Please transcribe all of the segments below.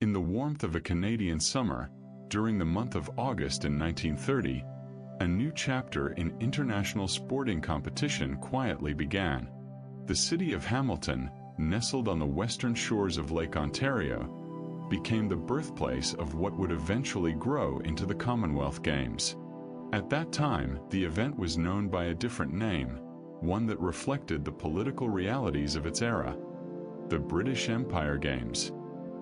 In the warmth of a Canadian summer, during the month of August in 1930, a new chapter in international sporting competition quietly began. The city of Hamilton, nestled on the western shores of Lake Ontario, became the birthplace of what would eventually grow into the Commonwealth Games. At that time, the event was known by a different name, one that reflected the political realities of its era: the British Empire Games.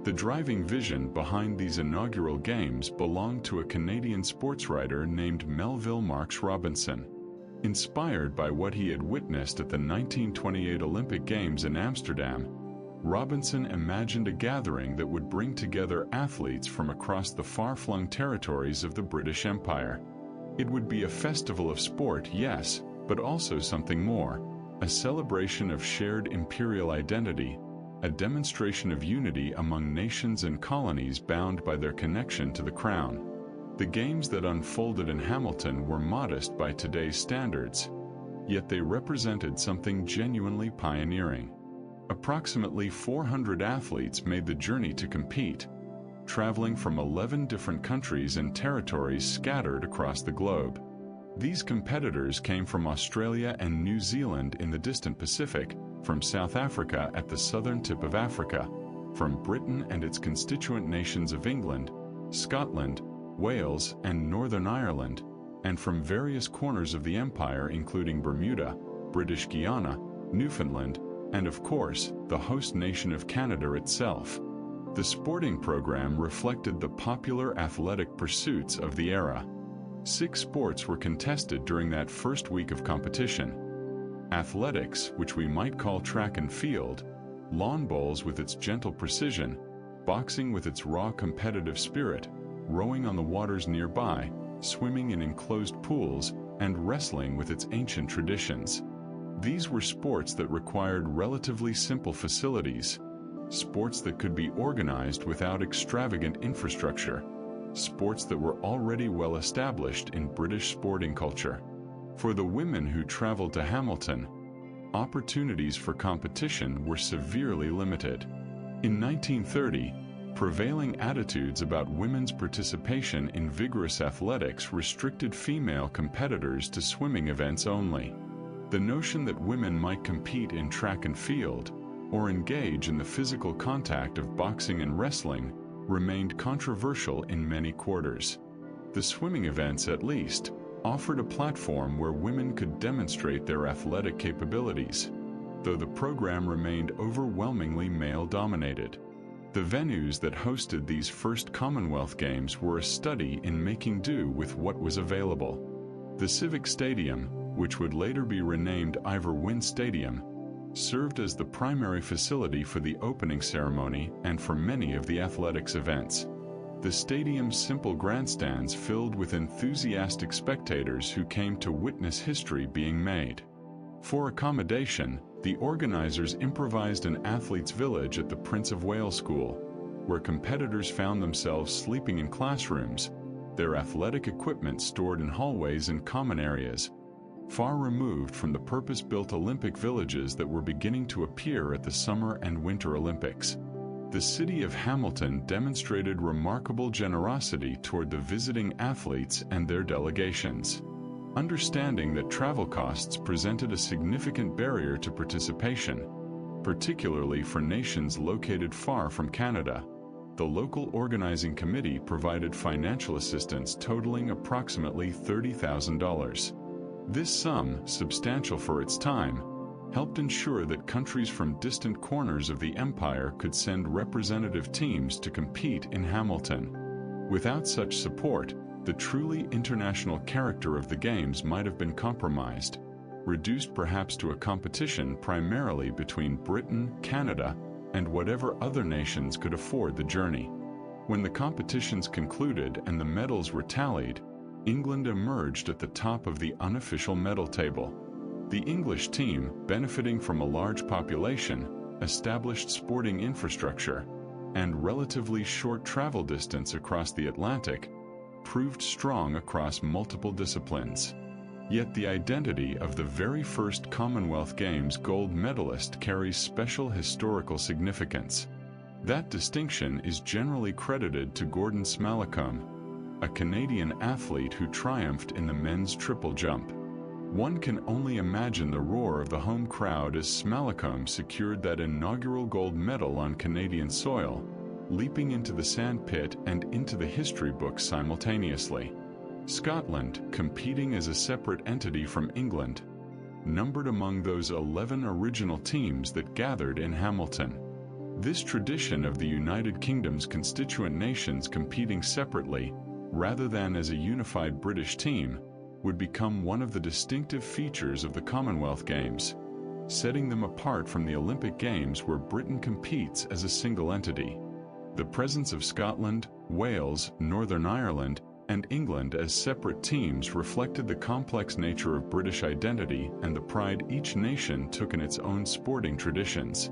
The driving vision behind these inaugural games belonged to a Canadian sportswriter named Melville Marks Robinson. Inspired by what he had witnessed at the 1928 Olympic Games in Amsterdam, Robinson imagined a gathering that would bring together athletes from across the far-flung territories of the British Empire. It would be a festival of sport, yes, but also something more: a celebration of shared imperial identity, a demonstration of unity among nations and colonies bound by their connection to the crown. The games that unfolded in Hamilton were modest by today's standards, yet they represented something genuinely pioneering. Approximately 400 athletes made the journey to compete, traveling from 11 different countries and territories scattered across the globe. These competitors came from Australia and New Zealand in the distant Pacific, from South Africa at the southern tip of Africa, from Britain and its constituent nations of England, Scotland, Wales, and Northern Ireland, and from various corners of the empire including Bermuda, British Guiana, Newfoundland, and of course, the host nation of Canada itself. The sporting program reflected the popular athletic pursuits of the era. 6 sports were contested during that first week of competition: athletics, which we might call track and field; lawn bowls with its gentle precision; boxing with its raw competitive spirit; rowing on the waters nearby; swimming in enclosed pools; and wrestling with its ancient traditions. These were sports that required relatively simple facilities, sports that could be organized without extravagant infrastructure, sports that were already well established in British sporting culture. For the women who traveled to Hamilton, opportunities for competition were severely limited. In 1930, prevailing attitudes about women's participation in vigorous athletics restricted female competitors to swimming events only. The notion that women might compete in track and field, or engage in the physical contact of boxing and wrestling, remained controversial in many quarters. The swimming events, at least, offered a platform where women could demonstrate their athletic capabilities, though the program remained overwhelmingly male-dominated. The venues that hosted these first Commonwealth Games were a study in making do with what was available. The Civic Stadium, which would later be renamed Ivor Wynne Stadium, served as the primary facility for the opening ceremony and for many of the athletics events. The stadium's simple grandstands filled with enthusiastic spectators who came to witness history being made. For accommodation, the organizers improvised an athletes' village at the Prince of Wales School, where competitors found themselves sleeping in classrooms, their athletic equipment stored in hallways and common areas, far removed from the purpose-built Olympic villages that were beginning to appear at the Summer and Winter Olympics. The city of Hamilton demonstrated remarkable generosity toward the visiting athletes and their delegations. Understanding that travel costs presented a significant barrier to participation, particularly for nations located far from Canada, the local organizing committee provided financial assistance totaling approximately $30,000. This sum, substantial for its time, helped ensure that countries from distant corners of the empire could send representative teams to compete in Hamilton. Without such support, the truly international character of the Games might have been compromised, reduced perhaps to a competition primarily between Britain, Canada, and whatever other nations could afford the journey. When the competitions concluded and the medals were tallied, England emerged at the top of the unofficial medal table. The English team, benefiting from a large population, established sporting infrastructure, and relatively short travel distance across the Atlantic, proved strong across multiple disciplines. Yet the identity of the very first Commonwealth Games gold medalist carries special historical significance. That distinction is generally credited to Gordon Smallacombe, a Canadian athlete who triumphed in the men's triple jump. One can only imagine the roar of the home crowd as Smallacombe secured that inaugural gold medal on Canadian soil, leaping into the sand pit and into the history books simultaneously. Scotland, competing as a separate entity from England, numbered among those 11 original teams that gathered in Hamilton. This tradition of the United Kingdom's constituent nations competing separately, rather than as a unified British team, would become one of the distinctive features of the Commonwealth Games, setting them apart from the Olympic Games where Britain competes as a single entity. The presence of Scotland, Wales, Northern Ireland, and England as separate teams reflected the complex nature of British identity and the pride each nation took in its own sporting traditions.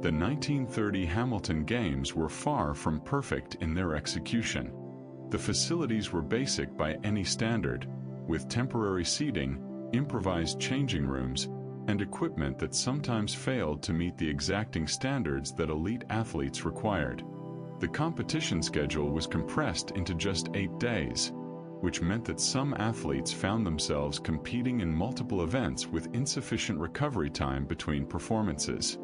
The 1930 Hamilton Games were far from perfect in their execution. The facilities were basic by any standard, with temporary seating, improvised changing rooms, and equipment that sometimes failed to meet the exacting standards that elite athletes required. The competition schedule was compressed into just 8 days, which meant that some athletes found themselves competing in multiple events with insufficient recovery time between performances.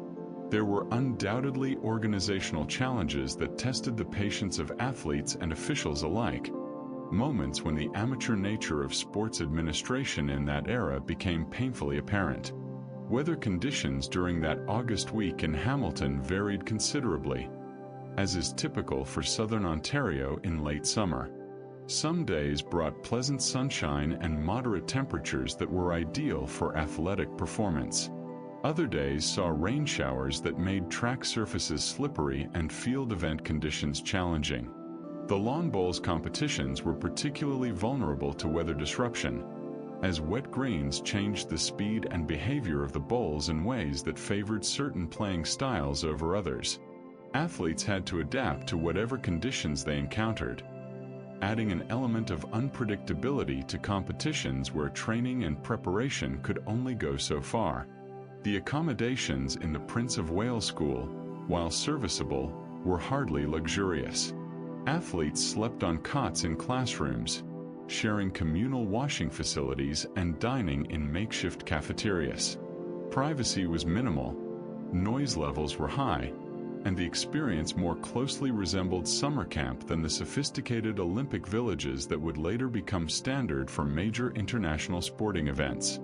There were undoubtedly organizational challenges that tested the patience of athletes and officials alike, moments when the amateur nature of sports administration in that era became painfully apparent. Weather conditions during that August week in Hamilton varied considerably, as is typical for southern Ontario in late summer. Some days brought pleasant sunshine and moderate temperatures that were ideal for athletic performance. Other days saw rain showers that made track surfaces slippery and field event conditions challenging. The lawn bowls competitions were particularly vulnerable to weather disruption, as wet greens changed the speed and behavior of the bowls in ways that favored certain playing styles over others. Athletes had to adapt to whatever conditions they encountered, adding an element of unpredictability to competitions where training and preparation could only go so far. The accommodations in the Prince of Wales School, while serviceable, were hardly luxurious. Athletes slept on cots in classrooms, sharing communal washing facilities and dining in makeshift cafeterias. Privacy was minimal, noise levels were high, and the experience more closely resembled summer camp than the sophisticated Olympic villages that would later become standard for major international sporting events.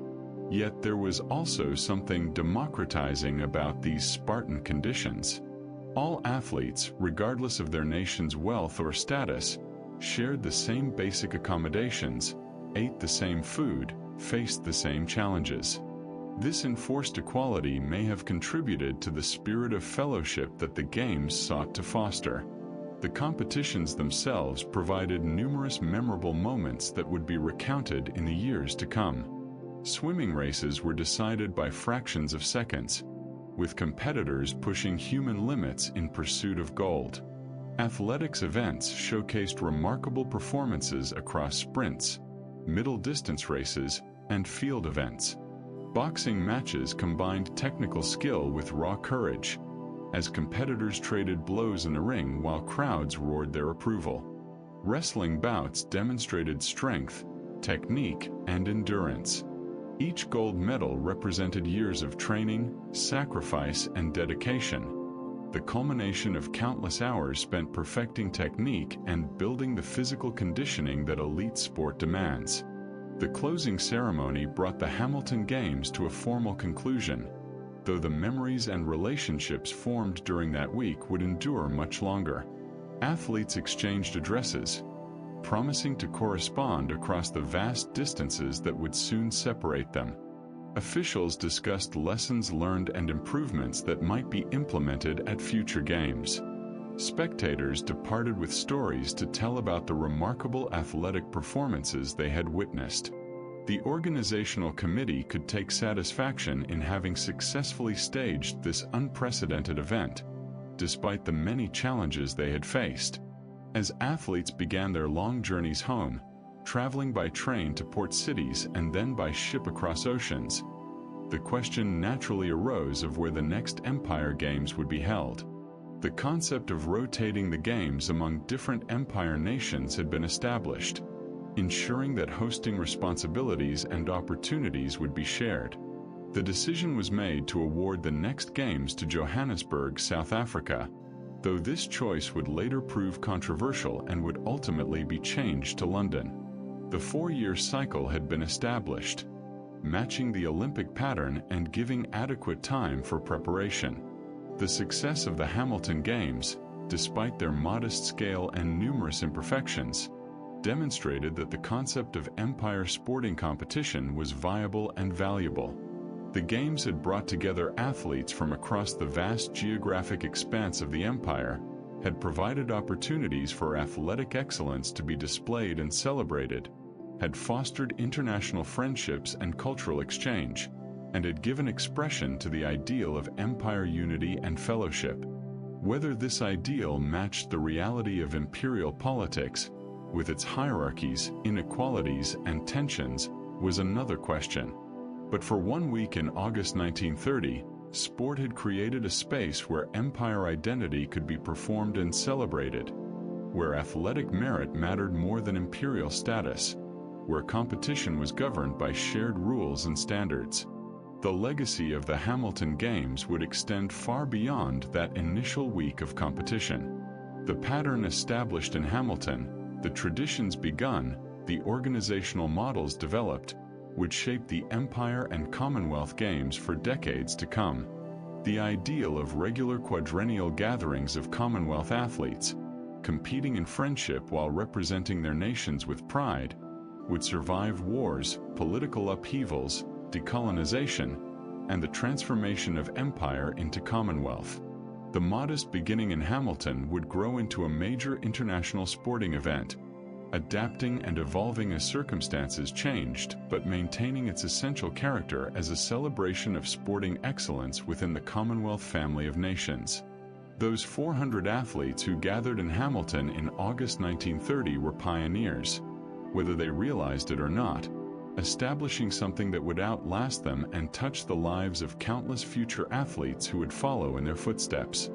Yet there was also something democratizing about these Spartan conditions. All athletes, regardless of their nation's wealth or status, shared the same basic accommodations, ate the same food, faced the same challenges. This enforced equality may have contributed to the spirit of fellowship that the Games sought to foster. The competitions themselves provided numerous memorable moments that would be recounted in the years to come. Swimming races were decided by fractions of seconds, with competitors pushing human limits in pursuit of gold. Athletics events showcased remarkable performances across sprints, middle distance races, and field events. Boxing matches combined technical skill with raw courage, as competitors traded blows in the ring while crowds roared their approval. Wrestling bouts demonstrated strength, technique, and endurance. Each gold medal represented years of training, sacrifice, and dedication, the culmination of countless hours spent perfecting technique and building the physical conditioning that elite sport demands. The closing ceremony brought the Hamilton Games to a formal conclusion, though the memories and relationships formed during that week would endure much longer. Athletes exchanged addresses, promising to correspond across the vast distances that would soon separate them. Officials discussed lessons learned and improvements that might be implemented at future games. Spectators departed with stories to tell about the remarkable athletic performances they had witnessed. The organizational committee could take satisfaction in having successfully staged this unprecedented event, despite the many challenges they had faced. As athletes began their long journeys home, traveling by train to port cities and then by ship across oceans, the question naturally arose of where the next Empire Games would be held. The concept of rotating the games among different empire nations had been established, ensuring that hosting responsibilities and opportunities would be shared. The decision was made to award the next games to Johannesburg, South Africa, though this choice would later prove controversial and would ultimately be changed to London. The 4-year cycle had been established, matching the Olympic pattern and giving adequate time for preparation. The success of the Hamilton Games, despite their modest scale and numerous imperfections, demonstrated that the concept of empire sporting competition was viable and valuable. The Games had brought together athletes from across the vast geographic expanse of the empire, had provided opportunities for athletic excellence to be displayed and celebrated, had fostered international friendships and cultural exchange, and had given expression to the ideal of empire unity and fellowship. Whether this ideal matched the reality of imperial politics, with its hierarchies, inequalities, and tensions, was another question. But for 1 week in August 1930, sport had created a space where empire identity could be performed and celebrated, where athletic merit mattered more than imperial status, where competition was governed by shared rules and standards. The legacy of the Hamilton Games would extend far beyond that initial week of competition. The pattern established in Hamilton, the traditions begun, the organizational models developed, would shape the Empire and Commonwealth Games for decades to come. The ideal of regular quadrennial gatherings of Commonwealth athletes, competing in friendship while representing their nations with pride, would survive wars, political upheavals, decolonization, and the transformation of empire into Commonwealth. The modest beginning in Hamilton would grow into a major international sporting event, adapting and evolving as circumstances changed, but maintaining its essential character as a celebration of sporting excellence within the Commonwealth family of nations. Those 400 athletes who gathered in Hamilton in August 1930 were pioneers, whether they realized it or not, establishing something that would outlast them and touch the lives of countless future athletes who would follow in their footsteps.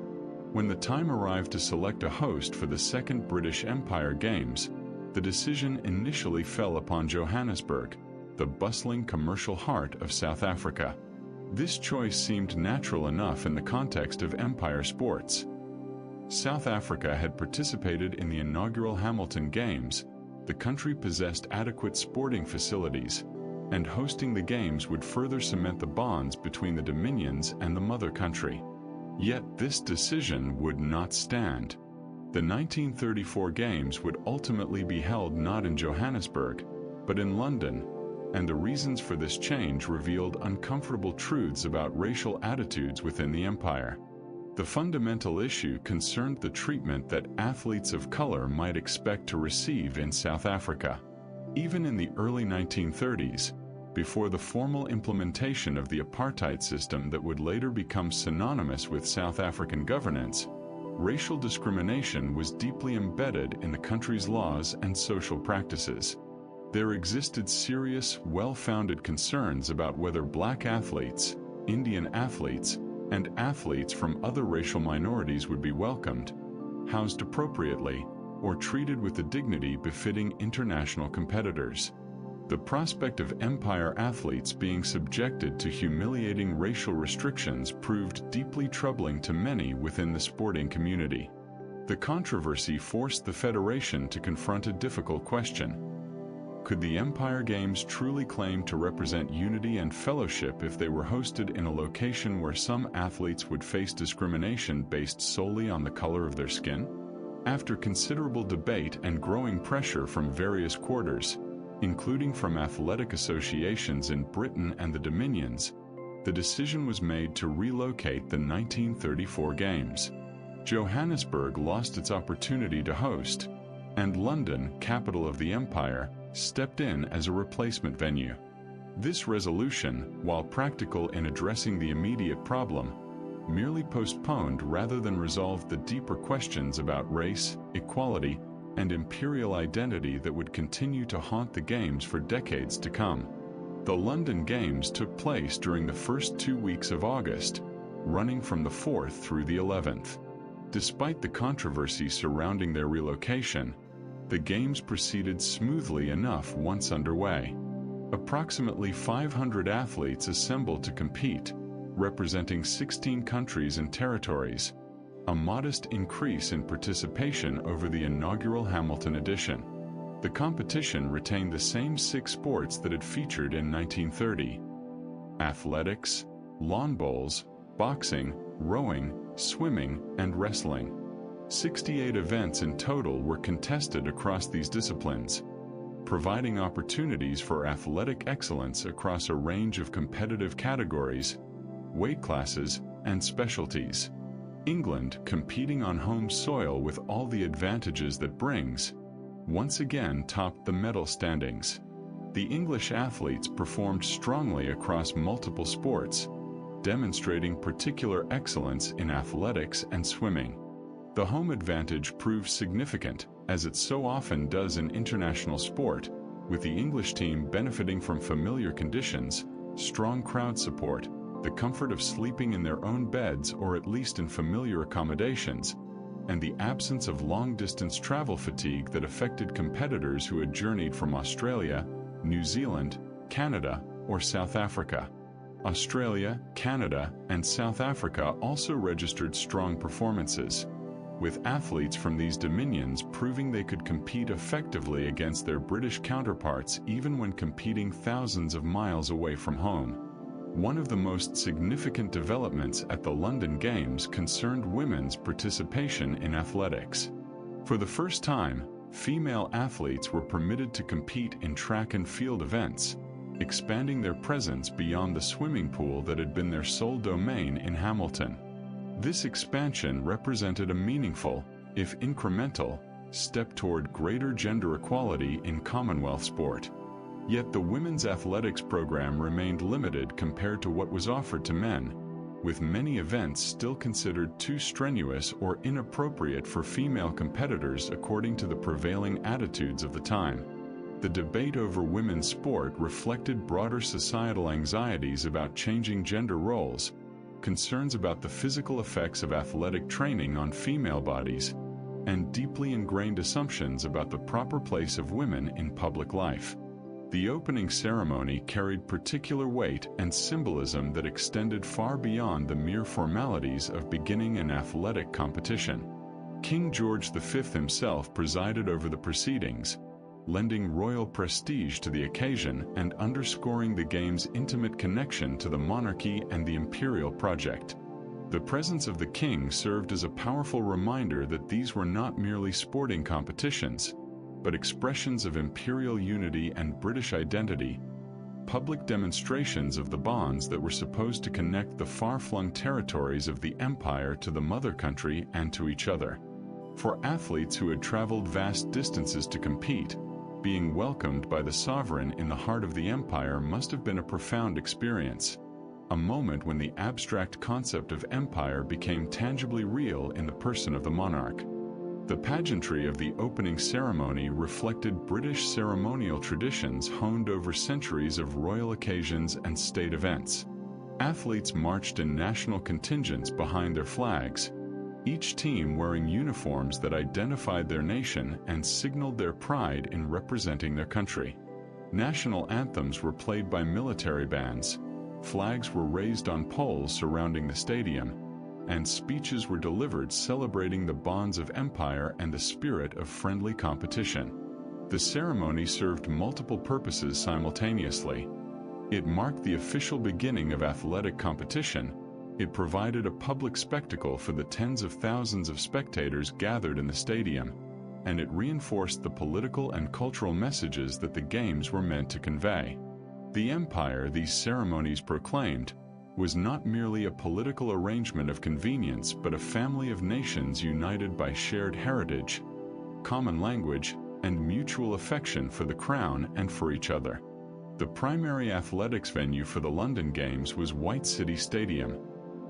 When the time arrived to select a host for the Second British Empire Games, the decision initially fell upon Johannesburg, the bustling commercial heart of South Africa. This choice seemed natural enough in the context of empire sports. South Africa had participated in the inaugural Hamilton Games. The country possessed adequate sporting facilities, and hosting the Games would further cement the bonds between the dominions and the mother country. Yet this decision would not stand. The 1934 Games would ultimately be held not in Johannesburg, but in London, and the reasons for this change revealed uncomfortable truths about racial attitudes within the empire. The fundamental issue concerned the treatment that athletes of color might expect to receive in South Africa. Even in the early 1930s, before the formal implementation of the apartheid system that would later become synonymous with South African governance, racial discrimination was deeply embedded in the country's laws and social practices. There existed serious, well-founded concerns about whether black athletes, Indian athletes, and athletes from other racial minorities would be welcomed, housed appropriately, or treated with the dignity befitting international competitors. The prospect of empire athletes being subjected to humiliating racial restrictions proved deeply troubling to many within the sporting community. The controversy forced the federation to confront a difficult question. Could the Empire Games truly claim to represent unity and fellowship if they were hosted in a location where some athletes would face discrimination based solely on the color of their skin? After considerable debate and growing pressure from various quarters, including from athletic associations in Britain and the Dominions, the decision was made to relocate the 1934 Games. Johannesburg lost its opportunity to host, and London, capital of the empire, stepped in as a replacement venue. This resolution, while practical in addressing the immediate problem, merely postponed rather than resolved the deeper questions about race, equality, and imperial identity that would continue to haunt the Games for decades to come. The London Games took place during the first 2 weeks of August, running from the 4th through the 11th. Despite the controversy surrounding their relocation, the Games proceeded smoothly enough once underway. Approximately 500 athletes assembled to compete, representing 16 countries and territories, a modest increase in participation over the inaugural Hamilton edition. The competition retained the same 6 sports that it featured in 1930: athletics, lawn bowls, boxing, rowing, swimming, and wrestling. 68 events in total were contested across these disciplines, providing opportunities for athletic excellence across a range of competitive categories, weight classes, and specialties. England, competing on home soil with all the advantages that brings, once again topped the medal standings. The English athletes performed strongly across multiple sports, demonstrating particular excellence in athletics and swimming. The home advantage proved significant, as it so often does in international sport, with the English team benefiting from familiar conditions, strong crowd support, the comfort of sleeping in their own beds or at least in familiar accommodations, and the absence of long-distance travel fatigue that affected competitors who had journeyed from Australia, New Zealand, Canada, or South Africa. Australia, Canada, and South Africa also registered strong performances, with athletes from these dominions proving they could compete effectively against their British counterparts even when competing thousands of miles away from home. One of the most significant developments at the London Games concerned women's participation in athletics. For the first time, female athletes were permitted to compete in track and field events, expanding their presence beyond the swimming pool that had been their sole domain in Hamilton. This expansion represented a meaningful, if incremental, step toward greater gender equality in Commonwealth sport. Yet the women's athletics program remained limited compared to what was offered to men, with many events still considered too strenuous or inappropriate for female competitors according to the prevailing attitudes of the time. The debate over women's sport reflected broader societal anxieties about changing gender roles, concerns about the physical effects of athletic training on female bodies, and deeply ingrained assumptions about the proper place of women in public life. The opening ceremony carried particular weight and symbolism that extended far beyond the mere formalities of beginning an athletic competition. King George V himself presided over the proceedings, lending royal prestige to the occasion and underscoring the game's intimate connection to the monarchy and the imperial project. The presence of the king served as a powerful reminder that these were not merely sporting competitions, but expressions of imperial unity and British identity, public demonstrations of the bonds that were supposed to connect the far-flung territories of the empire to the mother country and to each other. For athletes who had traveled vast distances to compete, being welcomed by the sovereign in the heart of the empire must have been a profound experience, a moment when the abstract concept of empire became tangibly real in the person of the monarch. The pageantry of the opening ceremony reflected British ceremonial traditions honed over centuries of royal occasions and state events. Athletes marched in national contingents behind their flags, each team wearing uniforms that identified their nation and signaled their pride in representing their country. National anthems were played by military bands, flags were raised on poles surrounding the stadium, and speeches were delivered celebrating the bonds of empire and the spirit of friendly competition. The ceremony served multiple purposes simultaneously. It marked the official beginning of athletic competition, it provided a public spectacle for the tens of thousands of spectators gathered in the stadium, and it reinforced the political and cultural messages that the Games were meant to convey. The empire these ceremonies proclaimed was not merely a political arrangement of convenience but a family of nations united by shared heritage, common language, and mutual affection for the crown and for each other. The primary athletics venue for the London Games was White City Stadium,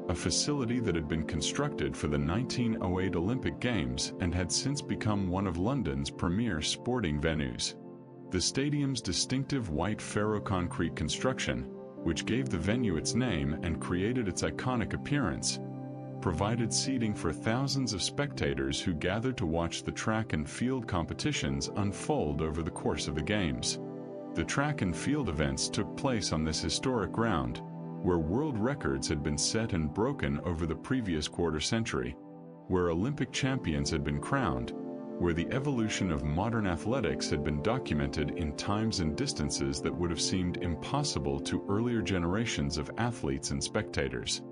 a facility that had been constructed for the 1908 Olympic Games and had since become one of London's premier sporting venues. The stadium's distinctive white ferroconcrete construction, which gave the venue its name and created its iconic appearance, provided seating for thousands of spectators who gathered to watch the track and field competitions unfold over the course of the Games. The track and field events took place on this historic ground, where world records had been set and broken over the previous quarter century, where Olympic champions had been crowned, where the evolution of modern athletics had been documented in times and distances that would have seemed impossible to earlier generations of athletes and spectators.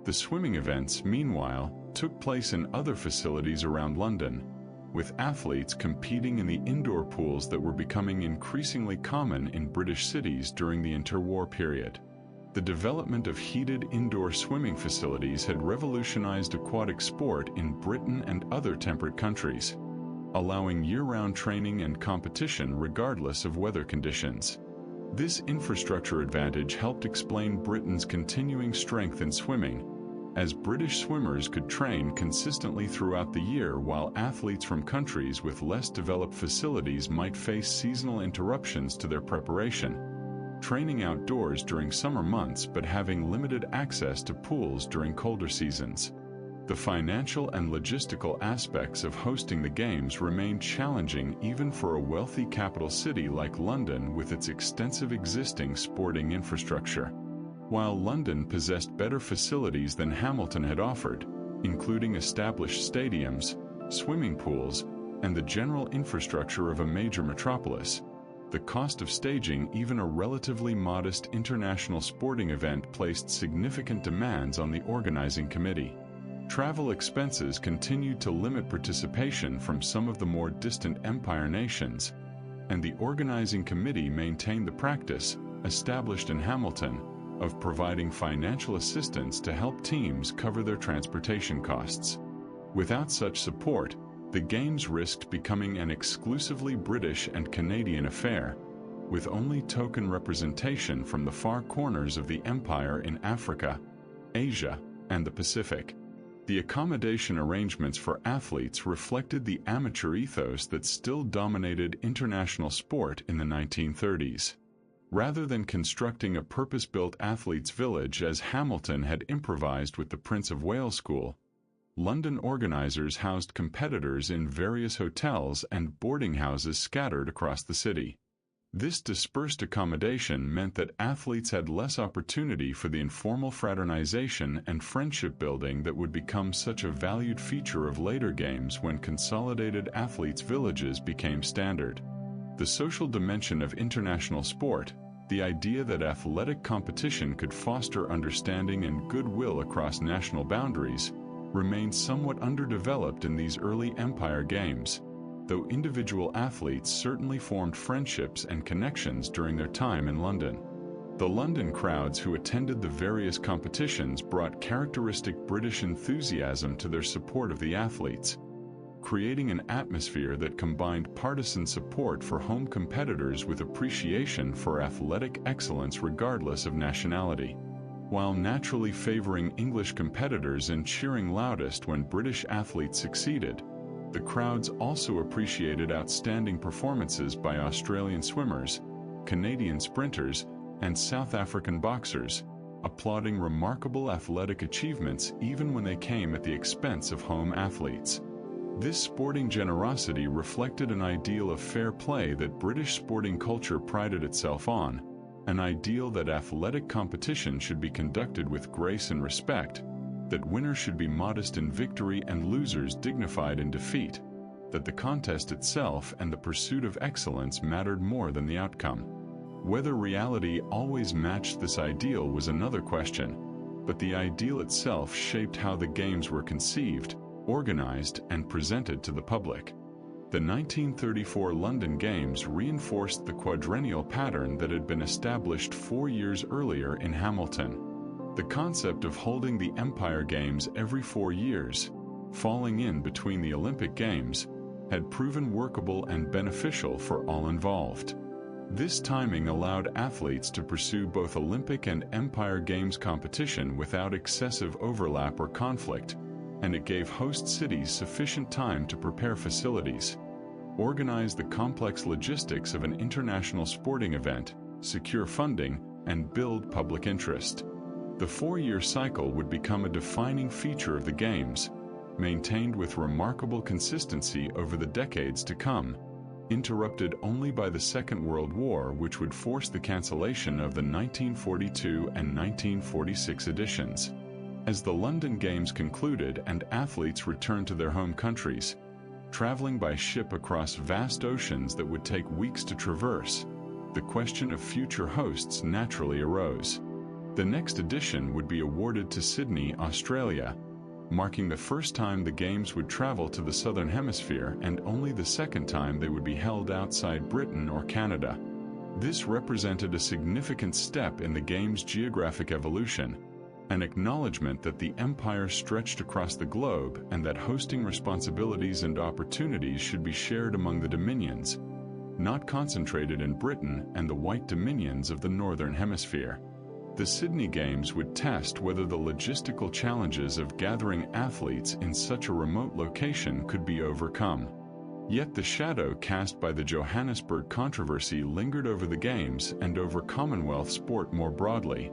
The swimming events, meanwhile, took place in other facilities around London, with athletes competing in the indoor pools that were becoming increasingly common in British cities during the interwar period. The development of heated indoor swimming facilities had revolutionized aquatic sport in Britain and other temperate countries, allowing year-round training and competition regardless of weather conditions. This infrastructure advantage helped explain Britain's continuing strength in swimming, as British swimmers could train consistently throughout the year while athletes from countries with less developed facilities might face seasonal interruptions to their preparation, training outdoors during summer months but having limited access to pools during colder seasons. The financial and logistical aspects of hosting the Games remained challenging even for a wealthy capital city like London with its extensive existing sporting infrastructure. While London possessed better facilities than Hamilton had offered, including established stadiums, swimming pools, and the general infrastructure of a major metropolis, the cost of staging even a relatively modest international sporting event placed significant demands on the organizing committee. Travel expenses continued to limit participation from some of the more distant empire nations, and the organizing committee maintained the practice, established in Hamilton, of providing financial assistance to help teams cover their transportation costs. Without such support, the Games risked becoming an exclusively British and Canadian affair, with only token representation from the far corners of the empire in Africa, Asia, and the Pacific. The accommodation arrangements for athletes reflected the amateur ethos that still dominated international sport in the 1930s. Rather than constructing a purpose-built athletes' village as Hamilton had improvised with the Prince of Wales School, London organizers housed competitors in various hotels and boarding houses scattered across the city. This dispersed accommodation meant that athletes had less opportunity for the informal fraternization and friendship building that would become such a valued feature of later Games when consolidated athletes' villages became standard. The social dimension of international sport, the idea that athletic competition could foster understanding and goodwill across national boundaries, remained somewhat underdeveloped in these early Empire Games, though individual athletes certainly formed friendships and connections during their time in London. The London crowds who attended the various competitions brought characteristic British enthusiasm to their support of the athletes, creating an atmosphere that combined partisan support for home competitors with appreciation for athletic excellence regardless of nationality. While naturally favoring English competitors and cheering loudest when British athletes succeeded, the crowds also appreciated outstanding performances by Australian swimmers, Canadian sprinters, and South African boxers, applauding remarkable athletic achievements even when they came at the expense of home athletes. This sporting generosity reflected an ideal of fair play that British sporting culture prided itself on, an ideal that athletic competition should be conducted with grace and respect, that winners should be modest in victory and losers dignified in defeat, that the contest itself and the pursuit of excellence mattered more than the outcome. Whether reality always matched this ideal was another question, but the ideal itself shaped how the Games were conceived, organized, and presented to the public. The 1934 London Games reinforced the quadrennial pattern that had been established 4 years earlier in Hamilton. The concept of holding the Empire Games every 4 years, falling in between the Olympic Games, had proven workable and beneficial for all involved. This timing allowed athletes to pursue both Olympic and Empire Games competition without excessive overlap or conflict, and it gave host cities sufficient time to prepare facilities, organize the complex logistics of an international sporting event, secure funding, and build public interest. The 4-year cycle would become a defining feature of the Games, maintained with remarkable consistency over the decades to come, interrupted only by the Second World War, which would force the cancellation of the 1942 and 1946 editions. As the London Games concluded and athletes returned to their home countries, traveling by ship across vast oceans that would take weeks to traverse, the question of future hosts naturally arose. The next edition would be awarded to Sydney, Australia, marking the first time the Games would travel to the Southern Hemisphere and only the second time they would be held outside Britain or Canada. This represented a significant step in the Games' geographic evolution, an acknowledgement that the empire stretched across the globe and that hosting responsibilities and opportunities should be shared among the dominions, not concentrated in Britain and the white dominions of the Northern Hemisphere. The Sydney Games would test whether the logistical challenges of gathering athletes in such a remote location could be overcome. Yet the shadow cast by the Johannesburg controversy lingered over the Games and over Commonwealth sport more broadly,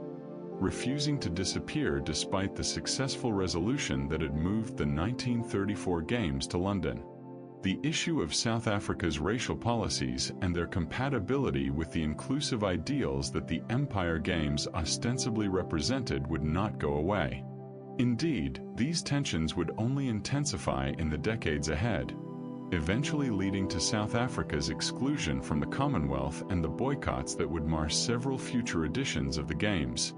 refusing to disappear despite the successful resolution that had moved the 1934 Games to London. The issue of South Africa's racial policies and their compatibility with the inclusive ideals that the Empire Games ostensibly represented would not go away. Indeed, these tensions would only intensify in the decades ahead, eventually leading to South Africa's exclusion from the Commonwealth and the boycotts that would mar several future editions of the Games.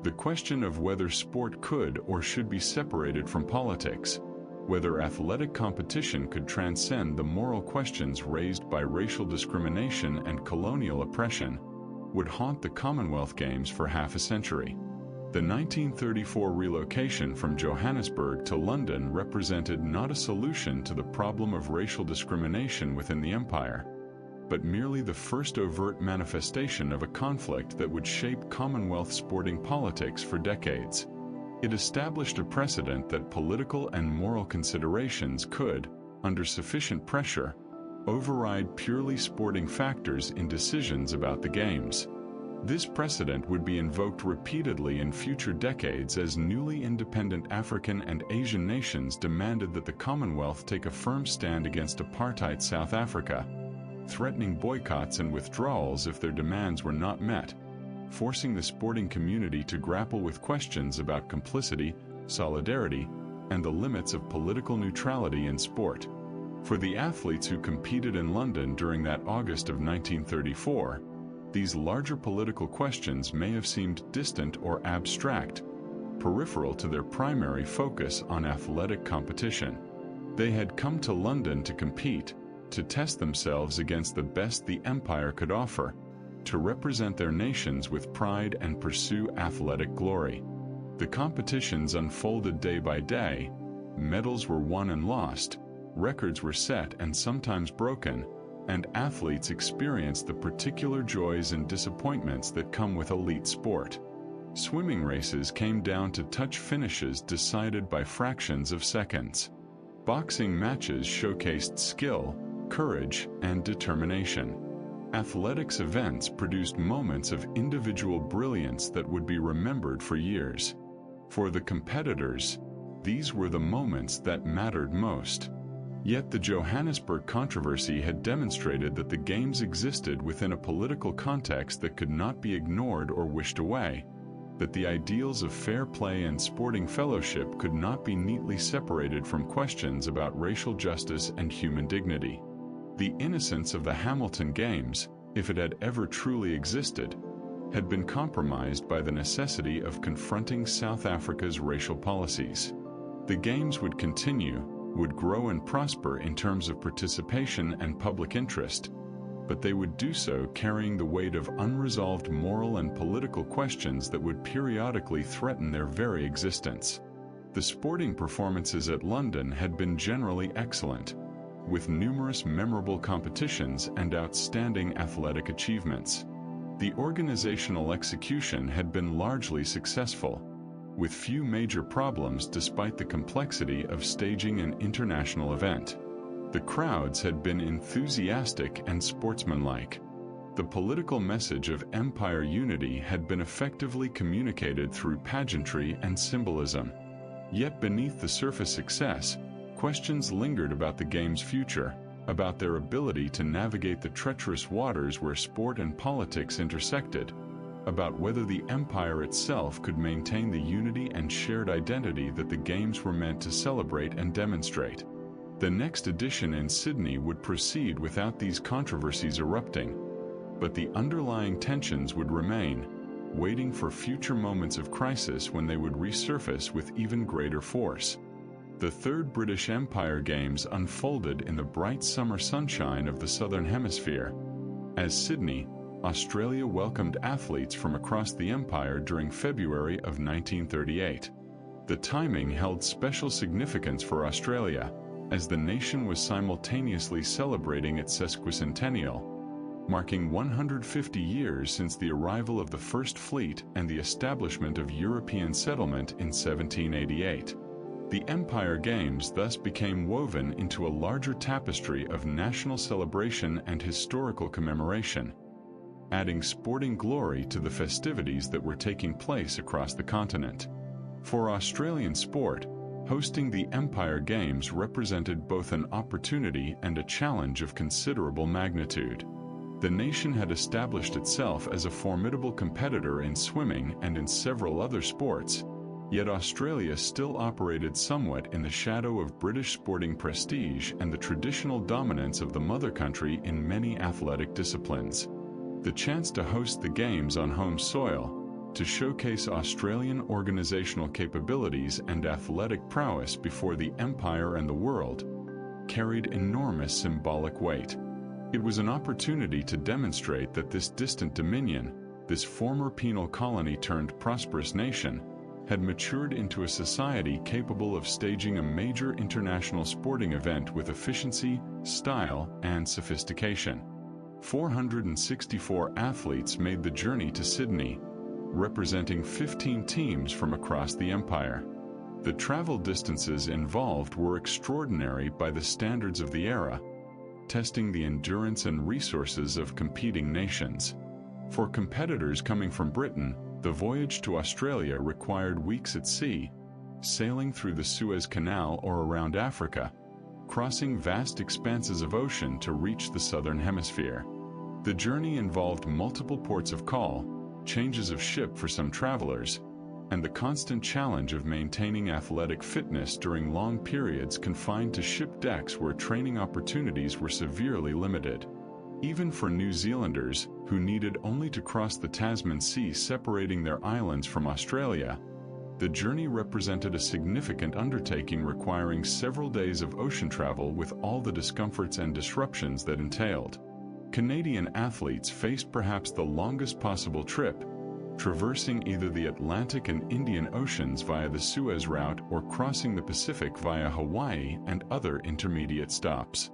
The question of whether sport could or should be separated from politics, whether athletic competition could transcend the moral questions raised by racial discrimination and colonial oppression, would haunt the Commonwealth Games for half a century. The 1934 relocation from Johannesburg to London represented not a solution to the problem of racial discrimination within the empire, but merely the first overt manifestation of a conflict that would shape Commonwealth sporting politics for decades. It established a precedent that political and moral considerations could, under sufficient pressure, override purely sporting factors in decisions about the Games. This precedent would be invoked repeatedly in future decades as newly independent African and Asian nations demanded that the Commonwealth take a firm stand against apartheid South Africa, threatening boycotts and withdrawals if their demands were not met, forcing the sporting community to grapple with questions about complicity, solidarity, and the limits of political neutrality in sport. For the athletes who competed in London during that August of 1934, these larger political questions may have seemed distant or abstract, peripheral to their primary focus on athletic competition. They had come to London to compete, to test themselves against the best the empire could offer, to represent their nations with pride and pursue athletic glory. The competitions unfolded day by day, medals were won and lost, records were set and sometimes broken, and athletes experienced the particular joys and disappointments that come with elite sport. Swimming races came down to touch finishes decided by fractions of seconds. Boxing matches showcased skill, courage, and determination. Athletics events produced moments of individual brilliance that would be remembered for years. For the competitors, these were the moments that mattered most. Yet the Johannesburg controversy had demonstrated that the Games existed within a political context that could not be ignored or wished away, that the ideals of fair play and sporting fellowship could not be neatly separated from questions about racial justice and human dignity. The innocence of the Hamilton Games, if it had ever truly existed, had been compromised by the necessity of confronting South Africa's racial policies. The Games would continue, would grow and prosper in terms of participation and public interest, but they would do so carrying the weight of unresolved moral and political questions that would periodically threaten their very existence. The sporting performances at London had been generally excellent, with numerous memorable competitions and outstanding athletic achievements. The organizational execution had been largely successful, with few major problems despite the complexity of staging an international event. The crowds had been enthusiastic and sportsmanlike. The political message of empire unity had been effectively communicated through pageantry and symbolism. Yet beneath the surface success, questions lingered about the game's future, about their ability to navigate the treacherous waters where sport and politics intersected, about whether the empire itself could maintain the unity and shared identity that the games were meant to celebrate and demonstrate. The next edition in Sydney would proceed without these controversies erupting, but the underlying tensions would remain, waiting for future moments of crisis when they would resurface with even greater force. The Third British Empire Games unfolded in the bright summer sunshine of the Southern Hemisphere. As Sydney, Australia welcomed athletes from across the empire during February of 1938. The timing held special significance for Australia, as the nation was simultaneously celebrating its sesquicentennial, marking 150 years since the arrival of the First Fleet and the establishment of European settlement in 1788. The Empire Games thus became woven into a larger tapestry of national celebration and historical commemoration, adding sporting glory to the festivities that were taking place across the continent. For Australian sport, hosting the Empire Games represented both an opportunity and a challenge of considerable magnitude. The nation had established itself as a formidable competitor in swimming and in several other sports, yet Australia still operated somewhat in the shadow of British sporting prestige and the traditional dominance of the mother country in many athletic disciplines. The chance to host the Games on home soil, to showcase Australian organizational capabilities and athletic prowess before the empire and the world, carried enormous symbolic weight. It was an opportunity to demonstrate that this distant dominion, this former penal colony turned prosperous nation, had matured into a society capable of staging a major international sporting event with efficiency, style, and sophistication. 464 athletes made the journey to Sydney, representing 15 teams from across the empire. The travel distances involved were extraordinary by the standards of the era, testing the endurance and resources of competing nations. For competitors coming from Britain, the voyage to Australia required weeks at sea, sailing through the Suez Canal or around Africa, crossing vast expanses of ocean to reach the Southern Hemisphere. The journey involved multiple ports of call, changes of ship for some travelers, and the constant challenge of maintaining athletic fitness during long periods confined to ship decks where training opportunities were severely limited. Even for New Zealanders, who needed only to cross the Tasman Sea separating their islands from Australia, the journey represented a significant undertaking requiring several days of ocean travel with all the discomforts and disruptions that entailed. Canadian athletes faced perhaps the longest possible trip, traversing either the Atlantic and Indian Oceans via the Suez route or crossing the Pacific via Hawaii and other intermediate stops.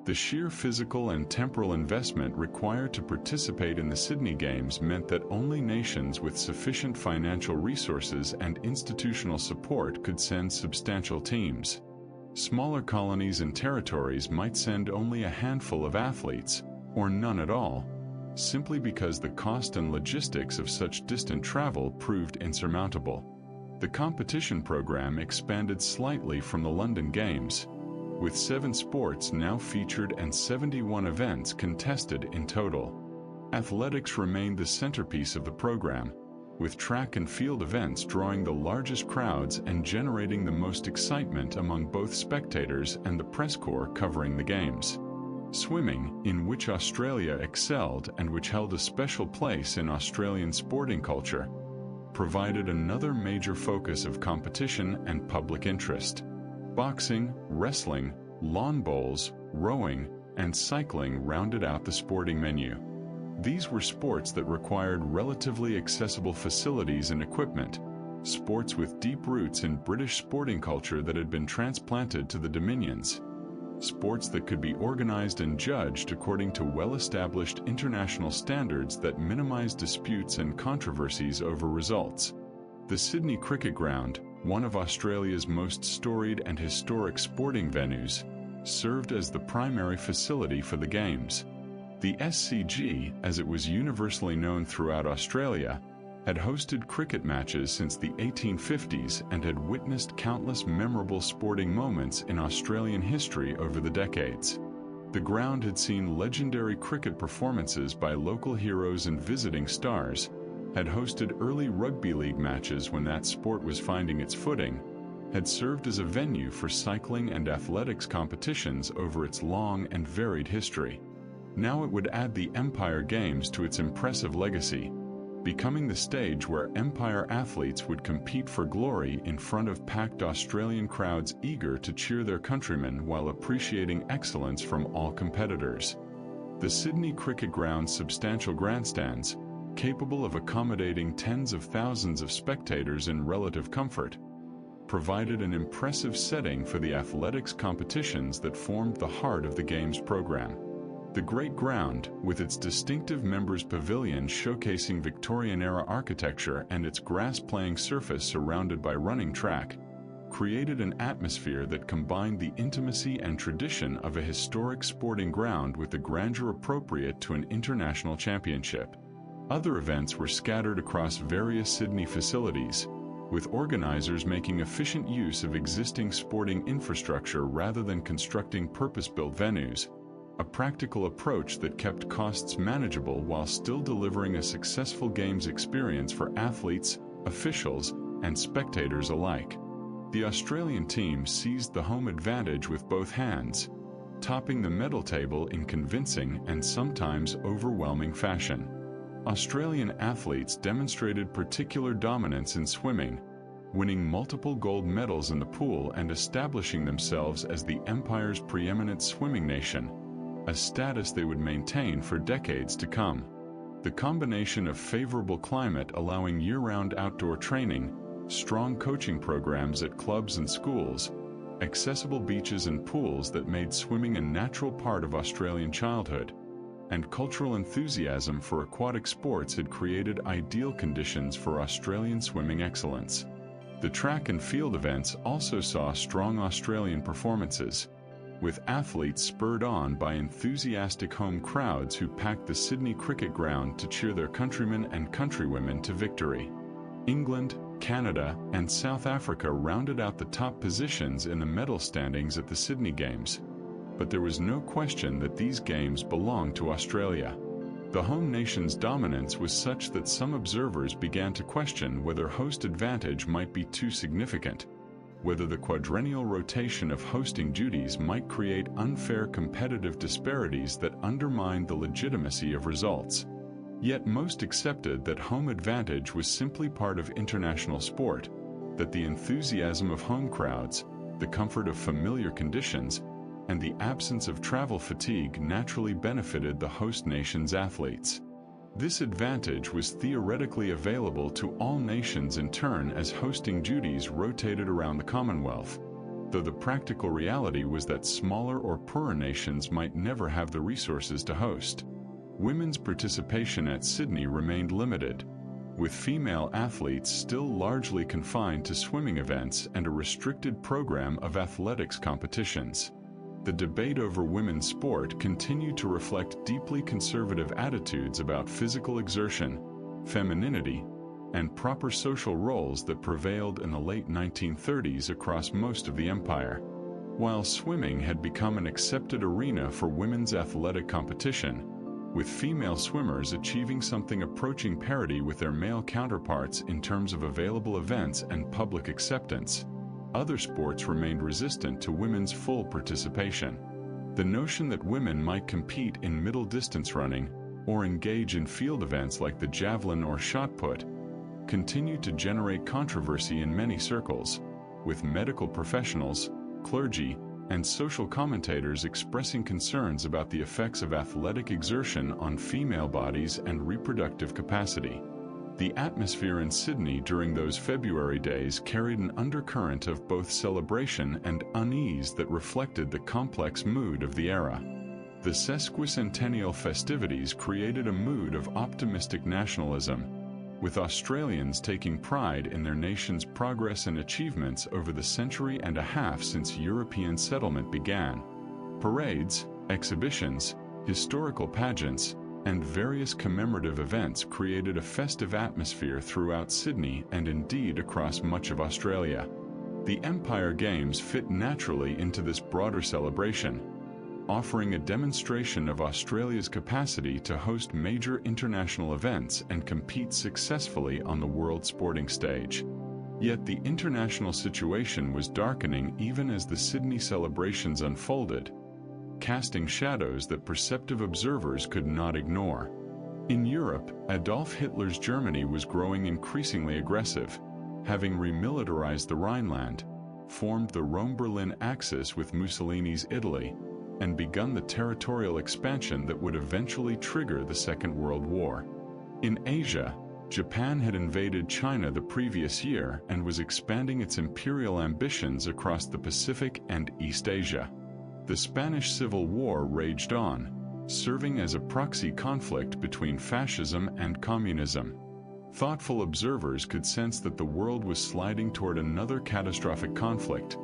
The sheer physical and temporal investment required to participate in the Sydney Games meant that only nations with sufficient financial resources and institutional support could send substantial teams. Smaller colonies and territories might send only a handful of athletes, or none at all, simply because the cost and logistics of such distant travel proved insurmountable. The competition program expanded slightly from the London Games, with 7 sports now featured and 71 events contested in total. Athletics remained the centerpiece of the program, with track and field events drawing the largest crowds and generating the most excitement among both spectators and the press corps covering the Games. Swimming, in which Australia excelled and which held a special place in Australian sporting culture, provided another major focus of competition and public interest. Boxing, wrestling, lawn bowls, rowing, and cycling rounded out the sporting menu. These were sports that required relatively accessible facilities and equipment, sports with deep roots in British sporting culture that had been transplanted to the Dominions, sports that could be organized and judged according to well-established international standards that minimized disputes and controversies over results. The Sydney Cricket Ground, one of Australia's most storied and historic sporting venues, served as the primary facility for the Games. The SCG, as it was universally known throughout Australia, had hosted cricket matches since the 1850s and had witnessed countless memorable sporting moments in Australian history over the decades. The ground had seen legendary cricket performances by local heroes and visiting stars, had hosted early rugby league matches when that sport was finding its footing, had served as a venue for cycling and athletics competitions over its long and varied history. Now it would add the Empire Games to its impressive legacy, becoming the stage where Empire athletes would compete for glory in front of packed Australian crowds eager to cheer their countrymen while appreciating excellence from all competitors. The Sydney Cricket Ground's substantial grandstands, capable of accommodating tens of thousands of spectators in relative comfort, provided an impressive setting for the athletics competitions that formed the heart of the Games program. The Great Ground, with its distinctive members' pavilion showcasing Victorian-era architecture and its grass-playing surface surrounded by running track, created an atmosphere that combined the intimacy and tradition of a historic sporting ground with the grandeur appropriate to an international championship. Other events were scattered across various Sydney facilities, with organizers making efficient use of existing sporting infrastructure rather than constructing purpose-built venues, a practical approach that kept costs manageable while still delivering a successful Games experience for athletes, officials, and spectators alike. The Australian team seized the home advantage with both hands, topping the medal table in convincing and sometimes overwhelming fashion. Australian athletes demonstrated particular dominance in swimming, winning multiple gold medals in the pool and establishing themselves as the Empire's preeminent swimming nation, a status they would maintain for decades to come. The combination of favorable climate allowing year-round outdoor training, strong coaching programs at clubs and schools, accessible beaches and pools that made swimming a natural part of Australian childhood, and cultural enthusiasm for aquatic sports had created ideal conditions for Australian swimming excellence. The track and field events also saw strong Australian performances, with athletes spurred on by enthusiastic home crowds who packed the Sydney Cricket Ground to cheer their countrymen and countrywomen to victory. England, Canada, and South Africa rounded out the top positions in the medal standings at the Sydney Games, but there was no question that these games belonged to Australia. The home nation's dominance was such that some observers began to question whether host advantage might be too significant, whether the quadrennial rotation of hosting duties might create unfair competitive disparities that undermined the legitimacy of results. Yet most accepted that home advantage was simply part of international sport, that the enthusiasm of home crowds, the comfort of familiar conditions, and the absence of travel fatigue naturally benefited the host nation's athletes. This advantage was theoretically available to all nations in turn as hosting duties rotated around the Commonwealth, though the practical reality was that smaller or poorer nations might never have the resources to host. Women's participation at Sydney remained limited, with female athletes still largely confined to swimming events and a restricted program of athletics competitions. The debate over women's sport continued to reflect deeply conservative attitudes about physical exertion, femininity, and proper social roles that prevailed in the late 1930s across most of the empire. While swimming had become an accepted arena for women's athletic competition, with female swimmers achieving something approaching parity with their male counterparts in terms of available events and public acceptance, other sports remained resistant to women's full participation. The notion that women might compete in middle distance running or engage in field events like the javelin or shot put continued to generate controversy in many circles, with medical professionals, clergy, and social commentators expressing concerns about the effects of athletic exertion on female bodies and reproductive capacity. The atmosphere in Sydney during those February days carried an undercurrent of both celebration and unease that reflected the complex mood of the era. The sesquicentennial festivities created a mood of optimistic nationalism, with Australians taking pride in their nation's progress and achievements over the century and a half since European settlement began. Parades, exhibitions, Historical pageants, and various commemorative events created a festive atmosphere throughout Sydney and indeed across much of Australia. The Empire Games fit naturally into this broader celebration, offering a demonstration of Australia's capacity to host major international events and compete successfully on the world sporting stage. Yet the international situation was darkening even as the Sydney celebrations unfolded, casting shadows that perceptive observers could not ignore. In Europe, Adolf Hitler's Germany was growing increasingly aggressive, having remilitarized the Rhineland, formed the Rome-Berlin axis with Mussolini's Italy, and begun the territorial expansion that would eventually trigger the Second World War. In Asia, Japan had invaded China the previous year and was expanding its imperial ambitions across the Pacific and East Asia. The Spanish Civil War raged on, serving as a proxy conflict between fascism and communism. Thoughtful observers could sense that the world was sliding toward another catastrophic conflict,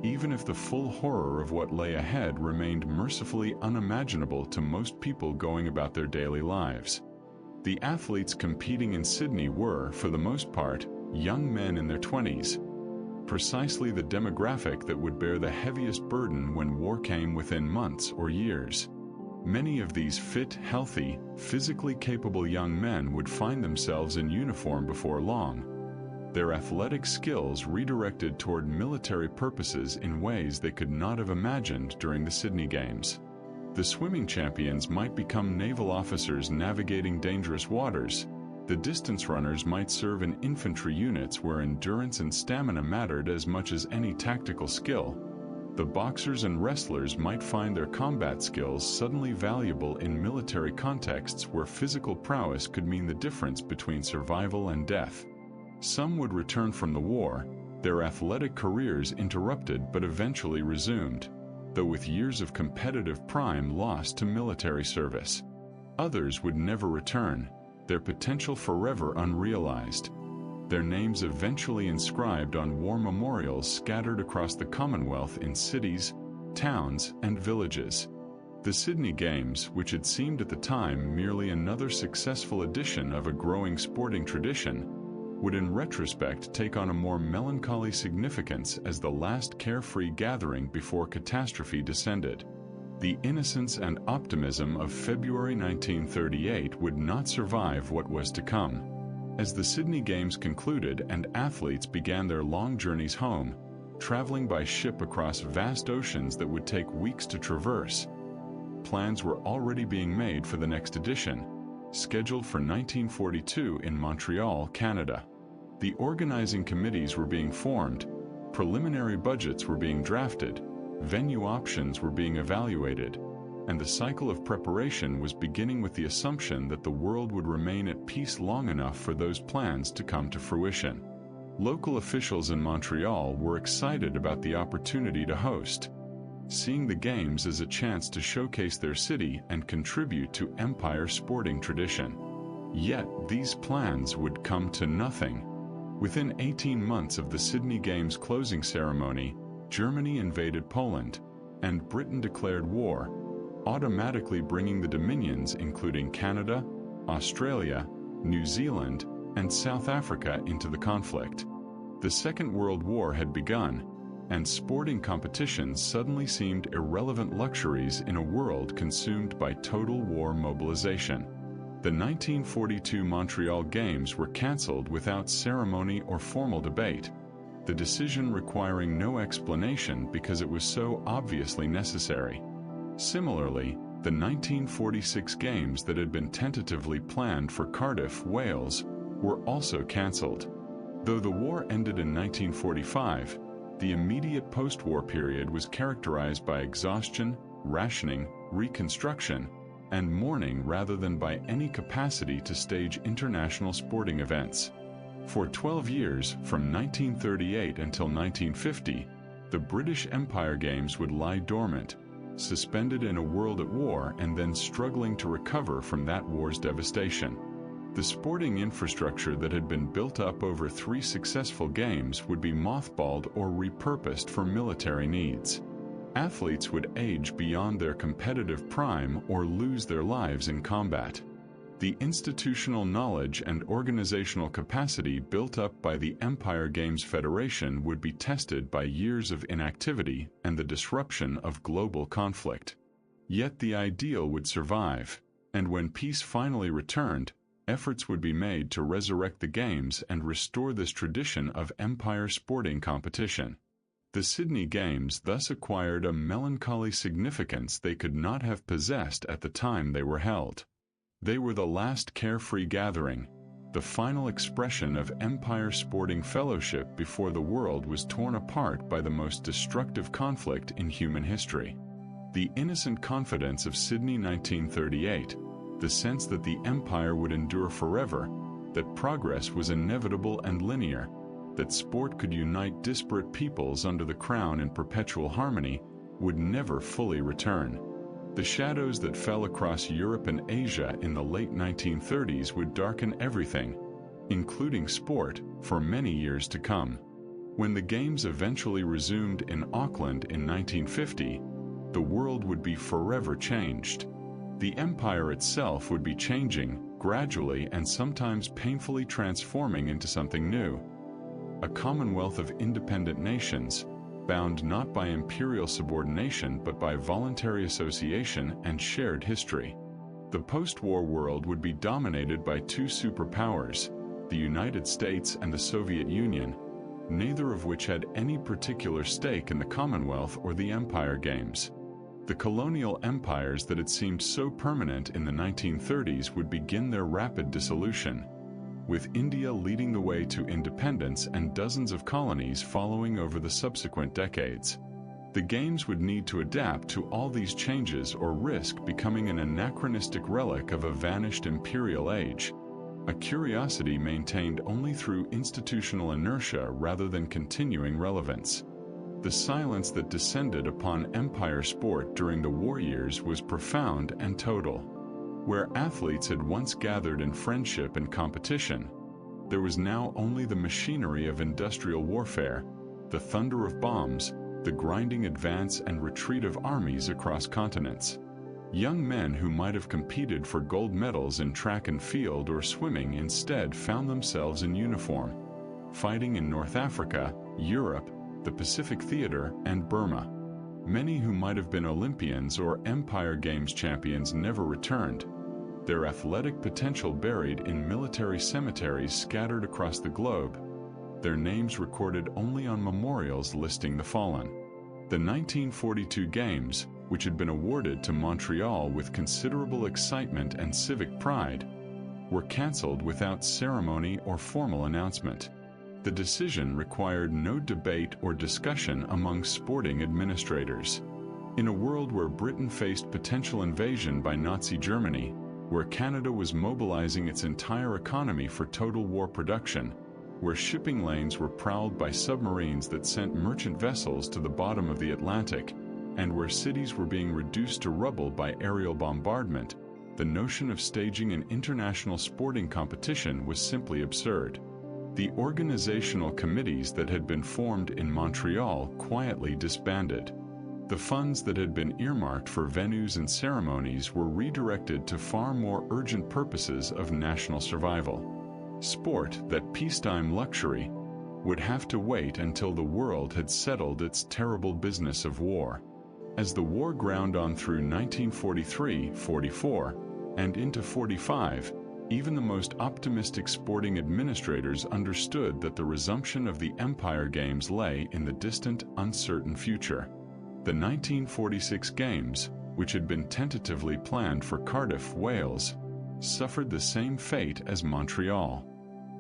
even if the full horror of what lay ahead remained mercifully unimaginable to most people going about their daily lives. The athletes competing in Sydney were, for the most part, young men in their 20s, precisely the demographic that would bear the heaviest burden when war came within months or years. Many of these fit, healthy, physically capable young men would find themselves in uniform before long, their athletic skills redirected toward military purposes in ways they could not have imagined during the Sydney Games. The swimming champions might become naval officers navigating dangerous waters. The distance runners might serve in infantry units where endurance and stamina mattered as much as any tactical skill. The boxers and wrestlers might find their combat skills suddenly valuable in military contexts where physical prowess could mean the difference between survival and death. Some would return from the war, their athletic careers interrupted but eventually resumed, though with years of competitive prime lost to military service. Others would never return, their potential forever unrealized, their names eventually inscribed on war memorials scattered across the Commonwealth in cities, towns, and villages. The Sydney Games, which had seemed at the time merely another successful edition of a growing sporting tradition, would in retrospect take on a more melancholy significance as the last carefree gathering before catastrophe descended. The innocence and optimism of February 1938 would not survive what was to come. As the Sydney Games concluded and athletes began their long journeys home, traveling by ship across vast oceans that would take weeks to traverse, plans were already being made for the next edition, scheduled for 1942 in Montreal, Canada. The organizing committees were being formed, preliminary budgets were being drafted, venue options were being evaluated, and the cycle of preparation was beginning with the assumption that the world would remain at peace long enough for those plans to come to fruition. Local officials in Montreal were excited about the opportunity to host, seeing the Games as a chance to showcase their city and contribute to Empire's sporting tradition. Yet these plans would come to nothing. Within 18 months of the Sydney Games closing ceremony, Germany invaded Poland, and Britain declared war, automatically bringing the Dominions including Canada, Australia, New Zealand, and South Africa into the conflict. The Second World War had begun, and sporting competitions suddenly seemed irrelevant luxuries in a world consumed by total war mobilization. The 1942 Montreal Games were cancelled without ceremony or formal debate, the decision requiring no explanation because it was so obviously necessary. Similarly, the 1946 Games that had been tentatively planned for Cardiff, Wales, were also cancelled. Though the war ended in 1945, the immediate post-war period was characterized by exhaustion, rationing, reconstruction, and mourning rather than by any capacity to stage international sporting events. For 12 years, from 1938 until 1950, the British Empire Games would lie dormant, suspended in a world at war and then struggling to recover from that war's devastation. The sporting infrastructure that had been built up over 3 successful games would be mothballed or repurposed for military needs. Athletes would age beyond their competitive prime or lose their lives in combat. The institutional knowledge and organizational capacity built up by the Empire Games Federation would be tested by years of inactivity and the disruption of global conflict. Yet the ideal would survive, and when peace finally returned, efforts would be made to resurrect the Games and restore this tradition of empire sporting competition. The Sydney Games thus acquired a melancholy significance they could not have possessed at the time they were held. They were the last carefree gathering, the final expression of empire sporting fellowship before the world was torn apart by the most destructive conflict in human history. The innocent confidence of Sydney 1938, the sense that the empire would endure forever, that progress was inevitable and linear, that sport could unite disparate peoples under the crown in perpetual harmony, would never fully return. The shadows that fell across Europe and Asia in the late 1930s would darken everything, including sport, for many years to come. When the Games eventually resumed in Auckland in 1950, the world would be forever changed. The empire itself would be changing, gradually and sometimes painfully transforming into something new. A commonwealth of independent nations, bound not by imperial subordination but by voluntary association and shared history. The post-war world would be dominated by two superpowers, the United States and the Soviet Union, neither of which had any particular stake in the Commonwealth or the Empire Games. The colonial empires that had seemed so permanent in the 1930s would begin their rapid dissolution, with India leading the way to independence and dozens of colonies following over the subsequent decades. The Games would need to adapt to all these changes or risk becoming an anachronistic relic of a vanished imperial age, a curiosity maintained only through institutional inertia rather than continuing relevance. The silence that descended upon empire sport during the war years was profound and total. Where athletes had once gathered in friendship and competition, there was now only the machinery of industrial warfare, the thunder of bombs, the grinding advance and retreat of armies across continents. Young men who might have competed for gold medals in track and field or swimming instead found themselves in uniform, fighting in North Africa, Europe, the Pacific Theater, and Burma. Many who might have been Olympians or Empire Games champions never returned, their athletic potential buried in military cemeteries scattered across the globe, their names recorded only on memorials listing the fallen. The 1942 Games, which had been awarded to Montreal with considerable excitement and civic pride, were cancelled without ceremony or formal announcement. The decision required no debate or discussion among sporting administrators. In a world where Britain faced potential invasion by Nazi Germany, where Canada was mobilizing its entire economy for total war production, where shipping lanes were prowled by submarines that sent merchant vessels to the bottom of the Atlantic, and where cities were being reduced to rubble by aerial bombardment, the notion of staging an international sporting competition was simply absurd. The organizational committees that had been formed in Montreal quietly disbanded. The funds that had been earmarked for venues and ceremonies were redirected to far more urgent purposes of national survival. Sport, that peacetime luxury, would have to wait until the world had settled its terrible business of war. As the war ground on through 1943-44 and into 45, even the most optimistic sporting administrators understood that the resumption of the Empire Games lay in the distant, uncertain future. The 1946 Games, which had been tentatively planned for Cardiff, Wales, suffered the same fate as Montreal.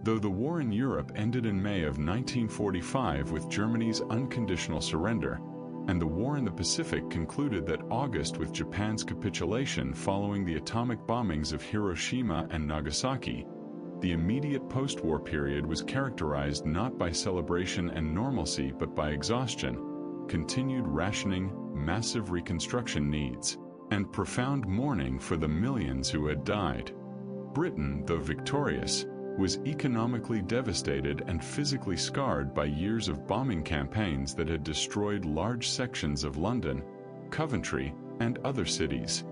Though the war in Europe ended in May of 1945 with Germany's unconditional surrender, and the war in the Pacific concluded that August with Japan's capitulation following the atomic bombings of Hiroshima and Nagasaki, the immediate post-war period was characterized not by celebration and normalcy but by exhaustion, continued rationing, massive reconstruction needs, and profound mourning for the millions who had died. Britain, though victorious, was economically devastated and physically scarred by years of bombing campaigns that had destroyed large sections of London, Coventry, and other cities.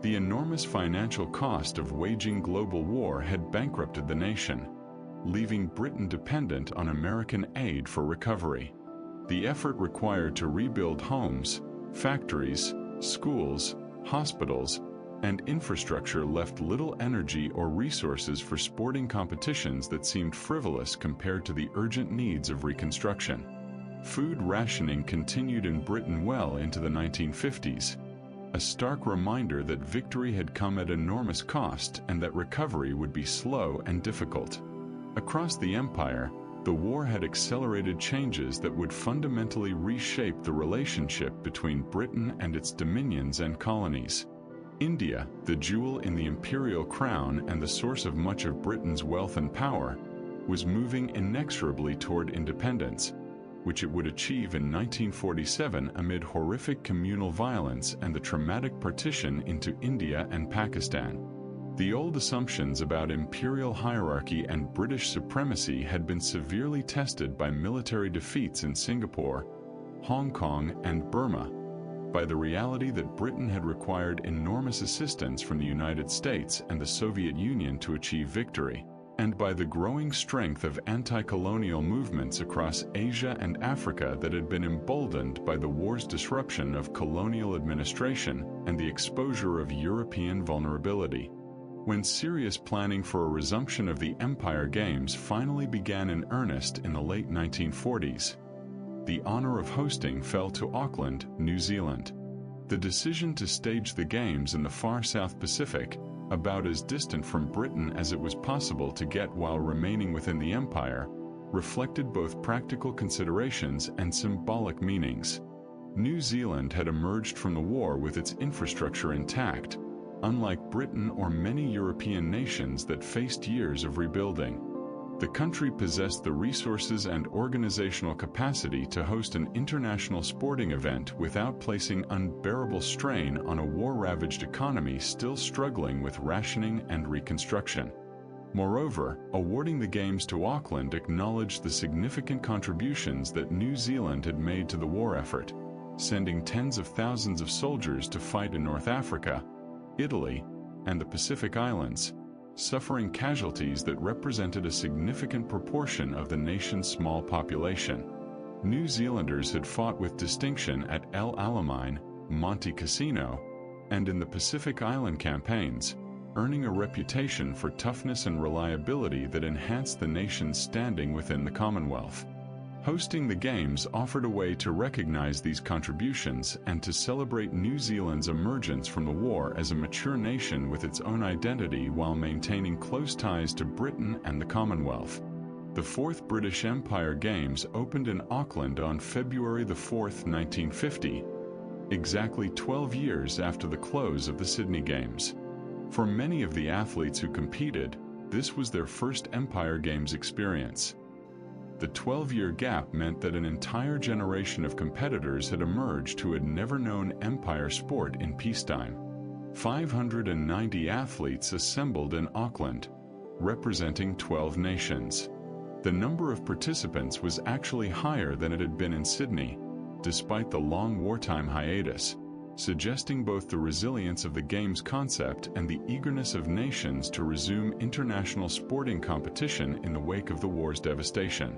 The enormous financial cost of waging global war had bankrupted the nation, leaving Britain dependent on American aid for recovery. The effort required to rebuild homes, factories, schools, hospitals, and infrastructure left little energy or resources for sporting competitions that seemed frivolous compared to the urgent needs of reconstruction. Food rationing continued in Britain well into the 1950s, a stark reminder that victory had come at enormous cost and that recovery would be slow and difficult. Across the empire, the war had accelerated changes that would fundamentally reshape the relationship between Britain and its dominions and colonies. India, the jewel in the imperial crown and the source of much of Britain's wealth and power, was moving inexorably toward independence, which it would achieve in 1947 amid horrific communal violence and the traumatic partition into India and Pakistan. The old assumptions about imperial hierarchy and British supremacy had been severely tested by military defeats in Singapore, Hong Kong, and Burma, by the reality that Britain had required enormous assistance from the United States and the Soviet Union to achieve victory, and by the growing strength of anti-colonial movements across Asia and Africa that had been emboldened by the war's disruption of colonial administration and the exposure of European vulnerability. When serious planning for a resumption of the Empire Games finally began in earnest in the late 1940s, the honor of hosting fell to Auckland, New Zealand. The decision to stage the Games in the far South Pacific, about as distant from Britain as it was possible to get while remaining within the Empire, reflected both practical considerations and symbolic meanings. New Zealand had emerged from the war with its infrastructure intact, unlike Britain or many European nations that faced years of rebuilding. The country possessed the resources and organizational capacity to host an international sporting event without placing unbearable strain on a war-ravaged economy still struggling with rationing and reconstruction. Moreover, awarding the Games to Auckland acknowledged the significant contributions that New Zealand had made to the war effort, sending tens of thousands of soldiers to fight in North Africa, Italy, and the Pacific Islands, suffering casualties that represented a significant proportion of the nation's small population. New Zealanders had fought with distinction at El Alamein, Monte Cassino, and in the Pacific Island campaigns, earning a reputation for toughness and reliability that enhanced the nation's standing within the Commonwealth. Hosting the Games offered a way to recognize these contributions and to celebrate New Zealand's emergence from the war as a mature nation with its own identity while maintaining close ties to Britain and the Commonwealth. The Fourth British Empire Games opened in Auckland on February 4, 1950, exactly 12 years after the close of the Sydney Games. For many of the athletes who competed, this was their first Empire Games experience. The 12-year gap meant that an entire generation of competitors had emerged who had never known Empire sport in peacetime. 590 athletes assembled in Auckland, representing 12 nations. The number of participants was actually higher than it had been in Sydney, despite the long wartime hiatus, suggesting both the resilience of the Games concept and the eagerness of nations to resume international sporting competition in the wake of the war's devastation.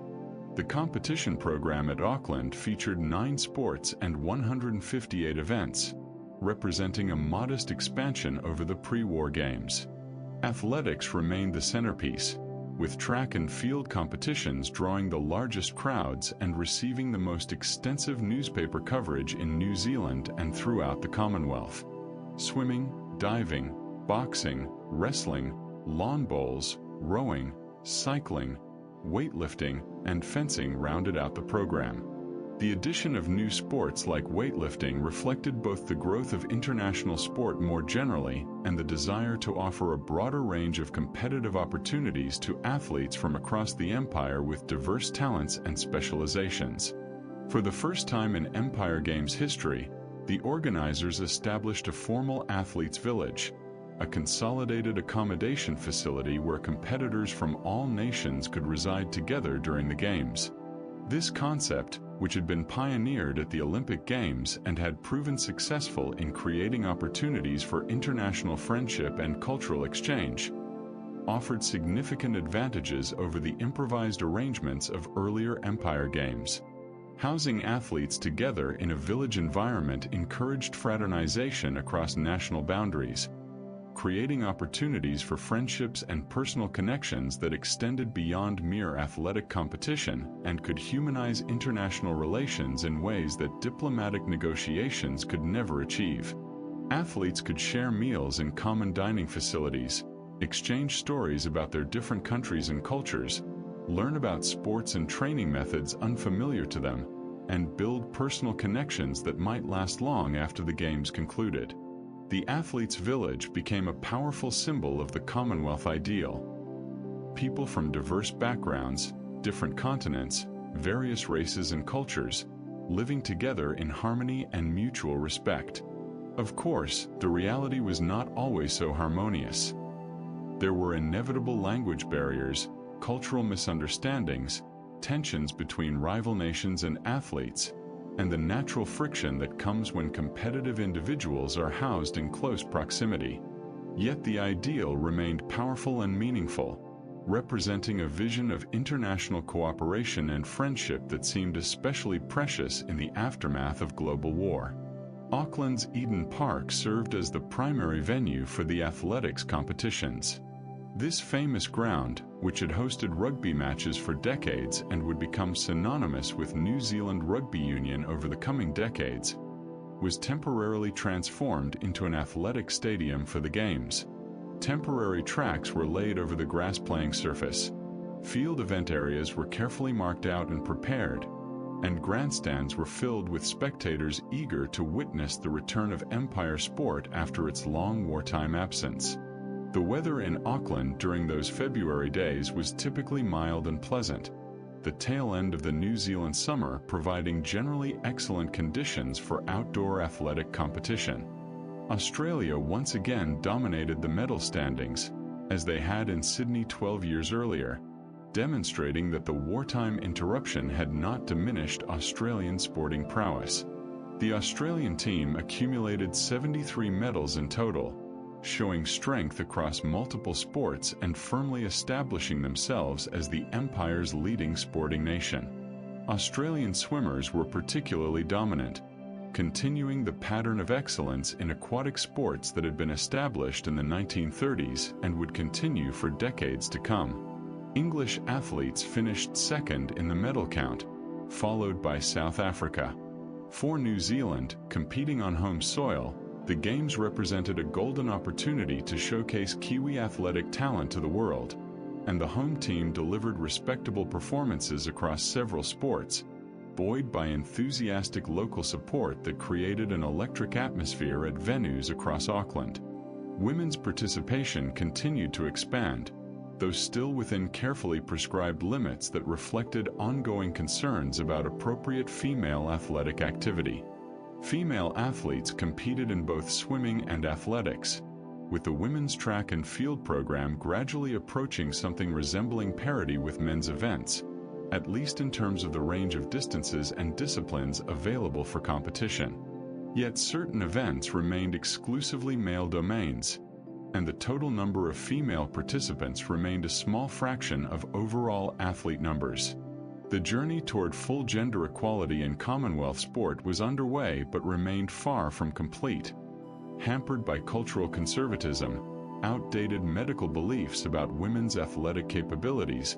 The competition program at Auckland featured 9 sports and 158 events, representing a modest expansion over the pre-war Games. Athletics remained the centerpiece, with track and field competitions drawing the largest crowds and receiving the most extensive newspaper coverage in New Zealand and throughout the Commonwealth. Swimming, diving, boxing, wrestling, lawn bowls, rowing, cycling, weightlifting, and fencing rounded out the program. The addition of new sports like weightlifting reflected both the growth of international sport more generally and the desire to offer a broader range of competitive opportunities to athletes from across the empire with diverse talents and specializations. For the first time in Empire Games history, the organizers established a formal athletes' village, a consolidated accommodation facility where competitors from all nations could reside together during the Games. This concept, which had been pioneered at the Olympic Games and had proven successful in creating opportunities for international friendship and cultural exchange, offered significant advantages over the improvised arrangements of earlier Empire Games. Housing athletes together in a village environment encouraged fraternization across national boundaries, creating opportunities for friendships and personal connections that extended beyond mere athletic competition and could humanize international relations in ways that diplomatic negotiations could never achieve. Athletes could share meals in common dining facilities, exchange stories about their different countries and cultures, learn about sports and training methods unfamiliar to them, and build personal connections that might last long after the Games concluded. The athletes' village became a powerful symbol of the Commonwealth ideal. People from diverse backgrounds, different continents, various races and cultures, living together in harmony and mutual respect. Of course, the reality was not always so harmonious. There were inevitable language barriers, cultural misunderstandings, tensions between rival nations and athletes, and the natural friction that comes when competitive individuals are housed in close proximity. Yet the ideal remained powerful and meaningful, representing a vision of international cooperation and friendship that seemed especially precious in the aftermath of global war. Auckland's Eden Park served as the primary venue for the athletics competitions. This famous ground, which had hosted rugby matches for decades and would become synonymous with New Zealand Rugby Union over the coming decades, was temporarily transformed into an athletic stadium for the Games. Temporary tracks were laid over the grass-playing surface. Field event areas were carefully marked out and prepared, and grandstands were filled with spectators eager to witness the return of Empire sport after its long wartime absence. The weather in Auckland during those February days was typically mild and pleasant, the tail end of the New Zealand summer providing generally excellent conditions for outdoor athletic competition. Australia once again dominated the medal standings, as they had in Sydney 12 years earlier, demonstrating that the wartime interruption had not diminished Australian sporting prowess. The Australian team accumulated 73 medals in total, showing strength across multiple sports and firmly establishing themselves as the Empire's leading sporting nation. Australian swimmers were particularly dominant, continuing the pattern of excellence in aquatic sports that had been established in the 1930s and would continue for decades to come. English athletes finished second in the medal count, followed by South Africa. For New Zealand, competing on home soil, the Games represented a golden opportunity to showcase Kiwi athletic talent to the world, and the home team delivered respectable performances across several sports, buoyed by enthusiastic local support that created an electric atmosphere at venues across Auckland. Women's participation continued to expand, though still within carefully prescribed limits that reflected ongoing concerns about appropriate female athletic activity. Female athletes competed in both swimming and athletics, with the women's track and field program gradually approaching something resembling parity with men's events, at least in terms of the range of distances and disciplines available for competition. Yet certain events remained exclusively male domains, and the total number of female participants remained a small fraction of overall athlete numbers. The journey toward full gender equality in Commonwealth sport was underway but remained far from complete. Hampered by cultural conservatism, outdated medical beliefs about women's athletic capabilities,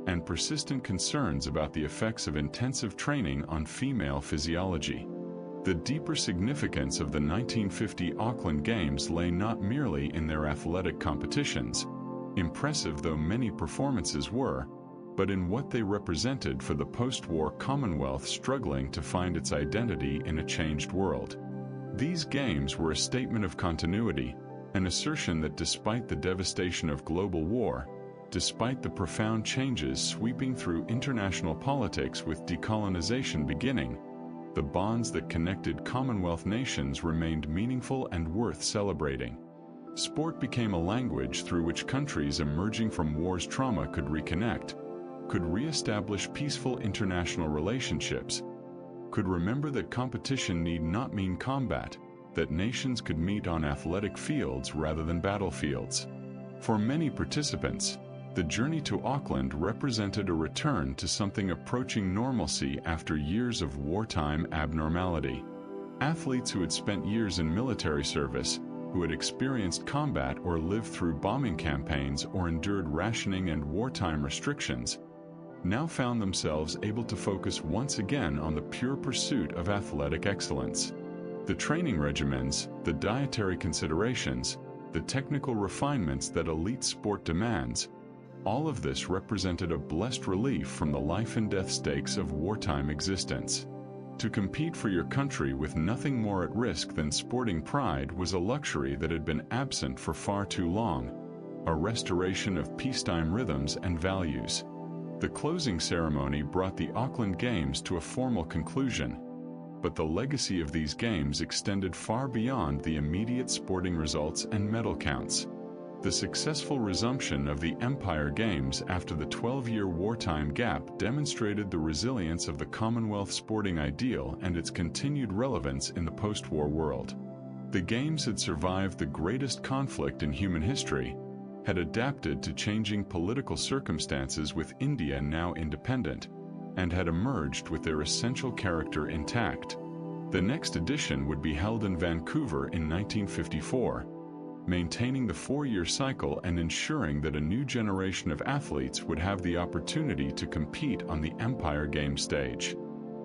and persistent concerns about the effects of intensive training on female physiology. The deeper significance of the 1950 Auckland Games lay not merely in their athletic competitions, impressive though many performances were, but in what they represented for the post-war Commonwealth struggling to find its identity in a changed world. These games were a statement of continuity, an assertion that despite the devastation of global war, despite the profound changes sweeping through international politics with decolonization beginning, the bonds that connected Commonwealth nations remained meaningful and worth celebrating. Sport became a language through which countries emerging from war's trauma could reconnect, could re-establish peaceful international relationships, could remember that competition need not mean combat, that nations could meet on athletic fields rather than battlefields. For many participants, the journey to Auckland represented a return to something approaching normalcy after years of wartime abnormality. Athletes who had spent years in military service, who had experienced combat or lived through bombing campaigns or endured rationing and wartime restrictions, now found themselves able to focus once again on the pure pursuit of athletic excellence. The training regimens, the dietary considerations, the technical refinements that elite sport demands, all of this represented a blessed relief from the life and death stakes of wartime existence. To compete for your country with nothing more at risk than sporting pride was a luxury that had been absent for far too long, a restoration of peacetime rhythms and values. The closing ceremony brought the Auckland Games to a formal conclusion, but the legacy of these games extended far beyond the immediate sporting results and medal counts. The successful resumption of the Empire Games after the 12-year wartime gap demonstrated the resilience of the Commonwealth sporting ideal and its continued relevance in the post-war world. The Games had survived the greatest conflict in human history, had adapted to changing political circumstances with India now independent, and had emerged with their essential character intact. The next edition would be held in Vancouver in 1954, maintaining the 4-year cycle and ensuring that a new generation of athletes would have the opportunity to compete on the Empire Games stage.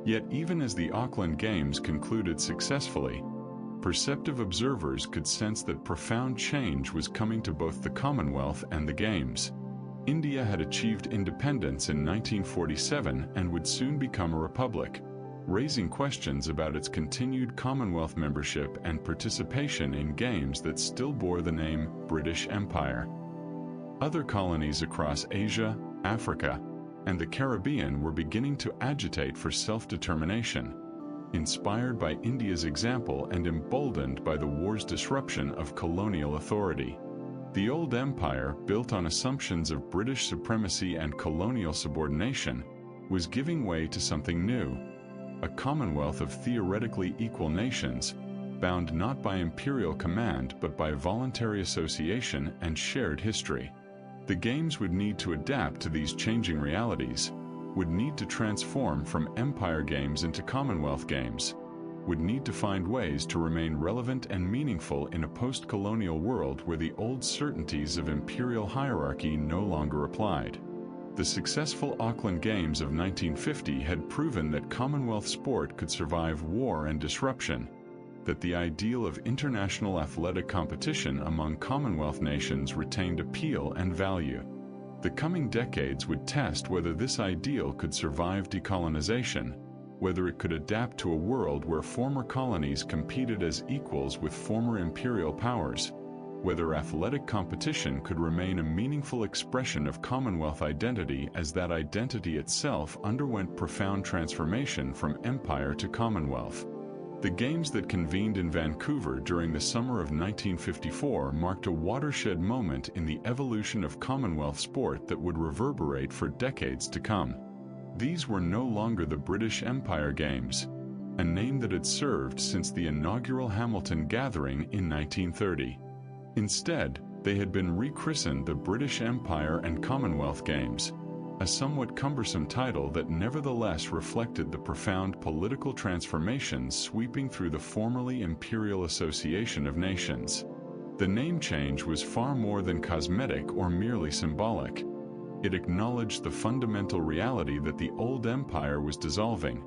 Yet even as the Auckland Games concluded successfully, perceptive observers could sense that profound change was coming to both the Commonwealth and the Games. India had achieved independence in 1947 and would soon become a republic, raising questions about its continued Commonwealth membership and participation in games that still bore the name British Empire. Other colonies across Asia, Africa, and the Caribbean were beginning to agitate for self-determination, inspired by India's example and emboldened by the war's disruption of colonial authority. The old empire, built on assumptions of British supremacy and colonial subordination, was giving way to something new. A commonwealth of theoretically equal nations, bound not by imperial command but by voluntary association and shared history. The Games would need to adapt to these changing realities, would need to transform from Empire Games into Commonwealth Games, would need to find ways to remain relevant and meaningful in a post-colonial world where the old certainties of imperial hierarchy no longer applied. The successful Auckland Games of 1950 had proven that Commonwealth sport could survive war and disruption, that the ideal of international athletic competition among Commonwealth nations retained appeal and value. The coming decades would test whether this ideal could survive decolonization, whether it could adapt to a world where former colonies competed as equals with former imperial powers, whether athletic competition could remain a meaningful expression of Commonwealth identity as that identity itself underwent profound transformation from empire to Commonwealth. The Games that convened in Vancouver during the summer of 1954 marked a watershed moment in the evolution of Commonwealth sport that would reverberate for decades to come. These were no longer the British Empire Games, a name that had served since the inaugural Hamilton Gathering in 1930. Instead, they had been rechristened the British Empire and Commonwealth Games, a somewhat cumbersome title that nevertheless reflected the profound political transformations sweeping through the formerly Imperial Association of Nations. The name change was far more than cosmetic or merely symbolic. It acknowledged the fundamental reality that the old empire was dissolving,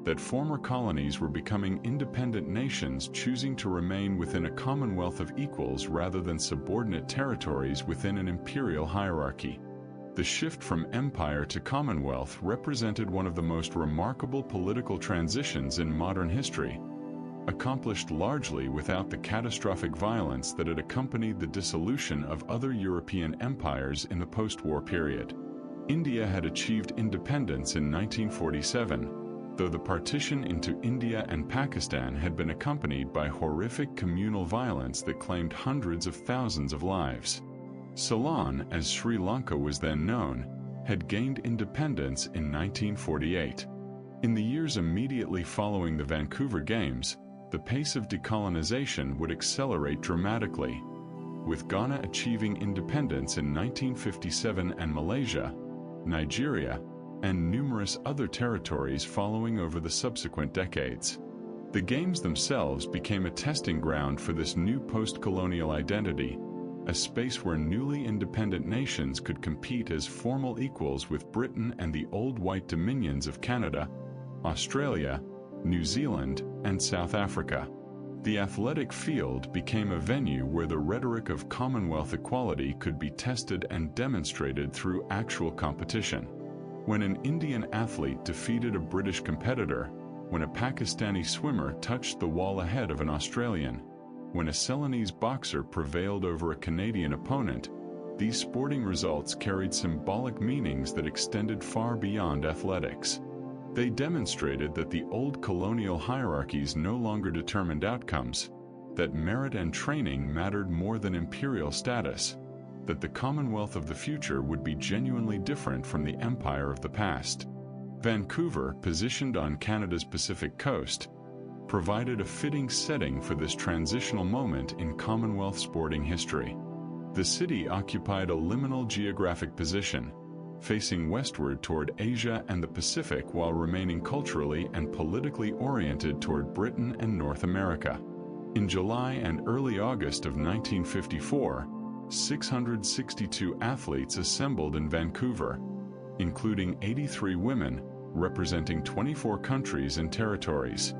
that former colonies were becoming independent nations choosing to remain within a commonwealth of equals rather than subordinate territories within an imperial hierarchy. The shift from empire to commonwealth represented one of the most remarkable political transitions in modern history, accomplished largely without the catastrophic violence that had accompanied the dissolution of other European empires in the post-war period. India had achieved independence in 1947, though the partition into India and Pakistan had been accompanied by horrific communal violence that claimed hundreds of thousands of lives. Ceylon, as Sri Lanka was then known, had gained independence in 1948. In the years immediately following the Vancouver Games, the pace of decolonization would accelerate dramatically, with Ghana achieving independence in 1957 and Malaysia, Nigeria, and numerous other territories following over the subsequent decades. The Games themselves became a testing ground for this new post-colonial identity, a space where newly independent nations could compete as formal equals with Britain and the old white dominions of Canada, Australia, New Zealand, and South Africa. The athletic field became a venue where the rhetoric of Commonwealth equality could be tested and demonstrated through actual competition. When an Indian athlete defeated a British competitor, when a Pakistani swimmer touched the wall ahead of an Australian, when a Ceylonese boxer prevailed over a Canadian opponent, these sporting results carried symbolic meanings that extended far beyond athletics. They demonstrated that the old colonial hierarchies no longer determined outcomes, that merit and training mattered more than imperial status, that the Commonwealth of the future would be genuinely different from the empire of the past. Vancouver, positioned on Canada's Pacific coast, provided a fitting setting for this transitional moment in Commonwealth sporting history. The city occupied a liminal geographic position, facing westward toward Asia and the Pacific while remaining culturally and politically oriented toward Britain and North America. In July and early August of 1954, 662 athletes assembled in Vancouver, including 83 women, representing 24 countries and territories.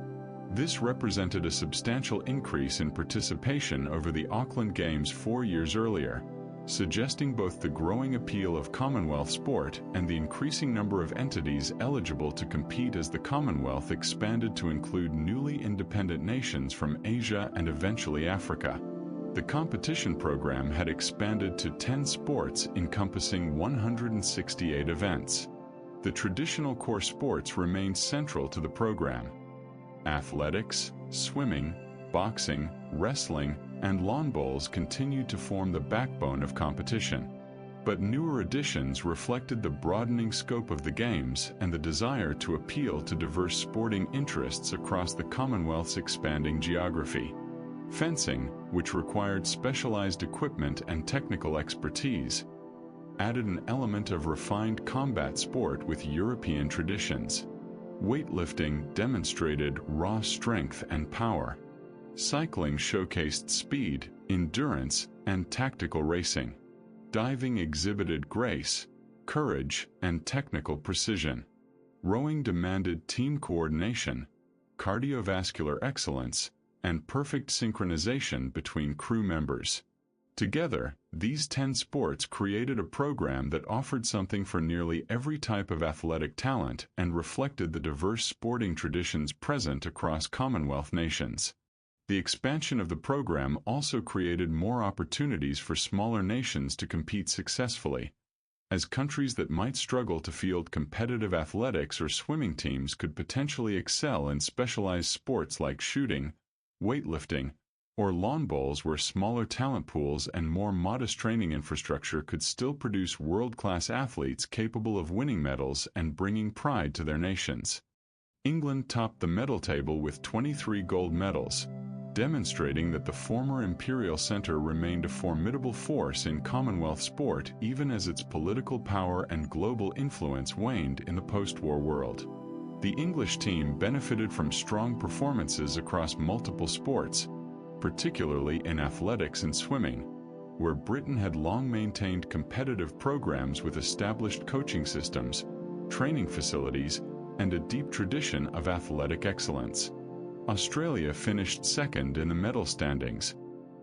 This represented a substantial increase in participation over the Auckland Games 4 years earlier, suggesting both the growing appeal of Commonwealth sport and the increasing number of entities eligible to compete as the Commonwealth expanded to include newly independent nations from Asia and eventually Africa. The competition program had expanded to 10 sports encompassing 168 events. The traditional core sports remained central to the program. Athletics, swimming, boxing, wrestling, and lawn bowls continued to form the backbone of competition. But newer additions reflected the broadening scope of the Games and the desire to appeal to diverse sporting interests across the Commonwealth's expanding geography. Fencing, which required specialized equipment and technical expertise, added an element of refined combat sport with European traditions. Weightlifting demonstrated raw strength and power. Cycling showcased speed, endurance, and tactical racing. Diving exhibited grace, courage, and technical precision. Rowing demanded team coordination, cardiovascular excellence, and perfect synchronization between crew members. Together, these 10 sports created a program that offered something for nearly every type of athletic talent and reflected the diverse sporting traditions present across Commonwealth nations. The expansion of the program also created more opportunities for smaller nations to compete successfully, as countries that might struggle to field competitive athletics or swimming teams could potentially excel in specialized sports like shooting, weightlifting, or lawn bowls, where smaller talent pools and more modest training infrastructure could still produce world-class athletes capable of winning medals and bringing pride to their nations. England topped the medal table with 23 gold medals, demonstrating that the former imperial centre remained a formidable force in Commonwealth sport even as its political power and global influence waned in the post-war world. The English team benefited from strong performances across multiple sports, particularly in athletics and swimming, where Britain had long maintained competitive programs with established coaching systems, training facilities, and a deep tradition of athletic excellence. Australia finished second in the medal standings,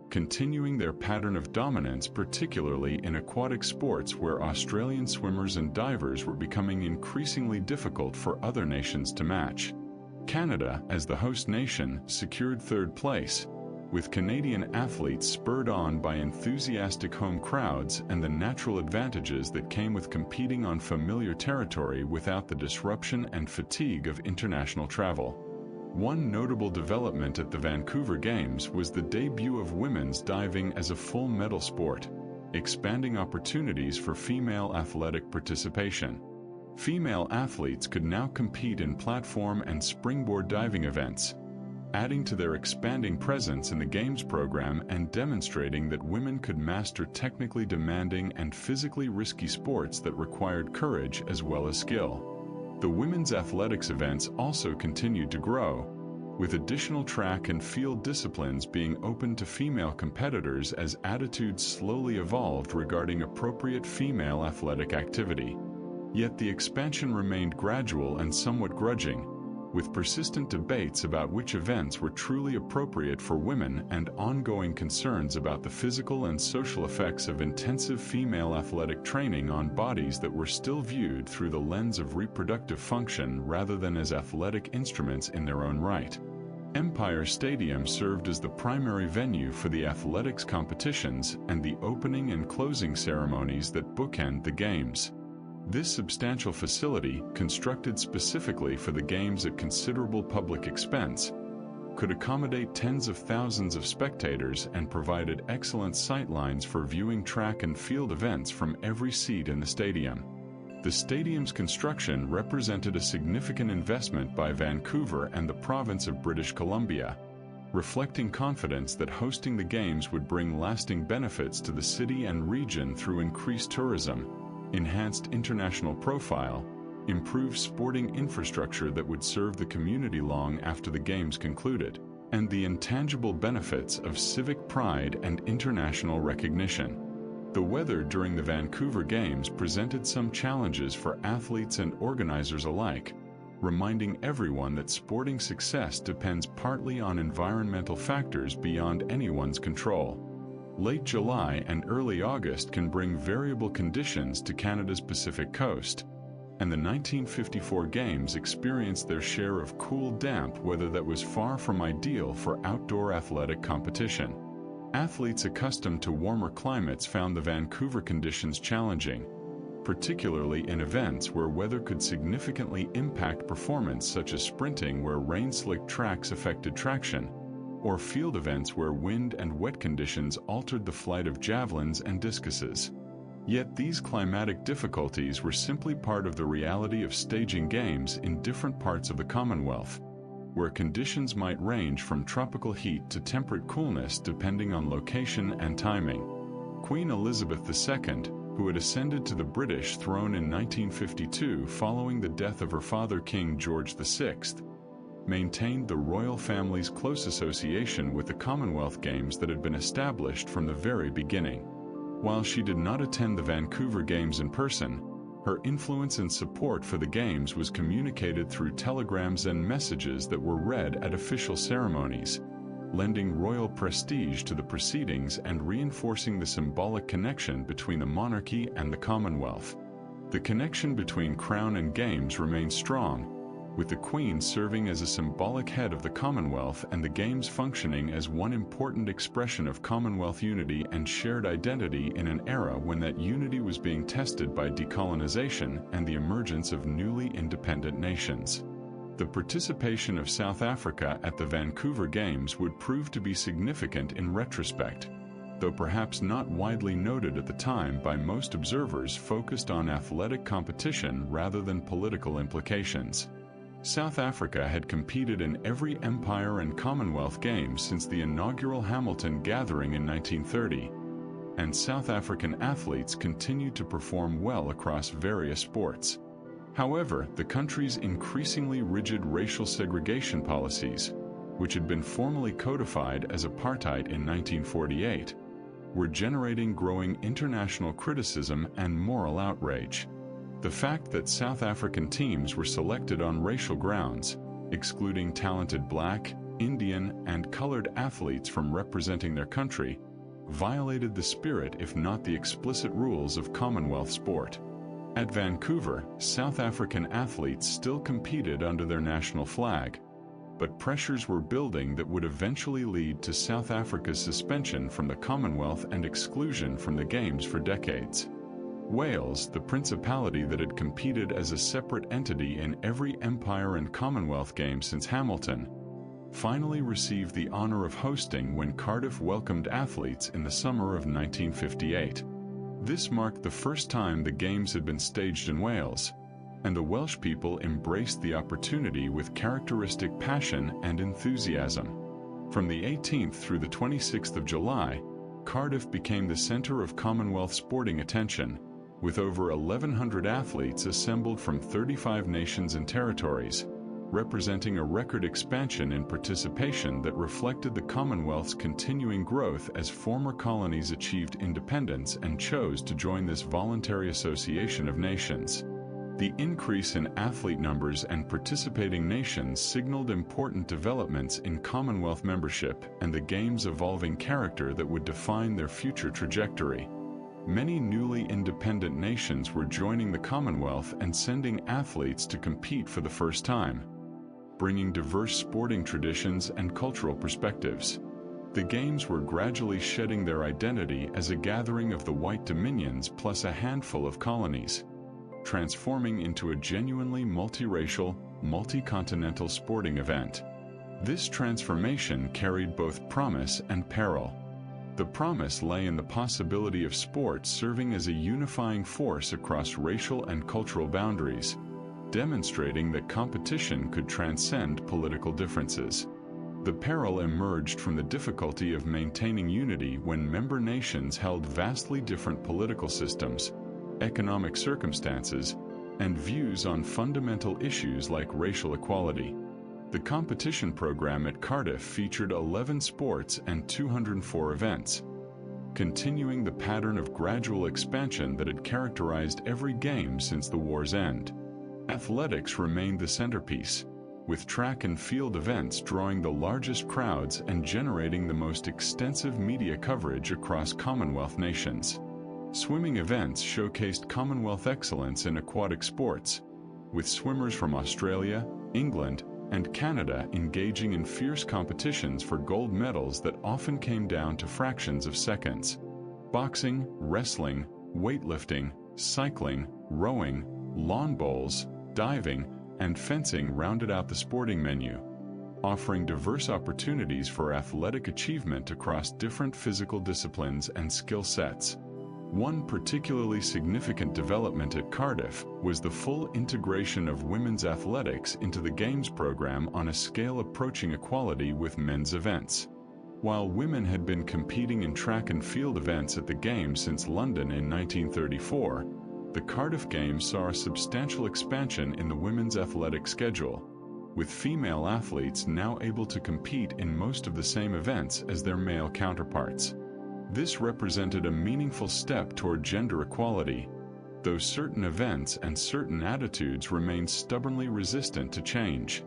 continuing their pattern of dominance, particularly in aquatic sports where Australian swimmers and divers were becoming increasingly difficult for other nations to match. Canada, as the host nation, secured third place, with Canadian athletes spurred on by enthusiastic home crowds and the natural advantages that came with competing on familiar territory without the disruption and fatigue of international travel. One notable development at the Vancouver Games was the debut of women's diving as a full medal sport, expanding opportunities for female athletic participation. Female athletes could now compete in platform and springboard diving events, adding to their expanding presence in the Games program and demonstrating that women could master technically demanding and physically risky sports that required courage as well as skill. The women's athletics events also continued to grow, with additional track and field disciplines being open to female competitors as attitudes slowly evolved regarding appropriate female athletic activity. Yet the expansion remained gradual and somewhat grudging, with persistent debates about which events were truly appropriate for women and ongoing concerns about the physical and social effects of intensive female athletic training on bodies that were still viewed through the lens of reproductive function rather than as athletic instruments in their own right. Empire Stadium served as the primary venue for the athletics competitions and the opening and closing ceremonies that bookend the Games. This substantial facility, constructed specifically for the Games at considerable public expense, could accommodate tens of thousands of spectators and provided excellent sightlines for viewing track and field events from every seat in the stadium. The stadium's construction represented a significant investment by Vancouver and the province of British Columbia, reflecting confidence that hosting the Games would bring lasting benefits to the city and region through increased tourism, enhanced international profile, improved sporting infrastructure that would serve the community long after the Games concluded, and the intangible benefits of civic pride and international recognition. The weather during the Vancouver Games presented some challenges for athletes and organizers alike, reminding everyone that sporting success depends partly on environmental factors beyond anyone's control. Late July and early August can bring variable conditions to Canada's Pacific coast, and the 1954 Games experienced their share of cool, damp weather that was far from ideal for outdoor athletic competition. Athletes accustomed to warmer climates found the Vancouver conditions challenging, particularly in events where weather could significantly impact performance, such as sprinting where rain-slicked tracks affected traction, or field events where wind and wet conditions altered the flight of javelins and discuses. Yet these climatic difficulties were simply part of the reality of staging Games in different parts of the Commonwealth, where conditions might range from tropical heat to temperate coolness depending on location and timing. Queen Elizabeth II, who had ascended to the British throne in 1952 following the death of her father King George VI, maintained the royal family's close association with the Commonwealth Games that had been established from the very beginning. While she did not attend the Vancouver Games in person, her influence and support for the Games was communicated through telegrams and messages that were read at official ceremonies, lending royal prestige to the proceedings and reinforcing the symbolic connection between the monarchy and the Commonwealth. The connection between Crown and Games remained strong, with the Queen serving as a symbolic head of the Commonwealth and the Games functioning as one important expression of Commonwealth unity and shared identity in an era when that unity was being tested by decolonization and the emergence of newly independent nations. The participation of South Africa at the Vancouver Games would prove to be significant in retrospect, though perhaps not widely noted at the time by most observers focused on athletic competition rather than political implications. South Africa had competed in every Empire and Commonwealth Games since the inaugural Hamilton gathering in 1930, and South African athletes continued to perform well across various sports. However, the country's increasingly rigid racial segregation policies, which had been formally codified as apartheid in 1948, were generating growing international criticism and moral outrage. The fact that South African teams were selected on racial grounds, excluding talented Black, Indian, and colored athletes from representing their country, violated the spirit if not the explicit rules of Commonwealth sport. At Vancouver, South African athletes still competed under their national flag, but pressures were building that would eventually lead to South Africa's suspension from the Commonwealth and exclusion from the Games for decades. Wales, the principality that had competed as a separate entity in every Empire and Commonwealth Games since Hamilton, finally received the honor of hosting when Cardiff welcomed athletes in the summer of 1958. This marked the first time the Games had been staged in Wales, and the Welsh people embraced the opportunity with characteristic passion and enthusiasm. From the 18th through the 26th of July, Cardiff became the center of Commonwealth sporting attention, with over 1,100 athletes assembled from 35 nations and territories, representing a record expansion in participation that reflected the Commonwealth's continuing growth as former colonies achieved independence and chose to join this voluntary association of nations. The increase in athlete numbers and participating nations signaled important developments in Commonwealth membership and the Games' evolving character that would define their future trajectory. Many newly independent nations were joining the Commonwealth and sending athletes to compete for the first time, bringing diverse sporting traditions and cultural perspectives. The Games were gradually shedding their identity as a gathering of the White Dominions plus a handful of colonies, transforming into a genuinely multiracial, multi-continental sporting event. This transformation carried both promise and peril. The promise lay in the possibility of sports serving as a unifying force across racial and cultural boundaries, demonstrating that competition could transcend political differences. The peril emerged from the difficulty of maintaining unity when member nations held vastly different political systems, economic circumstances, and views on fundamental issues like racial equality. The competition program at Cardiff featured 11 sports and 204 events, continuing the pattern of gradual expansion that had characterized every game since the war's end. Athletics remained the centerpiece, with track and field events drawing the largest crowds and generating the most extensive media coverage across Commonwealth nations. Swimming events showcased Commonwealth excellence in aquatic sports, with swimmers from Australia, England, and Canada engaging in fierce competitions for gold medals that often came down to fractions of seconds. Boxing, wrestling, weightlifting, cycling, rowing, lawn bowls, diving, and fencing rounded out the sporting menu, offering diverse opportunities for athletic achievement across different physical disciplines and skill sets. One particularly significant development at Cardiff was the full integration of women's athletics into the Games program on a scale approaching equality with men's events. While women had been competing in track and field events at the Games since London in 1934, the Cardiff Games saw a substantial expansion in the women's athletic schedule, with female athletes now able to compete in most of the same events as their male counterparts. This represented a meaningful step toward gender equality, though certain events and certain attitudes remained stubbornly resistant to change.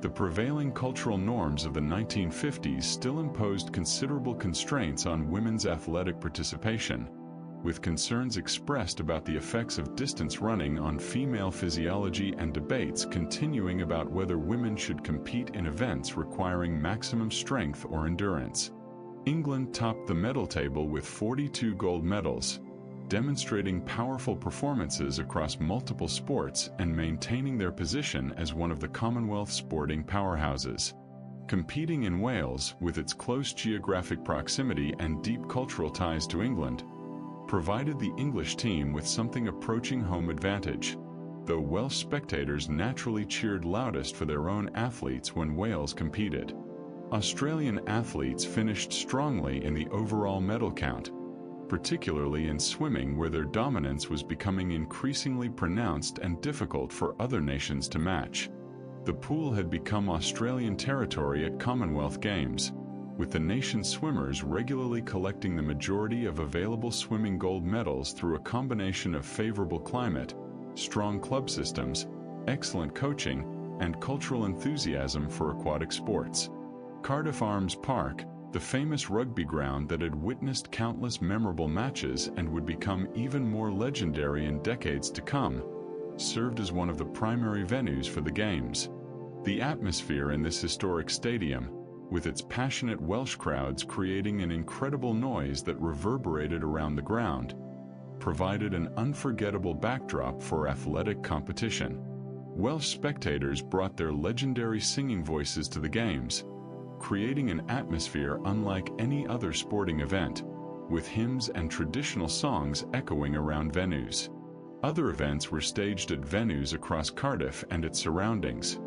The prevailing cultural norms of the 1950s still imposed considerable constraints on women's athletic participation, with concerns expressed about the effects of distance running on female physiology and debates continuing about whether women should compete in events requiring maximum strength or endurance. England topped the medal table with 42 gold medals, demonstrating powerful performances across multiple sports and maintaining their position as one of the Commonwealth sporting powerhouses. Competing in Wales, with its close geographic proximity and deep cultural ties to England, provided the English team with something approaching home advantage, though Welsh spectators naturally cheered loudest for their own athletes when Wales competed. Australian athletes finished strongly in the overall medal count, particularly in swimming where their dominance was becoming increasingly pronounced and difficult for other nations to match. The pool had become Australian territory at Commonwealth Games, with the nation's swimmers regularly collecting the majority of available swimming gold medals through a combination of favorable climate, strong club systems, excellent coaching, and cultural enthusiasm for aquatic sports. Cardiff Arms Park, the famous rugby ground that had witnessed countless memorable matches and would become even more legendary in decades to come, served as one of the primary venues for the Games. The atmosphere in this historic stadium, with its passionate Welsh crowds creating an incredible noise that reverberated around the ground, provided an unforgettable backdrop for athletic competition. Welsh spectators brought their legendary singing voices to the games, creating an atmosphere unlike any other sporting event, with hymns and traditional songs echoing around venues. Other events were staged at venues across Cardiff and its surroundings,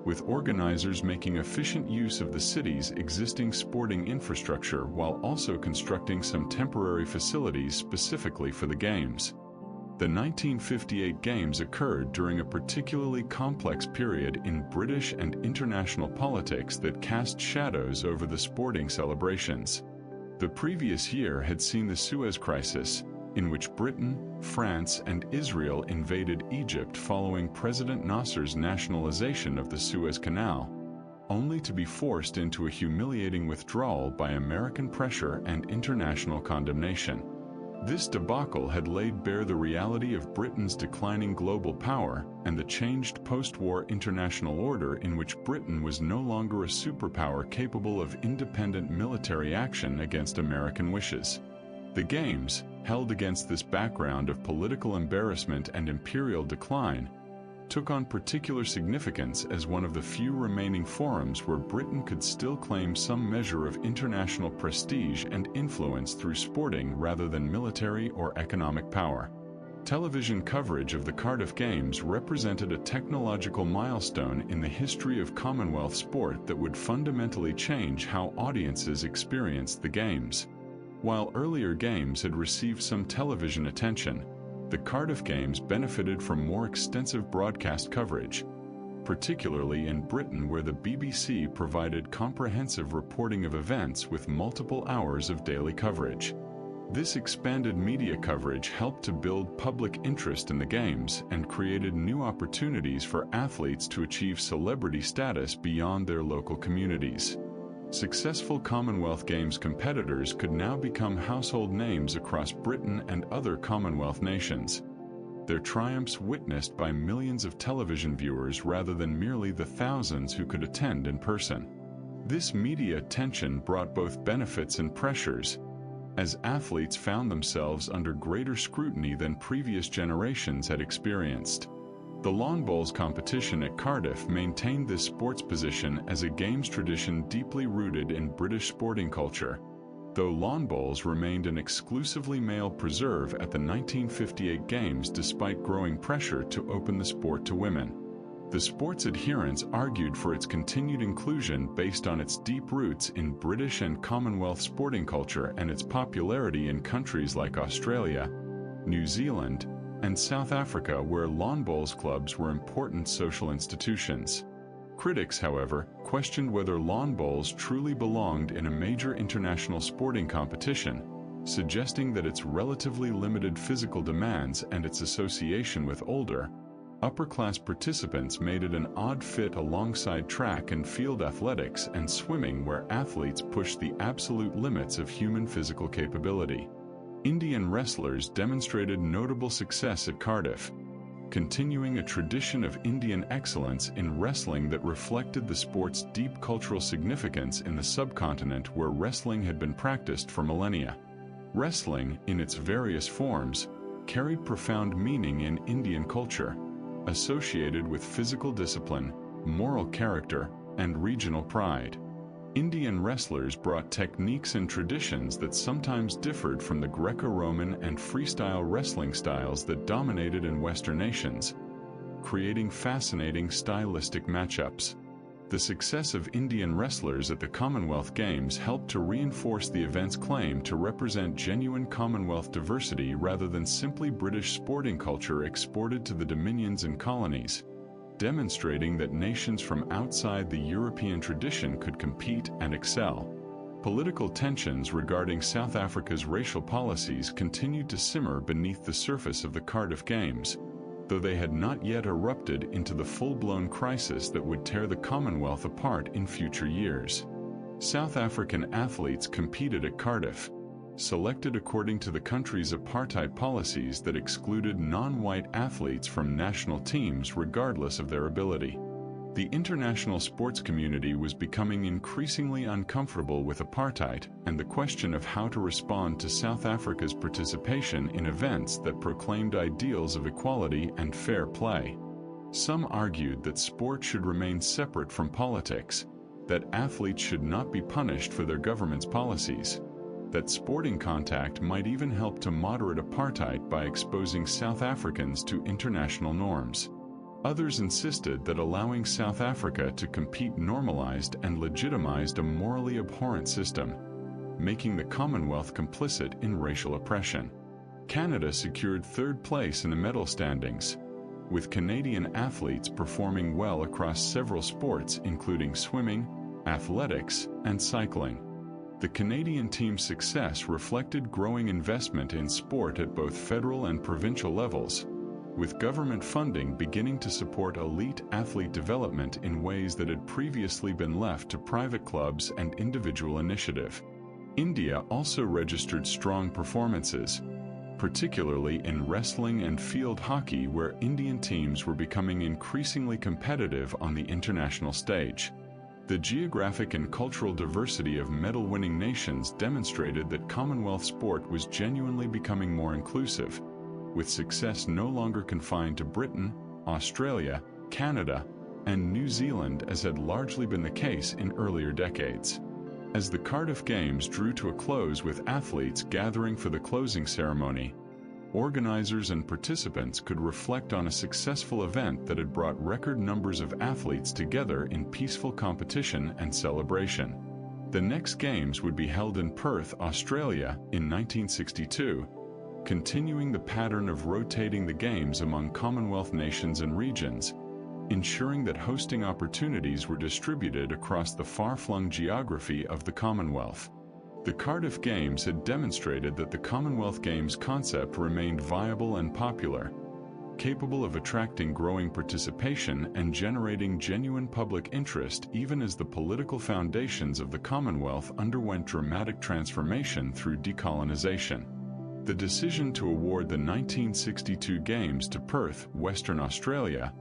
with organizers making efficient use of the city's existing sporting infrastructure while also constructing some temporary facilities specifically for the games. The 1958 Games occurred during a particularly complex period in British and international politics that cast shadows over the sporting celebrations. The previous year had seen the Suez Crisis, in which Britain, France, and Israel invaded Egypt following President Nasser's nationalization of the Suez Canal, only to be forced into a humiliating withdrawal by American pressure and international condemnation. This debacle had laid bare the reality of Britain's declining global power and the changed post-war international order in which Britain was no longer a superpower capable of independent military action against American wishes. The Games, held against this background of political embarrassment and imperial decline, took on particular significance as one of the few remaining forums where Britain could still claim some measure of international prestige and influence through sporting rather than military or economic power. Television coverage of the Cardiff Games represented a technological milestone in the history of Commonwealth sport that would fundamentally change how audiences experienced the Games. While earlier games had received some television attention, the Cardiff Games benefited from more extensive broadcast coverage, particularly in Britain where the BBC provided comprehensive reporting of events with multiple hours of daily coverage. This expanded media coverage helped to build public interest in the Games and created new opportunities for athletes to achieve celebrity status beyond their local communities. Successful Commonwealth Games competitors could now become household names across Britain and other Commonwealth nations, their triumphs witnessed by millions of television viewers rather than merely the thousands who could attend in person. This media attention brought both benefits and pressures, as athletes found themselves under greater scrutiny than previous generations had experienced. The lawn bowls competition at Cardiff maintained this sports position as a games tradition deeply rooted in British sporting culture, though lawn bowls remained an exclusively male preserve at the 1958 Games despite growing pressure to open the sport to women. The sport's adherents argued for its continued inclusion based on its deep roots in British and Commonwealth sporting culture and its popularity in countries like Australia, New Zealand, and South Africa, where lawn bowls clubs were important social institutions. Critics, however, questioned whether lawn bowls truly belonged in a major international sporting competition, suggesting that its relatively limited physical demands and its association with older, upper-class participants made it an odd fit alongside track and field athletics and swimming, where athletes pushed the absolute limits of human physical capability. Indian wrestlers demonstrated notable success at Cardiff, continuing a tradition of Indian excellence in wrestling that reflected the sport's deep cultural significance in the subcontinent where wrestling had been practiced for millennia. Wrestling, in its various forms, carried profound meaning in Indian culture, associated with physical discipline, moral character, and regional pride. Indian wrestlers brought techniques and traditions that sometimes differed from the Greco-Roman and freestyle wrestling styles that dominated in Western nations, creating fascinating stylistic matchups. The success of Indian wrestlers at the Commonwealth Games helped to reinforce the event's claim to represent genuine Commonwealth diversity rather than simply British sporting culture exported to the dominions and colonies, demonstrating that nations from outside the European tradition could compete and excel. Political tensions regarding South Africa's racial policies continued to simmer beneath the surface of the Cardiff Games, though they had not yet erupted into the full-blown crisis that would tear the Commonwealth apart in future years. South African athletes competed at Cardiff, selected according to the country's apartheid policies that excluded non-white athletes from national teams regardless of their ability. The international sports community was becoming increasingly uncomfortable with apartheid and the question of how to respond to South Africa's participation in events that proclaimed ideals of equality and fair play. Some argued that sport should remain separate from politics, that athletes should not be punished for their government's policies, that sporting contact might even help to moderate apartheid by exposing South Africans to international norms. Others insisted that allowing South Africa to compete normalized and legitimized a morally abhorrent system, making the Commonwealth complicit in racial oppression. Canada secured third place in the medal standings, with Canadian athletes performing well across several sports including swimming, athletics, and cycling. The Canadian team's success reflected growing investment in sport at both federal and provincial levels, with government funding beginning to support elite athlete development in ways that had previously been left to private clubs and individual initiative. India also registered strong performances, particularly in wrestling and field hockey, where Indian teams were becoming increasingly competitive on the international stage. The geographic and cultural diversity of medal-winning nations demonstrated that Commonwealth sport was genuinely becoming more inclusive, with success no longer confined to Britain, Australia, Canada, and New Zealand as had largely been the case in earlier decades. As the Cardiff Games drew to a close with athletes gathering for the closing ceremony, organizers and participants could reflect on a successful event that had brought record numbers of athletes together in peaceful competition and celebration. The next Games would be held in Perth, Australia, in 1962, continuing the pattern of rotating the Games among Commonwealth nations and regions, ensuring that hosting opportunities were distributed across the far-flung geography of the Commonwealth. The Cardiff Games had demonstrated that the Commonwealth Games concept remained viable and popular, capable of attracting growing participation and generating genuine public interest even as the political foundations of the Commonwealth underwent dramatic transformation through decolonization. The decision to award the 1962 Games to Perth, Western Australia,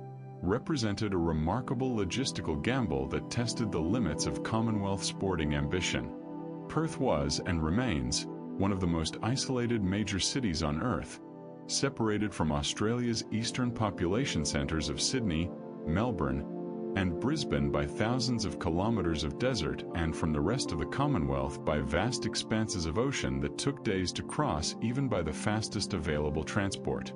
represented a remarkable logistical gamble that tested the limits of Commonwealth sporting ambition. Perth was, and remains, one of the most isolated major cities on Earth, separated from Australia's eastern population centres of Sydney, Melbourne, and Brisbane by thousands of kilometres of desert, and from the rest of the Commonwealth by vast expanses of ocean that took days to cross even by the fastest available transport.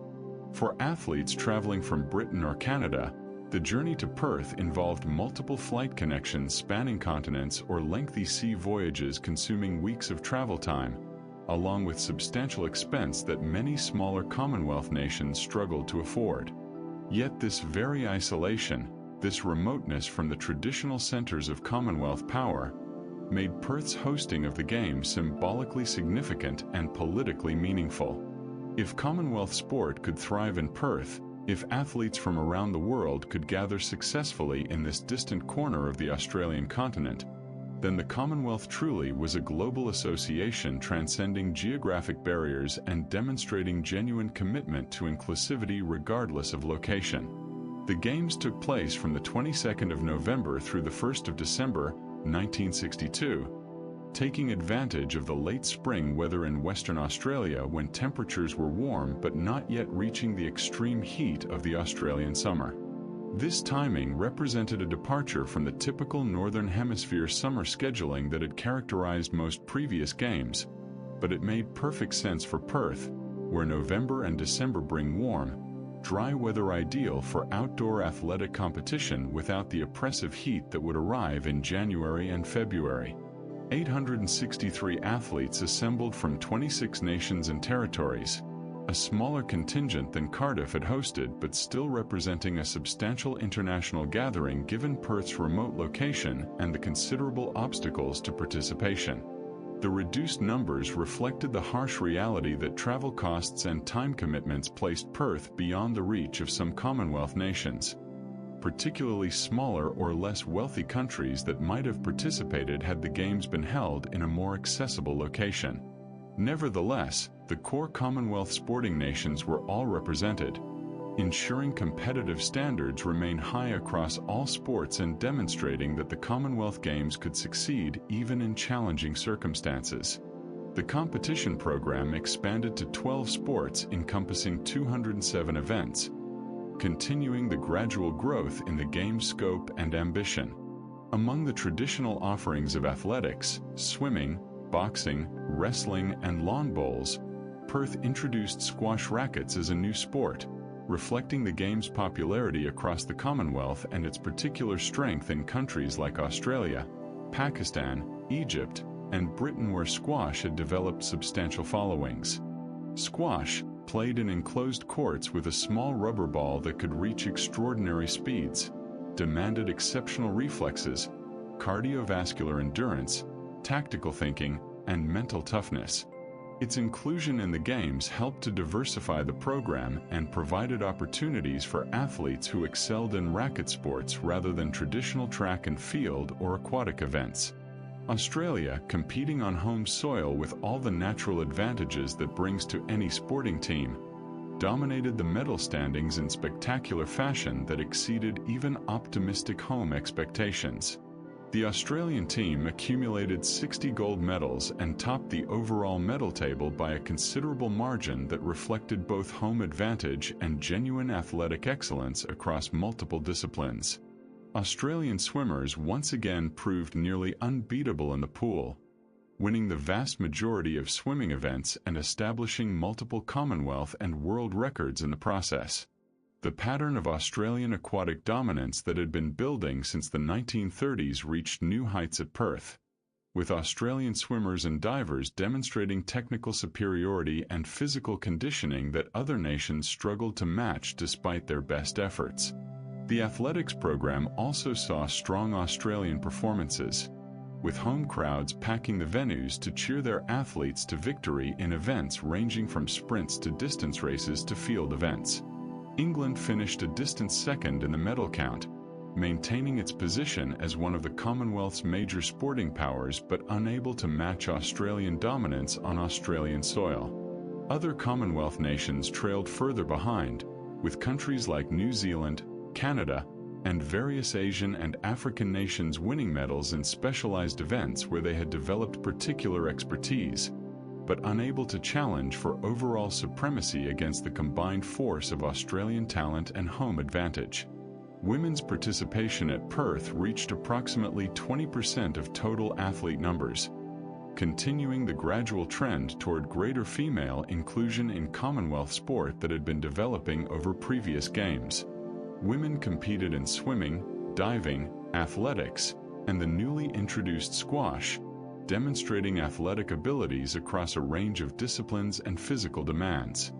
For athletes travelling from Britain or Canada, the journey to Perth involved multiple flight connections spanning continents or lengthy sea voyages consuming weeks of travel time, along with substantial expense that many smaller Commonwealth nations struggled to afford. Yet this very isolation, this remoteness from the traditional centres of Commonwealth power, made Perth's hosting of the Games symbolically significant and politically meaningful. If Commonwealth sport could thrive in Perth, if athletes from around the world could gather successfully in this distant corner of the Australian continent, then the Commonwealth truly was a global association transcending geographic barriers and demonstrating genuine commitment to inclusivity regardless of location. The Games took place from the 22nd of November through the 1st of December, 1962, taking advantage of the late spring weather in Western Australia when temperatures were warm but not yet reaching the extreme heat of the Australian summer. This timing represented a departure from the typical Northern Hemisphere summer scheduling that had characterized most previous Games, but it made perfect sense for Perth, where November and December bring warm, dry weather ideal for outdoor athletic competition without the oppressive heat that would arrive in January and February. 863 athletes assembled from 26 nations and territories, a smaller contingent than Cardiff had hosted but still representing a substantial international gathering given Perth's remote location and the considerable obstacles to participation. The reduced numbers reflected the harsh reality that travel costs and time commitments placed Perth beyond the reach of some Commonwealth nations, particularly smaller or less wealthy countries that might have participated had the Games been held in a more accessible location. Nevertheless, the core Commonwealth sporting nations were all represented, ensuring competitive standards remain high across all sports and demonstrating that the Commonwealth Games could succeed even in challenging circumstances. The competition program expanded to 12 sports encompassing 207 events, continuing the gradual growth in the game's scope and ambition. Among the traditional offerings of athletics, swimming, boxing, wrestling, and lawn bowls, Perth introduced squash rackets as a new sport, reflecting the game's popularity across the Commonwealth and its particular strength in countries like Australia, Pakistan, Egypt, and Britain, where squash had developed substantial followings. Squash, played in enclosed courts with a small rubber ball that could reach extraordinary speeds, demanded exceptional reflexes, cardiovascular endurance, tactical thinking, and mental toughness. Its inclusion in the Games helped to diversify the program and provided opportunities for athletes who excelled in racket sports rather than traditional track and field or aquatic events. Australia, competing on home soil with all the natural advantages that brings to any sporting team, dominated the medal standings in spectacular fashion that exceeded even optimistic home expectations. The Australian team accumulated 60 gold medals and topped the overall medal table by a considerable margin that reflected both home advantage and genuine athletic excellence across multiple disciplines. Australian swimmers once again proved nearly unbeatable in the pool, winning the vast majority of swimming events and establishing multiple Commonwealth and world records in the process. The pattern of Australian aquatic dominance that had been building since the 1930s reached new heights at Perth, with Australian swimmers and divers demonstrating technical superiority and physical conditioning that other nations struggled to match despite their best efforts. The athletics program also saw strong Australian performances, with home crowds packing the venues to cheer their athletes to victory in events ranging from sprints to distance races to field events. England finished a distant second in the medal count, maintaining its position as one of the Commonwealth's major sporting powers but unable to match Australian dominance on Australian soil. Other Commonwealth nations trailed further behind, with countries like New Zealand, Canada, and various Asian and African nations winning medals in specialized events where they had developed particular expertise, but unable to challenge for overall supremacy against the combined force of Australian talent and home advantage. Women's participation at Perth reached approximately 20% of total athlete numbers, continuing the gradual trend toward greater female inclusion in Commonwealth sport that had been developing over previous games. Women competed in swimming, diving, athletics, and the newly introduced squash, demonstrating athletic abilities across a range of disciplines and physical demands.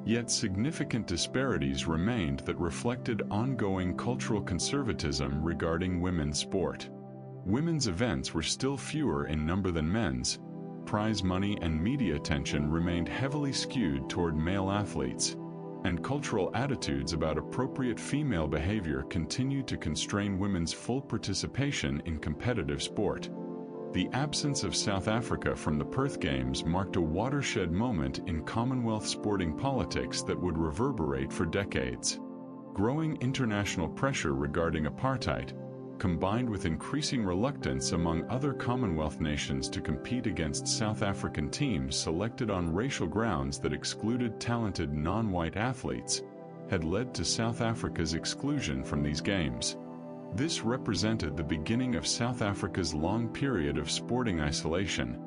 Yet significant disparities remained that reflected ongoing cultural conservatism regarding women's sport. Women's events were still fewer in number than men's. Prize money and media attention remained heavily skewed toward male athletes, and cultural attitudes about appropriate female behavior continued to constrain women's full participation in competitive sport. The absence of South Africa from the Perth Games marked a watershed moment in Commonwealth sporting politics that would reverberate for decades. Growing international pressure regarding apartheid, combined with increasing reluctance among other Commonwealth nations to compete against South African teams selected on racial grounds that excluded talented non-white athletes, had led to South Africa's exclusion from these games. This represented the beginning of South Africa's long period of sporting isolation,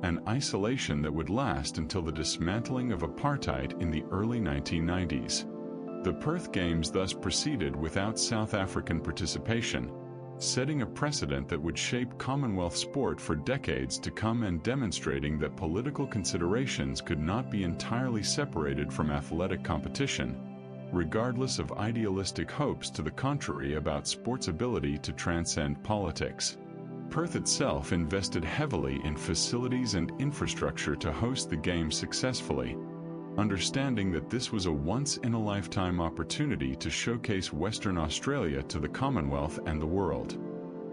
an isolation that would last until the dismantling of apartheid in the early 1990s. The Perth Games thus proceeded without South African participation, setting a precedent that would shape Commonwealth sport for decades to come and demonstrating that political considerations could not be entirely separated from athletic competition, regardless of idealistic hopes to the contrary about sport's ability to transcend politics. Perth itself invested heavily in facilities and infrastructure to host the Games successfully, understanding that this was a once-in-a-lifetime opportunity to showcase Western Australia to the Commonwealth and the world.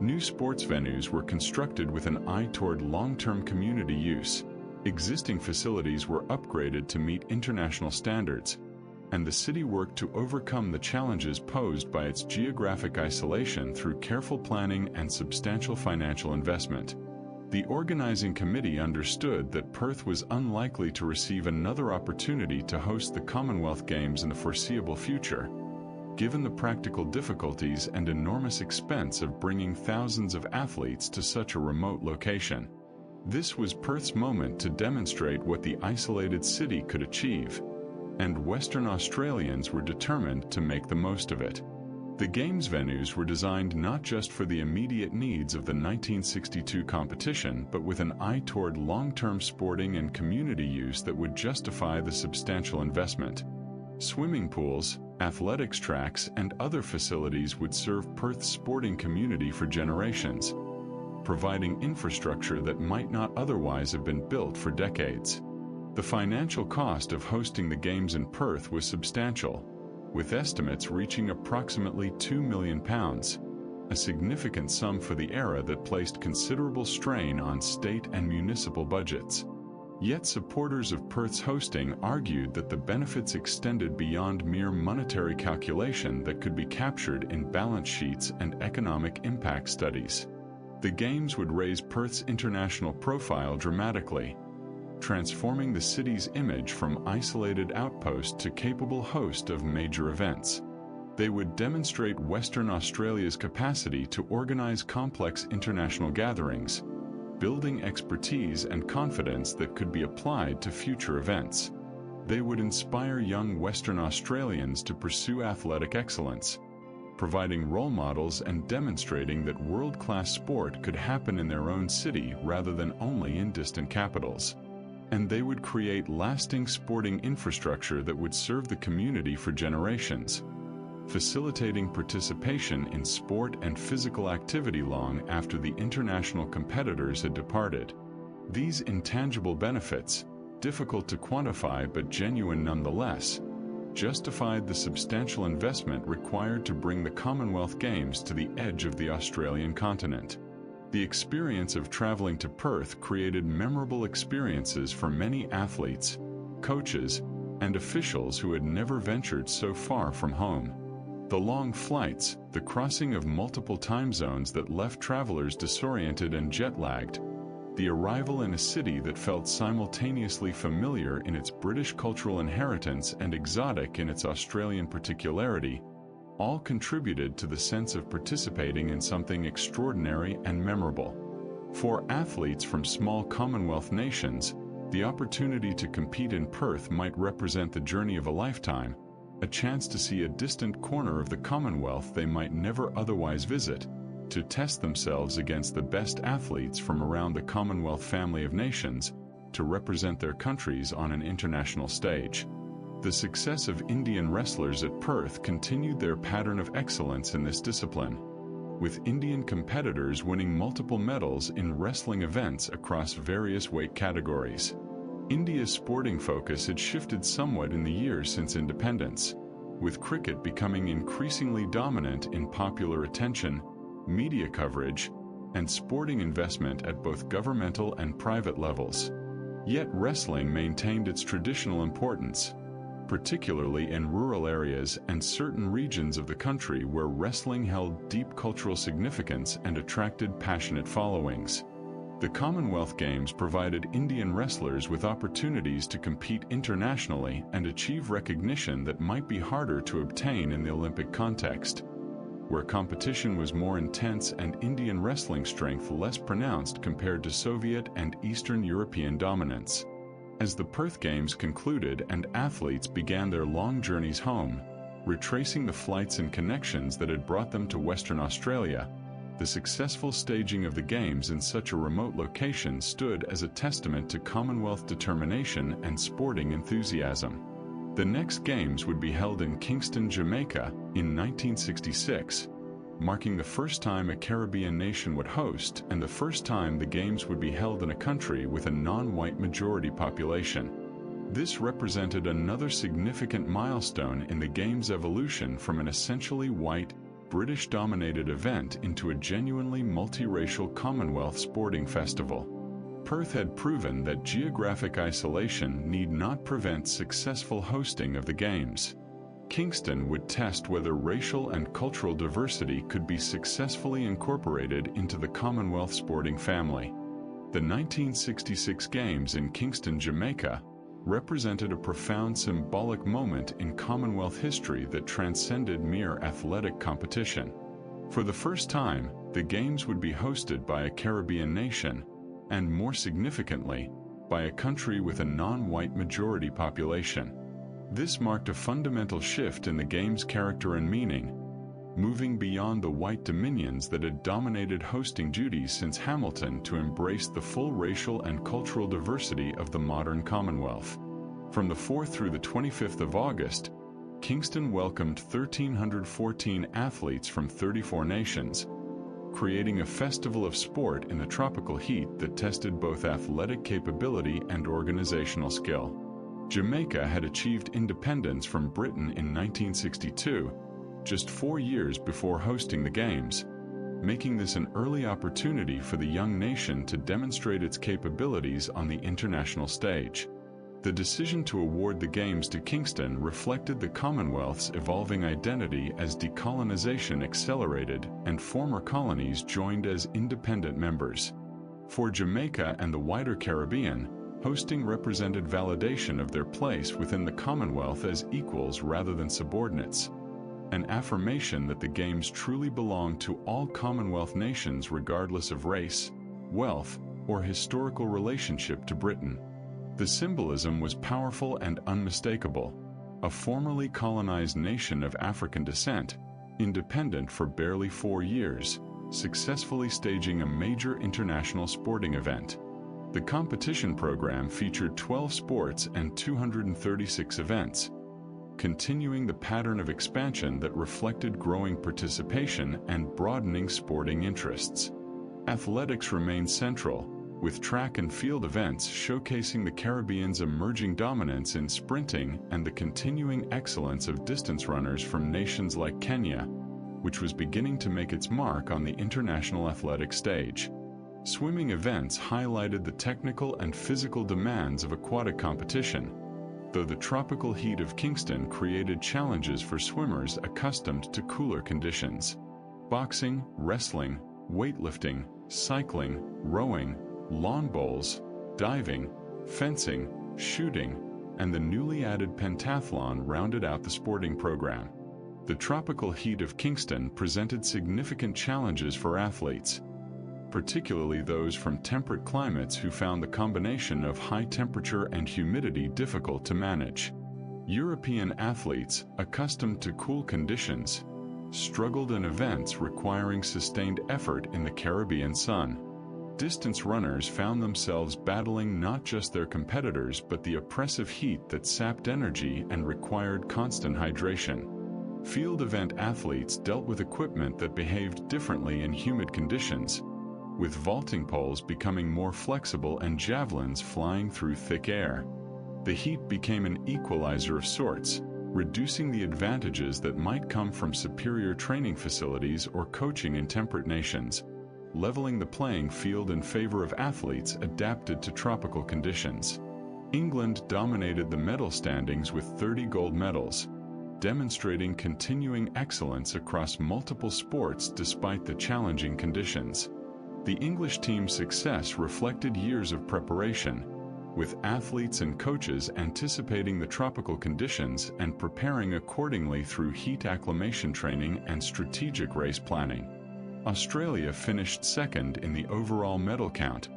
New sports venues were constructed with an eye toward long-term community use. Existing facilities were upgraded to meet international standards, and the city worked to overcome the challenges posed by its geographic isolation through careful planning and substantial financial investment. The organizing committee understood that Perth was unlikely to receive another opportunity to host the Commonwealth Games in the foreseeable future, given the practical difficulties and enormous expense of bringing thousands of athletes to such a remote location. This was Perth's moment to demonstrate what the isolated city could achieve, and Western Australians were determined to make the most of it. The Games venues were designed not just for the immediate needs of the 1962 competition, but with an eye toward long-term sporting and community use that would justify the substantial investment. Swimming pools, athletics tracks, and other facilities would serve Perth's sporting community for generations, providing infrastructure that might not otherwise have been built for decades. The financial cost of hosting the Games in Perth was substantial, with estimates reaching approximately £2 million, a significant sum for the era that placed considerable strain on state and municipal budgets. Yet supporters of Perth's hosting argued that the benefits extended beyond mere monetary calculation that could be captured in balance sheets and economic impact studies. The Games would raise Perth's international profile dramatically, transforming the city's image from isolated outpost to capable host of major events. They would demonstrate Western Australia's capacity to organize complex international gatherings, building expertise and confidence that could be applied to future events. They would inspire young Western Australians to pursue athletic excellence, providing role models and demonstrating that world-class sport could happen in their own city rather than only in distant capitals. And they would create lasting sporting infrastructure that would serve the community for generations, facilitating participation in sport and physical activity long after the international competitors had departed. These intangible benefits, difficult to quantify but genuine nonetheless, justified the substantial investment required to bring the Commonwealth Games to the edge of the Australian continent. The experience of traveling to Perth created memorable experiences for many athletes, coaches, and officials who had never ventured so far from home. The long flights, the crossing of multiple time zones that left travelers disoriented and jet-lagged, the arrival in a city that felt simultaneously familiar in its British cultural inheritance and exotic in its Australian particularity, all contributed to the sense of participating in something extraordinary and memorable. For athletes from small Commonwealth nations, the opportunity to compete in Perth might represent the journey of a lifetime, a chance to see a distant corner of the Commonwealth they might never otherwise visit, to test themselves against the best athletes from around the Commonwealth family of nations, to represent their countries on an international stage. The success of Indian wrestlers at Perth continued their pattern of excellence in this discipline, with Indian competitors winning multiple medals in wrestling events across various weight categories. India's sporting focus had shifted somewhat in the years since independence, with cricket becoming increasingly dominant in popular attention, media coverage, and sporting investment at both governmental and private levels. Yet wrestling maintained its traditional importance, particularly in rural areas and certain regions of the country where wrestling held deep cultural significance and attracted passionate followings. The Commonwealth Games provided Indian wrestlers with opportunities to compete internationally and achieve recognition that might be harder to obtain in the Olympic context, where competition was more intense and Indian wrestling strength less pronounced compared to Soviet and Eastern European dominance. As the Perth Games concluded and athletes began their long journeys home, retracing the flights and connections that had brought them to Western Australia, the successful staging of the Games in such a remote location stood as a testament to Commonwealth determination and sporting enthusiasm. The next Games would be held in Kingston, Jamaica, in 1966, marking the first time a Caribbean nation would host and the first time the Games would be held in a country with a non-white majority population. This represented another significant milestone in the Games' evolution from an essentially white, British-dominated event into a genuinely multiracial Commonwealth sporting festival. Perth had proven that geographic isolation need not prevent successful hosting of the Games. Kingston would test whether racial and cultural diversity could be successfully incorporated into the Commonwealth sporting family. The 1966 Games in Kingston, Jamaica, represented a profound symbolic moment in Commonwealth history that transcended mere athletic competition. For the first time, the Games would be hosted by a Caribbean nation, and more significantly, by a country with a non-white majority population. This marked a fundamental shift in the Games' character and meaning, moving beyond the white dominions that had dominated hosting duties since Hamilton to embrace the full racial and cultural diversity of the modern Commonwealth. From the 4th through the 25th of August, Kingston welcomed 1,314 athletes from 34 nations, creating a festival of sport in the tropical heat that tested both athletic capability and organizational skill. Jamaica had achieved independence from Britain in 1962, just 4 years before hosting the Games, making this an early opportunity for the young nation to demonstrate its capabilities on the international stage. The decision to award the Games to Kingston reflected the Commonwealth's evolving identity as decolonization accelerated and former colonies joined as independent members. For Jamaica and the wider Caribbean, hosting represented validation of their place within the Commonwealth as equals rather than subordinates, an affirmation that the Games truly belonged to all Commonwealth nations regardless of race, wealth, or historical relationship to Britain. The symbolism was powerful and unmistakable. A formerly colonized nation of African descent, independent for barely 4 years, successfully staging a major international sporting event. The competition program featured 12 sports and 236 events, continuing the pattern of expansion that reflected growing participation and broadening sporting interests. Athletics remained central, with track and field events showcasing the Caribbean's emerging dominance in sprinting and the continuing excellence of distance runners from nations like Kenya, which was beginning to make its mark on the international athletic stage. Swimming events highlighted the technical and physical demands of aquatic competition, though the tropical heat of Kingston created challenges for swimmers accustomed to cooler conditions. Boxing, wrestling, weightlifting, cycling, rowing, lawn bowls, diving, fencing, shooting, and the newly added pentathlon rounded out the sporting program. The tropical heat of Kingston presented significant challenges for athletes, particularly those from temperate climates who found the combination of high temperature and humidity difficult to manage. European athletes, accustomed to cool conditions, struggled in events requiring sustained effort in the Caribbean sun. Distance runners found themselves battling not just their competitors but the oppressive heat that sapped energy and required constant hydration. Field event athletes dealt with equipment that behaved differently in humid conditions, with vaulting poles becoming more flexible and javelins flying through thick air. The heat became an equalizer of sorts, reducing the advantages that might come from superior training facilities or coaching in temperate nations, leveling the playing field in favor of athletes adapted to tropical conditions. England dominated the medal standings with 30 gold medals, demonstrating continuing excellence across multiple sports despite the challenging conditions. The English team's success reflected years of preparation, with athletes and coaches anticipating the tropical conditions and preparing accordingly through heat acclimation training and strategic race planning. Australia finished second in the overall medal count,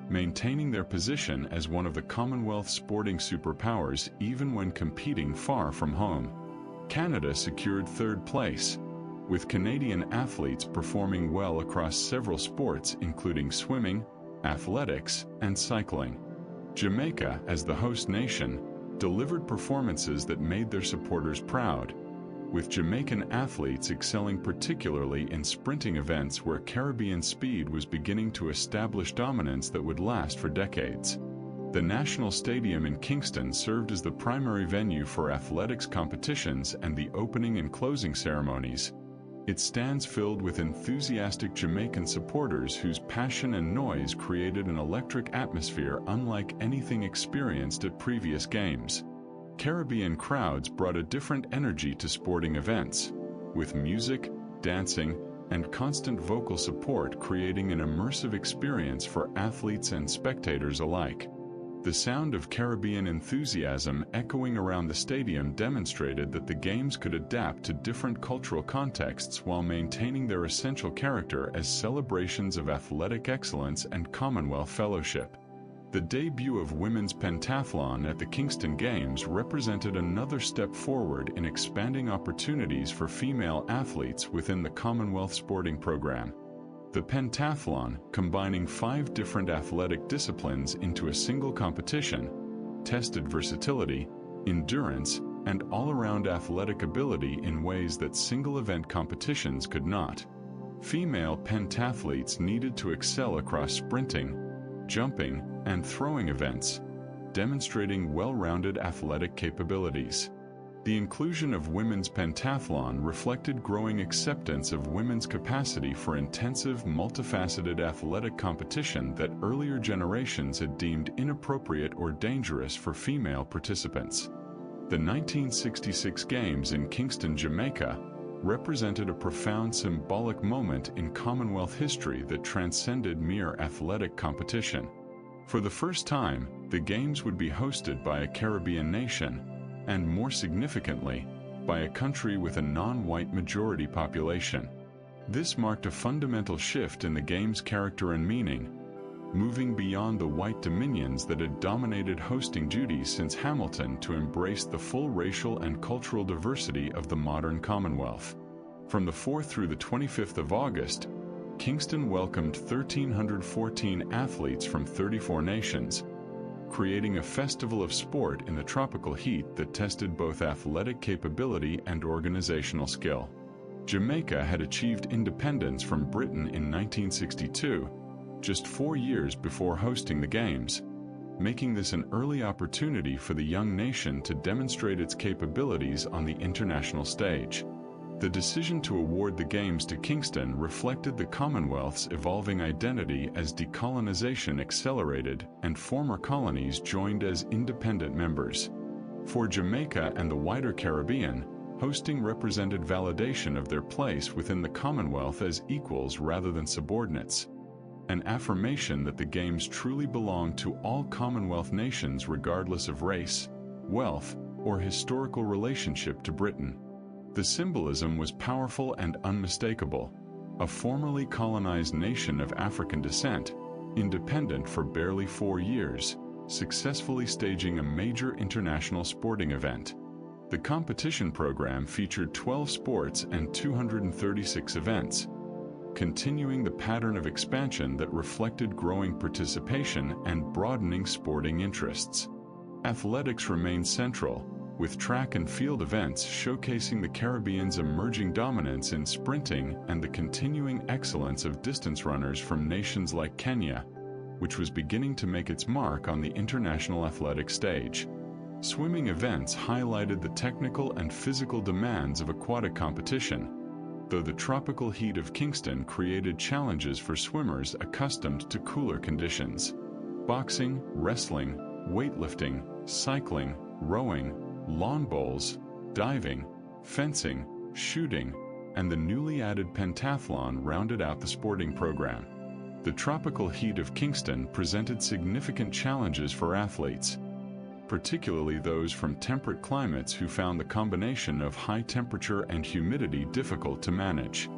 maintaining their position as one of the Commonwealth sporting superpowers even when competing far from home. Canada secured third place, with Canadian athletes performing well across several sports including swimming, athletics, and cycling. Jamaica, as the host nation, delivered performances that made their supporters proud, with Jamaican athletes excelling particularly in sprinting events where Caribbean speed was beginning to establish dominance that would last for decades. The National Stadium in Kingston served as the primary venue for athletics competitions and the opening and closing ceremonies, It stands filled with enthusiastic Jamaican supporters whose passion and noise created an electric atmosphere unlike anything experienced at previous games. Caribbean crowds brought a different energy to sporting events, with music, dancing, and constant vocal support creating an immersive experience for athletes and spectators alike. The sound of Caribbean enthusiasm echoing around the stadium demonstrated that the Games could adapt to different cultural contexts while maintaining their essential character as celebrations of athletic excellence and Commonwealth fellowship. The debut of women's pentathlon at the Kingston Games represented another step forward in expanding opportunities for female athletes within the Commonwealth sporting program. The pentathlon, combining 5 different athletic disciplines into a single competition, tested versatility, endurance, and all-around athletic ability in ways that single-event competitions could not. Female pentathletes needed to excel across sprinting, jumping, and throwing events, demonstrating well-rounded athletic capabilities. The inclusion of women's pentathlon reflected growing acceptance of women's capacity for intensive, multifaceted athletic competition that earlier generations had deemed inappropriate or dangerous for female participants. The 1966 Games in Kingston, Jamaica, represented a profound symbolic moment in Commonwealth history that transcended mere athletic competition. For the first time, the Games would be hosted by a Caribbean nation, and more significantly, by a country with a non-white majority population. This marked a fundamental shift in the Games' character and meaning, moving beyond the white dominions that had dominated hosting duties since Hamilton to embrace the full racial and cultural diversity of the modern Commonwealth. From the 4th through the 25th of August, Kingston welcomed 1,314 athletes from 34 nations, creating a festival of sport in the tropical heat that tested both athletic capability and organizational skill. Jamaica had achieved independence from Britain in 1962, just 4 years before hosting the Games, making this an early opportunity for the young nation to demonstrate its capabilities on the international stage. The decision to award the Games to Kingston reflected the Commonwealth's evolving identity as decolonization accelerated and former colonies joined as independent members. For Jamaica and the wider Caribbean, hosting represented validation of their place within the Commonwealth as equals rather than subordinates, an affirmation that the Games truly belonged to all Commonwealth nations regardless of race, wealth, or historical relationship to Britain. The symbolism was powerful and unmistakable. A formerly colonized nation of African descent, independent for barely 4 years, successfully staging a major international sporting event. The competition program featured 12 sports and 236 events, continuing the pattern of expansion that reflected growing participation and broadening sporting interests. Athletics remained central, with track and field events showcasing the Caribbean's emerging dominance in sprinting and the continuing excellence of distance runners from nations like Kenya, which was beginning to make its mark on the international athletic stage. Swimming events highlighted the technical and physical demands of aquatic competition, though the tropical heat of Kingston created challenges for swimmers accustomed to cooler conditions. Boxing, wrestling, weightlifting, cycling, rowing, lawn bowls, diving, fencing, shooting, and the newly added pentathlon rounded out the sporting program. The tropical heat of Kingston presented significant challenges for athletes, particularly those from temperate climates who found the combination of high temperature and humidity difficult to manage.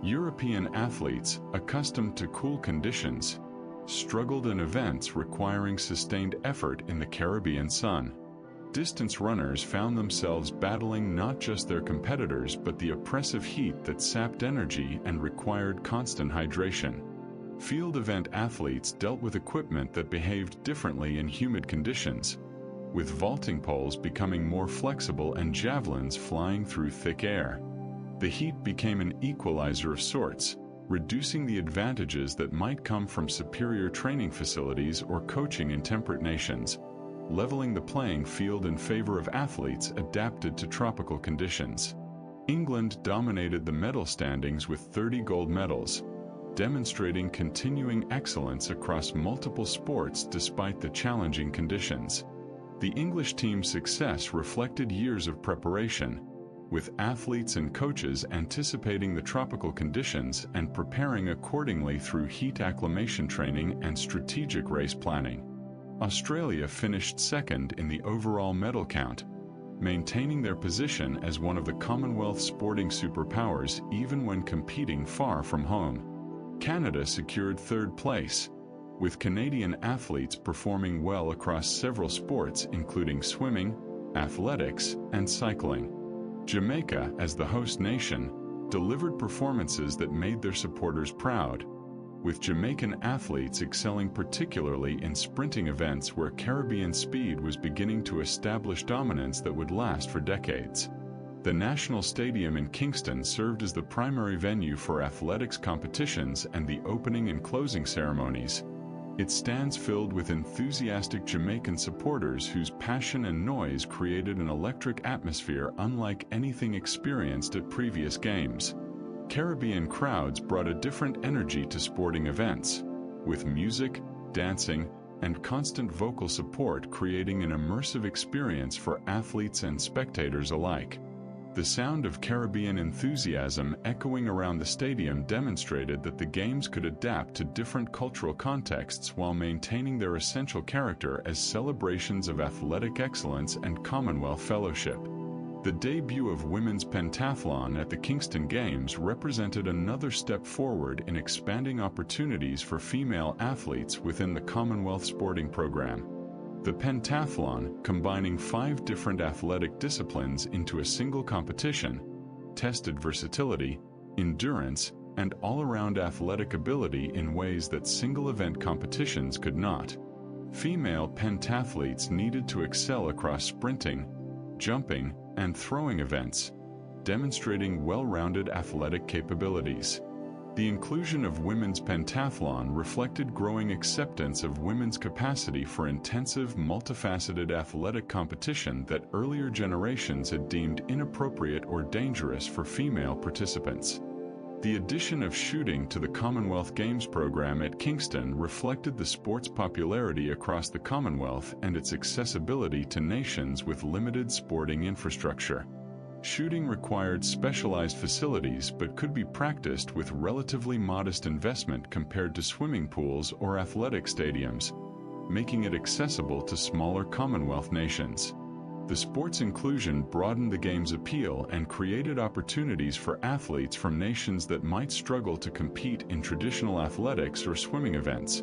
European athletes, accustomed to cool conditions, struggled in events requiring sustained effort in the Caribbean sun. Distance runners found themselves battling not just their competitors but the oppressive heat that sapped energy and required constant hydration. Field event athletes dealt with equipment that behaved differently in humid conditions, with vaulting poles becoming more flexible and javelins flying through thick air. The heat became an equalizer of sorts, reducing the advantages that might come from superior training facilities or coaching in temperate nations, leveling the playing field in favor of athletes adapted to tropical conditions. England dominated the medal standings with 30 gold medals, demonstrating continuing excellence across multiple sports despite the challenging conditions. The English team's success reflected years of preparation, with athletes and coaches anticipating the tropical conditions and preparing accordingly through heat acclimation training and strategic race planning. Australia finished second in the overall medal count, maintaining their position as one of the Commonwealth sporting superpowers even when competing far from home. Canada secured third place, with Canadian athletes performing well across several sports including swimming, athletics, and cycling. Jamaica, as the host nation, delivered performances that made their supporters proud, with Jamaican athletes excelling particularly in sprinting events where Caribbean speed was beginning to establish dominance that would last for decades. The National Stadium in Kingston served as the primary venue for athletics competitions and the opening and closing ceremonies. It stands filled with enthusiastic Jamaican supporters whose passion and noise created an electric atmosphere unlike anything experienced at previous games. Caribbean crowds brought a different energy to sporting events, with music, dancing, and constant vocal support creating an immersive experience for athletes and spectators alike. The sound of Caribbean enthusiasm echoing around the stadium demonstrated that the Games could adapt to different cultural contexts while maintaining their essential character as celebrations of athletic excellence and Commonwealth fellowship. The debut of women's pentathlon at the Kingston Games represented another step forward in expanding opportunities for female athletes within the Commonwealth sporting program. The pentathlon, combining 5 different athletic disciplines into a single competition, tested versatility, endurance, and all-around athletic ability in ways that single-event competitions could not. Female pentathletes needed to excel across sprinting, jumping, and throwing events, demonstrating well-rounded athletic capabilities. The inclusion of women's pentathlon reflected growing acceptance of women's capacity for intensive, multifaceted athletic competition that earlier generations had deemed inappropriate or dangerous for female participants. The addition of shooting to the Commonwealth Games program at Kingston reflected the sport's popularity across the Commonwealth and its accessibility to nations with limited sporting infrastructure. Shooting required specialized facilities but could be practiced with relatively modest investment compared to swimming pools or athletic stadiums, making it accessible to smaller Commonwealth nations. The sport's inclusion broadened the game's appeal and created opportunities for athletes from nations that might struggle to compete in traditional athletics or swimming events,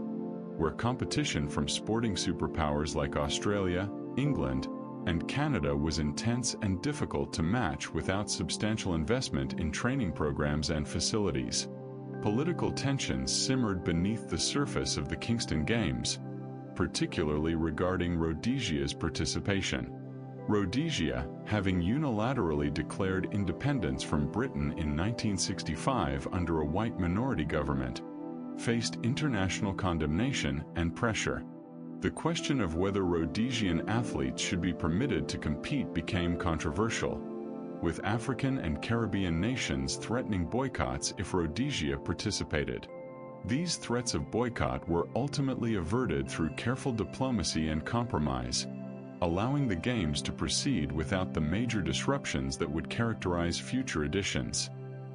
where competition from sporting superpowers like Australia, England, and Canada was intense and difficult to match without substantial investment in training programs and facilities. Political tensions simmered beneath the surface of the Kingston Games, particularly regarding Rhodesia's participation. Rhodesia, having unilaterally declared independence from Britain in 1965 under a white minority government, faced international condemnation and pressure. The question of whether Rhodesian athletes should be permitted to compete became controversial, with African and Caribbean nations threatening boycotts if Rhodesia participated. These threats of boycott were ultimately averted through careful diplomacy and compromise, allowing the Games to proceed without the major disruptions that would characterize future editions.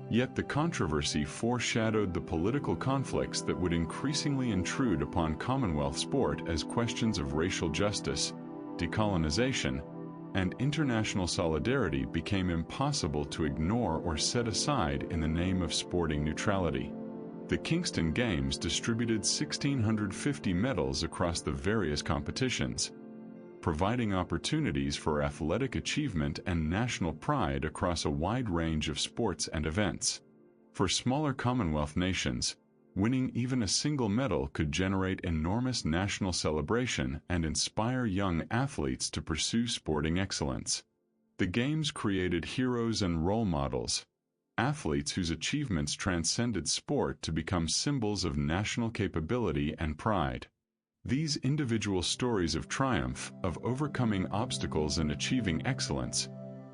Yet the controversy foreshadowed the political conflicts that would increasingly intrude upon Commonwealth sport as questions of racial justice, decolonization, and international solidarity became impossible to ignore or set aside in the name of sporting neutrality. The Kingston Games distributed 1,650 medals across the various competitions, providing opportunities for athletic achievement and national pride across a wide range of sports and events. For smaller Commonwealth nations, winning even a single medal could generate enormous national celebration and inspire young athletes to pursue sporting excellence. The Games created heroes and role models, athletes whose achievements transcended sport to become symbols of national capability and pride. These individual stories of triumph, of overcoming obstacles and achieving excellence,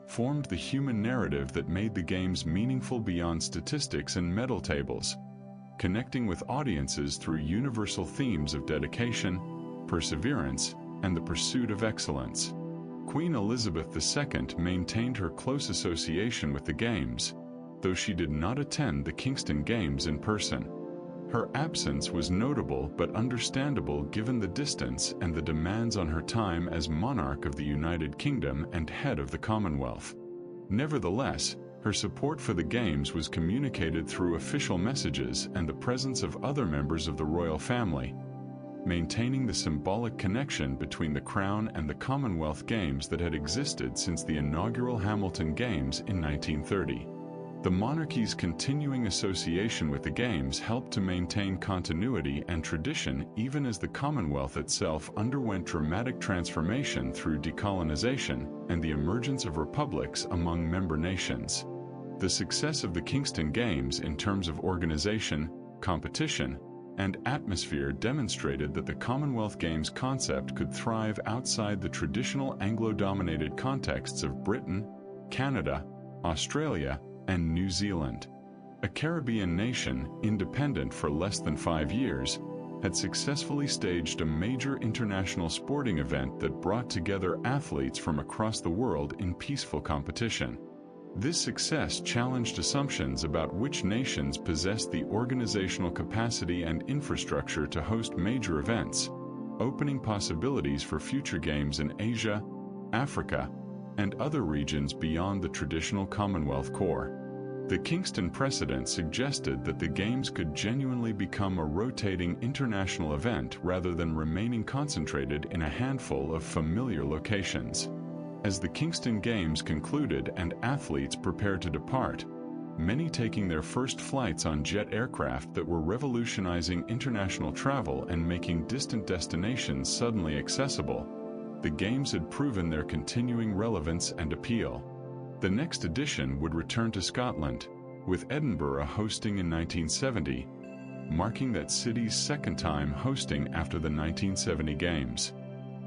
formed the human narrative that made the Games meaningful beyond statistics and medal tables, connecting with audiences through universal themes of dedication, perseverance, and the pursuit of excellence. Queen Elizabeth II maintained her close association with the Games, though she did not attend the Kingston Games in person. Her absence was notable but understandable given the distance and the demands on her time as monarch of the United Kingdom and head of the Commonwealth. Nevertheless, her support for the Games was communicated through official messages and the presence of other members of the royal family, maintaining the symbolic connection between the Crown and the Commonwealth Games that had existed since the inaugural Hamilton Games in 1930. The monarchy's continuing association with the Games helped to maintain continuity and tradition even as the Commonwealth itself underwent dramatic transformation through decolonization and the emergence of republics among member nations. The success of the Kingston Games in terms of organization, competition, and atmosphere demonstrated that the Commonwealth Games concept could thrive outside the traditional Anglo-dominated contexts of Britain, Canada, Australia, and New Zealand. A Caribbean nation, independent for less than 5 years, had successfully staged a major international sporting event that brought together athletes from across the world in peaceful competition. This success challenged assumptions about which nations possessed the organizational capacity and infrastructure to host major events, opening possibilities for future games in Asia, Africa, and other regions beyond the traditional Commonwealth core. The Kingston precedent suggested that the Games could genuinely become a rotating international event rather than remaining concentrated in a handful of familiar locations. As the Kingston Games concluded and athletes prepared to depart, many taking their first flights on jet aircraft that were revolutionizing international travel and making distant destinations suddenly accessible, the Games had proven their continuing relevance and appeal. The next edition would return to Scotland, with Edinburgh hosting in 1970, marking that city's second time hosting after the 1970 Games.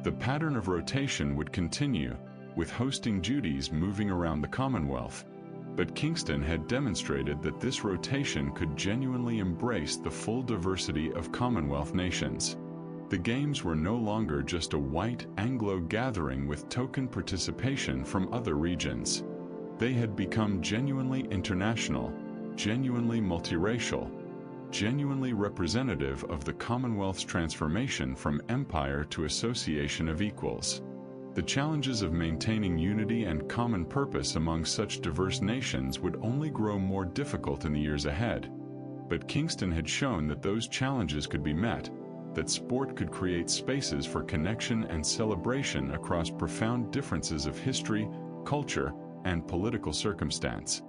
The pattern of rotation would continue, with hosting duties moving around the Commonwealth, but Kingston had demonstrated that this rotation could genuinely embrace the full diversity of Commonwealth nations. The Games were no longer just a white Anglo gathering with token participation from other regions. They had become genuinely international, genuinely multiracial, genuinely representative of the Commonwealth's transformation from empire to association of equals. The challenges of maintaining unity and common purpose among such diverse nations would only grow more difficult in the years ahead. But Kingston had shown that those challenges could be met, that sport could create spaces for connection and celebration across profound differences of history, culture, and political circumstance.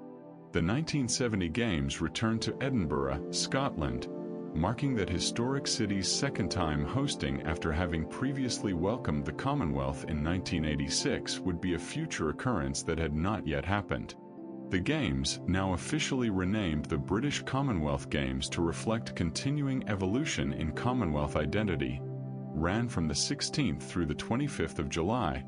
The 1970 Games returned to Edinburgh, Scotland, marking that historic city's second time hosting after having previously welcomed the Commonwealth in 1986 would be a future occurrence that had not yet happened. The Games, now officially renamed the British Commonwealth Games to reflect continuing evolution in Commonwealth identity, ran from the 16th through the 25th of July,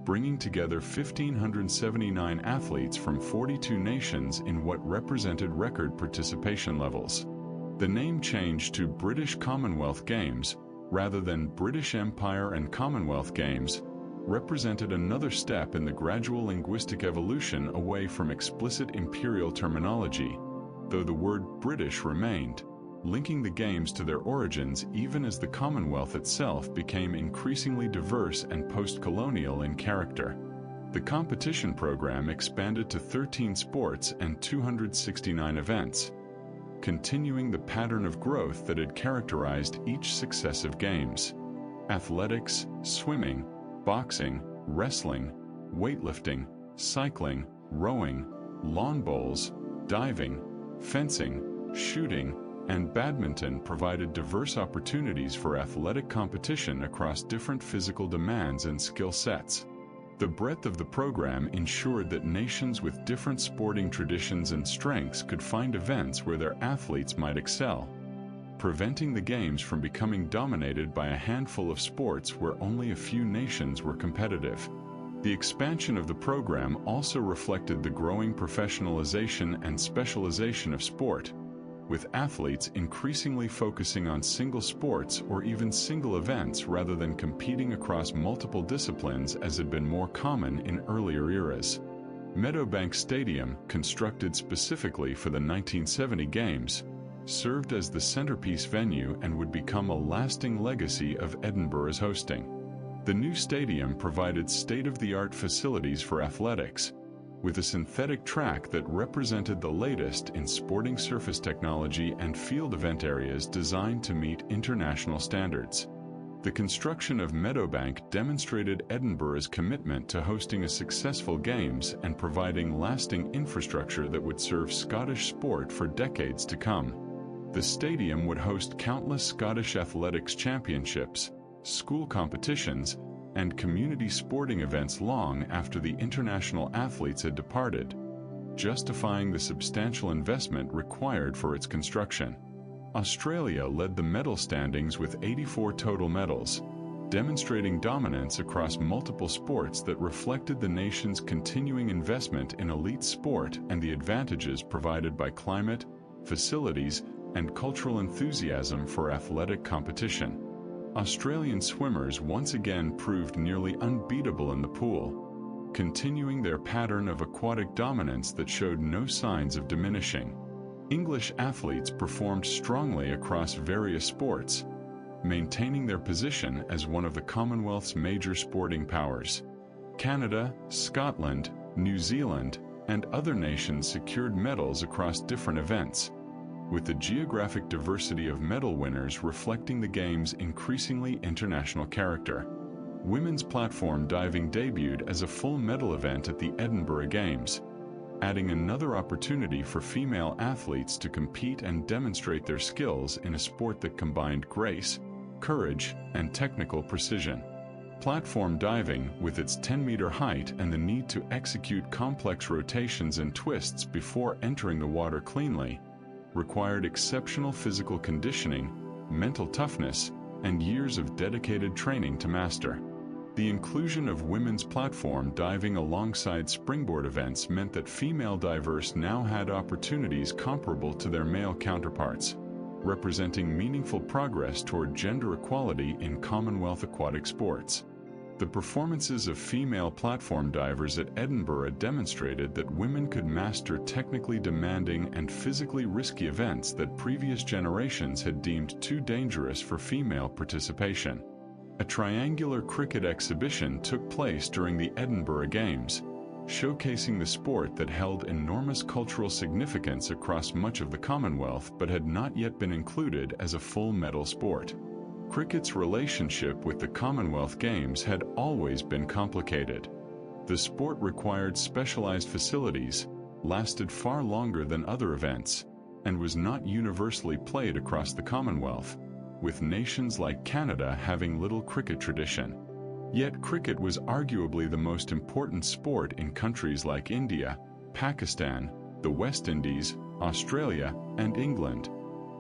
bringing together 1,579 athletes from 42 nations in what represented record participation levels. The name change to British Commonwealth Games, rather than British Empire and Commonwealth Games, represented another step in the gradual linguistic evolution away from explicit imperial terminology, though the word British remained, linking the Games to their origins even as the Commonwealth itself became increasingly diverse and post-colonial in character. The competition program expanded to 13 sports and 269 events, continuing the pattern of growth that had characterized each successive Games. Athletics, swimming, boxing, wrestling, weightlifting, cycling, rowing, lawn bowls, diving, fencing, shooting, and badminton provided diverse opportunities for athletic competition across different physical demands and skill sets. The breadth of the program ensured that nations with different sporting traditions and strengths could find events where their athletes might excel, preventing the Games from becoming dominated by a handful of sports where only a few nations were competitive. The expansion of the program also reflected the growing professionalization and specialization of sport, with athletes increasingly focusing on single sports or even single events rather than competing across multiple disciplines as had been more common in earlier eras. Meadowbank Stadium, constructed specifically for the 1970 Games, served as the centerpiece venue and would become a lasting legacy of Edinburgh's hosting. The new stadium provided state-of-the-art facilities for athletics, with a synthetic track that represented the latest in sporting surface technology and field event areas designed to meet international standards. The construction of Meadowbank demonstrated Edinburgh's commitment to hosting a successful Games and providing lasting infrastructure that would serve Scottish sport for decades to come. The stadium would host countless Scottish athletics championships, school competitions, and community sporting events long after the international athletes had departed, justifying the substantial investment required for its construction. Australia led the medal standings with 84 total medals, demonstrating dominance across multiple sports that reflected the nation's continuing investment in elite sport and the advantages provided by climate, facilities, and cultural enthusiasm for athletic competition. Australian swimmers once again proved nearly unbeatable in the pool, continuing their pattern of aquatic dominance that showed no signs of diminishing. English athletes performed strongly across various sports, maintaining their position as one of the Commonwealth's major sporting powers. Canada, Scotland, New Zealand, and other nations secured medals across different events, with the geographic diversity of medal winners reflecting the Games' increasingly international character. Women's platform diving debuted as a full medal event at the Edinburgh Games, adding another opportunity for female athletes to compete and demonstrate their skills in a sport that combined grace, courage, and technical precision. Platform diving, with its 10-meter height and the need to execute complex rotations and twists before entering the water cleanly, required exceptional physical conditioning, mental toughness, and years of dedicated training to master. The inclusion of women's platform diving alongside springboard events meant that female divers now had opportunities comparable to their male counterparts, representing meaningful progress toward gender equality in Commonwealth aquatic sports. The performances of female platform divers at Edinburgh demonstrated that women could master technically demanding and physically risky events that previous generations had deemed too dangerous for female participation. A triangular cricket exhibition took place during the Edinburgh Games, showcasing the sport that held enormous cultural significance across much of the Commonwealth but had not yet been included as a full medal sport. Cricket's relationship with the Commonwealth Games had always been complicated. The sport required specialized facilities, lasted far longer than other events, and was not universally played across the Commonwealth, with nations like Canada having little cricket tradition. Yet cricket was arguably the most important sport in countries like India, Pakistan, the West Indies, Australia, and England,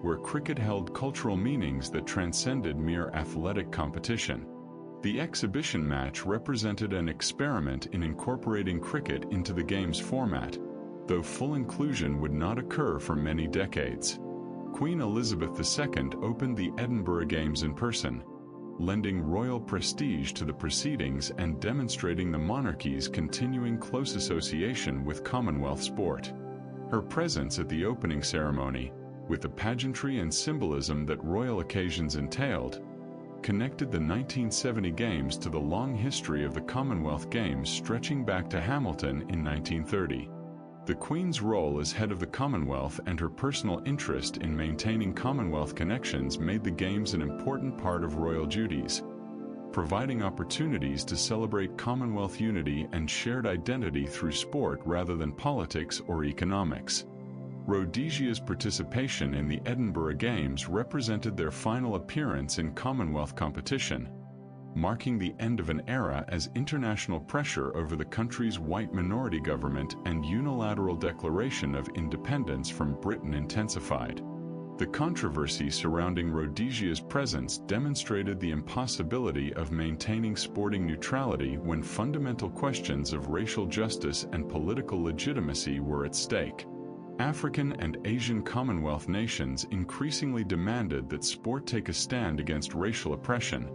where cricket held cultural meanings that transcended mere athletic competition. The exhibition match represented an experiment in incorporating cricket into the Games format, though full inclusion would not occur for many decades. Queen Elizabeth II opened the Edinburgh Games in person, lending royal prestige to the proceedings and demonstrating the monarchy's continuing close association with Commonwealth sport. Her presence at the opening ceremony, with the pageantry and symbolism that royal occasions entailed, connected the 1970 Games to the long history of the Commonwealth Games stretching back to Hamilton in 1930. The Queen's role as head of the Commonwealth and her personal interest in maintaining Commonwealth connections made the Games an important part of royal duties, providing opportunities to celebrate Commonwealth unity and shared identity through sport rather than politics or economics. Rhodesia's participation in the Edinburgh Games represented their final appearance in Commonwealth competition, marking the end of an era as international pressure over the country's white minority government and unilateral declaration of independence from Britain intensified. The controversy surrounding Rhodesia's presence demonstrated the impossibility of maintaining sporting neutrality when fundamental questions of racial justice and political legitimacy were at stake. African and Asian Commonwealth nations increasingly demanded that sport take a stand against racial oppression,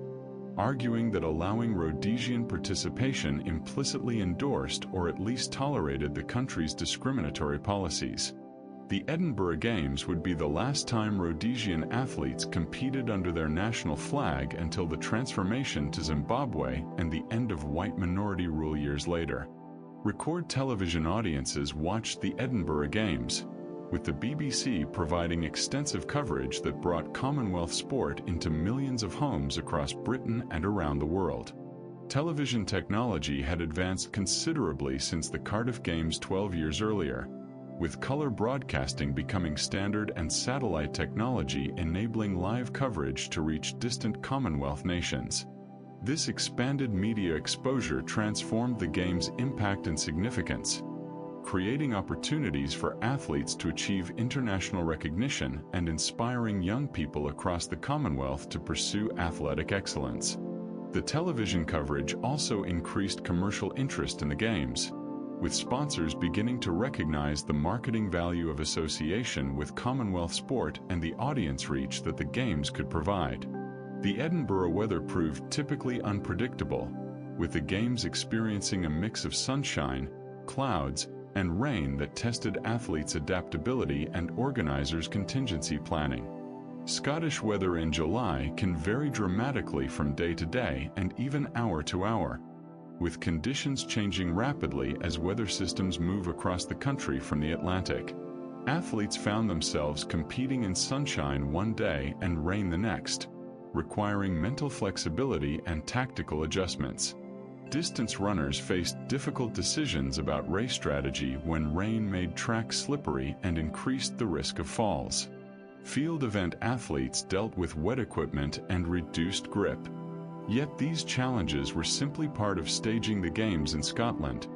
arguing that allowing Rhodesian participation implicitly endorsed or at least tolerated the country's discriminatory policies. The Edinburgh Games would be the last time Rhodesian athletes competed under their national flag until the transformation to Zimbabwe and the end of white minority rule years later. Record television audiences watched the Edinburgh Games, with the BBC providing extensive coverage that brought Commonwealth sport into millions of homes across Britain and around the world. Television technology had advanced considerably since the Cardiff Games 12 years earlier, with color broadcasting becoming standard and satellite technology enabling live coverage to reach distant Commonwealth nations. This expanded media exposure transformed the Games' impact and significance, creating opportunities for athletes to achieve international recognition and inspiring young people across the Commonwealth to pursue athletic excellence. The television coverage also increased commercial interest in the Games, with sponsors beginning to recognize the marketing value of association with Commonwealth sport and the audience reach that the Games could provide. The Edinburgh weather proved typically unpredictable, with the Games experiencing a mix of sunshine, clouds, and rain that tested athletes' adaptability and organizers' contingency planning. Scottish weather in July can vary dramatically from day to day and even hour to hour, with conditions changing rapidly as weather systems move across the country from the Atlantic. Athletes found themselves competing in sunshine one day and rain the next, requiring mental flexibility and tactical adjustments. Distance runners faced difficult decisions about race strategy when rain made tracks slippery and increased the risk of falls. Field event athletes dealt with wet equipment and reduced grip. Yet these challenges were simply part of staging the Games in Scotland,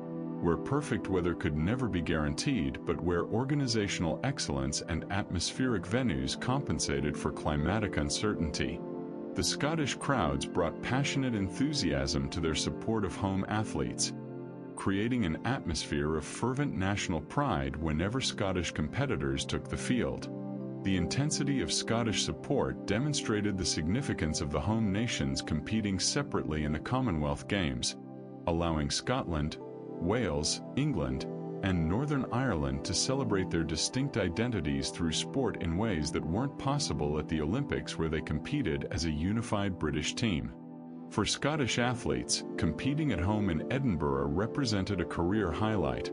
where perfect weather could never be guaranteed but where organizational excellence and atmospheric venues compensated for climatic uncertainty. The Scottish crowds brought passionate enthusiasm to their support of home athletes, creating an atmosphere of fervent national pride whenever Scottish competitors took the field. The intensity of Scottish support demonstrated the significance of the home nations competing separately in the Commonwealth Games, allowing Scotland, Wales, England, and Northern Ireland to celebrate their distinct identities through sport in ways that weren't possible at the Olympics, where they competed as a unified British team. For Scottish athletes, competing at home in Edinburgh represented a career highlight,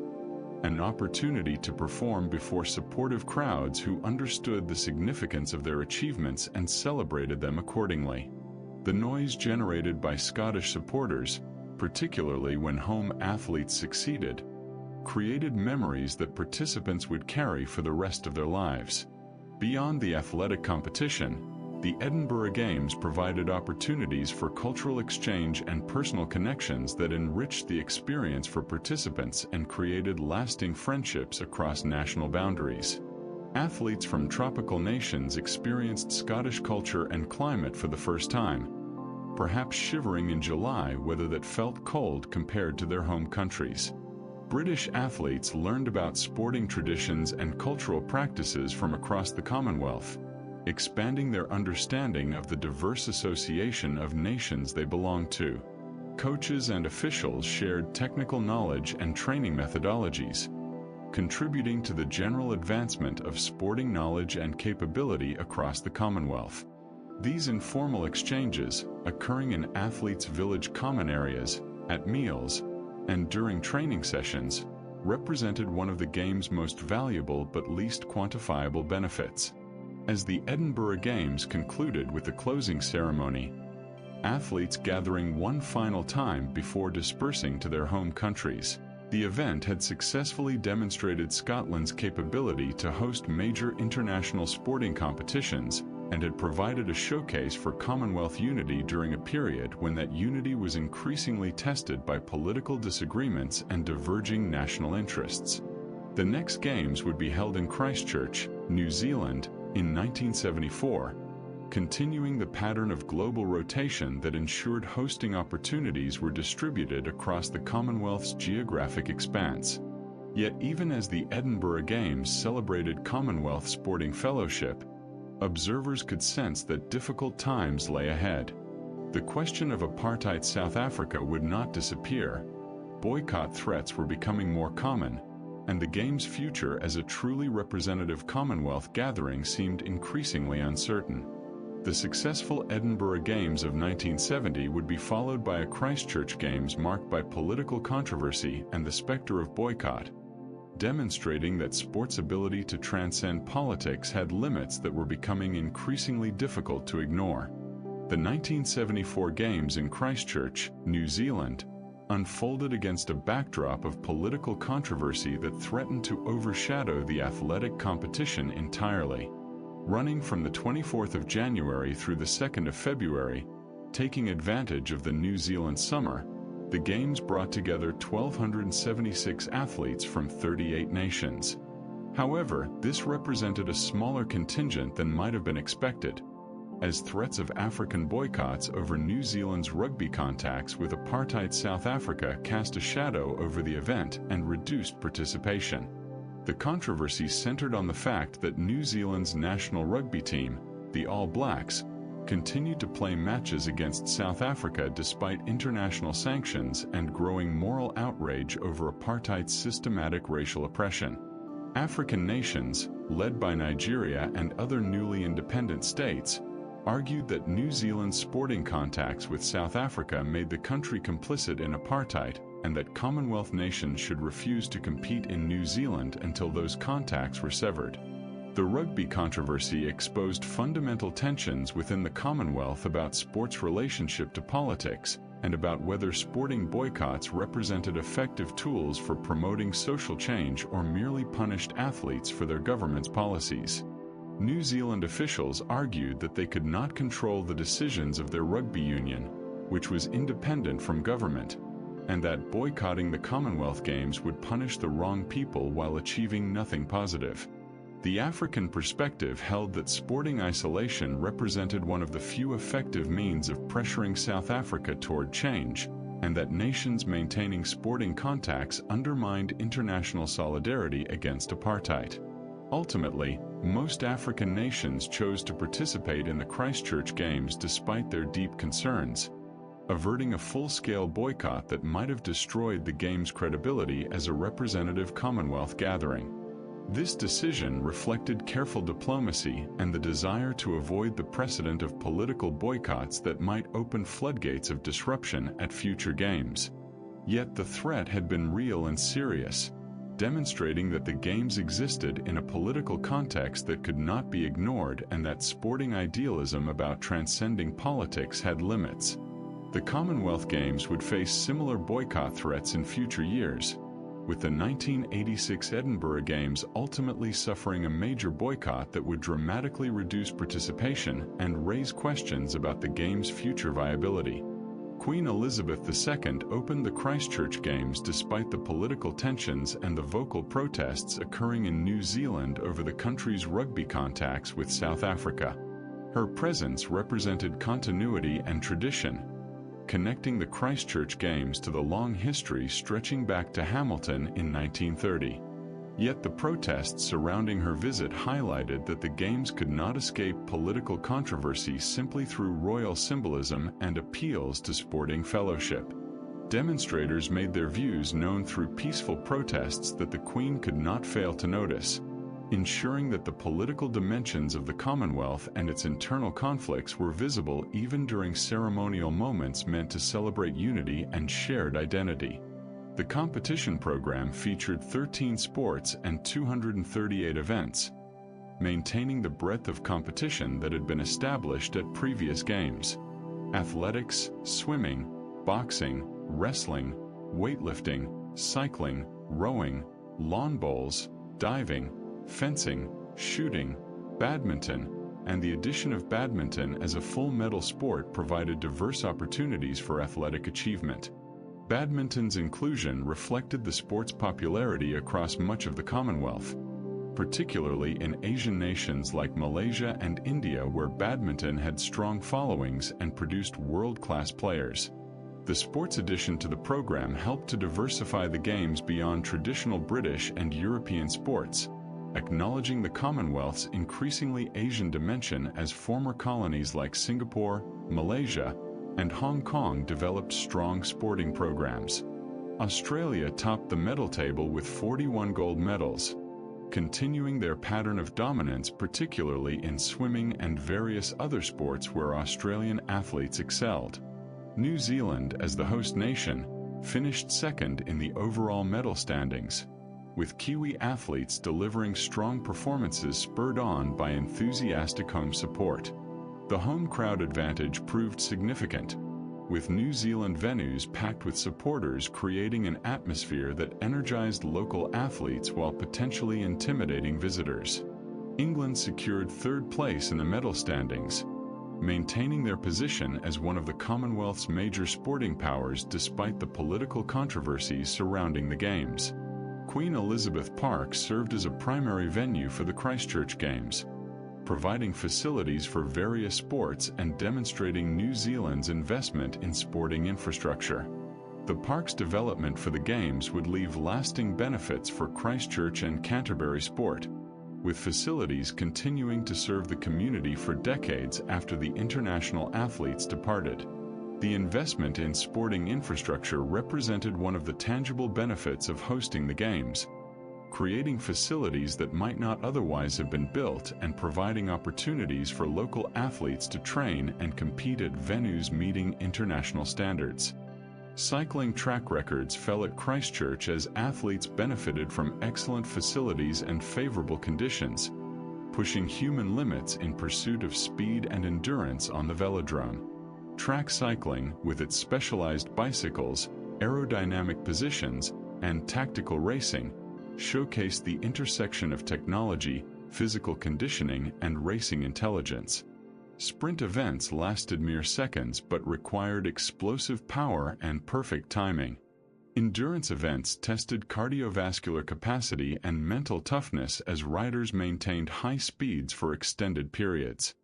an opportunity to perform before supportive crowds who understood the significance of their achievements and celebrated them accordingly. The noise generated by Scottish supporters, particularly when home athletes succeeded, created memories that participants would carry for the rest of their lives. Beyond the athletic competition, the Edinburgh Games provided opportunities for cultural exchange and personal connections that enriched the experience for participants and created lasting friendships across national boundaries. Athletes from tropical nations experienced Scottish culture and climate for the first time, perhaps shivering in July weather that felt cold compared to their home countries. British athletes learned about sporting traditions and cultural practices from across the Commonwealth, expanding their understanding of the diverse association of nations they belonged to. Coaches and officials shared technical knowledge and training methodologies, contributing to the general advancement of sporting knowledge and capability across the Commonwealth. These informal exchanges, occurring in athletes' village common areas, at meals, and during training sessions, represented one of the Games' most valuable but least quantifiable benefits. As the Edinburgh Games concluded with the closing ceremony, athletes gathering one final time before dispersing to their home countries, the event had successfully demonstrated Scotland's capability to host major international sporting competitions and had provided a showcase for Commonwealth unity during a period when that unity was increasingly tested by political disagreements and diverging national interests. The next Games would be held in Christchurch, New Zealand, in 1974, continuing the pattern of global rotation that ensured hosting opportunities were distributed across the Commonwealth's geographic expanse. Yet even as the Edinburgh Games celebrated Commonwealth sporting fellowship, observers could sense that difficult times lay ahead. The question of apartheid South Africa would not disappear. Boycott threats were becoming more common, and the Games' future as a truly representative Commonwealth gathering seemed increasingly uncertain. The successful Edinburgh Games of 1970 would be followed by a Christchurch Games marked by political controversy and the specter of boycott, demonstrating that sport's ability to transcend politics had limits that were becoming increasingly difficult to ignore. The 1974 Games in Christchurch, New Zealand, unfolded against a backdrop of political controversy that threatened to overshadow the athletic competition entirely. Running from the 24th of January through the 2nd of February, taking advantage of the New Zealand summer, the Games brought together 1,276 athletes from 38 nations. However, this represented a smaller contingent than might have been expected, as threats of African boycotts over New Zealand's rugby contacts with apartheid South Africa cast a shadow over the event and reduced participation. The controversy centered on the fact that New Zealand's national rugby team, the All Blacks, continued to play matches against South Africa despite international sanctions and growing moral outrage over apartheid's systematic racial oppression. African nations, led by Nigeria and other newly independent states, argued that New Zealand's sporting contacts with South Africa made the country complicit in apartheid, and that Commonwealth nations should refuse to compete in New Zealand until those contacts were severed. The rugby controversy exposed fundamental tensions within the Commonwealth about sport's relationship to politics, and about whether sporting boycotts represented effective tools for promoting social change or merely punished athletes for their government's policies. New Zealand officials argued that they could not control the decisions of their rugby union, which was independent from government, and that boycotting the Commonwealth Games would punish the wrong people while achieving nothing positive. The African perspective held that sporting isolation represented one of the few effective means of pressuring South Africa toward change, and that nations maintaining sporting contacts undermined international solidarity against apartheid. Ultimately, most African nations chose to participate in the Christchurch Games despite their deep concerns, averting a full-scale boycott that might have destroyed the Games' credibility as a representative Commonwealth gathering. This decision reflected careful diplomacy and the desire to avoid the precedent of political boycotts that might open floodgates of disruption at future Games. Yet the threat had been real and serious, demonstrating that the Games existed in a political context that could not be ignored and that sporting idealism about transcending politics had limits. The Commonwealth Games would face similar boycott threats in future years, with the 1986 Edinburgh Games ultimately suffering a major boycott that would dramatically reduce participation and raise questions about the Games' future viability. Queen Elizabeth II opened the Christchurch Games despite the political tensions and the vocal protests occurring in New Zealand over the country's rugby contacts with South Africa. Her presence represented continuity and tradition, connecting the Christchurch Games to the long history stretching back to Hamilton in 1930. Yet the protests surrounding her visit highlighted that the Games could not escape political controversy simply through royal symbolism and appeals to sporting fellowship. Demonstrators made their views known through peaceful protests that the Queen could not fail to notice, ensuring that the political dimensions of the Commonwealth and its internal conflicts were visible even during ceremonial moments meant to celebrate unity and shared identity. The competition program featured 13 sports and 238 events, maintaining the breadth of competition that had been established at previous Games. Athletics, swimming, boxing, wrestling, weightlifting, cycling, rowing, lawn bowls, diving, fencing, shooting, badminton, and the addition of badminton as a full medal sport provided diverse opportunities for athletic achievement. Badminton's inclusion reflected the sport's popularity across much of the Commonwealth, particularly in Asian nations like Malaysia and India, where badminton had strong followings and produced world-class players. The sports addition to the program helped to diversify the games beyond traditional British and European sports, acknowledging the Commonwealth's increasingly Asian dimension as former colonies like Singapore, Malaysia, and Hong Kong developed strong sporting programs. Australia topped the medal table with 41 gold medals, continuing their pattern of dominance particularly in swimming and various other sports where Australian athletes excelled. New Zealand, as the host nation, finished second in the overall medal standings, with Kiwi athletes delivering strong performances spurred on by enthusiastic home support. The home crowd advantage proved significant, with New Zealand venues packed with supporters creating an atmosphere that energized local athletes while potentially intimidating visitors. England secured third place in the medal standings, maintaining their position as one of the Commonwealth's major sporting powers despite the political controversies surrounding the Games. Queen Elizabeth Park served as a primary venue for the Christchurch Games, providing facilities for various sports and demonstrating New Zealand's investment in sporting infrastructure. The park's development for the Games would leave lasting benefits for Christchurch and Canterbury sport, with facilities continuing to serve the community for decades after the international athletes departed. The investment in sporting infrastructure represented one of the tangible benefits of hosting the Games, creating facilities that might not otherwise have been built and providing opportunities for local athletes to train and compete at venues meeting international standards. Cycling track records fell at Christchurch as athletes benefited from excellent facilities and favorable conditions, pushing human limits in pursuit of speed and endurance on the velodrome. Track cycling, with its specialized bicycles, aerodynamic positions, and tactical racing, showcased the intersection of technology, physical conditioning, and racing intelligence. Sprint events lasted mere seconds but required explosive power and perfect timing. Endurance events tested cardiovascular capacity and mental toughness as riders maintained high speeds for extended periods.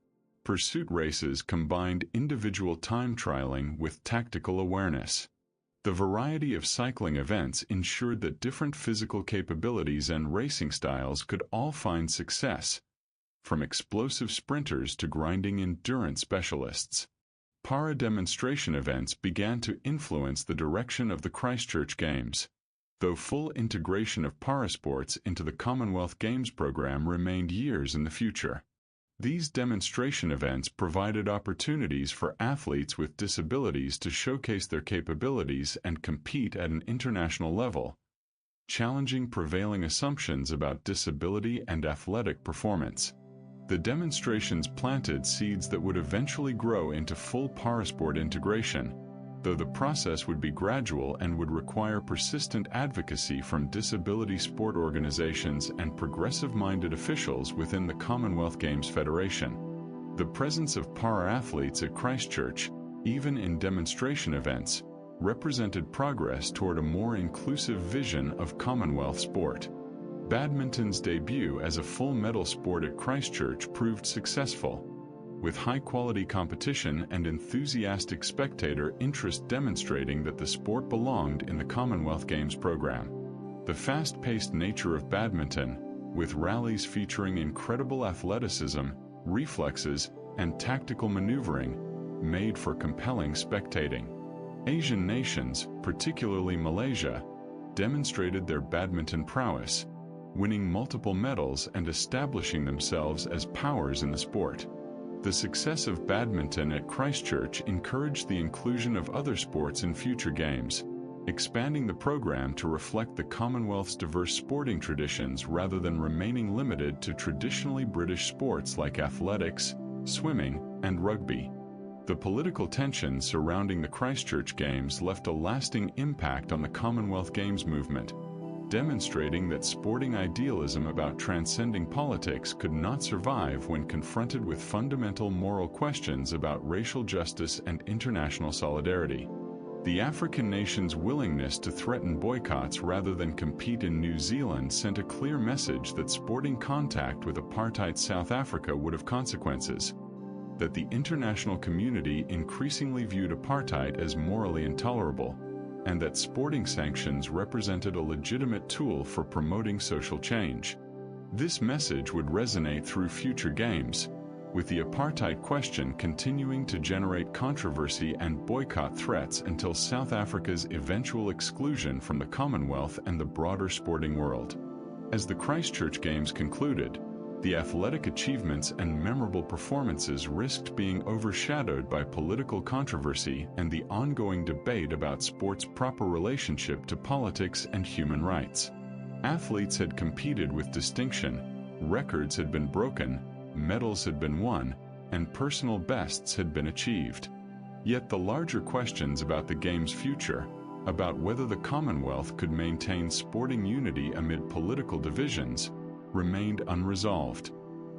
Pursuit races combined individual time trialing with tactical awareness. The variety of cycling events ensured that different physical capabilities and racing styles could all find success, from explosive sprinters to grinding endurance specialists. Para demonstration events began to influence the direction of the Christchurch Games, though full integration of parasports into the Commonwealth Games program remained years in the future. These demonstration events provided opportunities for athletes with disabilities to showcase their capabilities and compete at an international level, challenging prevailing assumptions about disability and athletic performance. The demonstrations planted seeds that would eventually grow into full parasport integration, though the process would be gradual and would require persistent advocacy from disability sport organizations and progressive-minded officials within the Commonwealth Games Federation. The presence of para-athletes at Christchurch, even in demonstration events, represented progress toward a more inclusive vision of Commonwealth sport. Badminton's debut as a full medal sport at Christchurch proved successful, with high-quality competition and enthusiastic spectator interest demonstrating that the sport belonged in the Commonwealth Games program. The fast-paced nature of badminton, with rallies featuring incredible athleticism, reflexes, and tactical maneuvering, made for compelling spectating. Asian nations, particularly Malaysia, demonstrated their badminton prowess, winning multiple medals and establishing themselves as powers in the sport. The success of badminton at Christchurch encouraged the inclusion of other sports in future games, expanding the program to reflect the Commonwealth's diverse sporting traditions rather than remaining limited to traditionally British sports like athletics, swimming, and rugby. The political tension surrounding the Christchurch Games left a lasting impact on the Commonwealth Games movement, demonstrating that sporting idealism about transcending politics could not survive when confronted with fundamental moral questions about racial justice and international solidarity. The African nation's willingness to threaten boycotts rather than compete in New Zealand sent a clear message that sporting contact with apartheid South Africa would have consequences, that the international community increasingly viewed apartheid as morally intolerable, and that sporting sanctions represented a legitimate tool for promoting social change. This message would resonate through future games, with the apartheid question continuing to generate controversy and boycott threats until South Africa's eventual exclusion from the Commonwealth and the broader sporting world. As the Christchurch Games concluded, the athletic achievements and memorable performances risked being overshadowed by political controversy and the ongoing debate about sport's proper relationship to politics and human rights. Athletes had competed with distinction, records had been broken, medals had been won, and personal bests had been achieved. Yet the larger questions about the Games' future, about whether the Commonwealth could maintain sporting unity amid political divisions, remained unresolved.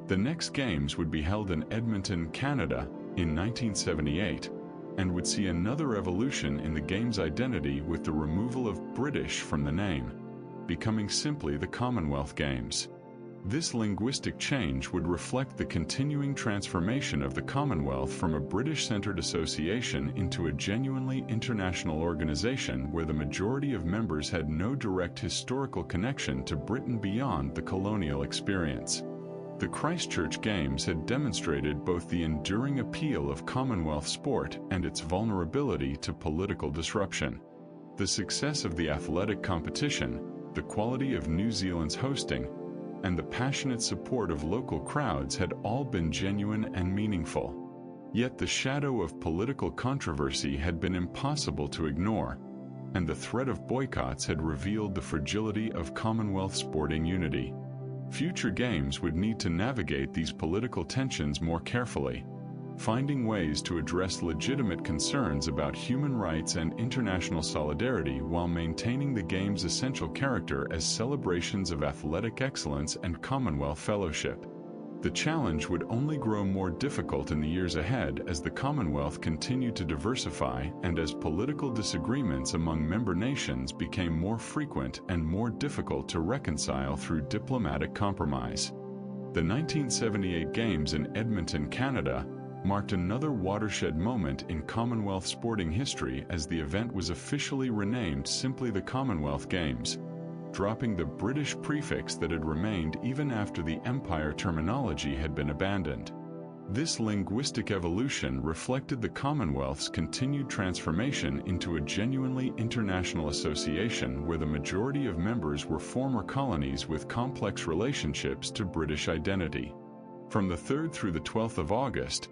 The next Games would be held in Edmonton, Canada, in 1978, and would see another evolution in the Games' identity with the removal of British from the name, becoming simply the Commonwealth Games. This linguistic change would reflect the continuing transformation of the Commonwealth from a British-centered association into a genuinely international organization where the majority of members had no direct historical connection to Britain beyond the colonial experience. The Christchurch Games had demonstrated both the enduring appeal of Commonwealth sport and its vulnerability to political disruption. The success of the athletic competition, the quality of New Zealand's hosting, and the passionate support of local crowds had all been genuine and meaningful. Yet the shadow of political controversy had been impossible to ignore, and the threat of boycotts had revealed the fragility of Commonwealth sporting unity. Future Games would need to navigate these political tensions more carefully, finding ways to address legitimate concerns about human rights and international solidarity while maintaining the Games' essential character as celebrations of athletic excellence and Commonwealth fellowship. The challenge would only grow more difficult in the years ahead as the Commonwealth continued to diversify and as political disagreements among member nations became more frequent and more difficult to reconcile through diplomatic compromise. The 1978 Games in Edmonton, Canada, marked another watershed moment in Commonwealth sporting history as the event was officially renamed simply the Commonwealth Games, dropping the British prefix that had remained even after the Empire terminology had been abandoned. This linguistic evolution reflected the Commonwealth's continued transformation into a genuinely international association where the majority of members were former colonies with complex relationships to British identity. From the 3rd through the 12th of August,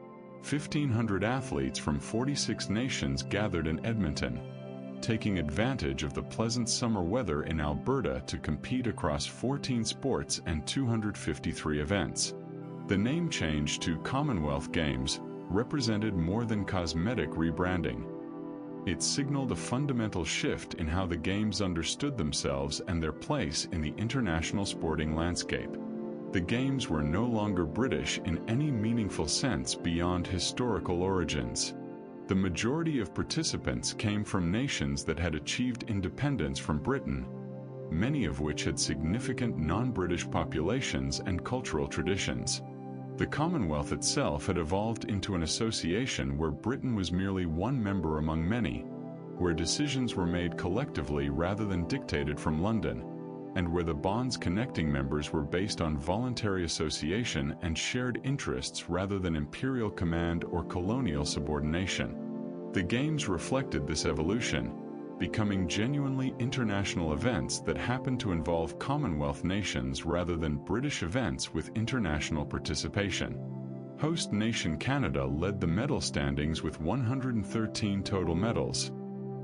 1,500 athletes from 46 nations gathered in Edmonton, taking advantage of the pleasant summer weather in Alberta to compete across 14 sports and 253 events. The name change to Commonwealth Games represented more than cosmetic rebranding. It signaled a fundamental shift in how the Games understood themselves and their place in the international sporting landscape. The Games were no longer British in any meaningful sense beyond historical origins. The majority of participants came from nations that had achieved independence from Britain, many of which had significant non-British populations and cultural traditions. The Commonwealth itself had evolved into an association where Britain was merely one member among many, where decisions were made collectively rather than dictated from London, and where the bonds connecting members were based on voluntary association and shared interests rather than imperial command or colonial subordination. The Games reflected this evolution, becoming genuinely international events that happened to involve Commonwealth nations rather than British events with international participation. Host nation Canada led the medal standings with 113 total medals,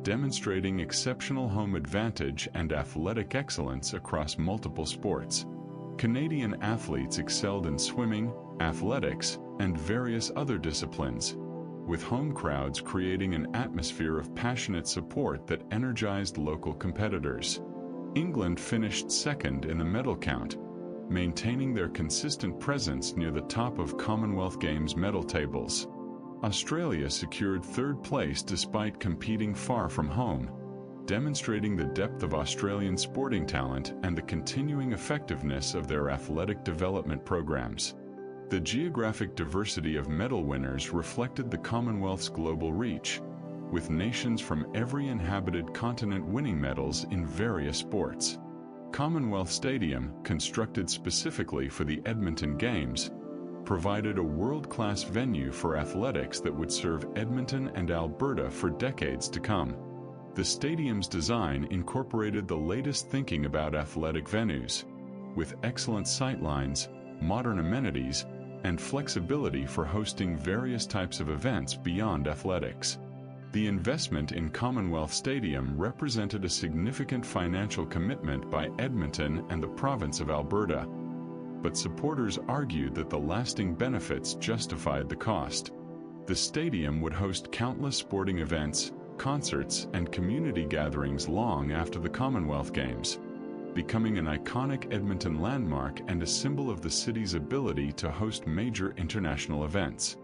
demonstrating exceptional home advantage and athletic excellence across multiple sports. Canadian athletes excelled in swimming, athletics, and various other disciplines, with home crowds creating an atmosphere of passionate support that energized local competitors. England finished second in the medal count, maintaining their consistent presence near the top of Commonwealth Games medal tables. Australia secured third place despite competing far from home, demonstrating the depth of Australian sporting talent and the continuing effectiveness of their athletic development programs. The geographic diversity of medal winners reflected the Commonwealth's global reach, with nations from every inhabited continent winning medals in various sports. Commonwealth Stadium, constructed specifically for the Edmonton Games, provided a world-class venue for athletics that would serve Edmonton and Alberta for decades to come. The stadium's design incorporated the latest thinking about athletic venues, with excellent sightlines, modern amenities, and flexibility for hosting various types of events beyond athletics. The investment in Commonwealth Stadium represented a significant financial commitment by Edmonton and the province of Alberta, but supporters argued that the lasting benefits justified the cost. The stadium would host countless sporting events, concerts, and community gatherings long after the Commonwealth Games, becoming an iconic Edmonton landmark and a symbol of the city's ability to host major international events.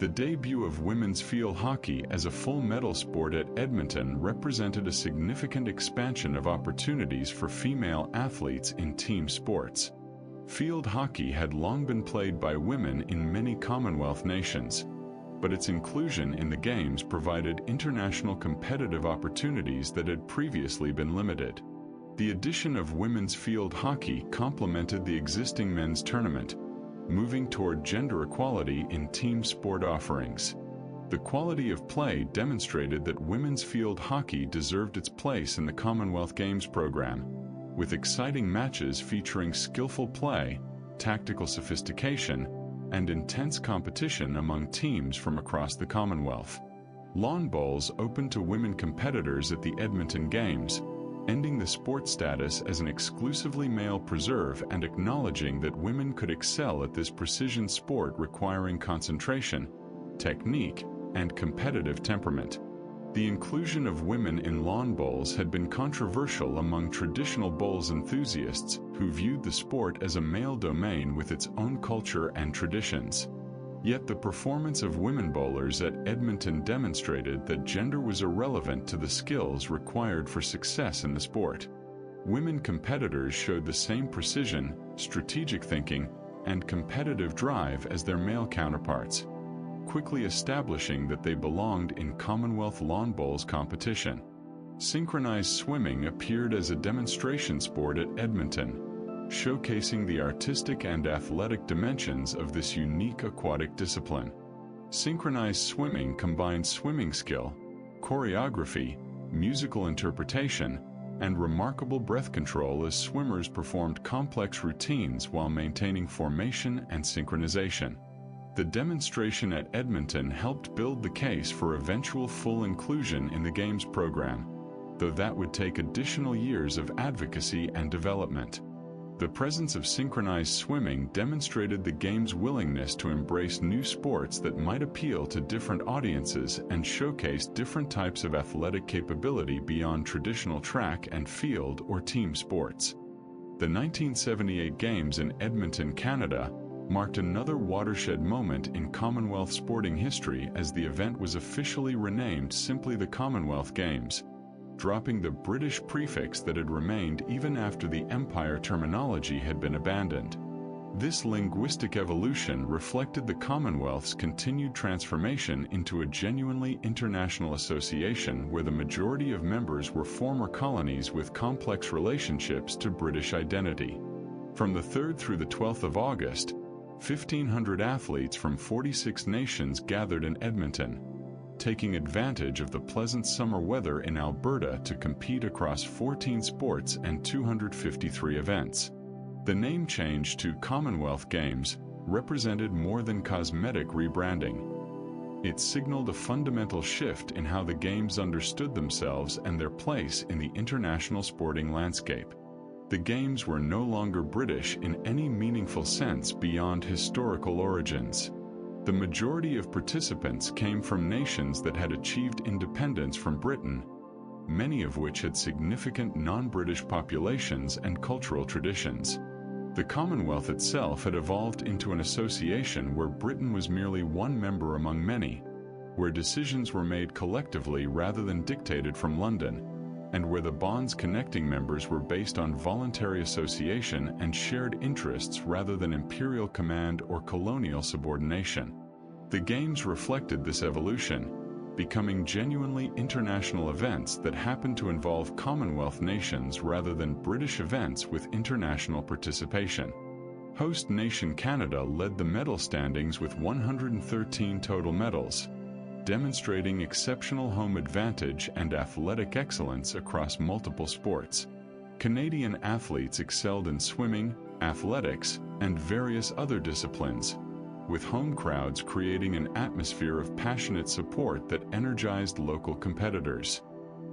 The debut of women's field hockey as a full medal sport at Edmonton represented a significant expansion of opportunities for female athletes in team sports. Field hockey had long been played by women in many Commonwealth nations, but its inclusion in the Games provided international competitive opportunities that had previously been limited. The addition of women's field hockey complemented the existing men's tournament, moving toward gender equality in team sport offerings. The quality of play demonstrated that women's field hockey deserved its place in the Commonwealth Games program, with exciting matches featuring skillful play, tactical sophistication, and intense competition among teams from across the Commonwealth. Lawn bowls opened to women competitors at the Edmonton Games, ending the sport status as an exclusively male preserve and acknowledging that women could excel at this precision sport requiring concentration, technique, and competitive temperament. The inclusion of women in lawn bowls had been controversial among traditional bowls enthusiasts who viewed the sport as a male domain with its own culture and traditions. Yet the performance of women bowlers at Edmonton demonstrated that gender was irrelevant to the skills required for success in the sport. Women competitors showed the same precision, strategic thinking, and competitive drive as their male counterparts, quickly establishing that they belonged in Commonwealth lawn bowls competition. Synchronized swimming appeared as a demonstration sport at Edmonton, showcasing the artistic and athletic dimensions of this unique aquatic discipline. Synchronized swimming combined swimming skill, choreography, musical interpretation, and remarkable breath control as swimmers performed complex routines while maintaining formation and synchronization. The demonstration at Edmonton helped build the case for eventual full inclusion in the Games program, though that would take additional years of advocacy and development. The presence of synchronized swimming demonstrated the Games' willingness to embrace new sports that might appeal to different audiences and showcase different types of athletic capability beyond traditional track and field or team sports. The 1978 Games in Edmonton, Canada, marked another watershed moment in Commonwealth sporting history as the event was officially renamed simply the Commonwealth Games, dropping the British prefix that had remained even after the Empire terminology had been abandoned. This linguistic evolution reflected the Commonwealth's continued transformation into a genuinely international association where the majority of members were former colonies with complex relationships to British identity. From the 3rd through the 12th of August, 1,500 athletes from 46 nations gathered in Edmonton, taking advantage of the pleasant summer weather in Alberta to compete across 14 sports and 253 events. The name change to Commonwealth Games represented more than cosmetic rebranding. It signaled a fundamental shift in how the Games understood themselves and their place in the international sporting landscape. The Games were no longer British in any meaningful sense beyond historical origins. The majority of participants came from nations that had achieved independence from Britain, many of which had significant non-British populations and cultural traditions. The Commonwealth itself had evolved into an association where Britain was merely one member among many, where decisions were made collectively rather than dictated from London, and where the bonds connecting members were based on voluntary association and shared interests rather than imperial command or colonial subordination. The Games reflected this evolution, becoming genuinely international events that happened to involve Commonwealth nations rather than British events with international participation. Host nation Canada led the medal standings with 113 total medals, demonstrating exceptional home advantage and athletic excellence across multiple sports. Canadian athletes excelled in swimming, athletics, and various other disciplines, with home crowds creating an atmosphere of passionate support that energized local competitors.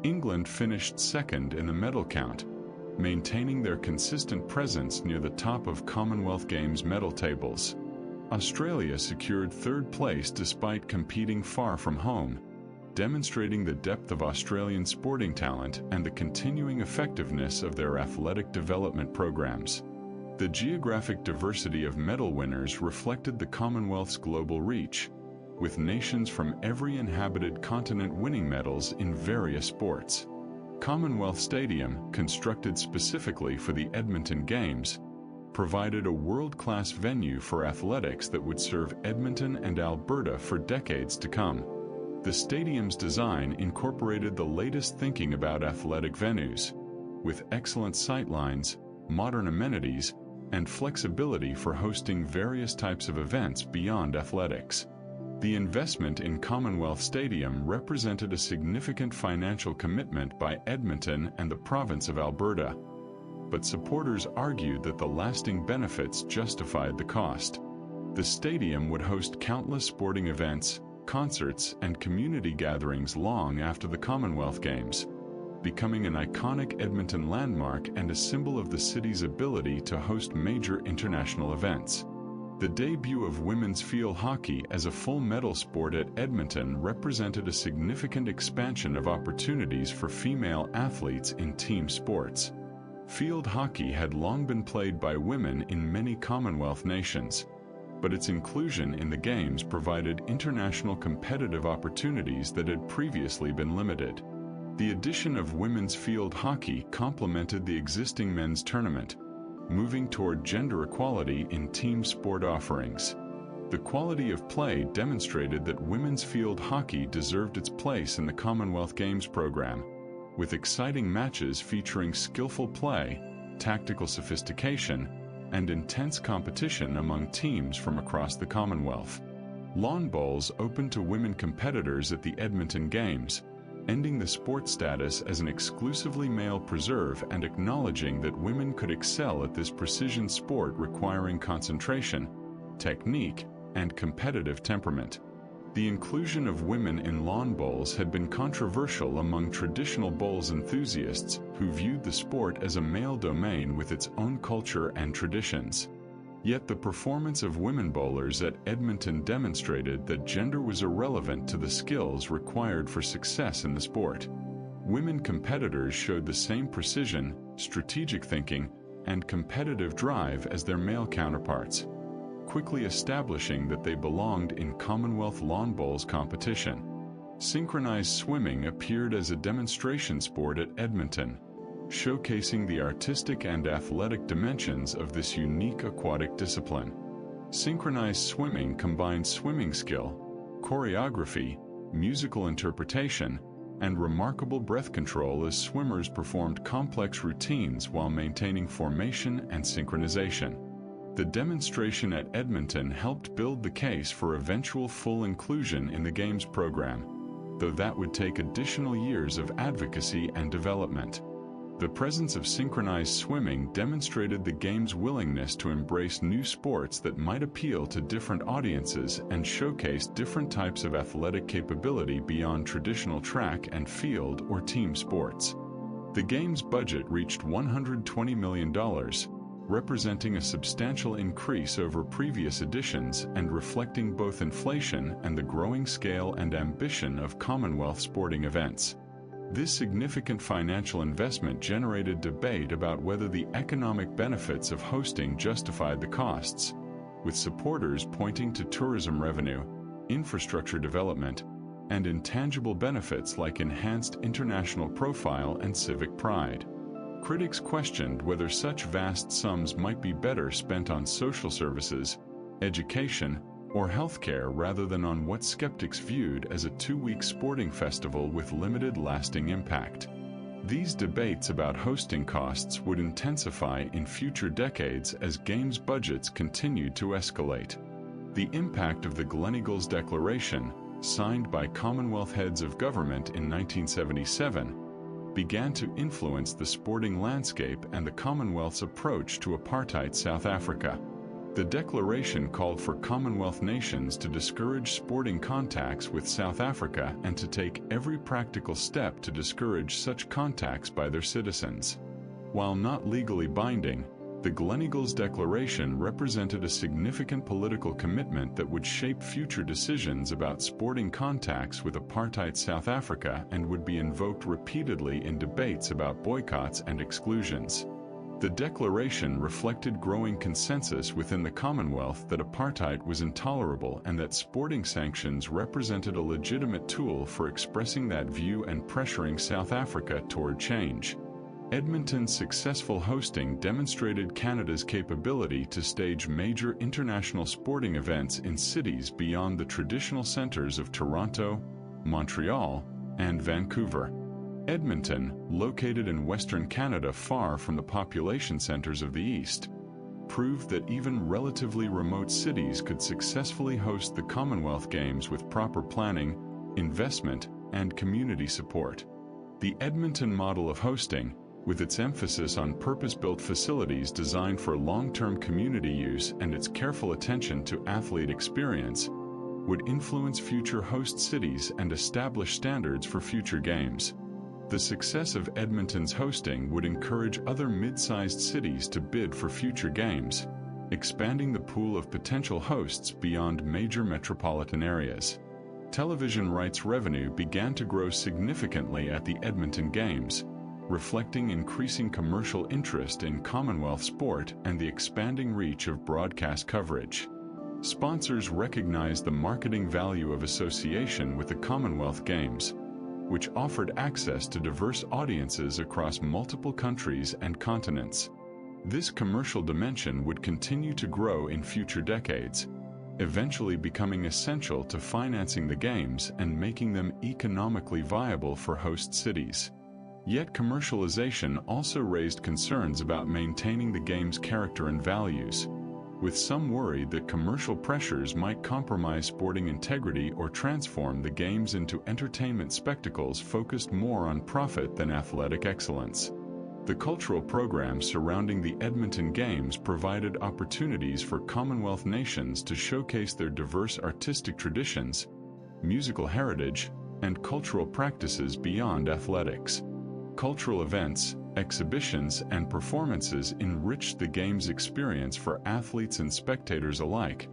England finished second in the medal count, maintaining their consistent presence near the top of Commonwealth Games medal tables. Australia secured third place despite competing far from home, demonstrating the depth of Australian sporting talent and the continuing effectiveness of their athletic development programs. The geographic diversity of medal winners reflected the Commonwealth's global reach, with nations from every inhabited continent winning medals in various sports. Commonwealth Stadium, constructed specifically for the Edmonton Games, provided a world-class venue for athletics that would serve Edmonton and Alberta for decades to come. The stadium's design incorporated the latest thinking about athletic venues, with excellent sightlines, modern amenities, and flexibility for hosting various types of events beyond athletics. The investment in Commonwealth Stadium represented a significant financial commitment by Edmonton and the province of Alberta, but supporters argued that the lasting benefits justified the cost. The stadium would host countless sporting events, concerts, and community gatherings long after the Commonwealth Games, becoming an iconic Edmonton landmark and a symbol of the city's ability to host major international events. The debut of women's field hockey as a full medal sport at Edmonton represented a significant expansion of opportunities for female athletes in team sports. Field hockey had long been played by women in many Commonwealth nations, but its inclusion in the Games provided international competitive opportunities that had previously been limited. The addition of women's field hockey complemented the existing men's tournament, moving toward gender equality in team sport offerings. The quality of play demonstrated that women's field hockey deserved its place in the Commonwealth Games program, with exciting matches featuring skillful play, tactical sophistication, and intense competition among teams from across the Commonwealth. Lawn bowls opened to women competitors at the Edmonton Games, ending the sport status as an exclusively male preserve and acknowledging that women could excel at this precision sport requiring concentration, technique, and competitive temperament. The inclusion of women in lawn bowls had been controversial among traditional bowls enthusiasts who viewed the sport as a male domain with its own culture and traditions. Yet the performance of women bowlers at Edmonton demonstrated that gender was irrelevant to the skills required for success in the sport. Women competitors showed the same precision, strategic thinking, and competitive drive as their male counterparts, quickly establishing that they belonged in Commonwealth lawn bowls competition. Synchronized swimming appeared as a demonstration sport at Edmonton, showcasing the artistic and athletic dimensions of this unique aquatic discipline. Synchronized swimming combined swimming skill, choreography, musical interpretation, and remarkable breath control as swimmers performed complex routines while maintaining formation and synchronization. The demonstration at Edmonton helped build the case for eventual full inclusion in the Games program, though that would take additional years of advocacy and development. The presence of synchronized swimming demonstrated the Games' willingness to embrace new sports that might appeal to different audiences and showcase different types of athletic capability beyond traditional track and field or team sports. The Games' budget reached $120 million, representing a substantial increase over previous editions and reflecting both inflation and the growing scale and ambition of Commonwealth sporting events. This significant financial investment generated debate about whether the economic benefits of hosting justified the costs, with supporters pointing to tourism revenue, infrastructure development, and intangible benefits like enhanced international profile and civic pride. Critics questioned whether such vast sums might be better spent on social services, education, or healthcare rather than on what skeptics viewed as a two-week sporting festival with limited lasting impact. These debates about hosting costs would intensify in future decades as Games budgets continued to escalate. The impact of the Gleneagles Declaration, signed by Commonwealth heads of government in 1977, began to influence the sporting landscape and the Commonwealth's approach to apartheid South Africa. The declaration called for Commonwealth nations to discourage sporting contacts with South Africa and to take every practical step to discourage such contacts by their citizens. While not legally binding, the Gleneagles Declaration represented a significant political commitment that would shape future decisions about sporting contacts with apartheid South Africa and would be invoked repeatedly in debates about boycotts and exclusions. The declaration reflected growing consensus within the Commonwealth that apartheid was intolerable and that sporting sanctions represented a legitimate tool for expressing that view and pressuring South Africa toward change. Edmonton's successful hosting demonstrated Canada's capability to stage major international sporting events in cities beyond the traditional centres of Toronto, Montreal, and Vancouver. Edmonton, located in Western Canada far from the population centres of the East, proved that even relatively remote cities could successfully host the Commonwealth Games with proper planning, investment, and community support. The Edmonton model of hosting, with its emphasis on purpose-built facilities designed for long-term community use and its careful attention to athlete experience, would influence future host cities and establish standards for future games. The success of Edmonton's hosting would encourage other mid-sized cities to bid for future games, expanding the pool of potential hosts beyond major metropolitan areas. Television rights revenue began to grow significantly at the Edmonton Games, reflecting increasing commercial interest in Commonwealth sport and the expanding reach of broadcast coverage. Sponsors recognized the marketing value of association with the Commonwealth Games, which offered access to diverse audiences across multiple countries and continents. This commercial dimension would continue to grow in future decades, eventually becoming essential to financing the Games and making them economically viable for host cities. Yet commercialization also raised concerns about maintaining the Games' character and values, with some worried that commercial pressures might compromise sporting integrity or transform the Games into entertainment spectacles focused more on profit than athletic excellence. The cultural programs surrounding the Edmonton Games provided opportunities for Commonwealth nations to showcase their diverse artistic traditions, musical heritage, and cultural practices beyond athletics. Cultural events, exhibitions, and performances enriched the Games experience for athletes and spectators alike,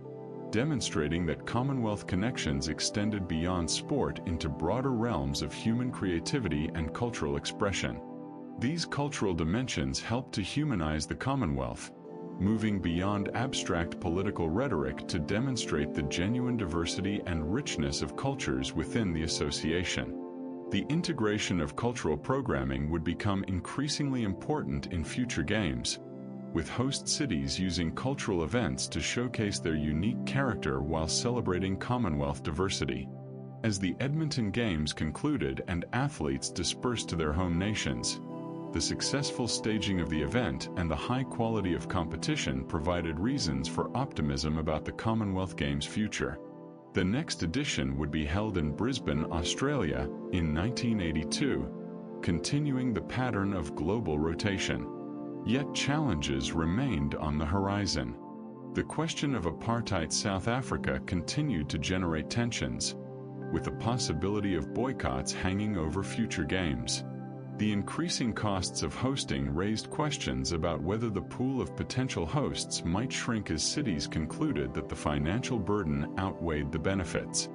demonstrating that Commonwealth connections extended beyond sport into broader realms of human creativity and cultural expression. These cultural dimensions helped to humanize the Commonwealth, moving beyond abstract political rhetoric to demonstrate the genuine diversity and richness of cultures within the association. The integration of cultural programming would become increasingly important in future Games, with host cities using cultural events to showcase their unique character while celebrating Commonwealth diversity. As the Edmonton Games concluded and athletes dispersed to their home nations, the successful staging of the event and the high quality of competition provided reasons for optimism about the Commonwealth Games' future. The next edition would be held in Brisbane, Australia, in 1982, continuing the pattern of global rotation. Yet challenges remained on the horizon. The question of apartheid South Africa continued to generate tensions, with the possibility of boycotts hanging over future Games. The increasing costs of hosting raised questions about whether the pool of potential hosts might shrink as cities concluded that the financial burden outweighed the benefits.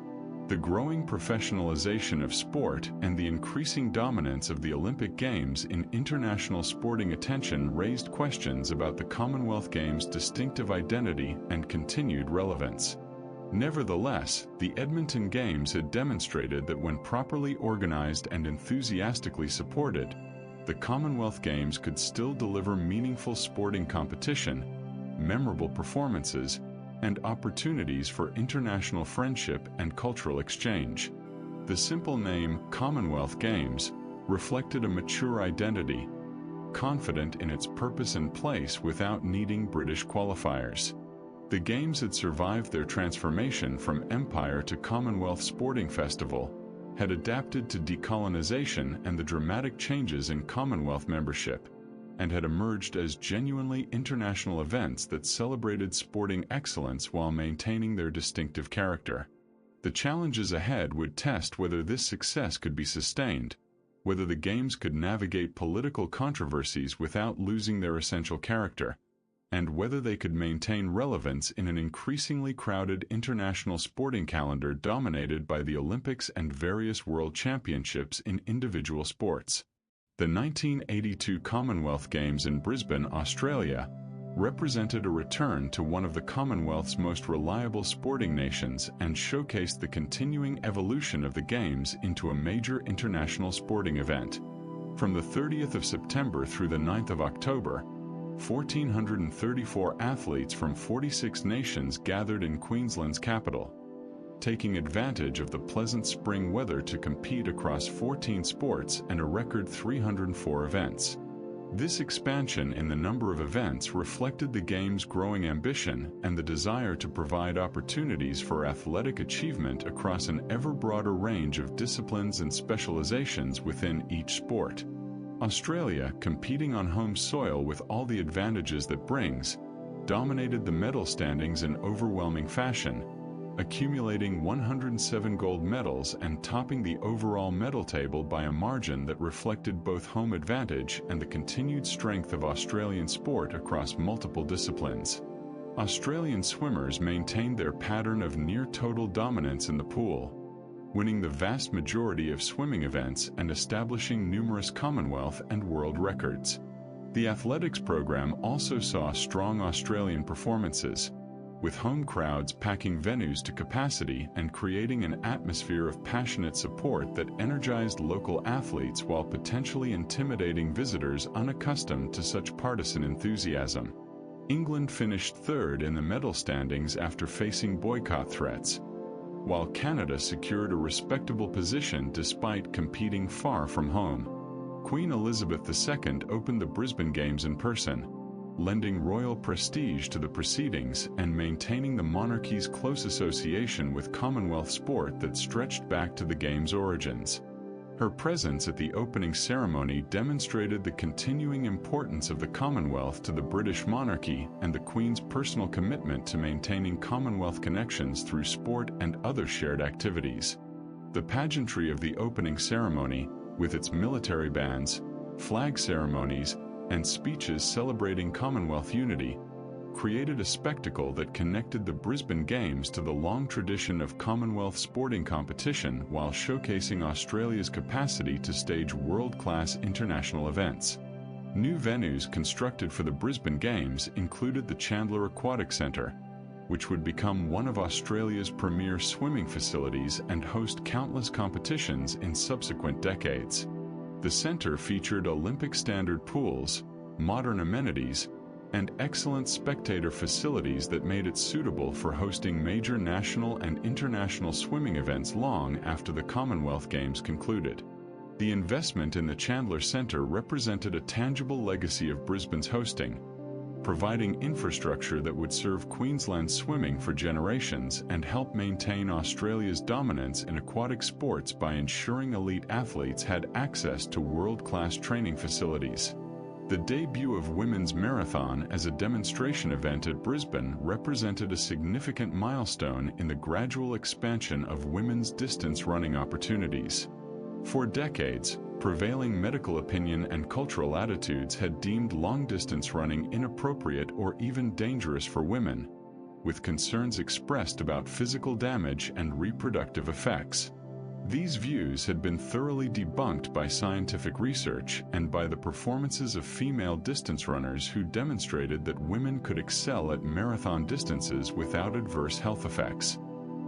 The growing professionalization of sport and the increasing dominance of the Olympic Games in international sporting attention raised questions about the Commonwealth Games' distinctive identity and continued relevance. Nevertheless, the Edmonton Games had demonstrated that when properly organized and enthusiastically supported, the Commonwealth Games could still deliver meaningful sporting competition, memorable performances, and opportunities for international friendship and cultural exchange. The simple name Commonwealth Games reflected a mature identity, confident in its purpose and place without needing British qualifiers. The Games had survived their transformation from empire to Commonwealth Sporting Festival, had adapted to decolonization and the dramatic changes in Commonwealth membership, and had emerged as genuinely international events that celebrated sporting excellence while maintaining their distinctive character. The challenges ahead would test whether this success could be sustained, whether the Games could navigate political controversies without losing their essential character, and whether they could maintain relevance in an increasingly crowded international sporting calendar dominated by the Olympics and various world championships in individual sports. The 1982 Commonwealth Games in Brisbane, Australia, represented a return to one of the Commonwealth's most reliable sporting nations and showcased the continuing evolution of the Games into a major international sporting event. From the 30th of September through the 9th of October, 1,434 athletes from 46 nations gathered in Queensland's capital, taking advantage of the pleasant spring weather to compete across 14 sports and a record 304 events. This expansion in the number of events reflected the Games' growing ambition and the desire to provide opportunities for athletic achievement across an ever broader range of disciplines and specializations within each sport. Australia, competing on home soil with all the advantages that brings, dominated the medal standings in overwhelming fashion, accumulating 107 gold medals and topping the overall medal table by a margin that reflected both home advantage and the continued strength of Australian sport across multiple disciplines. Australian swimmers maintained their pattern of near-total dominance in the pool, winning the vast majority of swimming events and establishing numerous Commonwealth and world records. The athletics program also saw strong Australian performances, with home crowds packing venues to capacity and creating an atmosphere of passionate support that energized local athletes while potentially intimidating visitors unaccustomed to such partisan enthusiasm. England finished third in the medal standings after facing boycott threats, while Canada secured a respectable position despite competing far from home. Queen Elizabeth II opened the Brisbane Games in person, lending royal prestige to the proceedings and maintaining the monarchy's close association with Commonwealth sport that stretched back to the Games' origins. Her presence at the opening ceremony demonstrated the continuing importance of the Commonwealth to the British monarchy and the Queen's personal commitment to maintaining Commonwealth connections through sport and other shared activities. The pageantry of the opening ceremony, with its military bands, flag ceremonies, and speeches celebrating Commonwealth unity, created a spectacle that connected the Brisbane Games to the long tradition of Commonwealth sporting competition while showcasing Australia's capacity to stage world-class international events. New venues constructed for the Brisbane Games included the Chandler Aquatic Centre, which would become one of Australia's premier swimming facilities and host countless competitions in subsequent decades. The centre featured Olympic-standard pools, modern amenities, and excellent spectator facilities that made it suitable for hosting major national and international swimming events long after the Commonwealth Games concluded. The investment in the Chandler Centre represented a tangible legacy of Brisbane's hosting, providing infrastructure that would serve Queensland swimming for generations and help maintain Australia's dominance in aquatic sports by ensuring elite athletes had access to world-class training facilities. The debut of women's marathon as a demonstration event at Brisbane represented a significant milestone in the gradual expansion of women's distance running opportunities. For decades, prevailing medical opinion and cultural attitudes had deemed long-distance running inappropriate or even dangerous for women, with concerns expressed about physical damage and reproductive effects. These views had been thoroughly debunked by scientific research and by the performances of female distance runners who demonstrated that women could excel at marathon distances without adverse health effects.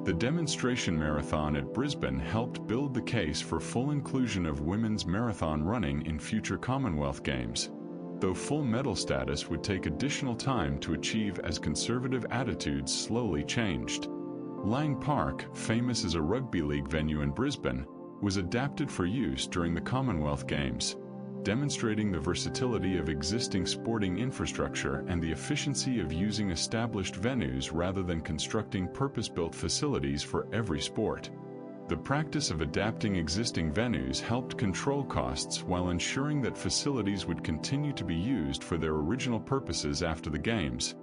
The demonstration marathon at Brisbane helped build the case for full inclusion of women's marathon running in future Commonwealth Games, though full medal status would take additional time to achieve as conservative attitudes slowly changed. Lang Park, famous as a rugby league venue in Brisbane, was adapted for use during the Commonwealth Games, demonstrating the versatility of existing sporting infrastructure and the efficiency of using established venues rather than constructing purpose-built facilities for every sport. The practice of adapting existing venues helped control costs while ensuring that facilities would continue to be used for their original purposes after the Games,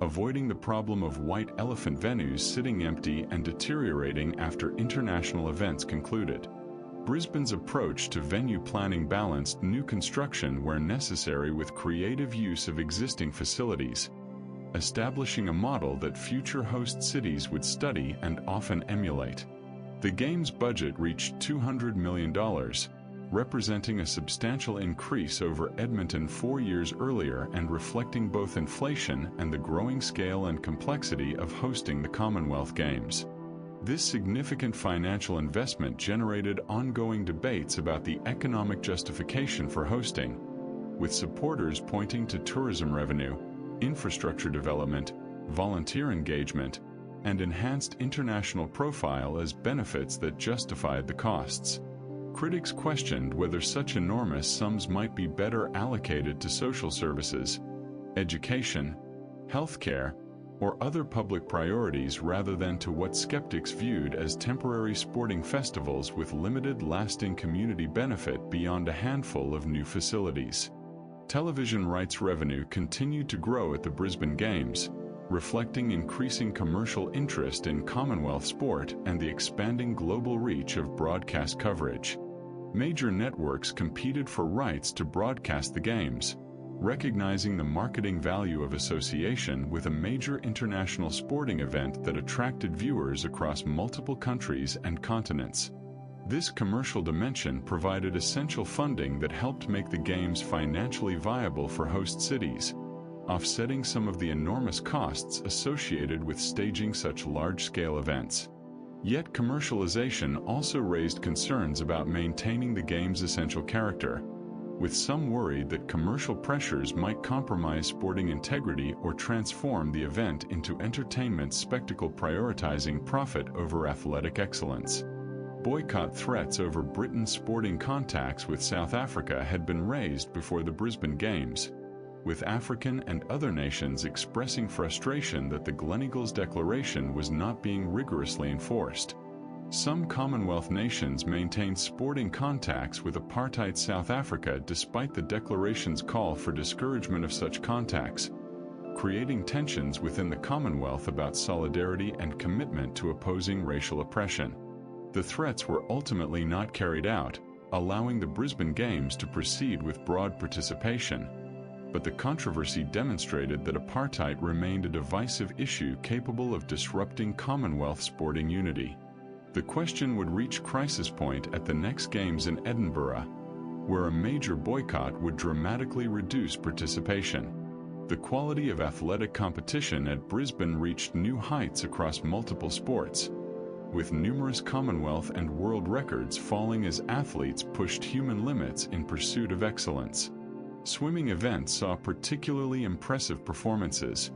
avoiding the problem of white elephant venues sitting empty and deteriorating after international events concluded. Brisbane's approach to venue planning balanced new construction where necessary with creative use of existing facilities, establishing a model that future host cities would study and often emulate. The Games budget reached $200 million, representing a substantial increase over Edmonton 4 years earlier and reflecting both inflation and the growing scale and complexity of hosting the Commonwealth Games. This significant financial investment generated ongoing debates about the economic justification for hosting, with supporters pointing to tourism revenue, infrastructure development, volunteer engagement, and enhanced international profile as benefits that justified the costs. Critics questioned whether such enormous sums might be better allocated to social services, education, healthcare, or other public priorities rather than to what skeptics viewed as temporary sporting festivals with limited lasting community benefit beyond a handful of new facilities. Television rights revenue continued to grow at the Brisbane Games, reflecting increasing commercial interest in Commonwealth sport and the expanding global reach of broadcast coverage. Major networks competed for rights to broadcast the Games, recognizing the marketing value of association with a major international sporting event that attracted viewers across multiple countries and continents. This commercial dimension provided essential funding that helped make the Games financially viable for host cities, offsetting some of the enormous costs associated with staging such large-scale events. Yet commercialization also raised concerns about maintaining the Games' essential character, with some worried that commercial pressures might compromise sporting integrity or transform the event into entertainment spectacle prioritizing profit over athletic excellence. Boycott threats over Britain's sporting contacts with South Africa had been raised before the Brisbane Games, with African and other nations expressing frustration that the Gleneagles Declaration was not being rigorously enforced. Some Commonwealth nations maintained sporting contacts with apartheid South Africa despite the declaration's call for discouragement of such contacts, creating tensions within the Commonwealth about solidarity and commitment to opposing racial oppression. The threats were ultimately not carried out, allowing the Brisbane Games to proceed with broad participation. But the controversy demonstrated that apartheid remained a divisive issue capable of disrupting Commonwealth sporting unity. The question would reach crisis point at the next Games in Edinburgh, where a major boycott would dramatically reduce participation. The quality of athletic competition at Brisbane reached new heights across multiple sports, with numerous Commonwealth and world records falling as athletes pushed human limits in pursuit of excellence. Swimming events saw particularly impressive performances,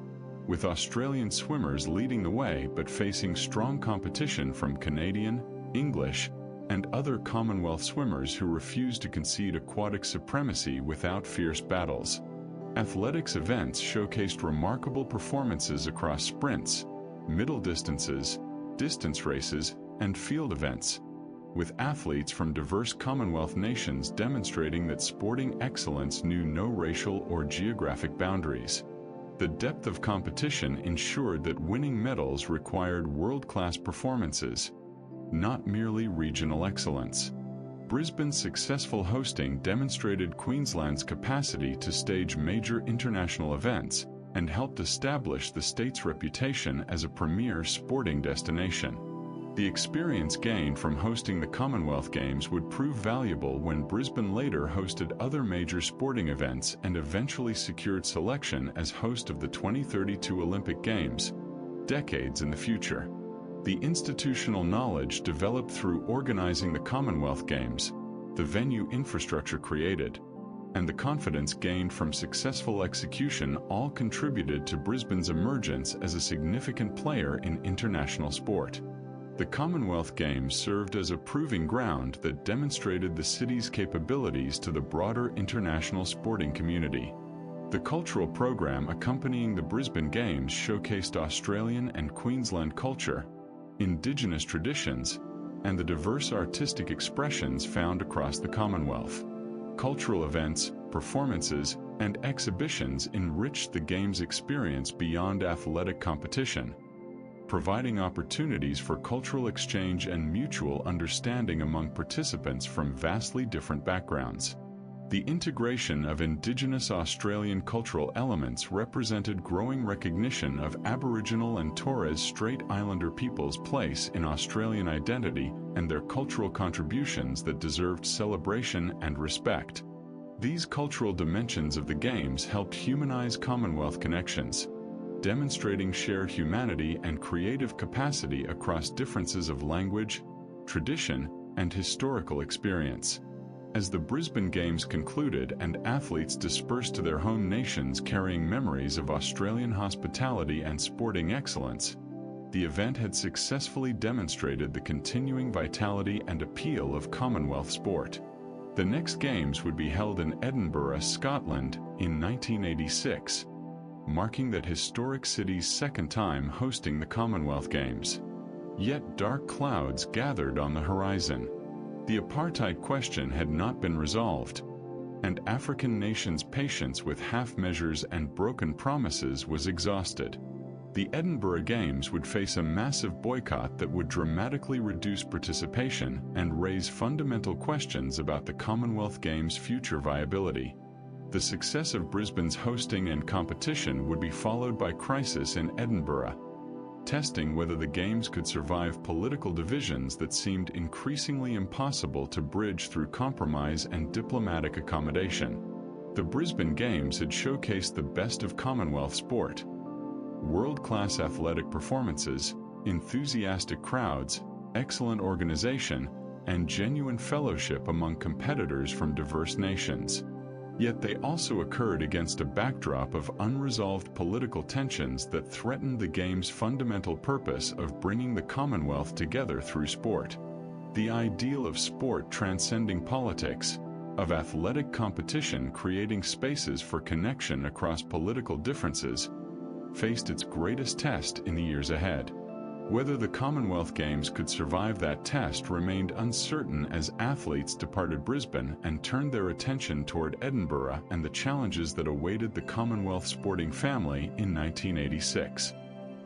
with Australian swimmers leading the way but facing strong competition from Canadian, English, and other Commonwealth swimmers who refused to concede aquatic supremacy without fierce battles. Athletics events showcased remarkable performances across sprints, middle distances, distance races, and field events, with athletes from diverse Commonwealth nations demonstrating that sporting excellence knew no racial or geographic boundaries. The depth of competition ensured that winning medals required world-class performances, not merely regional excellence. Brisbane's successful hosting demonstrated Queensland's capacity to stage major international events and helped establish the state's reputation as a premier sporting destination. The experience gained from hosting the Commonwealth Games would prove valuable when Brisbane later hosted other major sporting events and eventually secured selection as host of the 2032 Olympic Games, decades in the future. The institutional knowledge developed through organizing the Commonwealth Games, the venue infrastructure created, and the confidence gained from successful execution all contributed to Brisbane's emergence as a significant player in international sport. The Commonwealth Games served as a proving ground that demonstrated the city's capabilities to the broader international sporting community. The cultural program accompanying the Brisbane Games showcased Australian and Queensland culture, Indigenous traditions, and the diverse artistic expressions found across the Commonwealth. Cultural events, performances, and exhibitions enriched the Games experience beyond athletic competition, providing opportunities for cultural exchange and mutual understanding among participants from vastly different backgrounds. The integration of Indigenous Australian cultural elements represented growing recognition of Aboriginal and Torres Strait Islander peoples' place in Australian identity and their cultural contributions that deserved celebration and respect. These cultural dimensions of the Games helped humanize Commonwealth connections, demonstrating shared humanity and creative capacity across differences of language, tradition, and historical experience. As the Brisbane Games concluded and athletes dispersed to their home nations carrying memories of Australian hospitality and sporting excellence, the event had successfully demonstrated the continuing vitality and appeal of Commonwealth sport. The next Games would be held in Edinburgh, Scotland, in 1986, marking that historic city's second time hosting the Commonwealth Games. Yet dark clouds gathered on the horizon. The apartheid question had not been resolved, and African nations' patience with half measures and broken promises was exhausted. The Edinburgh Games would face a massive boycott that would dramatically reduce participation and raise fundamental questions about the Commonwealth Games' future viability. The success of Brisbane's hosting and competition would be followed by crisis in Edinburgh, testing whether the Games could survive political divisions that seemed increasingly impossible to bridge through compromise and diplomatic accommodation. The Brisbane Games had showcased the best of Commonwealth sport: world-class athletic performances, enthusiastic crowds, excellent organization, and genuine fellowship among competitors from diverse nations. Yet they also occurred against a backdrop of unresolved political tensions that threatened the Games' fundamental purpose of bringing the Commonwealth together through sport. The ideal of sport transcending politics, of athletic competition creating spaces for connection across political differences, faced its greatest test in the years ahead. Whether the Commonwealth Games could survive that test remained uncertain as athletes departed Brisbane and turned their attention toward Edinburgh and the challenges that awaited the Commonwealth sporting family in 1986.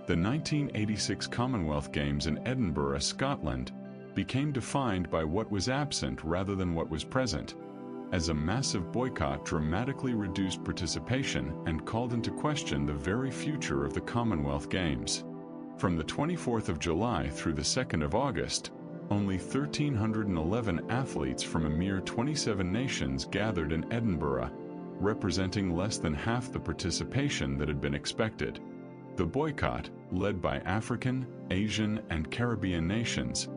The 1986 Commonwealth Games in Edinburgh, Scotland, became defined by what was absent rather than what was present, as a massive boycott dramatically reduced participation and called into question the very future of the Commonwealth Games. From the 24th of July through the 2nd of August, only 1,311 athletes from a mere 27 nations gathered in Edinburgh, representing less than half the participation that had been expected. The boycott, led by African, Asian, and Caribbean nations,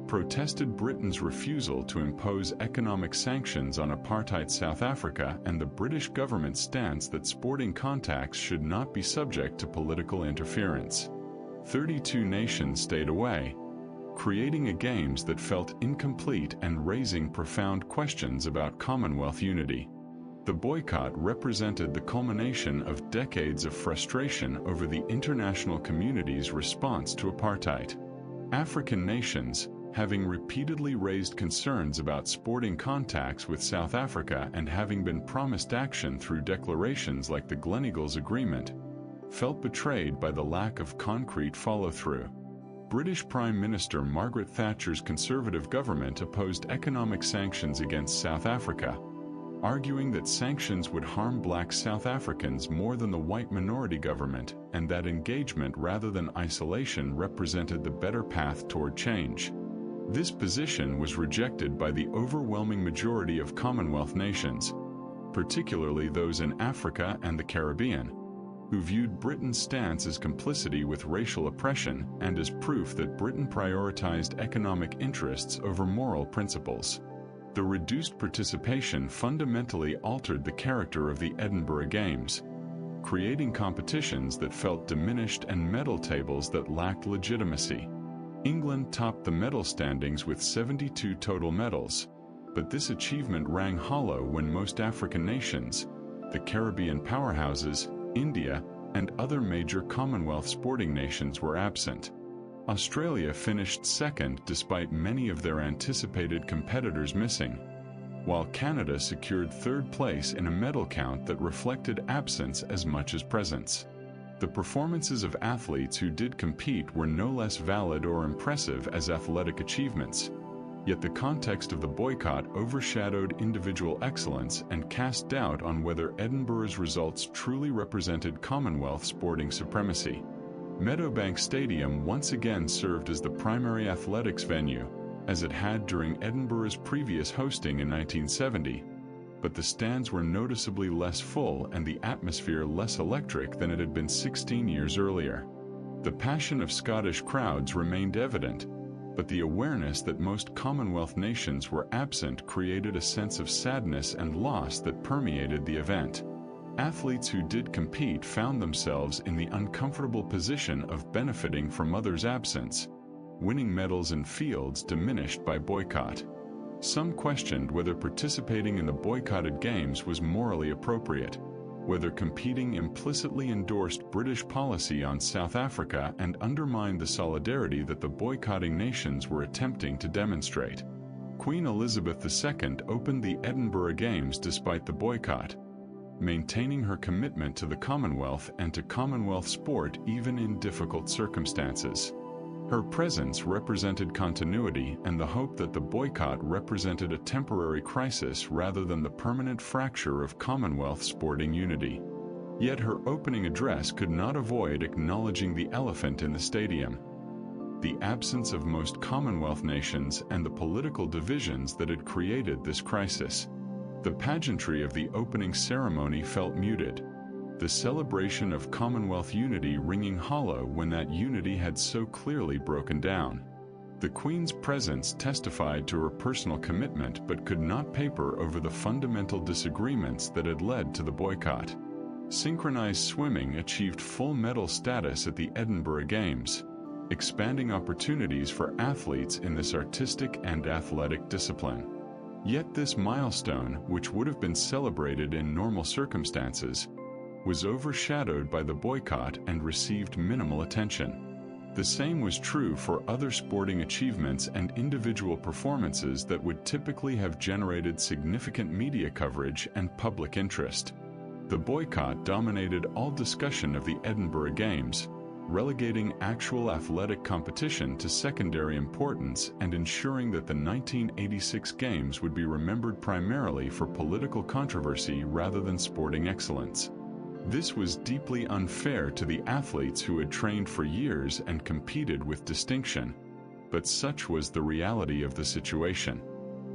protested Britain's refusal to impose economic sanctions on apartheid South Africa and the British government's stance that sporting contacts should not be subject to political interference. 32 nations stayed away, creating a Games that felt incomplete and raising profound questions about Commonwealth unity. The boycott represented the culmination of decades of frustration over the international community's response to apartheid. African nations, having repeatedly raised concerns about sporting contacts with South Africa and having been promised action through declarations like the Gleneagles Agreement, felt betrayed by the lack of concrete follow-through. British Prime Minister Margaret Thatcher's Conservative government opposed economic sanctions against South Africa, arguing that sanctions would harm black South Africans more than the white minority government, and that engagement rather than isolation represented the better path toward change. This position was rejected by the overwhelming majority of Commonwealth nations, particularly those in Africa and the Caribbean, who viewed Britain's stance as complicity with racial oppression and as proof that Britain prioritized economic interests over moral principles. The reduced participation fundamentally altered the character of the Edinburgh Games, creating competitions that felt diminished and medal tables that lacked legitimacy. England topped the medal standings with 72 total medals, but this achievement rang hollow when most African nations, the Caribbean powerhouses, India, and other major Commonwealth sporting nations were absent. Australia finished second despite many of their anticipated competitors missing, while Canada secured third place in a medal count that reflected absence as much as presence. The performances of athletes who did compete were no less valid or impressive as athletic achievements, yet the context of the boycott overshadowed individual excellence and cast doubt on whether Edinburgh's results truly represented Commonwealth sporting supremacy. Meadowbank Stadium once again served as the primary athletics venue, as it had during Edinburgh's previous hosting in 1970, but the stands were noticeably less full and the atmosphere less electric than it had been 16 years earlier. The passion of Scottish crowds remained evident, but the awareness that most Commonwealth nations were absent created a sense of sadness and loss that permeated the event. Athletes who did compete found themselves in the uncomfortable position of benefiting from others' absence, winning medals in fields diminished by boycott. Some questioned whether participating in the boycotted games was morally appropriate, whether competing implicitly endorsed British policy on South Africa and undermined the solidarity that the boycotting nations were attempting to demonstrate. Queen Elizabeth II opened the Edinburgh Games despite the boycott, maintaining her commitment to the Commonwealth and to Commonwealth sport even in difficult circumstances. Her presence represented continuity and the hope that the boycott represented a temporary crisis rather than the permanent fracture of Commonwealth sporting unity. Yet her opening address could not avoid acknowledging the elephant in the stadium: the absence of most Commonwealth nations and the political divisions that had created this crisis. The pageantry of the opening ceremony felt muted, the celebration of Commonwealth unity ringing hollow when that unity had so clearly broken down. The Queen's presence testified to her personal commitment but could not paper over the fundamental disagreements that had led to the boycott. Synchronized swimming achieved full medal status at the Edinburgh Games, expanding opportunities for athletes in this artistic and athletic discipline. Yet this milestone, which would have been celebrated in normal circumstances, was overshadowed by the boycott and received minimal attention. The same was true for other sporting achievements and individual performances that would typically have generated significant media coverage and public interest. The boycott dominated all discussion of the Edinburgh Games, relegating actual athletic competition to secondary importance and ensuring that the 1986 Games would be remembered primarily for political controversy rather than sporting excellence. This was deeply unfair to the athletes who had trained for years and competed with distinction, but such was the reality of the situation.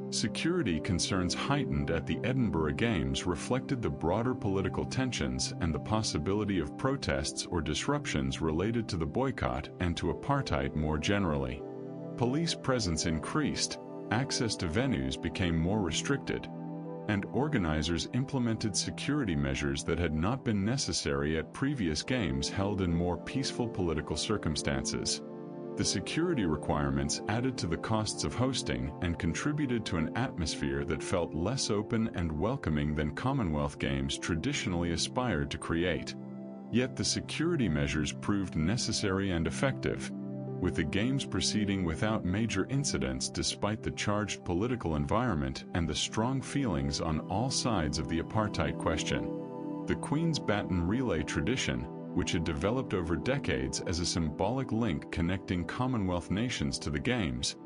Security concerns heightened at the Edinburgh Games reflected the broader political tensions and the possibility of protests or disruptions related to the boycott and to apartheid more generally. Police presence increased, access to venues became more restricted, and organizers implemented security measures that had not been necessary at previous games held in more peaceful political circumstances. The security requirements added to the costs of hosting and contributed to an atmosphere that felt less open and welcoming than Commonwealth Games traditionally aspired to create. Yet the security measures proved necessary and effective, with the Games proceeding without major incidents despite the charged political environment and the strong feelings on all sides of the apartheid question. The Queen's Baton Relay tradition, which had developed over decades as a symbolic link connecting Commonwealth nations to the Games,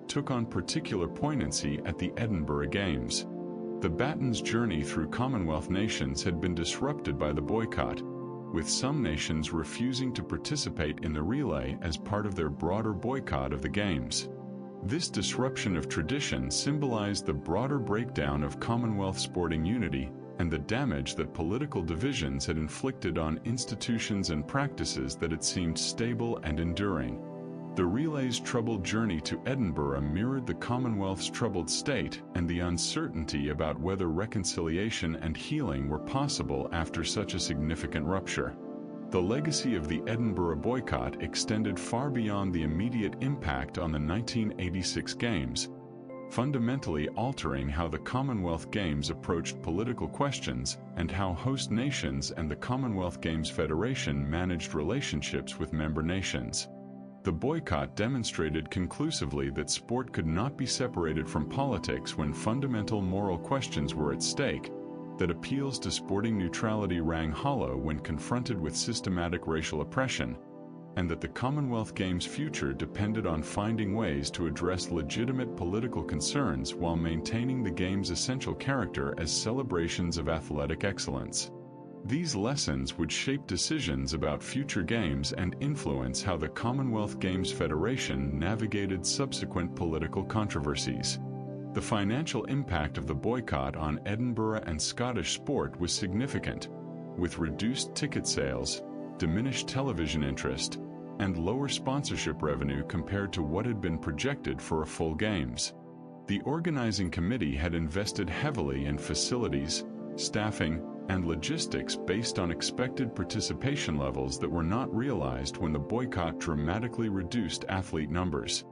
took on particular poignancy at the Edinburgh Games. The baton's journey through Commonwealth nations had been disrupted by the boycott, with some nations refusing to participate in the relay as part of their broader boycott of the Games. This disruption of tradition symbolized the broader breakdown of Commonwealth sporting unity and the damage that political divisions had inflicted on institutions and practices that had seemed stable and enduring. The relay's troubled journey to Edinburgh mirrored the Commonwealth's troubled state and the uncertainty about whether reconciliation and healing were possible after such a significant rupture. The legacy of the Edinburgh boycott extended far beyond the immediate impact on the 1986 Games, fundamentally altering how the Commonwealth Games approached political questions and how host nations and the Commonwealth Games Federation managed relationships with member nations. The boycott demonstrated conclusively that sport could not be separated from politics when fundamental moral questions were at stake, that appeals to sporting neutrality rang hollow when confronted with systematic racial oppression, and that the Commonwealth Games' future depended on finding ways to address legitimate political concerns while maintaining the Games' essential character as celebrations of athletic excellence. These lessons would shape decisions about future games and influence how the Commonwealth Games Federation navigated subsequent political controversies. The financial impact of the boycott on Edinburgh and Scottish sport was significant, with reduced ticket sales, diminished television interest, and lower sponsorship revenue compared to what had been projected for a full Games. The organizing committee had invested heavily in facilities, staffing, and logistics based on expected participation levels that were not realized when the boycott dramatically reduced athlete numbers.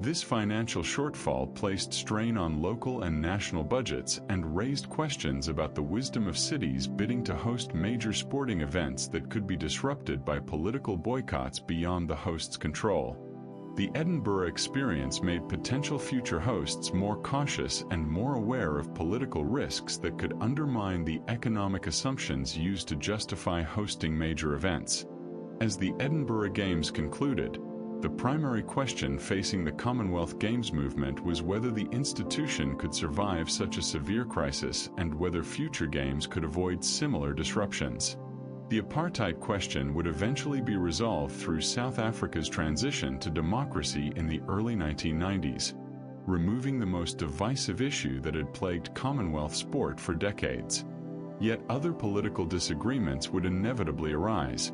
This financial shortfall placed strain on local and national budgets and raised questions about the wisdom of cities bidding to host major sporting events that could be disrupted by political boycotts beyond the host's control. The Edinburgh experience made potential future hosts more cautious and more aware of political risks that could undermine the economic assumptions used to justify hosting major events. As the Edinburgh Games concluded, the primary question facing the Commonwealth Games movement was whether the institution could survive such a severe crisis and whether future games could avoid similar disruptions. The apartheid question would eventually be resolved through South Africa's transition to democracy in the early 1990s, removing the most divisive issue that had plagued Commonwealth sport for decades. Yet other political disagreements would inevitably arise,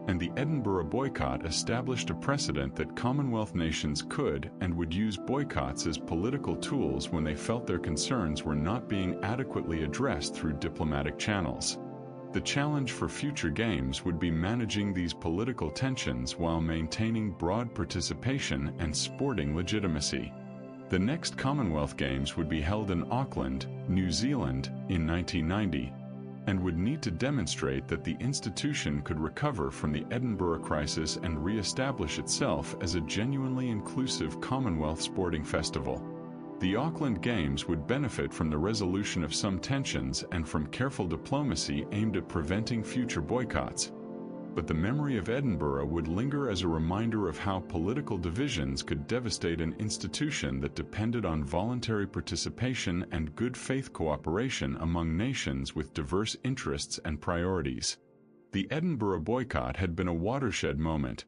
and the Edinburgh boycott established a precedent that Commonwealth nations could and would use boycotts as political tools when they felt their concerns were not being adequately addressed through diplomatic channels. The challenge for future games would be managing these political tensions while maintaining broad participation and sporting legitimacy. The next Commonwealth Games would be held in Auckland, New Zealand, in 1990, and would need to demonstrate that the institution could recover from the Edinburgh crisis and re-establish itself as a genuinely inclusive Commonwealth sporting festival. The Auckland Games would benefit from the resolution of some tensions and from careful diplomacy aimed at preventing future boycotts. But the memory of Edinburgh would linger as a reminder of how political divisions could devastate an institution that depended on voluntary participation and good faith cooperation among nations with diverse interests and priorities. The Edinburgh boycott had been a watershed moment,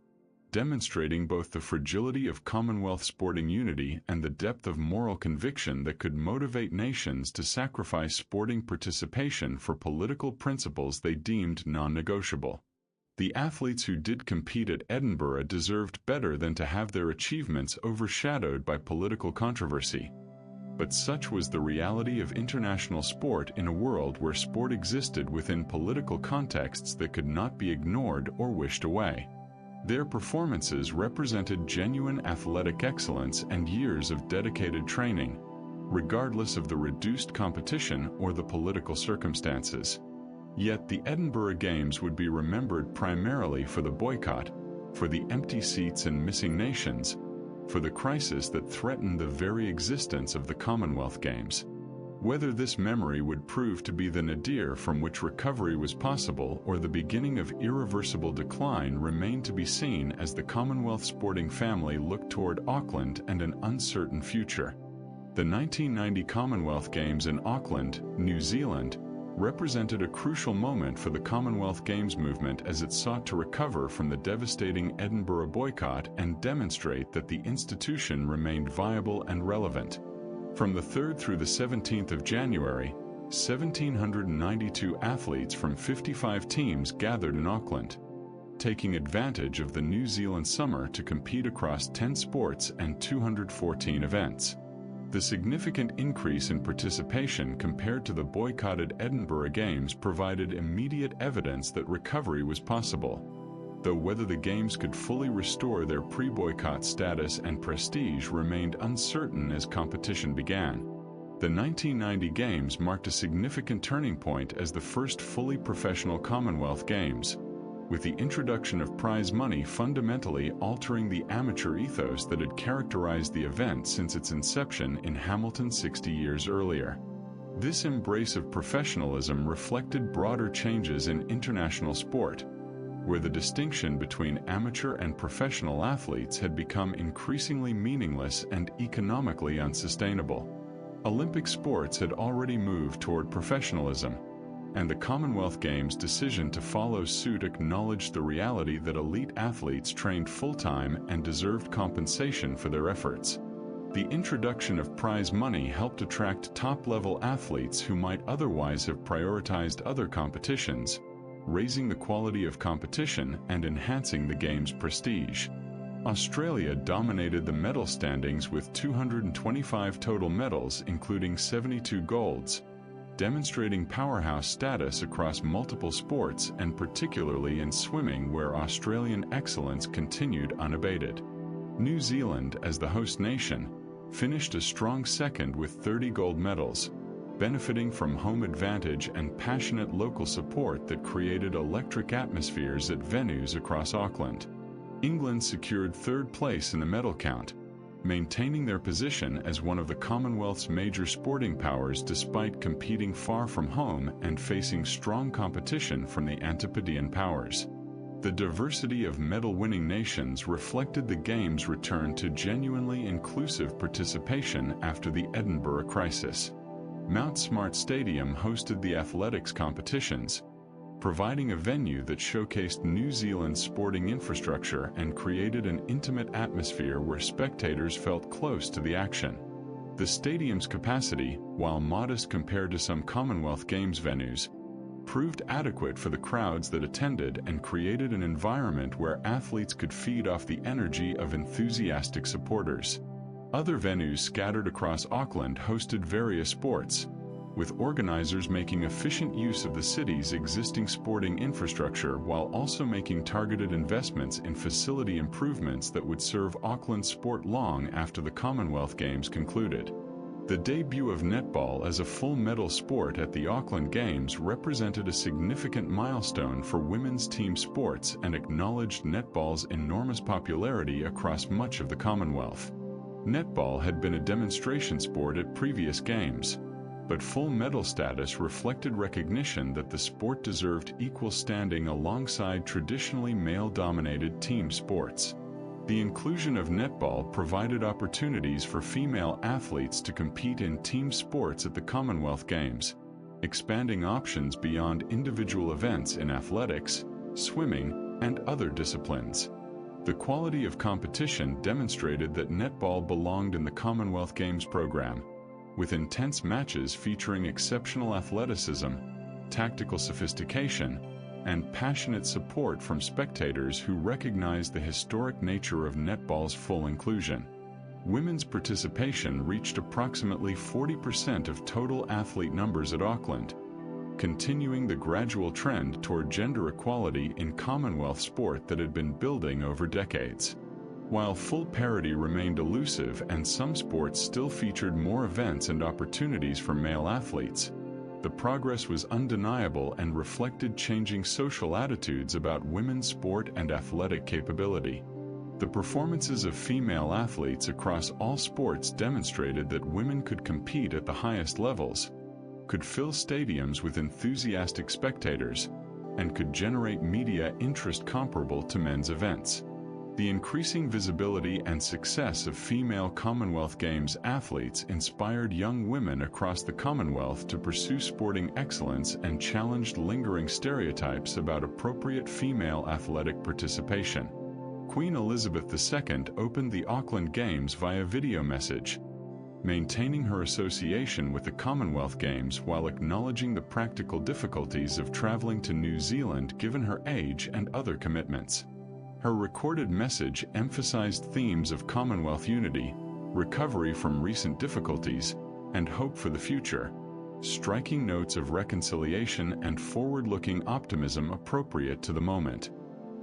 demonstrating both the fragility of Commonwealth sporting unity and the depth of moral conviction that could motivate nations to sacrifice sporting participation for political principles they deemed non-negotiable. The athletes who did compete at Edinburgh deserved better than to have their achievements overshadowed by political controversy. But such was the reality of international sport in a world where sport existed within political contexts that could not be ignored or wished away. Their performances represented genuine athletic excellence and years of dedicated training, regardless of the reduced competition or the political circumstances. Yet the Edinburgh Games would be remembered primarily for the boycott, for the empty seats and missing nations, for the crisis that threatened the very existence of the Commonwealth Games. Whether this memory would prove to be the nadir from which recovery was possible or the beginning of irreversible decline remained to be seen as the Commonwealth sporting family looked toward Auckland and an uncertain future. The 1990 Commonwealth Games in Auckland, New Zealand, represented a crucial moment for the Commonwealth Games movement as it sought to recover from the devastating Edinburgh boycott and demonstrate that the institution remained viable and relevant. From the 3rd through the 17th of January, 1,792 athletes from 55 teams gathered in Auckland, taking advantage of the New Zealand summer to compete across 10 sports and 214 events. The significant increase in participation compared to the boycotted Edinburgh Games provided immediate evidence that recovery was possible, though whether the Games could fully restore their pre-boycott status and prestige remained uncertain as competition began. The 1990 Games marked a significant turning point as the first fully professional Commonwealth Games, with the introduction of prize money fundamentally altering the amateur ethos that had characterized the event since its inception in Hamilton 60 years earlier. This embrace of professionalism reflected broader changes in international sport, where the distinction between amateur and professional athletes had become increasingly meaningless and economically unsustainable. Olympic sports had already moved toward professionalism, and the Commonwealth Games' decision to follow suit acknowledged the reality that elite athletes trained full-time and deserved compensation for their efforts. The introduction of prize money helped attract top-level athletes who might otherwise have prioritized other competitions, raising the quality of competition and enhancing the Games' prestige. Australia dominated the medal standings with 225 total medals, including 72 golds, demonstrating powerhouse status across multiple sports and particularly in swimming, where Australian excellence continued unabated. New Zealand, as the host nation, finished a strong second with 30 gold medals, benefiting from home advantage and passionate local support that created electric atmospheres at venues across Auckland. England secured third place in the medal count, maintaining their position as one of the Commonwealth's major sporting powers despite competing far from home and facing strong competition from the Antipodean powers. The diversity of medal-winning nations reflected the Games' return to genuinely inclusive participation after the Edinburgh crisis. Mount Smart Stadium hosted the athletics competitions, providing a venue that showcased New Zealand's sporting infrastructure and created an intimate atmosphere where spectators felt close to the action. The stadium's capacity, while modest compared to some Commonwealth Games venues, proved adequate for the crowds that attended and created an environment where athletes could feed off the energy of enthusiastic supporters. Other venues scattered across Auckland hosted various sports, with organizers making efficient use of the city's existing sporting infrastructure while also making targeted investments in facility improvements that would serve Auckland sport long after the Commonwealth Games concluded. The debut of netball as a full medal sport at the Auckland Games represented a significant milestone for women's team sports and acknowledged netball's enormous popularity across much of the Commonwealth. Netball had been a demonstration sport at previous games, but full medal status reflected recognition that the sport deserved equal standing alongside traditionally male-dominated team sports. The inclusion of netball provided opportunities for female athletes to compete in team sports at the Commonwealth Games, expanding options beyond individual events in athletics, swimming, and other disciplines. The quality of competition demonstrated that netball belonged in the Commonwealth Games program, with intense matches featuring exceptional athleticism, tactical sophistication, and passionate support from spectators who recognized the historic nature of netball's full inclusion. Women's participation reached approximately 40% of total athlete numbers at Auckland, continuing the gradual trend toward gender equality in Commonwealth sport that had been building over decades. While full parity remained elusive and some sports still featured more events and opportunities for male athletes, the progress was undeniable and reflected changing social attitudes about women's sport and athletic capability. The performances of female athletes across all sports demonstrated that women could compete at the highest levels, could fill stadiums with enthusiastic spectators, and could generate media interest comparable to men's events. The increasing visibility and success of female Commonwealth Games athletes inspired young women across the Commonwealth to pursue sporting excellence and challenged lingering stereotypes about appropriate female athletic participation. Queen Elizabeth II opened the Auckland Games via video message, maintaining her association with the Commonwealth Games while acknowledging the practical difficulties of traveling to New Zealand given her age and other commitments. Her recorded message emphasized themes of Commonwealth unity, recovery from recent difficulties, and hope for the future, striking notes of reconciliation and forward-looking optimism appropriate to the moment.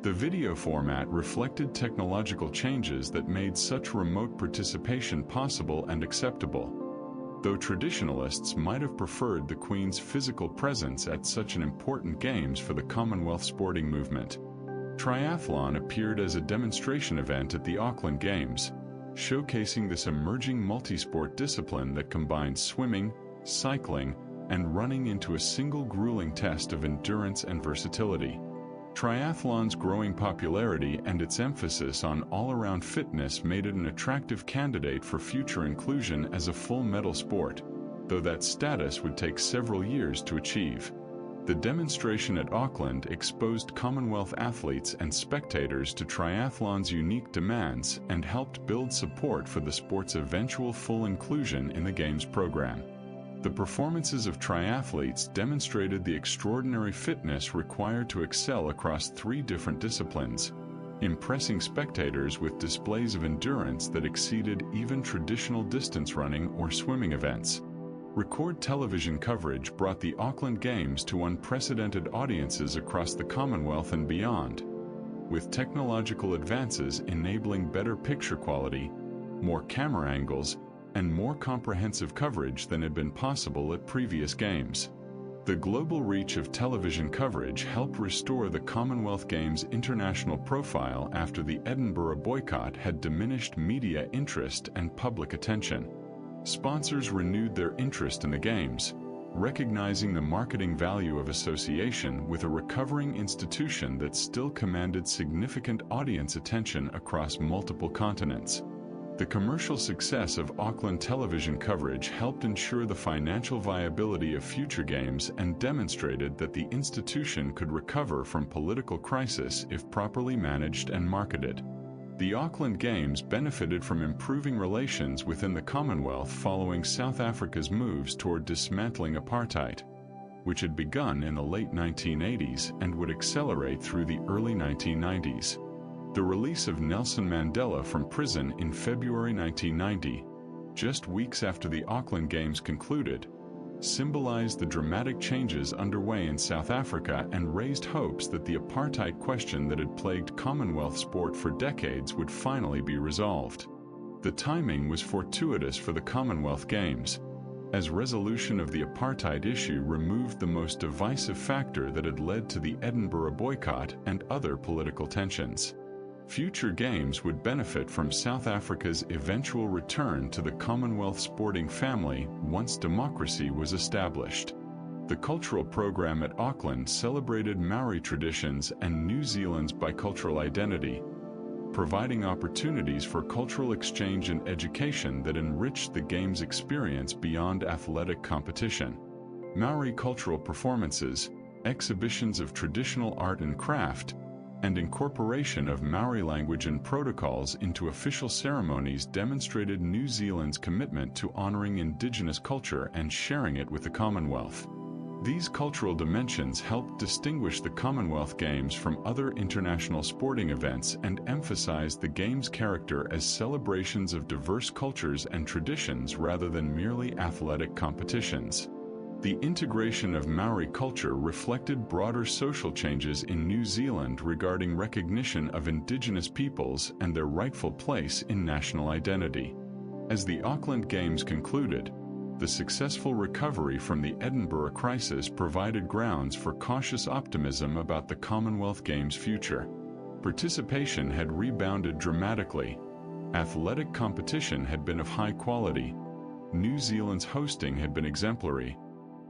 The video format reflected technological changes that made such remote participation possible and acceptable, though traditionalists might have preferred the Queen's physical presence at such an important games for the Commonwealth sporting movement. Triathlon appeared as a demonstration event at the Auckland Games, showcasing this emerging multi-sport discipline that combines swimming, cycling, and running into a single grueling test of endurance and versatility. Triathlon's growing popularity and its emphasis on all-around fitness made it an attractive candidate for future inclusion as a full medal sport, though that status would take several years to achieve. The demonstration at Auckland exposed Commonwealth athletes and spectators to triathlon's unique demands and helped build support for the sport's eventual full inclusion in the Games program. The performances of triathletes demonstrated the extraordinary fitness required to excel across 3 different disciplines, impressing spectators with displays of endurance that exceeded even traditional distance running or swimming events. Record television coverage brought the Auckland Games to unprecedented audiences across the Commonwealth and beyond, with technological advances enabling better picture quality, more camera angles, and more comprehensive coverage than had been possible at previous games. The global reach of television coverage helped restore the Commonwealth Games' international profile after the Edinburgh boycott had diminished media interest and public attention. Sponsors renewed their interest in the Games, recognizing the marketing value of association with a recovering institution that still commanded significant audience attention across multiple continents. The commercial success of Auckland television coverage helped ensure the financial viability of future games and demonstrated that the institution could recover from political crisis if properly managed and marketed. The Auckland Games benefited from improving relations within the Commonwealth following South Africa's moves toward dismantling apartheid, which had begun in the late 1980s and would accelerate through the early 1990s. The release of Nelson Mandela from prison in February 1990, just weeks after the Auckland Games concluded, symbolized the dramatic changes underway in South Africa and raised hopes that the apartheid question that had plagued Commonwealth sport for decades would finally be resolved. The timing was fortuitous for the Commonwealth Games, as resolution of the apartheid issue removed the most divisive factor that had led to the Edinburgh boycott and other political tensions. Future games would benefit from South Africa's eventual return to the Commonwealth sporting family once democracy was established. The cultural program at Auckland celebrated Maori traditions and New Zealand's bicultural identity, providing opportunities for cultural exchange and education that enriched the Games experience beyond athletic competition. Maori cultural performances, exhibitions of traditional art and craft, and incorporation of Maori language and protocols into official ceremonies demonstrated New Zealand's commitment to honoring Indigenous culture and sharing it with the Commonwealth. These cultural dimensions helped distinguish the Commonwealth Games from other international sporting events and emphasized the Games' character as celebrations of diverse cultures and traditions rather than merely athletic competitions. The integration of Maori culture reflected broader social changes in New Zealand regarding recognition of Indigenous peoples and their rightful place in national identity. As the Auckland Games concluded, the successful recovery from the Edinburgh crisis provided grounds for cautious optimism about the Commonwealth Games' future. Participation had rebounded dramatically. Athletic competition had been of high quality. New Zealand's hosting had been exemplary,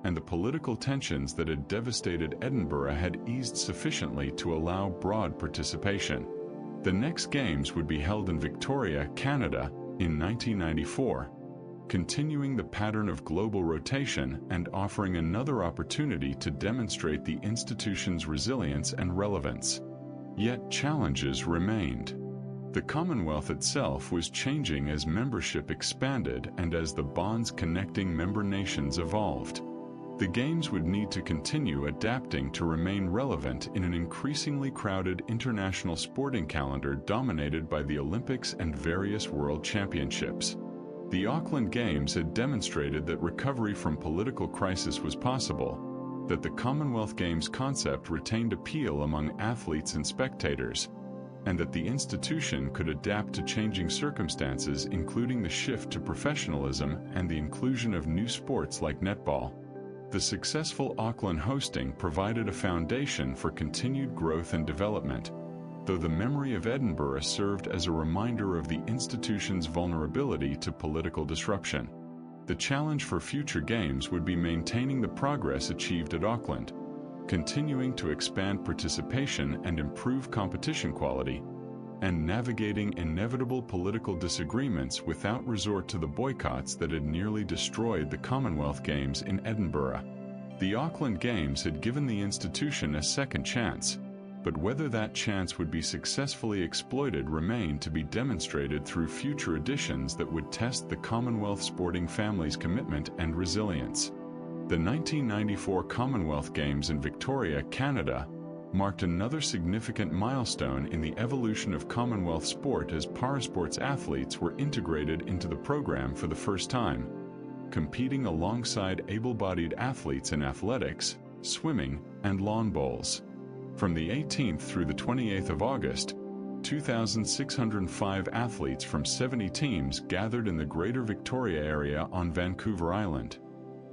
and the political tensions that had devastated Edinburgh had eased sufficiently to allow broad participation. The next Games would be held in Victoria, Canada, in 1994, continuing the pattern of global rotation and offering another opportunity to demonstrate the institution's resilience and relevance. Yet challenges remained. The Commonwealth itself was changing as membership expanded and as the bonds connecting member nations evolved. The Games would need to continue adapting to remain relevant in an increasingly crowded international sporting calendar dominated by the Olympics and various world championships. The Auckland Games had demonstrated that recovery from political crisis was possible, that the Commonwealth Games concept retained appeal among athletes and spectators, and that the institution could adapt to changing circumstances, including the shift to professionalism and the inclusion of new sports like netball. The successful Auckland hosting provided a foundation for continued growth and development, though the memory of Edinburgh served as a reminder of the institution's vulnerability to political disruption. The challenge for future games would be maintaining the progress achieved at Auckland, continuing to expand participation and improve competition quality, and navigating inevitable political disagreements without resort to the boycotts that had nearly destroyed the Commonwealth Games in Edinburgh. The Auckland Games had given the institution a second chance, but whether that chance would be successfully exploited remained to be demonstrated through future editions that would test the Commonwealth sporting family's commitment and resilience. The 1994 Commonwealth Games in Victoria, Canada, marked another significant milestone in the evolution of Commonwealth sport as parasports athletes were integrated into the program for the first time, competing alongside able-bodied athletes in athletics, swimming, and lawn bowls. From the 18th through the 28th of August, 2,605 athletes from 70 teams gathered in the Greater Victoria area on Vancouver Island,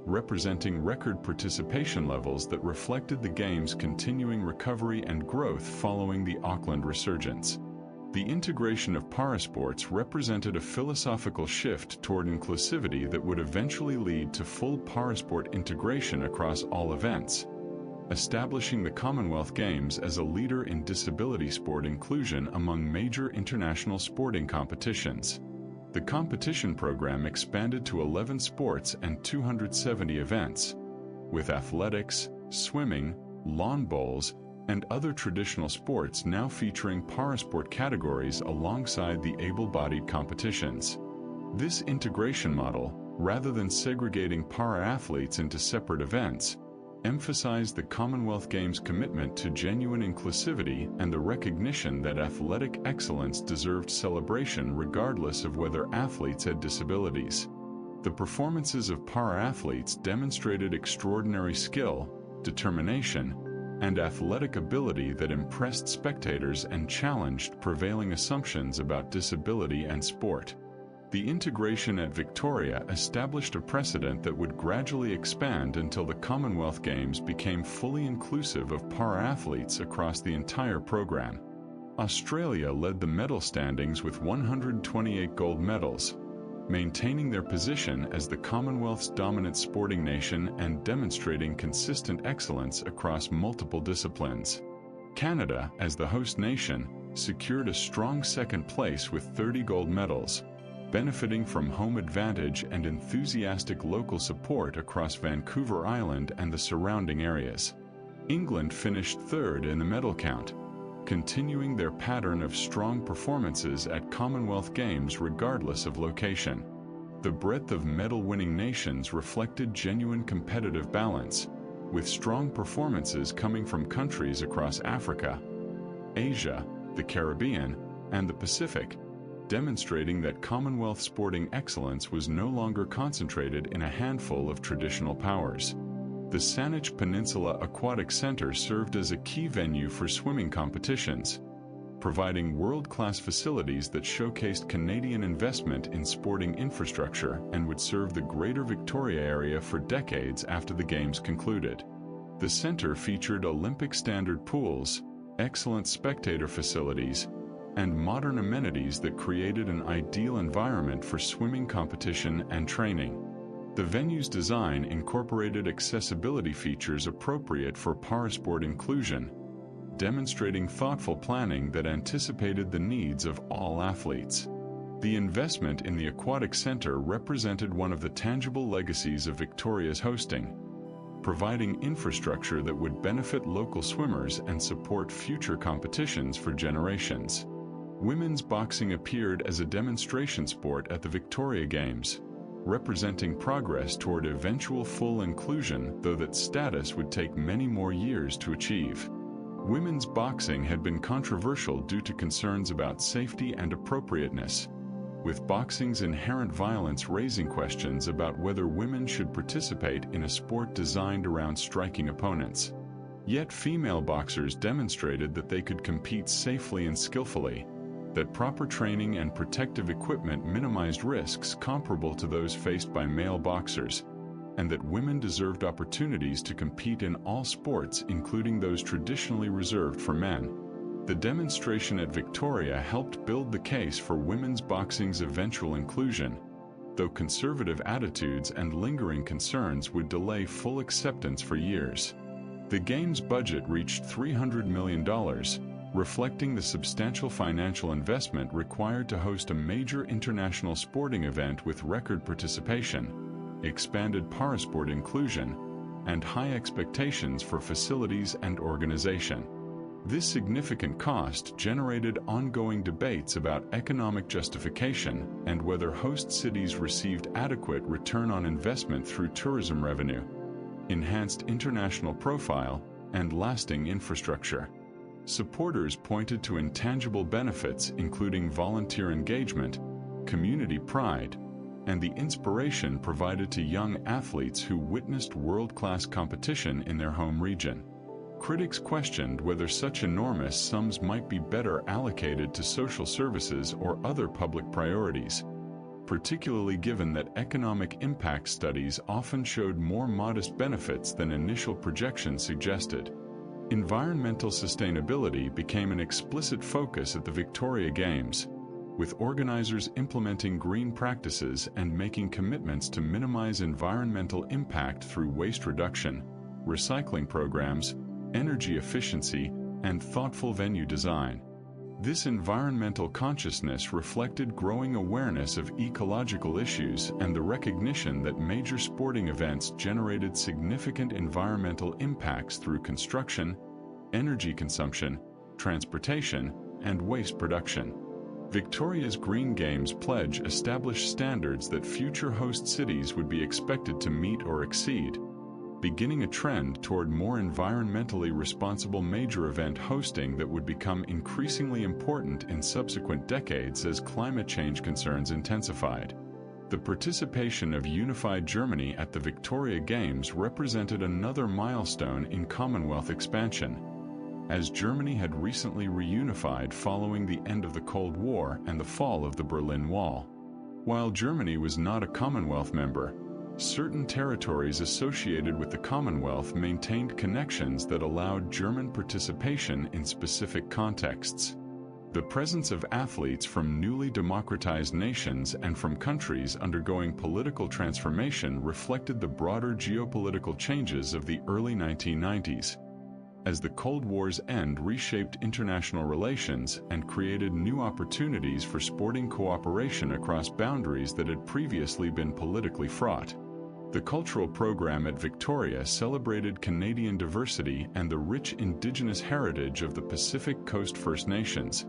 representing record participation levels that reflected the Games' continuing recovery and growth following the Auckland resurgence. The integration of parasports represented a philosophical shift toward inclusivity that would eventually lead to full parasport integration across all events, establishing the Commonwealth Games as a leader in disability sport inclusion among major international sporting competitions. The competition program expanded to 11 sports and 270 events, with athletics, swimming, lawn bowls, and other traditional sports now featuring parasport categories alongside the able-bodied competitions. This integration model, rather than segregating para-athletes into separate events, emphasized the Commonwealth Games' commitment to genuine inclusivity and the recognition that athletic excellence deserved celebration regardless of whether athletes had disabilities. The performances of para-athletes demonstrated extraordinary skill, determination, and athletic ability that impressed spectators and challenged prevailing assumptions about disability and sport. The integration at Victoria established a precedent that would gradually expand until the Commonwealth Games became fully inclusive of para-athletes across the entire program. Australia led the medal standings with 128 gold medals, maintaining their position as the Commonwealth's dominant sporting nation and demonstrating consistent excellence across multiple disciplines. Canada, as the host nation, secured a strong second place with 30 gold medals, benefiting from home advantage and enthusiastic local support across Vancouver Island and the surrounding areas. England finished third in the medal count, continuing their pattern of strong performances at Commonwealth Games regardless of location. The breadth of medal-winning nations reflected genuine competitive balance, with strong performances coming from countries across Africa, Asia, the Caribbean, and the Pacific, demonstrating that Commonwealth sporting excellence was no longer concentrated in a handful of traditional powers. The Saanich Peninsula Aquatic Centre served as a key venue for swimming competitions, providing world-class facilities that showcased Canadian investment in sporting infrastructure and would serve the Greater Victoria area for decades after the Games concluded. The centre featured Olympic standard pools, excellent spectator facilities, and modern amenities that created an ideal environment for swimming competition and training. The venue's design incorporated accessibility features appropriate for parasport inclusion, demonstrating thoughtful planning that anticipated the needs of all athletes. The investment in the Aquatic Centre represented one of the tangible legacies of Victoria's hosting, providing infrastructure that would benefit local swimmers and support future competitions for generations. Women's boxing appeared as a demonstration sport at the Victoria Games, representing progress toward eventual full inclusion, though that status would take many more years to achieve. Women's boxing had been controversial due to concerns about safety and appropriateness, with boxing's inherent violence raising questions about whether women should participate in a sport designed around striking opponents. Yet female boxers demonstrated that they could compete safely and skillfully, that proper training and protective equipment minimized risks comparable to those faced by male boxers, and that women deserved opportunities to compete in all sports, including those traditionally reserved for men. The demonstration at Victoria helped build the case for women's boxing's eventual inclusion, though conservative attitudes and lingering concerns would delay full acceptance for years. The Games' budget reached $300 million, reflecting the substantial financial investment required to host a major international sporting event with record participation, expanded parasport inclusion, and high expectations for facilities and organization. This significant cost generated ongoing debates about economic justification and whether host cities received adequate return on investment through tourism revenue, enhanced international profile, and lasting infrastructure. Supporters pointed to intangible benefits including volunteer engagement, community pride, and the inspiration provided to young athletes who witnessed world-class competition in their home region. Critics questioned whether such enormous sums might be better allocated to social services or other public priorities, particularly given that economic impact studies often showed more modest benefits than initial projections suggested. Environmental sustainability became an explicit focus at the Victoria Games, with organizers implementing green practices and making commitments to minimize environmental impact through waste reduction, recycling programs, energy efficiency, and thoughtful venue design. This environmental consciousness reflected growing awareness of ecological issues and the recognition that major sporting events generated significant environmental impacts through construction, energy consumption, transportation, and waste production. Victoria's Green Games pledge established standards that future host cities would be expected to meet or exceed, beginning a trend toward more environmentally responsible major event hosting that would become increasingly important in subsequent decades as climate change concerns intensified. The participation of unified Germany at the Victoria Games represented another milestone in Commonwealth expansion, as Germany had recently reunified following the end of the Cold War and the fall of the Berlin Wall. While Germany was not a Commonwealth member, certain territories associated with the Commonwealth maintained connections that allowed German participation in specific contexts. The presence of athletes from newly democratized nations and from countries undergoing political transformation reflected the broader geopolitical changes of the early 1990s, as the Cold War's end reshaped international relations and created new opportunities for sporting cooperation across boundaries that had previously been politically fraught. The cultural program at Victoria celebrated Canadian diversity and the rich Indigenous heritage of the Pacific Coast First Nations,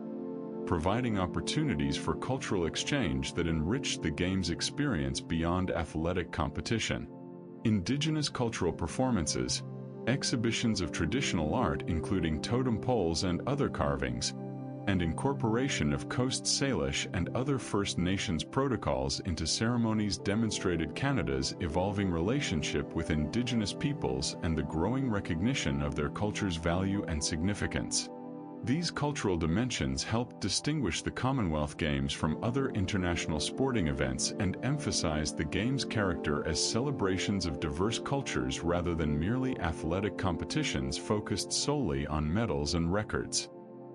providing opportunities for cultural exchange that enriched the Games experience beyond athletic competition. Indigenous cultural performances, exhibitions of traditional art including totem poles and other carvings, and incorporation of Coast Salish and other First Nations protocols into ceremonies demonstrated Canada's evolving relationship with Indigenous peoples and the growing recognition of their culture's value and significance. These cultural dimensions helped distinguish the Commonwealth Games from other international sporting events and emphasized the Games' character as celebrations of diverse cultures rather than merely athletic competitions focused solely on medals and records.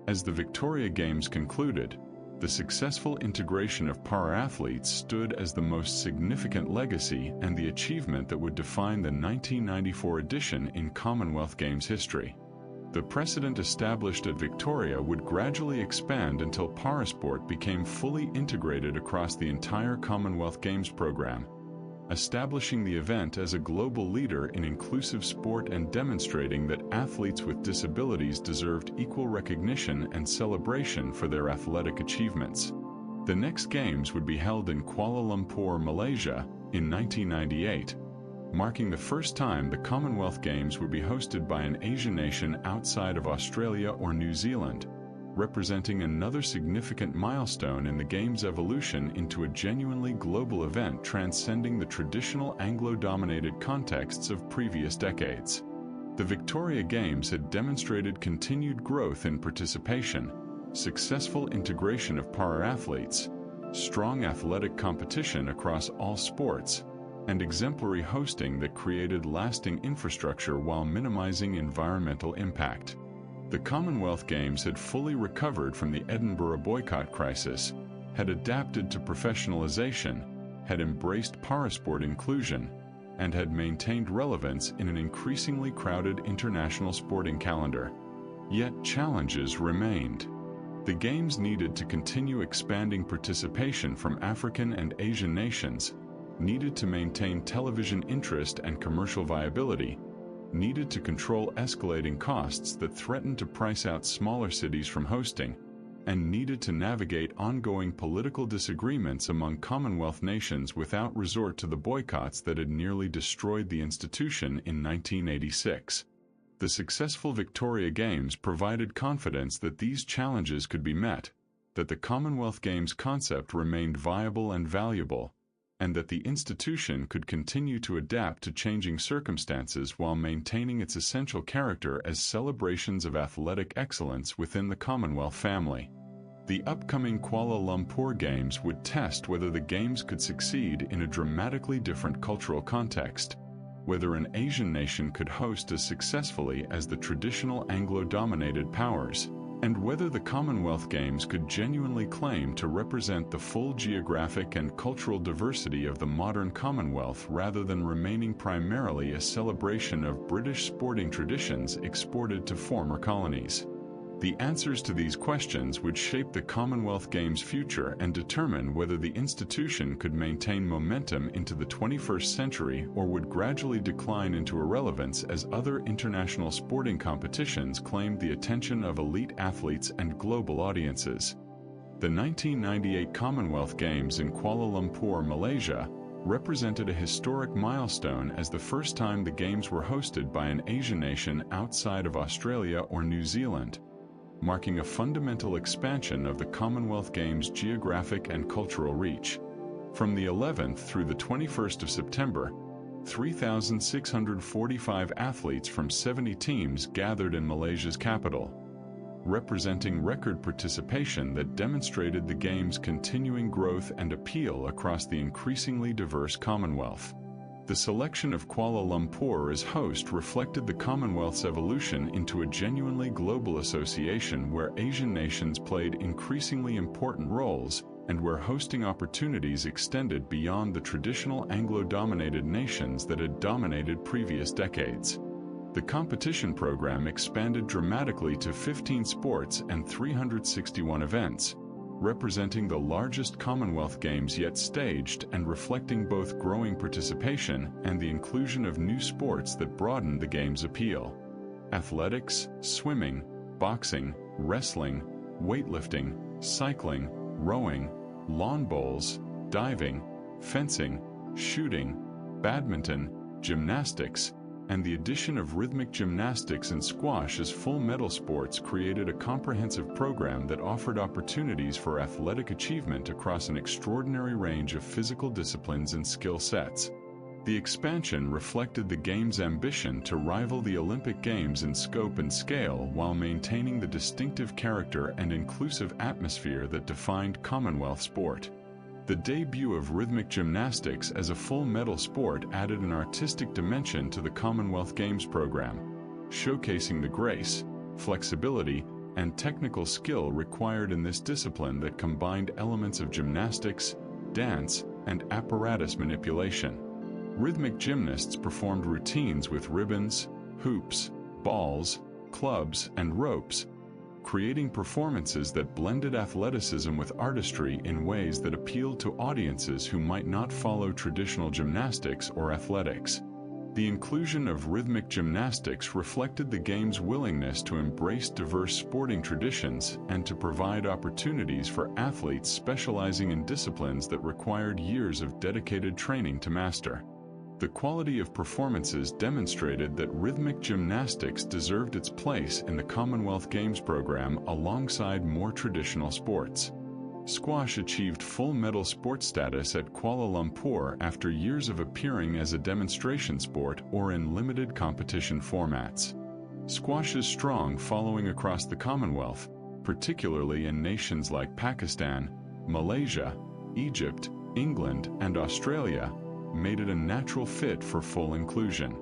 As the Victoria Games concluded, the successful integration of para-athletes stood as the most significant legacy and the achievement that would define the 1994 edition in Commonwealth Games history. The precedent established at Victoria would gradually expand until parasport became fully integrated across the entire Commonwealth Games program, establishing the event as a global leader in inclusive sport and demonstrating that athletes with disabilities deserved equal recognition and celebration for their athletic achievements. The next Games would be held in Kuala Lumpur, Malaysia, in 1998, marking the first time the Commonwealth Games would be hosted by an Asian nation outside of Australia or New Zealand, representing another significant milestone in the Games' evolution into a genuinely global event transcending the traditional Anglo-dominated contexts of previous decades. The Victoria Games had demonstrated continued growth in participation, successful integration of para-athletes, strong athletic competition across all sports, and exemplary hosting that created lasting infrastructure while minimizing environmental impact. The Commonwealth Games had fully recovered from the Edinburgh boycott crisis, had adapted to professionalization, had embraced parasport inclusion, and had maintained relevance in an increasingly crowded international sporting calendar. Yet challenges remained. The Games needed to continue expanding participation from African and Asian nations, needed to maintain television interest and commercial viability, needed to control escalating costs that threatened to price out smaller cities from hosting, and needed to navigate ongoing political disagreements among Commonwealth nations without resort to the boycotts that had nearly destroyed the institution in 1986. The successful Victoria Games provided confidence that these challenges could be met, that the Commonwealth Games concept remained viable and valuable, and that the institution could continue to adapt to changing circumstances while maintaining its essential character as celebrations of athletic excellence within the Commonwealth family. The upcoming Kuala Lumpur Games would test whether the Games could succeed in a dramatically different cultural context, whether an Asian nation could host as successfully as the traditional Anglo-dominated powers, and whether the Commonwealth Games could genuinely claim to represent the full geographic and cultural diversity of the modern Commonwealth rather than remaining primarily a celebration of British sporting traditions exported to former colonies. The answers to these questions would shape the Commonwealth Games' future and determine whether the institution could maintain momentum into the 21st century or would gradually decline into irrelevance as other international sporting competitions claimed the attention of elite athletes and global audiences. The 1998 Commonwealth Games in Kuala Lumpur, Malaysia, represented a historic milestone as the first time the Games were hosted by an Asian nation outside of Australia or New Zealand, marking a fundamental expansion of the Commonwealth Games' geographic and cultural reach. From the 11th through the 21st of September, 3,645 athletes from 70 teams gathered in Malaysia's capital, representing record participation that demonstrated the Games' continuing growth and appeal across the increasingly diverse Commonwealth. The selection of Kuala Lumpur as host reflected the Commonwealth's evolution into a genuinely global association where Asian nations played increasingly important roles and where hosting opportunities extended beyond the traditional Anglo-dominated nations that had dominated previous decades. The competition program expanded dramatically to 15 sports and 361 events, representing the largest Commonwealth Games yet staged and reflecting both growing participation and the inclusion of new sports that broadened the Games' appeal. Athletics, swimming, boxing, wrestling, weightlifting, cycling, rowing, lawn bowls, diving, fencing, shooting, badminton, gymnastics, and the addition of rhythmic gymnastics and squash as full medal sports created a comprehensive program that offered opportunities for athletic achievement across an extraordinary range of physical disciplines and skill sets. The expansion reflected the Games' ambition to rival the Olympic Games in scope and scale while maintaining the distinctive character and inclusive atmosphere that defined Commonwealth sport. The debut of rhythmic gymnastics as a full medal sport added an artistic dimension to the Commonwealth Games program, showcasing the grace, flexibility, and technical skill required in this discipline that combined elements of gymnastics, dance, and apparatus manipulation. Rhythmic gymnasts performed routines with ribbons, hoops, balls, clubs, and ropes, creating performances that blended athleticism with artistry in ways that appealed to audiences who might not follow traditional gymnastics or athletics. The inclusion of rhythmic gymnastics reflected the game's willingness to embrace diverse sporting traditions and to provide opportunities for athletes specializing in disciplines that required years of dedicated training to master. The quality of performances demonstrated that rhythmic gymnastics deserved its place in the Commonwealth Games program alongside more traditional sports. Squash achieved full medal sport status at Kuala Lumpur after years of appearing as a demonstration sport or in limited competition formats. Squash's strong following across the Commonwealth, particularly in nations like Pakistan, Malaysia, Egypt, England, and Australia, made it a natural fit for full inclusion.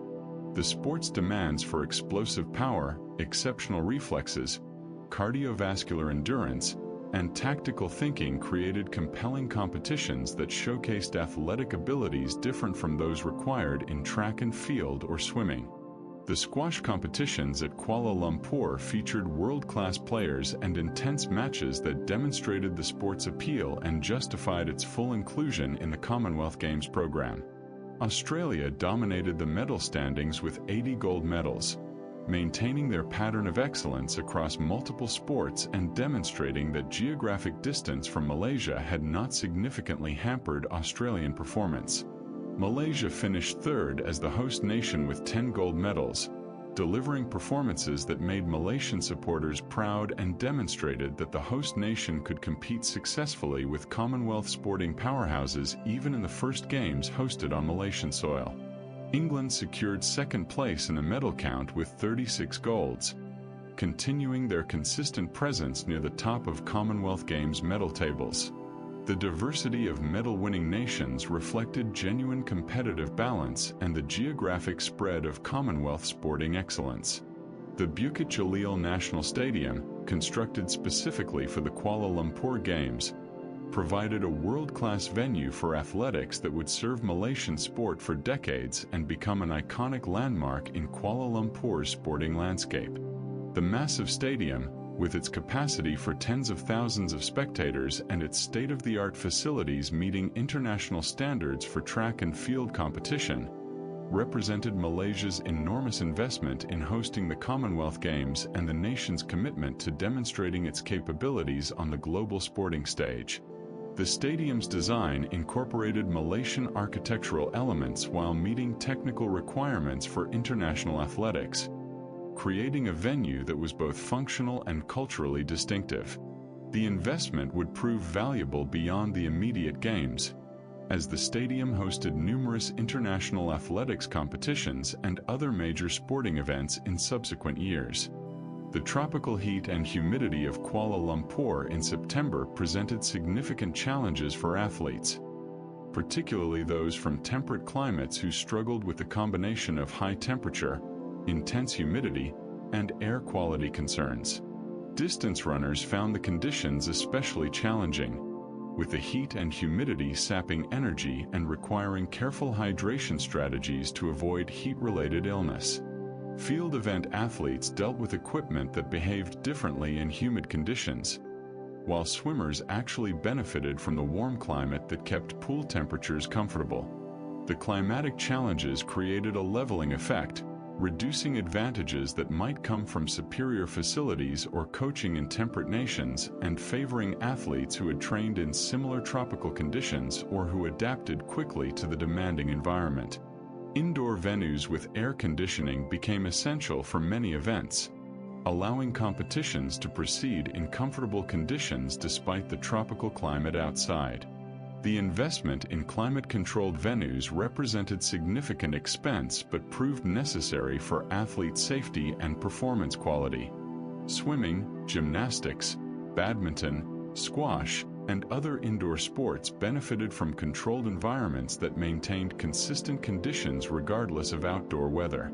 The sport's demands for explosive power, exceptional reflexes, cardiovascular endurance, and tactical thinking created compelling competitions that showcased athletic abilities different from those required in track and field or swimming. The squash competitions at Kuala Lumpur featured world-class players and intense matches that demonstrated the sport's appeal and justified its full inclusion in the Commonwealth Games program. Australia dominated the medal standings with 80 gold medals, maintaining their pattern of excellence across multiple sports and demonstrating that geographic distance from Malaysia had not significantly hampered Australian performance. Malaysia finished third as the host nation with 10 gold medals, delivering performances that made Malaysian supporters proud and demonstrated that the host nation could compete successfully with Commonwealth sporting powerhouses even in the first games hosted on Malaysian soil. England secured second place in the medal count with 36 golds, continuing their consistent presence near the top of Commonwealth Games medal tables. The diversity of medal-winning nations reflected genuine competitive balance and the geographic spread of Commonwealth sporting excellence. The Bukit Jalil National Stadium, constructed specifically for the Kuala Lumpur Games, provided a world-class venue for athletics that would serve Malaysian sport for decades and become an iconic landmark in Kuala Lumpur's sporting landscape. The massive stadium, with its capacity for tens of thousands of spectators and its state-of-the-art facilities meeting international standards for track and field competition, represented Malaysia's enormous investment in hosting the Commonwealth Games and the nation's commitment to demonstrating its capabilities on the global sporting stage. The stadium's design incorporated Malaysian architectural elements while meeting technical requirements for international athletics, creating a venue that was both functional and culturally distinctive. The investment would prove valuable beyond the immediate games, as the stadium hosted numerous international athletics competitions and other major sporting events in subsequent years. The tropical heat and humidity of Kuala Lumpur in September presented significant challenges for athletes, particularly those from temperate climates who struggled with the combination of high temperature, intense humidity, and air quality concerns. Distance runners found the conditions especially challenging, with the heat and humidity sapping energy and requiring careful hydration strategies to avoid heat-related illness. Field event athletes dealt with equipment that behaved differently in humid conditions, while swimmers actually benefited from the warm climate that kept pool temperatures comfortable. The climatic challenges created a leveling effect, reducing advantages that might come from superior facilities or coaching in temperate nations and favoring athletes who had trained in similar tropical conditions or who adapted quickly to the demanding environment. Indoor venues with air conditioning became essential for many events, allowing competitions to proceed in comfortable conditions despite the tropical climate outside. The investment in climate-controlled venues represented significant expense but proved necessary for athlete safety and performance quality. Swimming, gymnastics, badminton, squash, and other indoor sports benefited from controlled environments that maintained consistent conditions regardless of outdoor weather.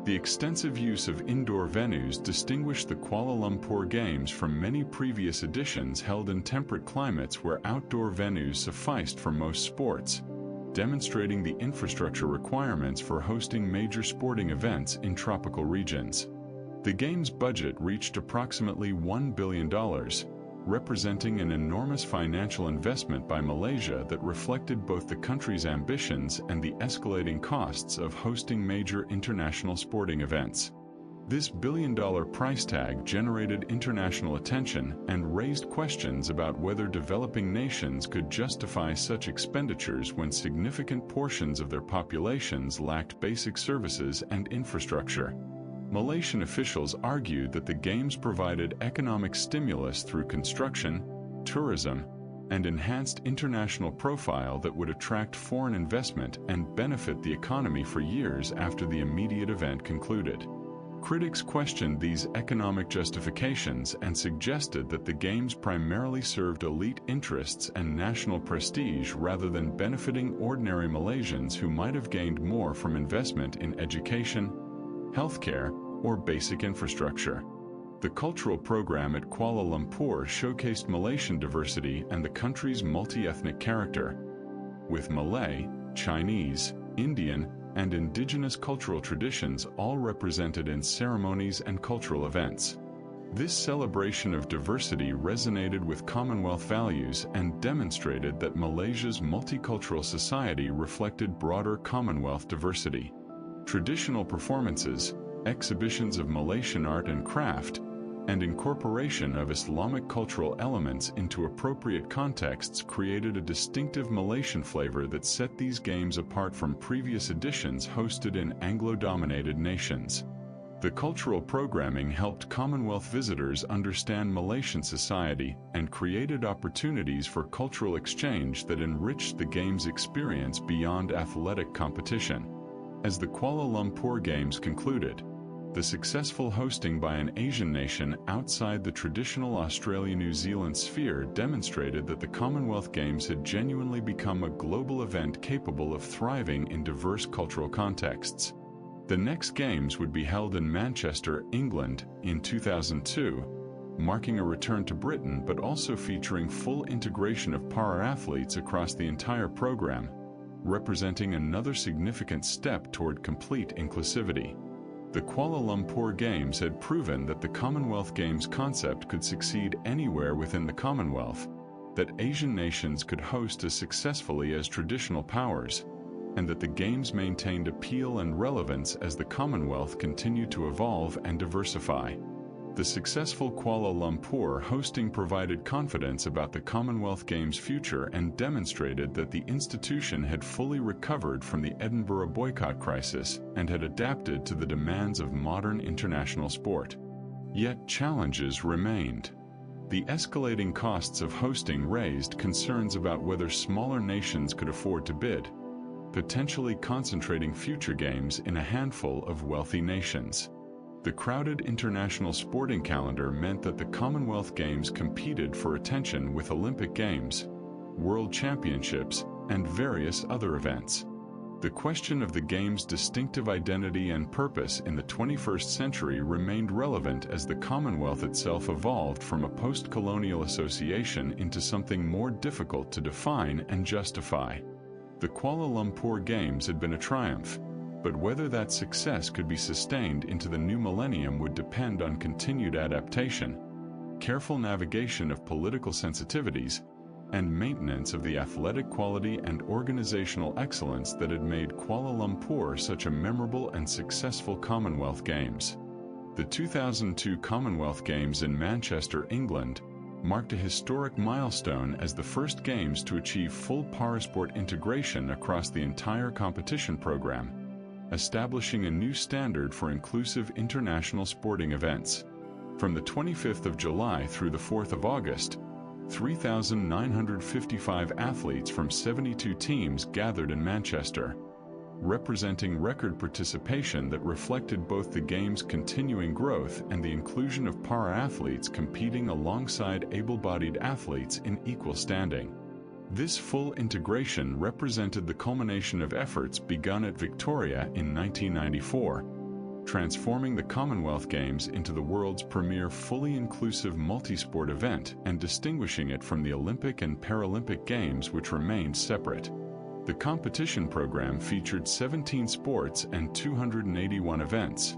The extensive use of indoor venues distinguished the Kuala Lumpur Games from many previous editions held in temperate climates where outdoor venues sufficed for most sports, demonstrating the infrastructure requirements for hosting major sporting events in tropical regions. The Games' budget reached approximately $1 billion, representing an enormous financial investment by Malaysia that reflected both the country's ambitions and the escalating costs of hosting major international sporting events. This billion-dollar price tag generated international attention and raised questions about whether developing nations could justify such expenditures when significant portions of their populations lacked basic services and infrastructure. Malaysian officials argued that the Games provided economic stimulus through construction, tourism, and enhanced international profile that would attract foreign investment and benefit the economy for years after the immediate event concluded. Critics questioned these economic justifications and suggested that the Games primarily served elite interests and national prestige rather than benefiting ordinary Malaysians who might have gained more from investment in education, healthcare, or basic infrastructure. The cultural program at Kuala Lumpur showcased Malaysian diversity and the country's multi-ethnic character, with Malay, Chinese, Indian, and indigenous cultural traditions all represented in ceremonies and cultural events. This celebration of diversity resonated with Commonwealth values and demonstrated that Malaysia's multicultural society reflected broader Commonwealth diversity. Traditional performances, exhibitions of Malaysian art and craft, and incorporation of Islamic cultural elements into appropriate contexts created a distinctive Malaysian flavor that set these games apart from previous editions hosted in Anglo-dominated nations. The cultural programming helped Commonwealth visitors understand Malaysian society and created opportunities for cultural exchange that enriched the Games experience beyond athletic competition. As the Kuala Lumpur Games concluded, the successful hosting by an Asian nation outside the traditional Australia-New Zealand sphere demonstrated that the Commonwealth Games had genuinely become a global event capable of thriving in diverse cultural contexts. The next Games would be held in Manchester, England, in 2002, marking a return to Britain but also featuring full integration of para-athletes across the entire program, representing another significant step toward complete inclusivity. The Kuala Lumpur Games had proven that the Commonwealth Games concept could succeed anywhere within the Commonwealth, that Asian nations could host as successfully as traditional powers, and that the Games maintained appeal and relevance as the Commonwealth continued to evolve and diversify. The successful Kuala Lumpur hosting provided confidence about the Commonwealth Games' future and demonstrated that the institution had fully recovered from the Edinburgh boycott crisis and had adapted to the demands of modern international sport. Yet challenges remained. The escalating costs of hosting raised concerns about whether smaller nations could afford to bid, potentially concentrating future games in a handful of wealthy nations. The crowded international sporting calendar meant that the Commonwealth Games competed for attention with Olympic Games, World Championships, and various other events. The question of the Games' distinctive identity and purpose in the 21st century remained relevant as the Commonwealth itself evolved from a post-colonial association into something more difficult to define and justify. The Kuala Lumpur Games had been a triumph, but whether that success could be sustained into the new millennium would depend on continued adaptation, careful navigation of political sensitivities, and maintenance of the athletic quality and organizational excellence that had made Kuala Lumpur such a memorable and successful Commonwealth Games. The 2002 Commonwealth Games in Manchester, England, marked a historic milestone as the first Games to achieve full parasport integration across the entire competition program, establishing a new standard for inclusive international sporting events. From the 25th of July through the 4th of August, 3,955 athletes from 72 teams gathered in Manchester, representing record participation that reflected both the Games' continuing growth and the inclusion of para-athletes competing alongside able-bodied athletes in equal standing. This full integration represented the culmination of efforts begun at Victoria in 1994, transforming the Commonwealth Games into the world's premier fully inclusive multi-sport event and distinguishing it from the Olympic and Paralympic Games, which remained separate. The competition program featured 17 sports and 281 events,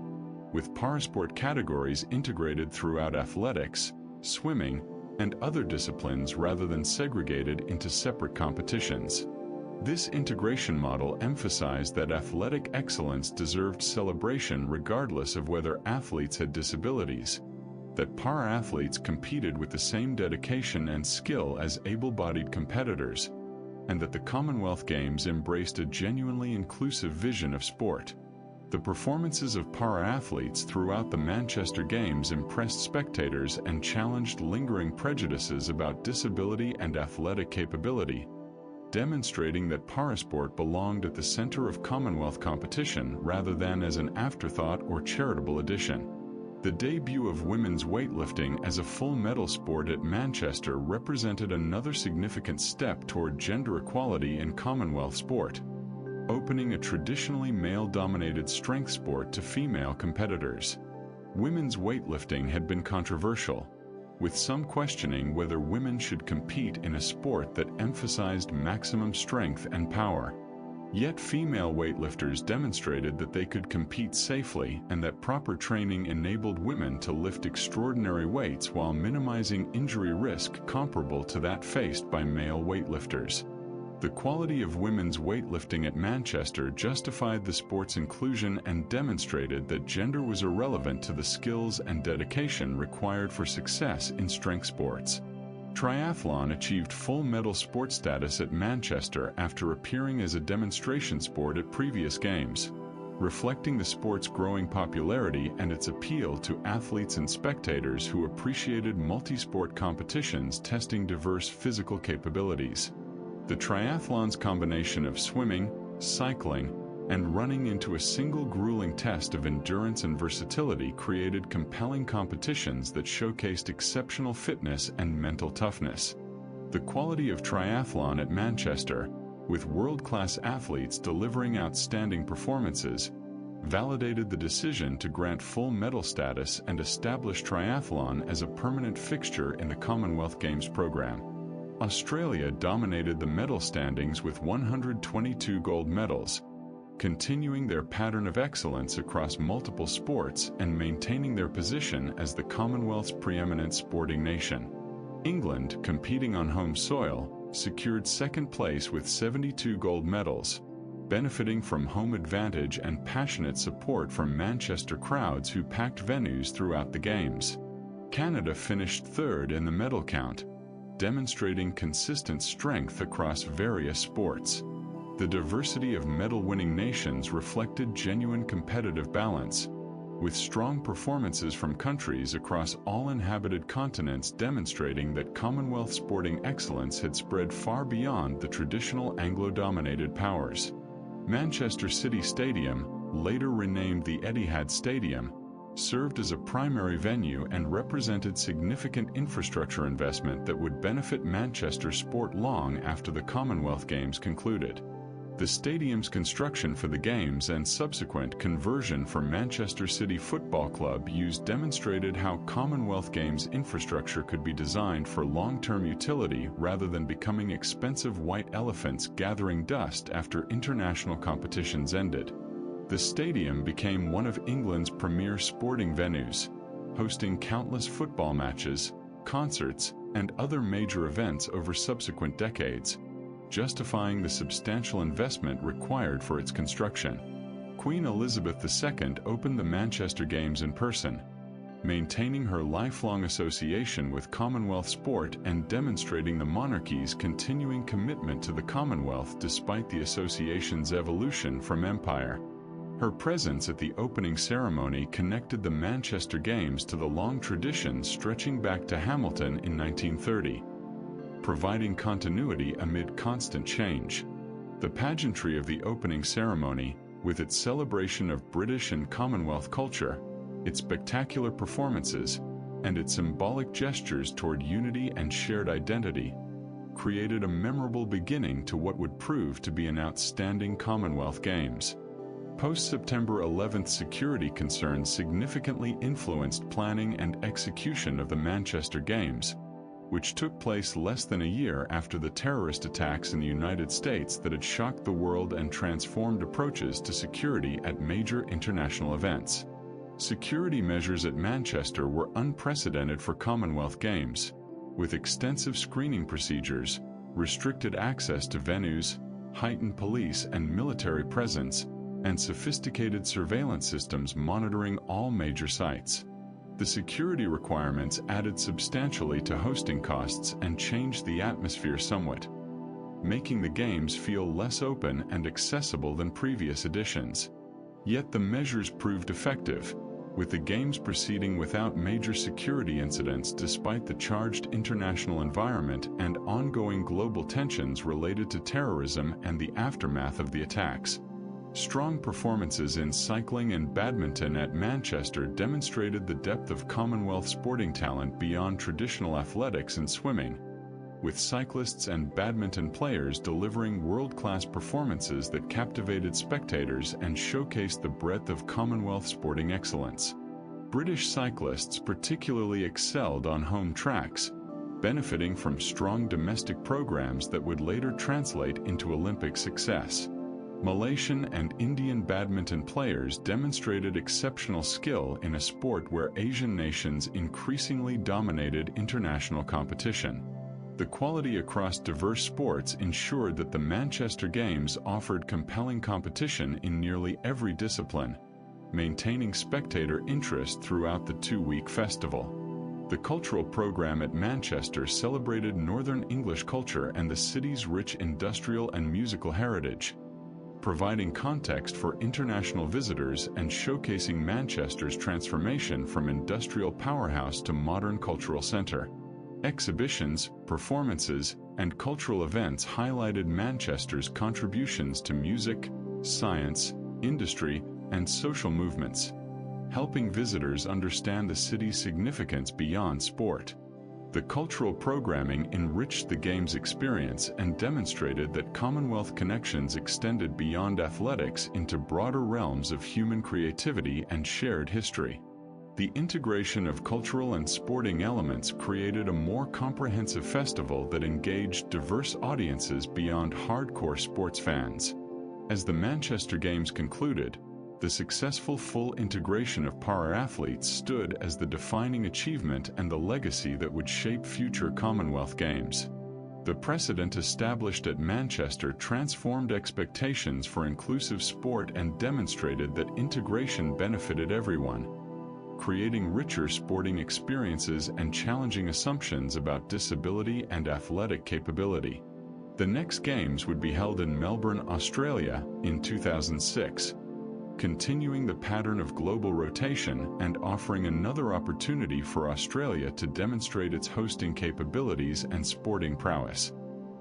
with parasport categories integrated throughout athletics, swimming, and other disciplines rather than segregated into separate competitions. This integration model emphasized that athletic excellence deserved celebration regardless of whether athletes had disabilities, that para-athletes competed with the same dedication and skill as able-bodied competitors, and that the Commonwealth Games embraced a genuinely inclusive vision of sport. The performances of para-athletes throughout the Manchester Games impressed spectators and challenged lingering prejudices about disability and athletic capability, demonstrating that parasport belonged at the center of Commonwealth competition rather than as an afterthought or charitable addition. The debut of women's weightlifting as a full medal sport at Manchester represented another significant step toward gender equality in Commonwealth sport, opening a traditionally male-dominated strength sport to female competitors. Women's weightlifting had been controversial, with some questioning whether women should compete in a sport that emphasized maximum strength and power. Yet female weightlifters demonstrated that they could compete safely and that proper training enabled women to lift extraordinary weights while minimizing injury risk comparable to that faced by male weightlifters. The quality of women's weightlifting at Manchester justified the sport's inclusion and demonstrated that gender was irrelevant to the skills and dedication required for success in strength sports. Triathlon achieved full medal sport status at Manchester after appearing as a demonstration sport at previous games, reflecting the sport's growing popularity and its appeal to athletes and spectators who appreciated multi-sport competitions testing diverse physical capabilities. The triathlon's combination of swimming, cycling, and running into a single grueling test of endurance and versatility created compelling competitions that showcased exceptional fitness and mental toughness. The quality of triathlon at Manchester, with world-class athletes delivering outstanding performances, validated the decision to grant full medal status and establish triathlon as a permanent fixture in the Commonwealth Games program. Australia dominated the medal standings with 122 gold medals, continuing their pattern of excellence across multiple sports and maintaining their position as the Commonwealth's preeminent sporting nation. England, competing on home soil, secured second place with 72 gold medals, benefiting from home advantage and passionate support from Manchester crowds who packed venues throughout the Games. Canada finished third in the medal count, demonstrating consistent strength across various sports. The diversity of medal-winning nations reflected genuine competitive balance, with strong performances from countries across all inhabited continents demonstrating that Commonwealth sporting excellence had spread far beyond the traditional Anglo-dominated powers. Manchester City Stadium, later renamed the Etihad Stadium, served as a primary venue and represented significant infrastructure investment that would benefit Manchester sport long after the Commonwealth Games concluded. The stadium's construction for the Games and subsequent conversion for Manchester City Football Club demonstrated how Commonwealth Games infrastructure could be designed for long-term utility rather than becoming expensive white elephants gathering dust after international competitions ended. The stadium became one of England's premier sporting venues, hosting countless football matches, concerts, and other major events over subsequent decades, justifying the substantial investment required for its construction. Queen Elizabeth II opened the Manchester Games in person, maintaining her lifelong association with Commonwealth sport and demonstrating the monarchy's continuing commitment to the Commonwealth despite the association's evolution from empire. Her presence at the opening ceremony connected the Manchester Games to the long tradition stretching back to Hamilton in 1930, providing continuity amid constant change. The pageantry of the opening ceremony, with its celebration of British and Commonwealth culture, its spectacular performances, and its symbolic gestures toward unity and shared identity, created a memorable beginning to what would prove to be an outstanding Commonwealth Games. Post-September 11th security concerns significantly influenced planning and execution of the Manchester Games, which took place less than a year after the terrorist attacks in the United States that had shocked the world and transformed approaches to security at major international events. Security measures at Manchester were unprecedented for Commonwealth Games, with extensive screening procedures, restricted access to venues, heightened police and military presence, and sophisticated surveillance systems monitoring all major sites. The security requirements added substantially to hosting costs and changed the atmosphere somewhat, making the Games feel less open and accessible than previous editions. Yet the measures proved effective, with the Games proceeding without major security incidents despite the charged international environment and ongoing global tensions related to terrorism and the aftermath of the attacks. Strong performances in cycling and badminton at Manchester demonstrated the depth of Commonwealth sporting talent beyond traditional athletics and swimming, with cyclists and badminton players delivering world-class performances that captivated spectators and showcased the breadth of Commonwealth sporting excellence. British cyclists particularly excelled on home tracks, benefiting from strong domestic programs that would later translate into Olympic success. Malaysian and Indian badminton players demonstrated exceptional skill in a sport where Asian nations increasingly dominated international competition. The quality across diverse sports ensured that the Manchester Games offered compelling competition in nearly every discipline, maintaining spectator interest throughout the two-week festival. The cultural program at Manchester celebrated Northern English culture and the city's rich industrial and musical heritage, providing context for international visitors and showcasing Manchester's transformation from industrial powerhouse to modern cultural center. Exhibitions, performances, and cultural events highlighted Manchester's contributions to music, science, industry, and social movements, helping visitors understand the city's significance beyond sport. The cultural programming enriched the Games experience and demonstrated that Commonwealth connections extended beyond athletics into broader realms of human creativity and shared history. The integration of cultural and sporting elements created a more comprehensive festival that engaged diverse audiences beyond hardcore sports fans. As the Manchester Games concluded, the successful full integration of para-athletes stood as the defining achievement and the legacy that would shape future Commonwealth Games. The precedent established at Manchester transformed expectations for inclusive sport and demonstrated that integration benefited everyone, creating richer sporting experiences and challenging assumptions about disability and athletic capability. The next Games would be held in Melbourne, Australia, in 2006, continuing the pattern of global rotation and offering another opportunity for Australia to demonstrate its hosting capabilities and sporting prowess.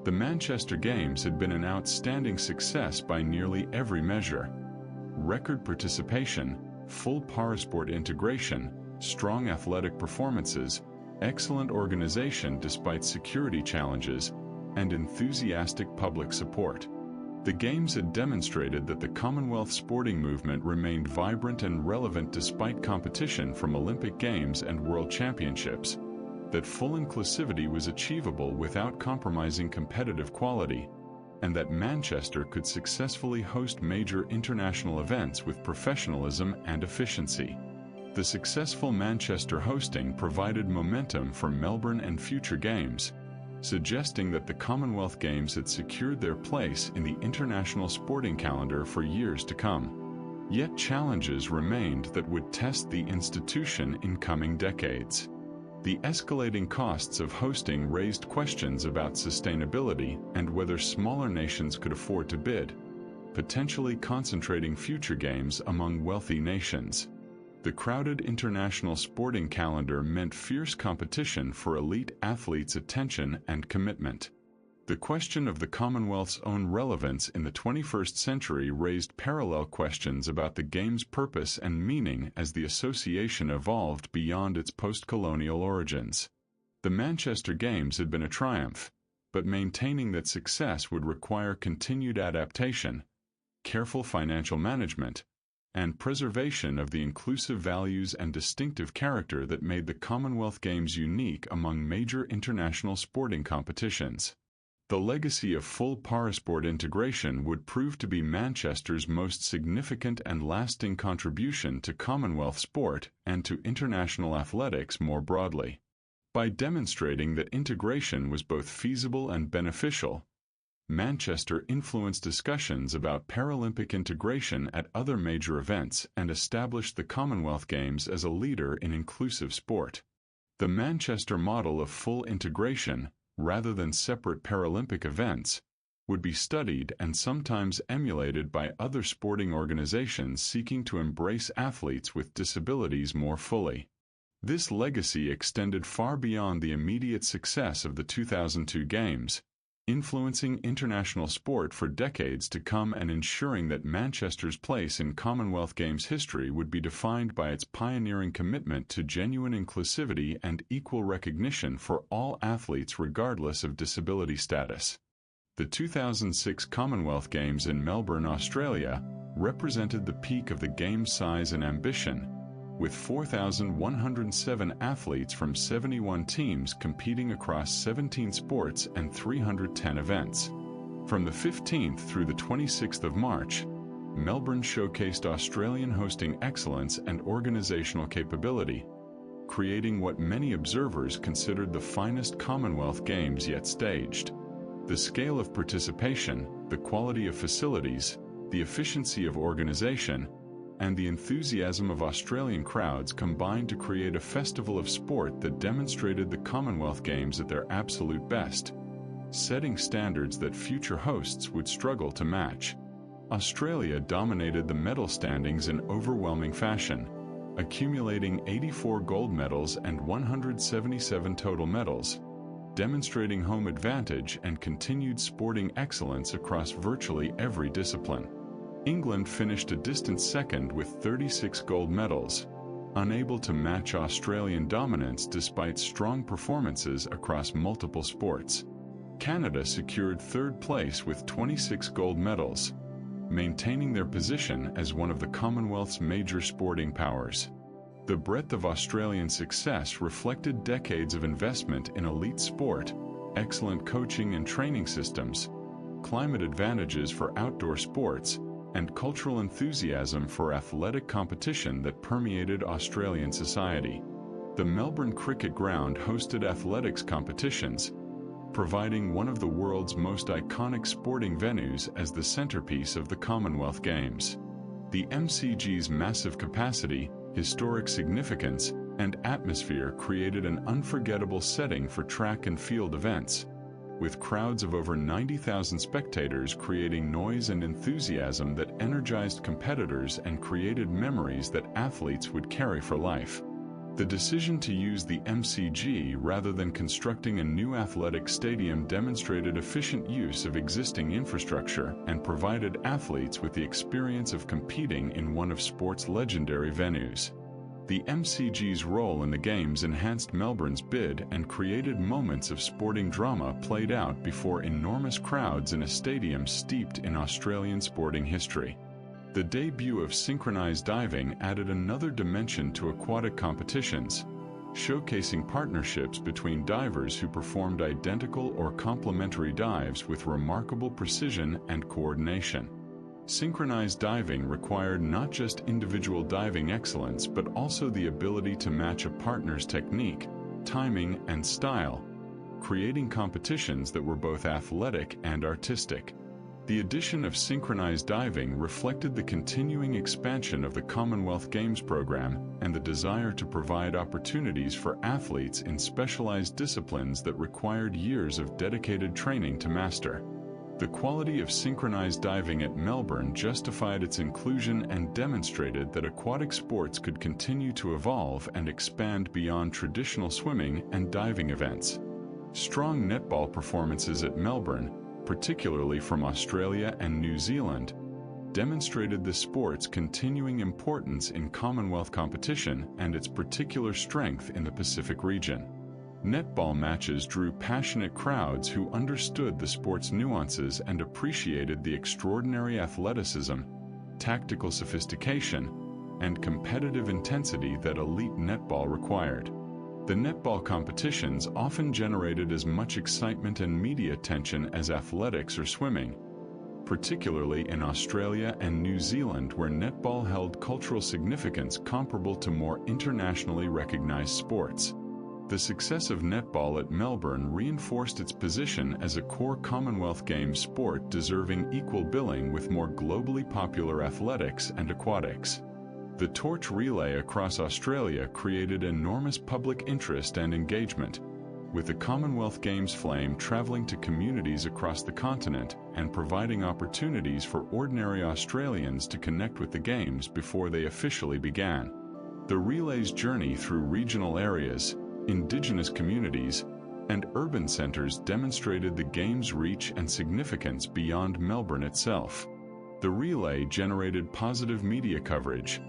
The Manchester Games had been an outstanding success by nearly every measure. Record participation, full parasport integration, strong athletic performances, excellent organization despite security challenges, and enthusiastic public support. The Games had demonstrated that the Commonwealth sporting movement remained vibrant and relevant despite competition from Olympic Games and World Championships, that full inclusivity was achievable without compromising competitive quality, and that Manchester could successfully host major international events with professionalism and efficiency. The successful Manchester hosting provided momentum for Melbourne and future Games, suggesting that the Commonwealth Games had secured their place in the international sporting calendar for years to come. Yet challenges remained that would test the institution in coming decades. The escalating costs of hosting raised questions about sustainability and whether smaller nations could afford to bid, potentially concentrating future Games among wealthy nations. The crowded international sporting calendar meant fierce competition for elite athletes' attention and commitment. The question of the Commonwealth's own relevance in the 21st century raised parallel questions about the Games' purpose and meaning as the association evolved beyond its post-colonial origins. The Manchester Games had been a triumph, but maintaining that success would require continued adaptation, careful financial management, and preservation of the inclusive values and distinctive character that made the Commonwealth Games unique among major international sporting competitions. The legacy of full parasport integration would prove to be Manchester's most significant and lasting contribution to Commonwealth sport and to international athletics more broadly. By demonstrating that integration was both feasible and beneficial, Manchester influenced discussions about Paralympic integration at other major events and established the Commonwealth Games as a leader in inclusive sport. The Manchester model of full integration, rather than separate Paralympic events, would be studied and sometimes emulated by other sporting organizations seeking to embrace athletes with disabilities more fully. This legacy extended far beyond the immediate success of the 2002 Games, influencing international sport for decades to come and ensuring that Manchester's place in Commonwealth Games history would be defined by its pioneering commitment to genuine inclusivity and equal recognition for all athletes regardless of disability status. The 2006 Commonwealth Games in Melbourne, Australia, represented the peak of the Games' size and ambition, with 4,107 athletes from 71 teams competing across 17 sports and 310 events. From the 15th through the 26th of March, Melbourne showcased Australian hosting excellence and organizational capability, creating what many observers considered the finest Commonwealth Games yet staged. The scale of participation, the quality of facilities, the efficiency of organization, and the enthusiasm of Australian crowds combined to create a festival of sport that demonstrated the Commonwealth Games at their absolute best, setting standards that future hosts would struggle to match. Australia dominated the medal standings in overwhelming fashion, accumulating 84 gold medals and 177 total medals, demonstrating home advantage and continued sporting excellence across virtually every discipline. England finished a distant second with 36 gold medals, unable to match Australian dominance despite strong performances across multiple sports. Canada secured third place with 26 gold medals, maintaining their position as one of the Commonwealth's major sporting powers. The breadth of Australian success reflected decades of investment in elite sport, excellent coaching and training systems, climate advantages for outdoor sports, and cultural enthusiasm for athletic competition that permeated Australian society. The Melbourne Cricket Ground hosted athletics competitions, providing one of the world's most iconic sporting venues as the centerpiece of the Commonwealth Games. The MCG's massive capacity, historic significance, and atmosphere created an unforgettable setting for track and field events, with crowds of over 90,000 spectators creating noise and enthusiasm that energized competitors and created memories that athletes would carry for life. The decision to use the MCG rather than constructing a new athletic stadium demonstrated efficient use of existing infrastructure and provided athletes with the experience of competing in one of sport's legendary venues. The MCG's role in the Games enhanced Melbourne's bid and created moments of sporting drama played out before enormous crowds in a stadium steeped in Australian sporting history. The debut of synchronized diving added another dimension to aquatic competitions, showcasing partnerships between divers who performed identical or complementary dives with remarkable precision and coordination. Synchronized diving required not just individual diving excellence but also the ability to match a partner's technique, timing, and style, creating competitions that were both athletic and artistic. The addition of synchronized diving reflected the continuing expansion of the Commonwealth Games program and the desire to provide opportunities for athletes in specialized disciplines that required years of dedicated training to master. The quality of synchronized diving at Melbourne justified its inclusion and demonstrated that aquatic sports could continue to evolve and expand beyond traditional swimming and diving events. Strong netball performances at Melbourne, particularly from Australia and New Zealand, demonstrated the sport's continuing importance in Commonwealth competition and its particular strength in the Pacific region. Netball matches drew passionate crowds who understood the sport's nuances and appreciated the extraordinary athleticism, tactical sophistication, and competitive intensity that elite netball required. The netball competitions often generated as much excitement and media attention as athletics or swimming, particularly in Australia and New Zealand, where netball held cultural significance comparable to more internationally recognized sports. The success of netball at Melbourne reinforced its position as a core Commonwealth Games sport deserving equal billing with more globally popular athletics and aquatics. The torch relay across Australia created enormous public interest and engagement, with the Commonwealth Games flame traveling to communities across the continent and providing opportunities for ordinary Australians to connect with the Games before they officially began. The relay's journey through regional areas, Indigenous communities, and urban centres demonstrated the Games' reach and significance beyond Melbourne itself. The relay generated positive media coverage,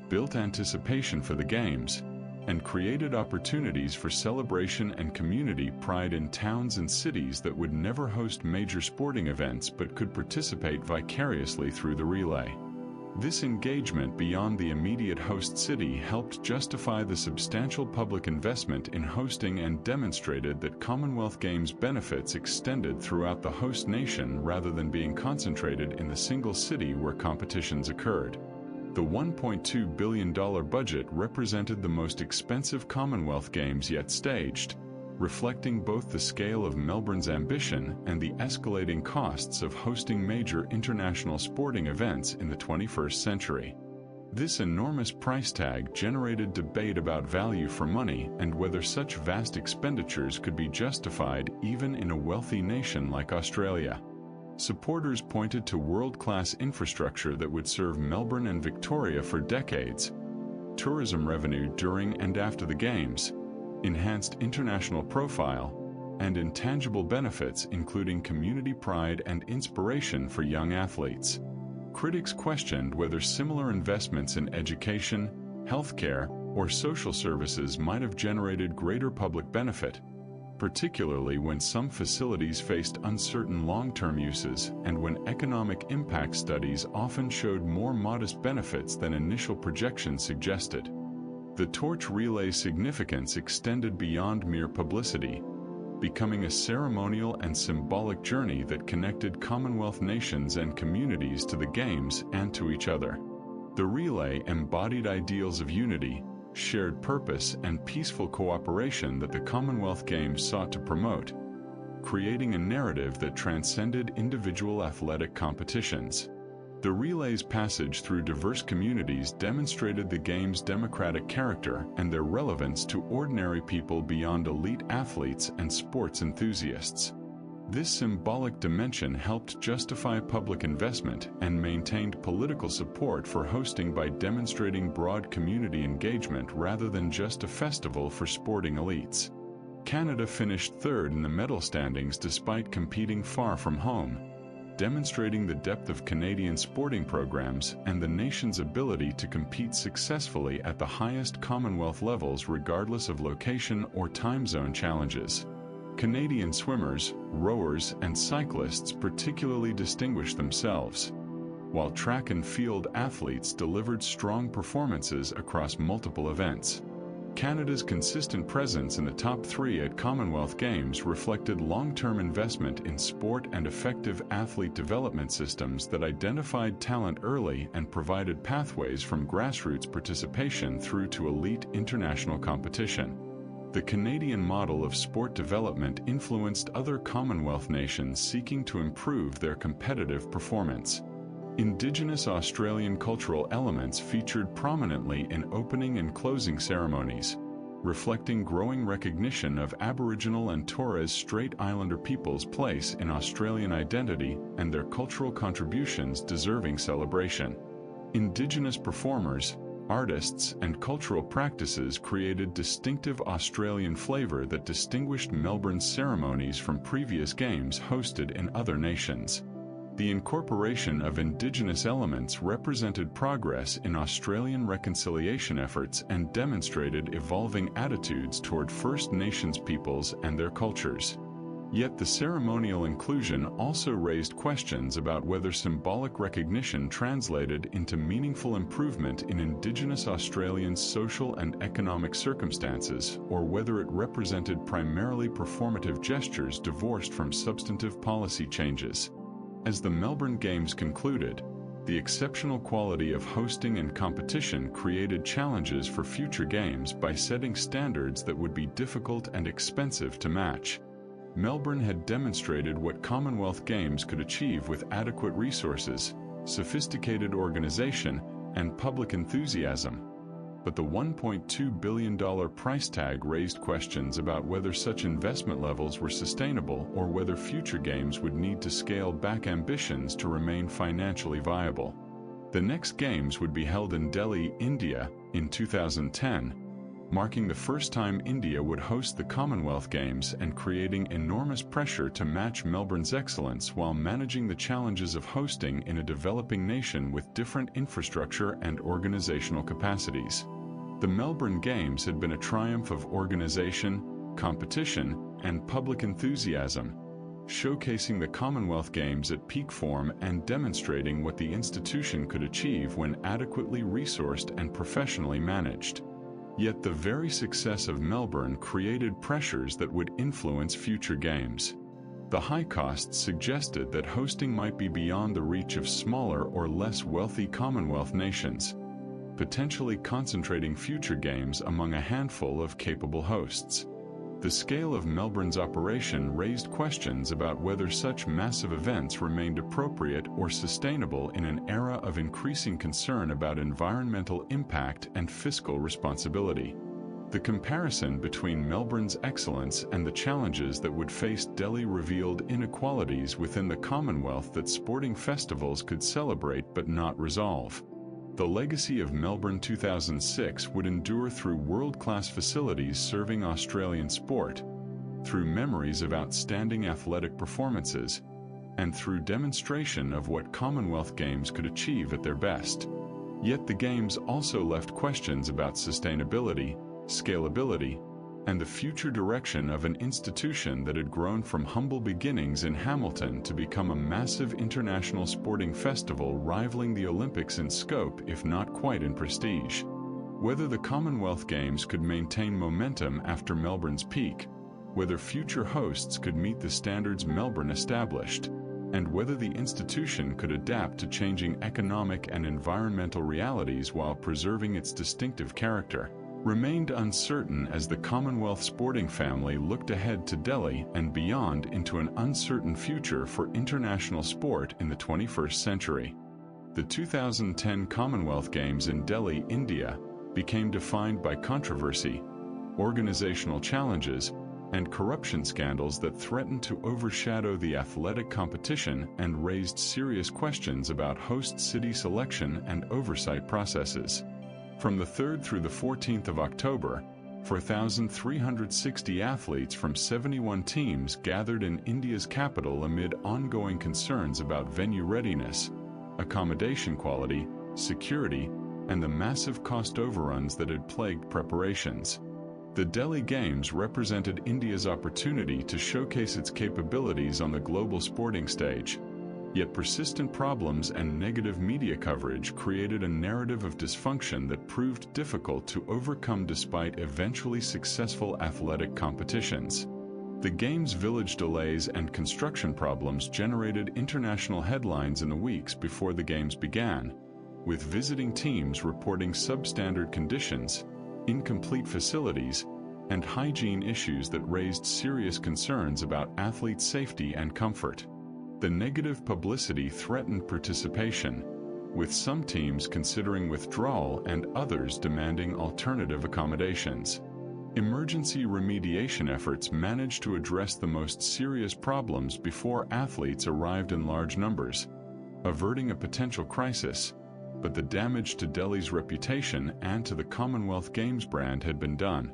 built anticipation for the Games, and created opportunities for celebration and community pride in towns and cities that would never host major sporting events but could participate vicariously through the relay. This engagement beyond the immediate host city helped justify the substantial public investment in hosting and demonstrated that Commonwealth Games benefits extended throughout the host nation rather than being concentrated in the single city where competitions occurred. The $1.2 billion budget represented the most expensive Commonwealth Games yet staged, reflecting both the scale of Melbourne's ambition and the escalating costs of hosting major international sporting events in the 21st century. This enormous price tag generated debate about value for money and whether such vast expenditures could be justified even in a wealthy nation like Australia. Supporters pointed to world-class infrastructure that would serve Melbourne and Victoria for decades, tourism revenue during and after the Games, enhanced international profile, and intangible benefits including community pride and inspiration for young athletes. Critics questioned whether similar investments in education, healthcare, or social services might have generated greater public benefit, particularly when some facilities faced uncertain long-term uses and when economic impact studies often showed more modest benefits than initial projections suggested. The torch relay's significance extended beyond mere publicity, becoming a ceremonial and symbolic journey that connected Commonwealth nations and communities to the Games and to each other. The relay embodied ideals of unity, shared purpose, and peaceful cooperation that the Commonwealth Games sought to promote, creating a narrative that transcended individual athletic competitions. The relay's passage through diverse communities demonstrated the Games' democratic character and their relevance to ordinary people beyond elite athletes and sports enthusiasts. This symbolic dimension helped justify public investment and maintained political support for hosting by demonstrating broad community engagement rather than just a festival for sporting elites. Canada finished third in the medal standings despite competing far from home, demonstrating the depth of Canadian sporting programs and the nation's ability to compete successfully at the highest Commonwealth levels regardless of location or time zone challenges. Canadian swimmers, rowers, and cyclists particularly distinguished themselves, while track and field athletes delivered strong performances across multiple events. Canada's consistent presence in the top three at Commonwealth Games reflected long-term investment in sport and effective athlete development systems that identified talent early and provided pathways from grassroots participation through to elite international competition. The Canadian model of sport development influenced other Commonwealth nations seeking to improve their competitive performance. Indigenous Australian cultural elements featured prominently in opening and closing ceremonies, reflecting growing recognition of Aboriginal and Torres Strait Islander peoples' place in Australian identity and their cultural contributions deserving celebration. Indigenous performers, artists, and cultural practices created distinctive Australian flavor that distinguished Melbourne's ceremonies from previous Games hosted in other nations. The incorporation of Indigenous elements represented progress in Australian reconciliation efforts and demonstrated evolving attitudes toward First Nations peoples and their cultures. Yet the ceremonial inclusion also raised questions about whether symbolic recognition translated into meaningful improvement in Indigenous Australians' social and economic circumstances, or whether it represented primarily performative gestures divorced from substantive policy changes. As the Melbourne Games concluded, the exceptional quality of hosting and competition created challenges for future games by setting standards that would be difficult and expensive to match. Melbourne had demonstrated what Commonwealth Games could achieve with adequate resources, sophisticated organization, and public enthusiasm. But the $1.2 billion price tag raised questions about whether such investment levels were sustainable or whether future games would need to scale back ambitions to remain financially viable. The next games would be held in Delhi, India, in 2010, marking the first time India would host the Commonwealth Games and creating enormous pressure to match Melbourne's excellence while managing the challenges of hosting in a developing nation with different infrastructure and organizational capacities. The Melbourne Games had been a triumph of organization, competition, and public enthusiasm, showcasing the Commonwealth Games at peak form and demonstrating what the institution could achieve when adequately resourced and professionally managed. Yet the very success of Melbourne created pressures that would influence future games. The high costs suggested that hosting might be beyond the reach of smaller or less wealthy Commonwealth nations, potentially concentrating future games among a handful of capable hosts. The scale of Melbourne's operation raised questions about whether such massive events remained appropriate or sustainable in an era of increasing concern about environmental impact and fiscal responsibility. The comparison between Melbourne's excellence and the challenges that would face Delhi revealed inequalities within the Commonwealth that sporting festivals could celebrate but not resolve. The legacy of Melbourne 2006 would endure through world-class facilities serving Australian sport, through memories of outstanding athletic performances, and through demonstration of what Commonwealth Games could achieve at their best. Yet the Games also left questions about sustainability, scalability, and the future direction of an institution that had grown from humble beginnings in Hamilton to become a massive international sporting festival rivaling the Olympics in scope if not quite in prestige. Whether the Commonwealth Games could maintain momentum after Melbourne's peak, whether future hosts could meet the standards Melbourne established, and whether the institution could adapt to changing economic and environmental realities while preserving its distinctive character, remained uncertain as the Commonwealth sporting family looked ahead to Delhi and beyond into an uncertain future for international sport in the 21st century. The 2010 Commonwealth Games in Delhi, India, became defined by controversy, organizational challenges, and corruption scandals that threatened to overshadow the athletic competition and raised serious questions about host city selection and oversight processes. From the 3rd through the 14th of October, 4,360 athletes from 71 teams gathered in India's capital amid ongoing concerns about venue readiness, accommodation quality, security, and the massive cost overruns that had plagued preparations. The Delhi Games represented India's opportunity to showcase its capabilities on the global sporting stage. Yet persistent problems and negative media coverage created a narrative of dysfunction that proved difficult to overcome despite eventually successful athletic competitions. The Games' village delays and construction problems generated international headlines in the weeks before the Games began, with visiting teams reporting substandard conditions, incomplete facilities, and hygiene issues that raised serious concerns about athletes' safety and comfort. The negative publicity threatened participation, with some teams considering withdrawal and others demanding alternative accommodations. Emergency remediation efforts managed to address the most serious problems before athletes arrived in large numbers, averting a potential crisis, but the damage to Delhi's reputation and to the Commonwealth Games brand had been done.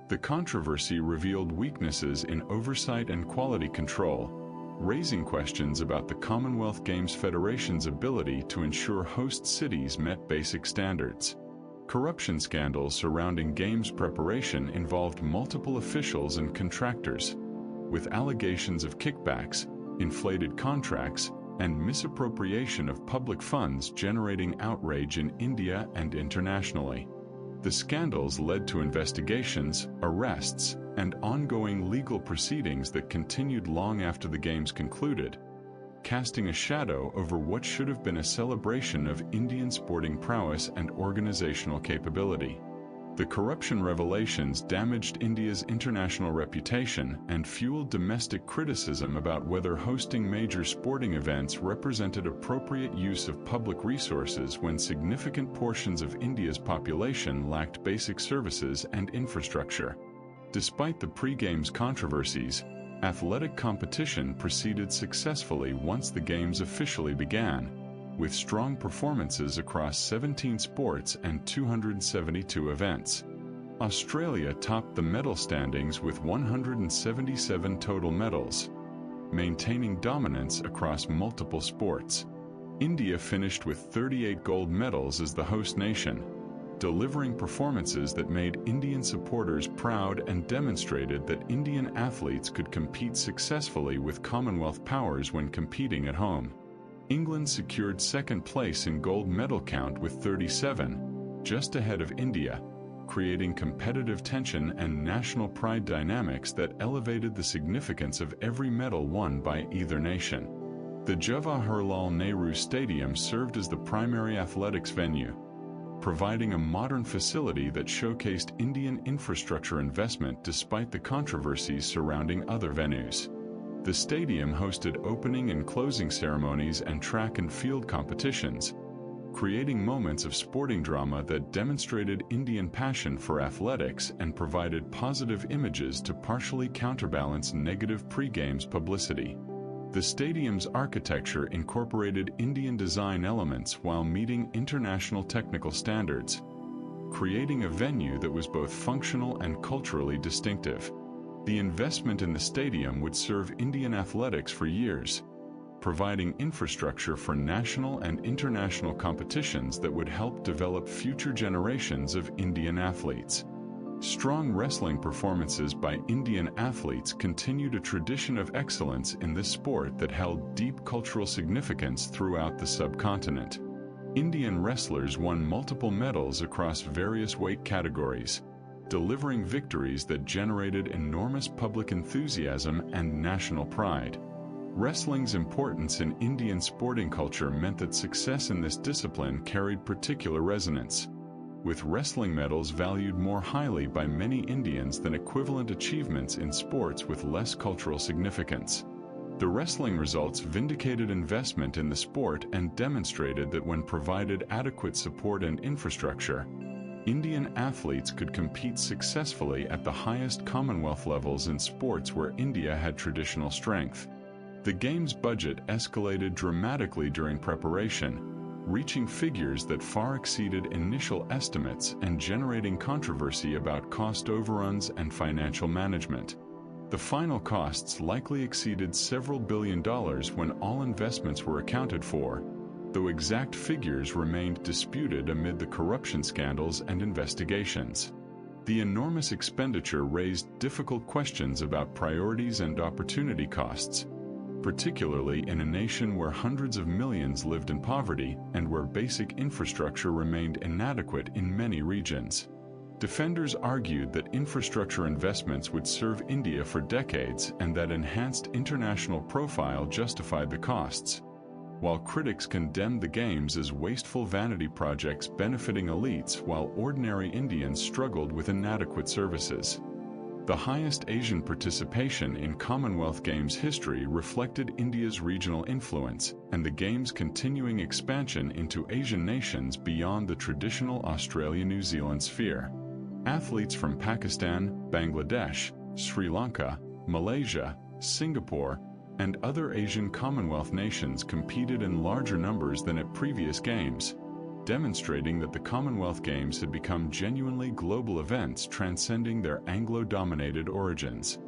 The controversy revealed weaknesses in oversight and quality control, raising questions about the Commonwealth Games Federation's ability to ensure host cities met basic standards. Corruption scandals surrounding Games preparation involved multiple officials and contractors, with allegations of kickbacks, inflated contracts, and misappropriation of public funds generating outrage in India and internationally. The scandals led to investigations, arrests, and ongoing legal proceedings that continued long after the Games concluded, casting a shadow over what should have been a celebration of Indian sporting prowess and organizational capability. The corruption revelations damaged India's international reputation and fueled domestic criticism about whether hosting major sporting events represented appropriate use of public resources when significant portions of India's population lacked basic services and infrastructure. Despite the pre-Games controversies, athletic competition proceeded successfully once the Games officially began, with strong performances across 17 sports and 272 events. Australia topped the medal standings with 177 total medals, maintaining dominance across multiple sports. India finished with 38 gold medals as the host nation, delivering performances that made Indian supporters proud and demonstrated that Indian athletes could compete successfully with Commonwealth powers when competing at home. England secured second place in gold medal count with 37, just ahead of India, creating competitive tension and national pride dynamics that elevated the significance of every medal won by either nation. The Jawaharlal Nehru Stadium served as the primary athletics venue, providing a modern facility that showcased Indian infrastructure investment despite the controversies surrounding other venues. The stadium hosted opening and closing ceremonies and track and field competitions, creating moments of sporting drama that demonstrated Indian passion for athletics and provided positive images to partially counterbalance negative pre-Games publicity. The stadium's architecture incorporated Indian design elements while meeting international technical standards, creating a venue that was both functional and culturally distinctive. The investment in the stadium would serve Indian athletics for years, providing infrastructure for national and international competitions that would help develop future generations of Indian athletes. Strong wrestling performances by Indian athletes continued a tradition of excellence in this sport that held deep cultural significance throughout the subcontinent. Indian wrestlers won multiple medals across various weight categories, delivering victories that generated enormous public enthusiasm and national pride. Wrestling's importance in Indian sporting culture meant that success in this discipline carried particular resonance, with wrestling medals valued more highly by many Indians than equivalent achievements in sports with less cultural significance. The wrestling results vindicated investment in the sport and demonstrated that when provided adequate support and infrastructure, Indian athletes could compete successfully at the highest Commonwealth levels in sports where India had traditional strength. The Games budget escalated dramatically during preparation, reaching figures that far exceeded initial estimates and generating controversy about cost overruns and financial management. The final costs likely exceeded several $1 billion when all investments were accounted for, though exact figures remained disputed amid the corruption scandals and investigations. The enormous expenditure raised difficult questions about priorities and opportunity costs, particularly in a nation where hundreds of millions lived in poverty and where basic infrastructure remained inadequate in many regions. Defenders argued that infrastructure investments would serve India for decades and that enhanced international profile justified the costs, while critics condemned the Games as wasteful vanity projects benefiting elites while ordinary Indians struggled with inadequate services. The highest Asian participation in Commonwealth Games history reflected India's regional influence and the Games' continuing expansion into Asian nations beyond the traditional Australia-New Zealand sphere. Athletes from Pakistan, Bangladesh, Sri Lanka, Malaysia, Singapore, and other Asian Commonwealth nations competed in larger numbers than at previous Games, demonstrating that the Commonwealth Games had become genuinely global events transcending their Anglo-dominated origins.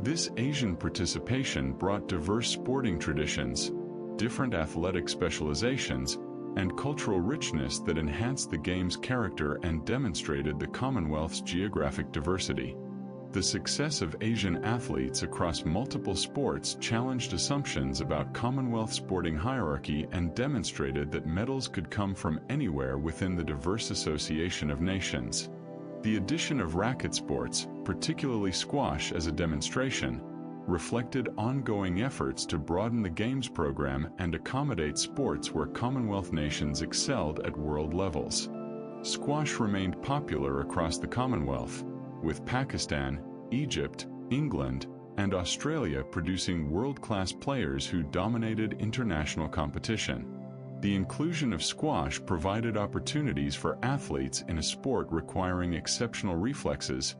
This Asian participation brought diverse sporting traditions, different athletic specializations, and cultural richness that enhanced the Games' character and demonstrated the Commonwealth's geographic diversity. The success of Asian athletes across multiple sports challenged assumptions about Commonwealth sporting hierarchy and demonstrated that medals could come from anywhere within the diverse association of nations. The addition of racket sports, particularly squash as a demonstration, reflected ongoing efforts to broaden the Games program and accommodate sports where Commonwealth nations excelled at world levels. Squash remained popular across the Commonwealth, with Pakistan, Egypt, England, and Australia producing world-class players who dominated international competition. The inclusion of squash provided opportunities for athletes in a sport requiring exceptional reflexes,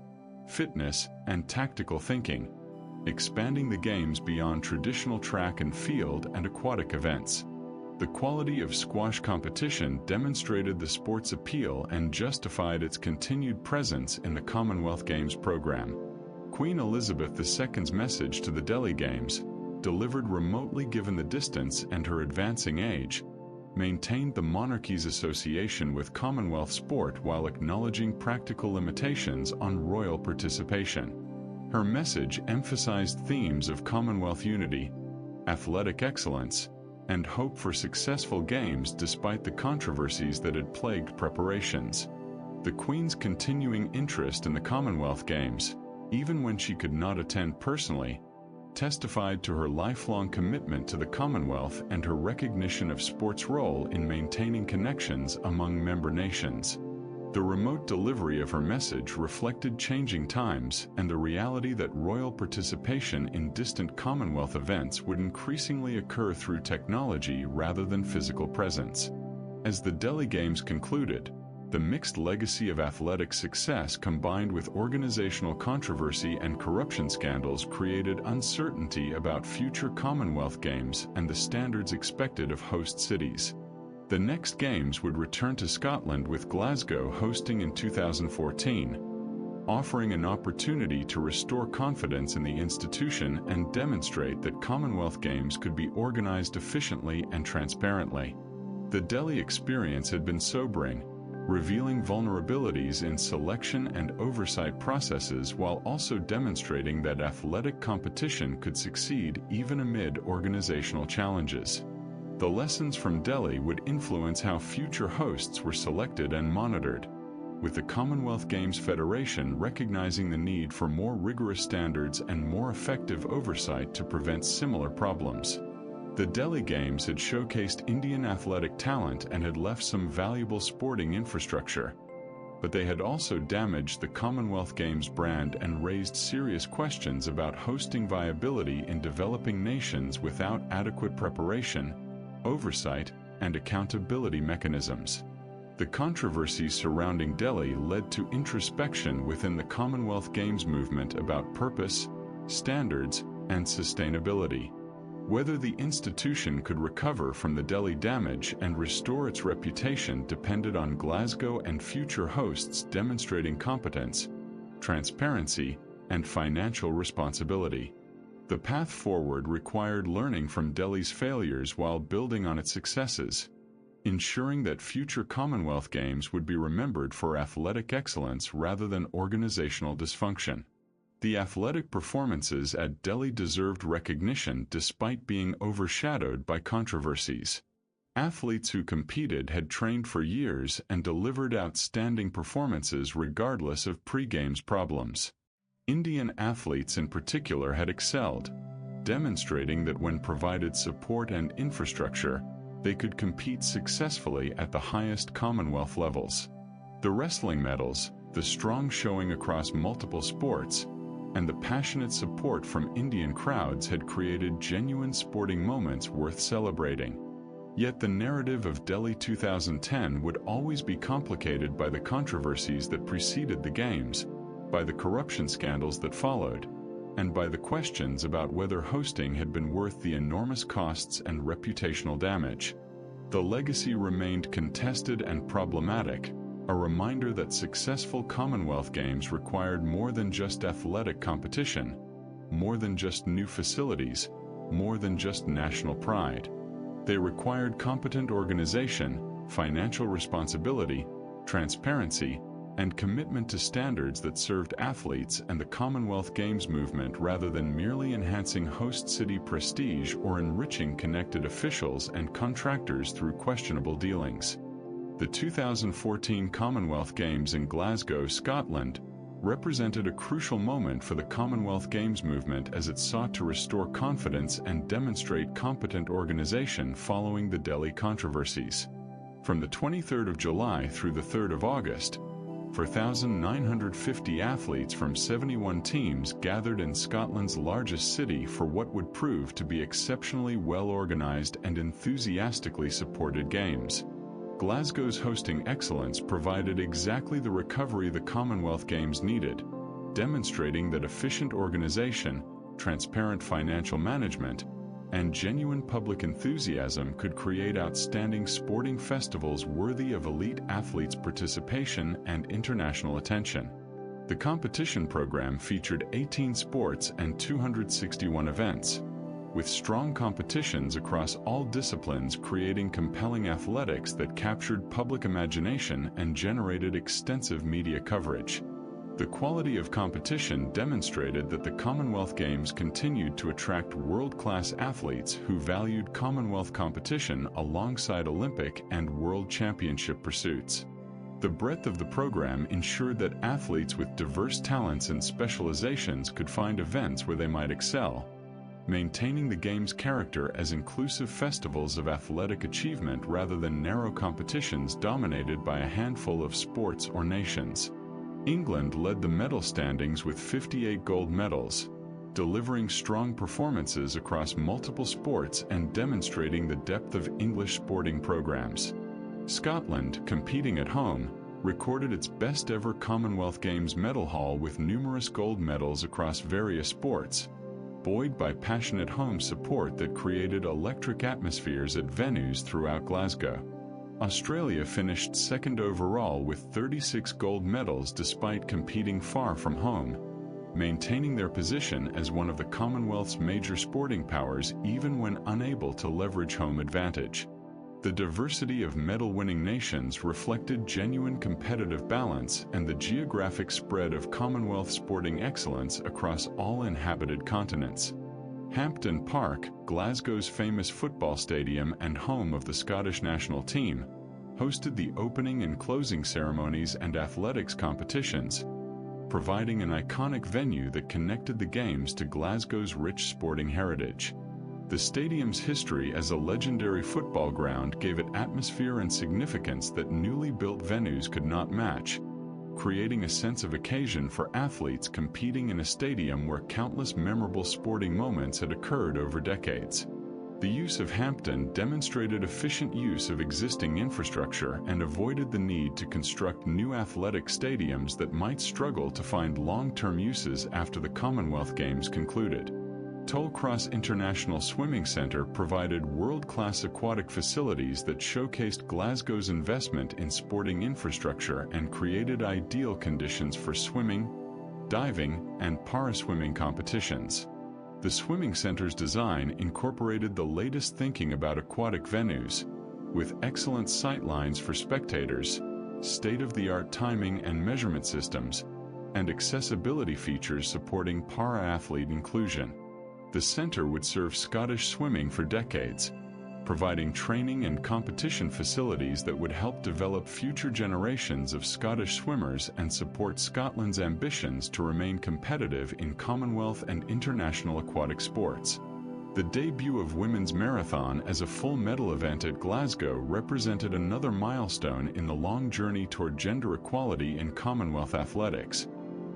fitness, and tactical thinking, expanding the games beyond traditional track and field and aquatic events. The quality of squash competition demonstrated the sport's appeal and justified its continued presence in the Commonwealth Games program. Queen Elizabeth II's message to the Delhi Games, delivered remotely given the distance and her advancing age, maintained the monarchy's association with Commonwealth sport while acknowledging practical limitations on royal participation. Her message emphasized themes of Commonwealth unity, athletic excellence, and hope for successful games despite the controversies that had plagued preparations. The Queen's continuing interest in the Commonwealth Games, even when she could not attend personally, testified to her lifelong commitment to the Commonwealth and her recognition of sport's role in maintaining connections among member nations. The remote delivery of her message reflected changing times and the reality that royal participation in distant Commonwealth events would increasingly occur through technology rather than physical presence. As the Delhi Games concluded, the mixed legacy of athletic success combined with organizational controversy and corruption scandals created uncertainty about future Commonwealth Games and the standards expected of host cities. The next Games would return to Scotland with Glasgow hosting in 2014, offering an opportunity to restore confidence in the institution and demonstrate that Commonwealth Games could be organized efficiently and transparently. The Delhi experience had been sobering, revealing vulnerabilities in selection and oversight processes while also demonstrating that athletic competition could succeed even amid organizational challenges. The lessons from Delhi would influence how future hosts were selected and monitored, with the Commonwealth Games Federation recognizing the need for more rigorous standards and more effective oversight to prevent similar problems. The Delhi Games had showcased Indian athletic talent and had left some valuable sporting infrastructure, but they had also damaged the Commonwealth Games brand and raised serious questions about hosting viability in developing nations without adequate preparation, oversight, and accountability mechanisms. The controversies surrounding Delhi led to introspection within the Commonwealth Games movement about purpose, standards, and sustainability. Whether the institution could recover from the Delhi damage and restore its reputation depended on Glasgow and future hosts demonstrating competence, transparency, and financial responsibility. The path forward required learning from Delhi's failures while building on its successes, ensuring that future Commonwealth Games would be remembered for athletic excellence rather than organizational dysfunction. The athletic performances at Delhi deserved recognition despite being overshadowed by controversies. Athletes who competed had trained for years and delivered outstanding performances regardless of pre-games problems. Indian athletes in particular had excelled, demonstrating that when provided support and infrastructure, they could compete successfully at the highest Commonwealth levels. The wrestling medals, the strong showing across multiple sports, and the passionate support from Indian crowds had created genuine sporting moments worth celebrating. Yet the narrative of Delhi 2010 would always be complicated by the controversies that preceded the Games, by the corruption scandals that followed, and by the questions about whether hosting had been worth the enormous costs and reputational damage. The legacy remained contested and problematic, a reminder that successful Commonwealth Games required more than just athletic competition, more than just new facilities, more than just national pride. They required competent organization, financial responsibility, transparency, and commitment to standards that served athletes and the Commonwealth Games movement rather than merely enhancing host city prestige or enriching connected officials and contractors through questionable dealings. The 2014 Commonwealth Games in Glasgow, Scotland, represented a crucial moment for the Commonwealth Games movement as it sought to restore confidence and demonstrate competent organization following the Delhi controversies. From the 23rd of July through the 3rd of August, 4,950 athletes from 71 teams gathered in Scotland's largest city for what would prove to be exceptionally well-organized and enthusiastically supported games. Glasgow's hosting excellence provided exactly the recovery the Commonwealth Games needed, demonstrating that efficient organization, transparent financial management, and genuine public enthusiasm could create outstanding sporting festivals worthy of elite athletes' participation and international attention. The competition program featured 18 sports and 261 events, with strong competitions across all disciplines creating compelling athletics that captured public imagination and generated extensive media coverage. The quality of competition demonstrated that the Commonwealth Games continued to attract world-class athletes who valued Commonwealth competition alongside Olympic and World Championship pursuits. The breadth of the program ensured that athletes with diverse talents and specializations could find events where they might excel, maintaining the Games' character as inclusive festivals of athletic achievement rather than narrow competitions dominated by a handful of sports or nations. England led the medal standings with 58 gold medals, delivering strong performances across multiple sports and demonstrating the depth of English sporting programs. Scotland, competing at home, recorded its best-ever Commonwealth Games medal haul with numerous gold medals across various sports, buoyed by passionate home support that created electric atmospheres at venues throughout Glasgow. Australia finished second overall with 36 gold medals despite competing far from home, maintaining their position as one of the Commonwealth's major sporting powers even when unable to leverage home advantage. The diversity of medal-winning nations reflected genuine competitive balance and the geographic spread of Commonwealth sporting excellence across all inhabited continents. Hampden Park, Glasgow's famous football stadium and home of the Scottish national team, hosted the opening and closing ceremonies and athletics competitions, providing an iconic venue that connected the Games to Glasgow's rich sporting heritage. The stadium's history as a legendary football ground gave it atmosphere and significance that newly built venues could not match, creating a sense of occasion for athletes competing in a stadium where countless memorable sporting moments had occurred over decades. The use of Hampden demonstrated efficient use of existing infrastructure and avoided the need to construct new athletic stadiums that might struggle to find long-term uses after the Commonwealth Games concluded. Tollcross International Swimming Centre provided world-class aquatic facilities that showcased Glasgow's investment in sporting infrastructure and created ideal conditions for swimming, diving, and para-swimming competitions. The swimming centre's design incorporated the latest thinking about aquatic venues, with excellent sightlines for spectators, state-of-the-art timing and measurement systems, and accessibility features supporting para-athlete inclusion. The centre would serve Scottish swimming for decades, providing training and competition facilities that would help develop future generations of Scottish swimmers and support Scotland's ambitions to remain competitive in Commonwealth and international aquatic sports. The debut of women's marathon as a full medal event at Glasgow represented another milestone in the long journey toward gender equality in Commonwealth athletics.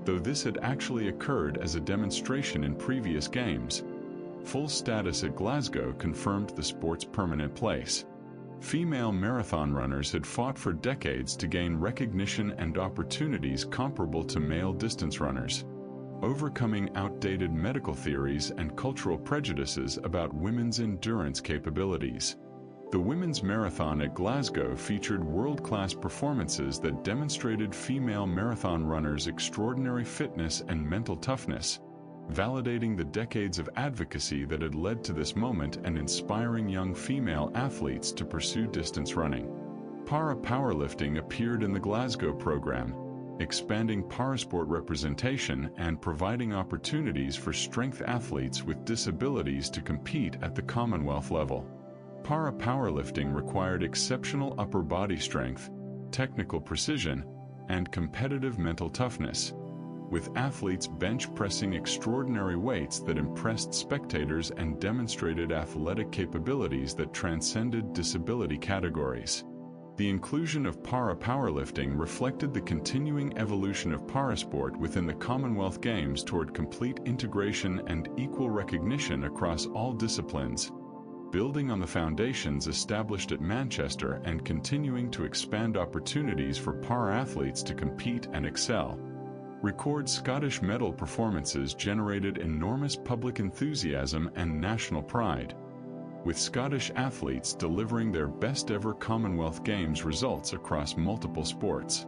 Though this had actually occurred as a demonstration in previous games, full status at Glasgow confirmed the sport's permanent place. Female marathon runners had fought for decades to gain recognition and opportunities comparable to male distance runners, overcoming outdated medical theories and cultural prejudices about women's endurance capabilities. The women's marathon at Glasgow featured world-class performances that demonstrated female marathon runners' extraordinary fitness and mental toughness, validating the decades of advocacy that had led to this moment and inspiring young female athletes to pursue distance running. Para powerlifting appeared in the Glasgow program, expanding parasport representation and providing opportunities for strength athletes with disabilities to compete at the Commonwealth level. Para-powerlifting required exceptional upper body strength, technical precision, and competitive mental toughness, with athletes bench pressing extraordinary weights that impressed spectators and demonstrated athletic capabilities that transcended disability categories. The inclusion of para-powerlifting reflected the continuing evolution of parasport within the Commonwealth Games toward complete integration and equal recognition across all disciplines, building on the foundations established at Manchester and continuing to expand opportunities for para-athletes to compete and excel. Record Scottish medal performances generated enormous public enthusiasm and national pride, with Scottish athletes delivering their best-ever Commonwealth Games results across multiple sports.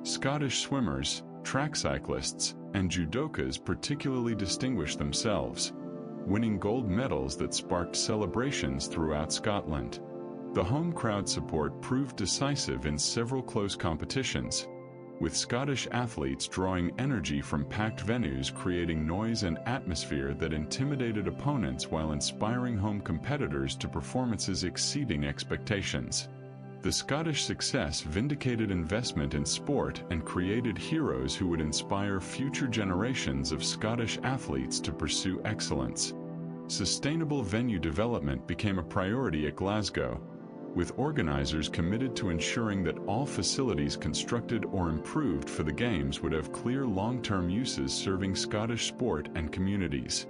Scottish swimmers, track cyclists, and judokas particularly distinguished themselves, winning gold medals that sparked celebrations throughout Scotland. The home crowd support proved decisive in several close competitions, with Scottish athletes drawing energy from packed venues, creating noise and atmosphere that intimidated opponents while inspiring home competitors to performances exceeding expectations. The Scottish success vindicated investment in sport and created heroes who would inspire future generations of Scottish athletes to pursue excellence. Sustainable venue development became a priority at Glasgow, with organizers committed to ensuring that all facilities constructed or improved for the Games would have clear long-term uses serving Scottish sport and communities.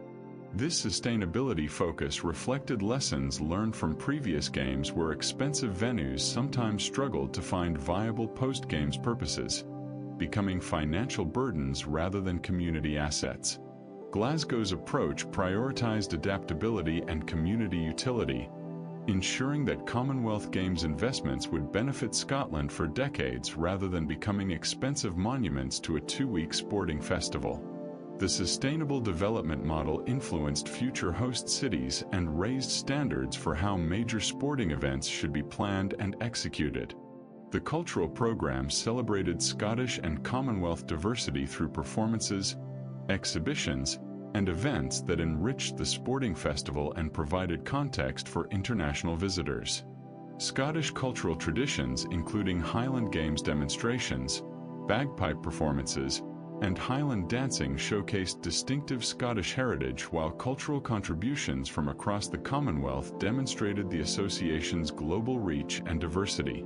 This sustainability focus reflected lessons learned from previous Games where expensive venues sometimes struggled to find viable post-Games purposes, becoming financial burdens rather than community assets. Glasgow's approach prioritized adaptability and community utility, ensuring that Commonwealth Games investments would benefit Scotland for decades rather than becoming expensive monuments to a two-week sporting festival. The sustainable development model influenced future host cities and raised standards for how major sporting events should be planned and executed. The cultural program celebrated Scottish and Commonwealth diversity through performances, exhibitions, and events that enriched the sporting festival and provided context for international visitors. Scottish cultural traditions, including Highland Games demonstrations, bagpipe performances, and Highland dancing, showcased distinctive Scottish heritage, while cultural contributions from across the Commonwealth demonstrated the association's global reach and diversity.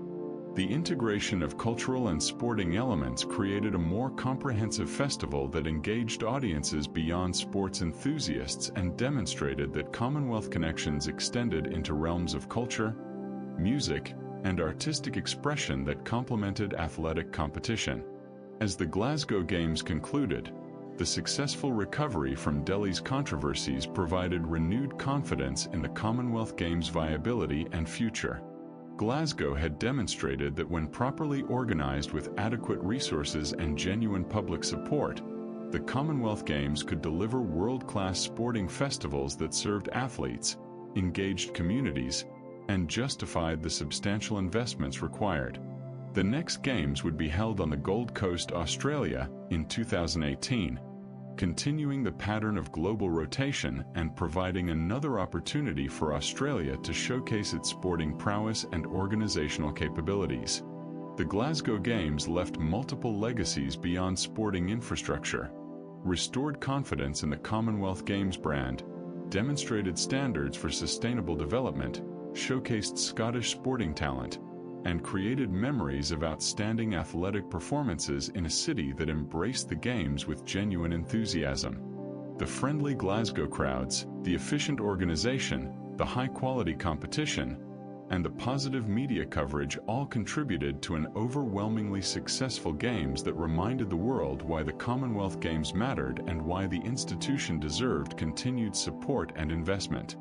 The integration of cultural and sporting elements created a more comprehensive festival that engaged audiences beyond sports enthusiasts and demonstrated that Commonwealth connections extended into realms of culture, music, and artistic expression that complemented athletic competition. As the Glasgow Games concluded, the successful recovery from Delhi's controversies provided renewed confidence in the Commonwealth Games' viability and future. Glasgow had demonstrated that when properly organized with adequate resources and genuine public support, the Commonwealth Games could deliver world-class sporting festivals that served athletes, engaged communities, and justified the substantial investments required. The next Games would be held on the Gold Coast, Australia, in 2018, continuing the pattern of global rotation and providing another opportunity for Australia to showcase its sporting prowess and organizational capabilities. The Glasgow Games left multiple legacies beyond sporting infrastructure, restored confidence in the Commonwealth Games brand, demonstrated standards for sustainable development, showcased Scottish sporting talent, and created memories of outstanding athletic performances in a city that embraced the Games with genuine enthusiasm. The friendly Glasgow crowds, the efficient organization, the high-quality competition, and the positive media coverage all contributed to an overwhelmingly successful Games that reminded the world why the Commonwealth Games mattered and why the institution deserved continued support and investment.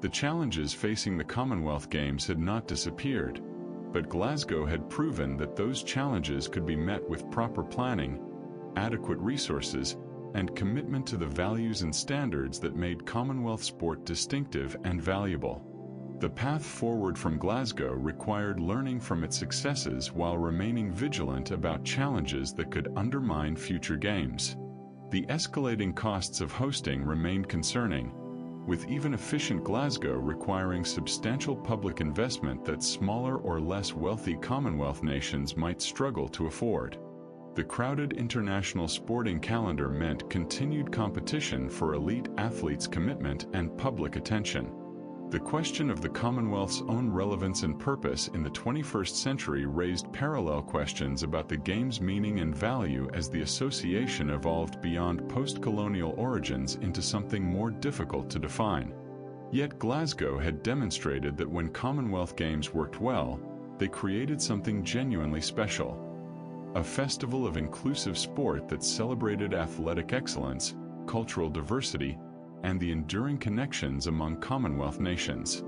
The challenges facing the Commonwealth Games had not disappeared, but Glasgow had proven that those challenges could be met with proper planning, adequate resources, and commitment to the values and standards that made Commonwealth sport distinctive and valuable. The path forward from Glasgow required learning from its successes while remaining vigilant about challenges that could undermine future games. The escalating costs of hosting remained concerning, with even efficient Glasgow requiring substantial public investment that smaller or less wealthy Commonwealth nations might struggle to afford. The crowded international sporting calendar meant continued competition for elite athletes' commitment and public attention. The question of the Commonwealth's own relevance and purpose in the 21st century raised parallel questions about the Games' meaning and value as the association evolved beyond post-colonial origins into something more difficult to define. Yet Glasgow had demonstrated that when Commonwealth Games worked well, they created something genuinely special. A festival of inclusive sport that celebrated athletic excellence, cultural diversity, and the enduring connections among Commonwealth nations.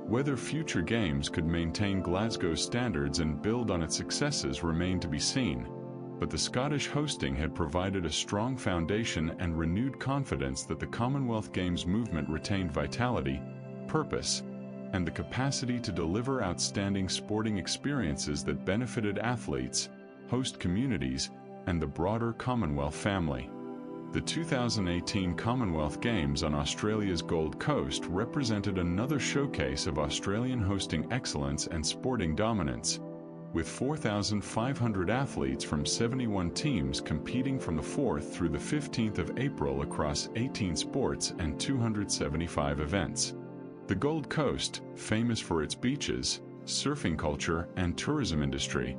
Whether future games could maintain Glasgow's standards and build on its successes remained to be seen, but the Scottish hosting had provided a strong foundation and renewed confidence that the Commonwealth Games movement retained vitality, purpose, and the capacity to deliver outstanding sporting experiences that benefited athletes, host communities, and the broader Commonwealth family. The 2018 Commonwealth Games on Australia's Gold Coast represented another showcase of Australian hosting excellence and sporting dominance, with 4,500 athletes from 71 teams competing from the 4th through the 15th of April across 18 sports and 275 events. The Gold Coast, famous for its beaches, surfing culture, and tourism industry,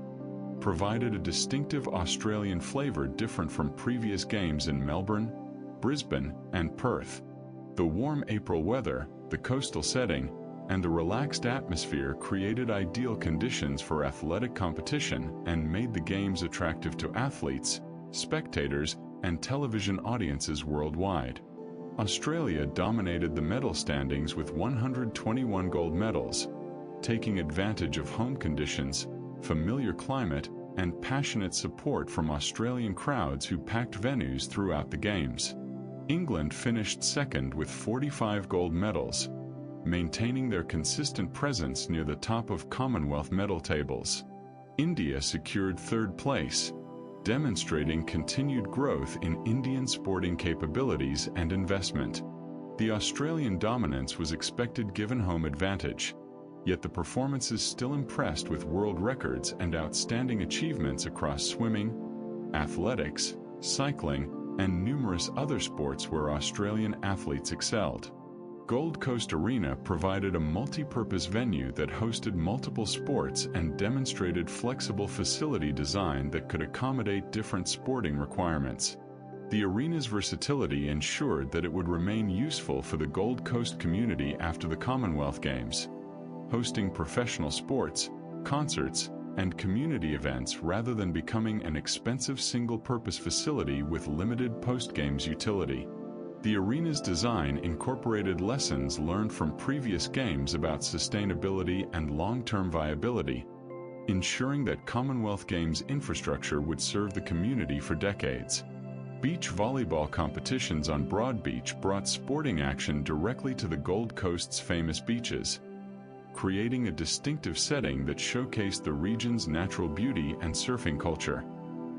provided a distinctive Australian flavor different from previous games in Melbourne, Brisbane, and Perth. The warm April weather, the coastal setting, and the relaxed atmosphere created ideal conditions for athletic competition and made the games attractive to athletes, spectators, and television audiences worldwide. Australia dominated the medal standings with 121 gold medals, taking advantage of home conditions, familiar climate, and passionate support from Australian crowds who packed venues throughout the Games. England finished second with 45 gold medals, maintaining their consistent presence near the top of Commonwealth medal tables. India secured third place, demonstrating continued growth in Indian sporting capabilities and investment. The Australian dominance was expected given home advantage, yet the performances still impressed with world records and outstanding achievements across swimming, athletics, cycling, and numerous other sports where Australian athletes excelled. Gold Coast Arena provided a multi-purpose venue that hosted multiple sports and demonstrated flexible facility design that could accommodate different sporting requirements. The arena's versatility ensured that it would remain useful for the Gold Coast community after the Commonwealth Games, hosting professional sports, concerts, and community events rather than becoming an expensive single-purpose facility with limited post-games utility. The arena's design incorporated lessons learned from previous games about sustainability and long-term viability, ensuring that Commonwealth Games infrastructure would serve the community for decades. Beach volleyball competitions on Broad Beach brought sporting action directly to the Gold Coast's famous beaches, creating a distinctive setting that showcased the region's natural beauty and surfing culture.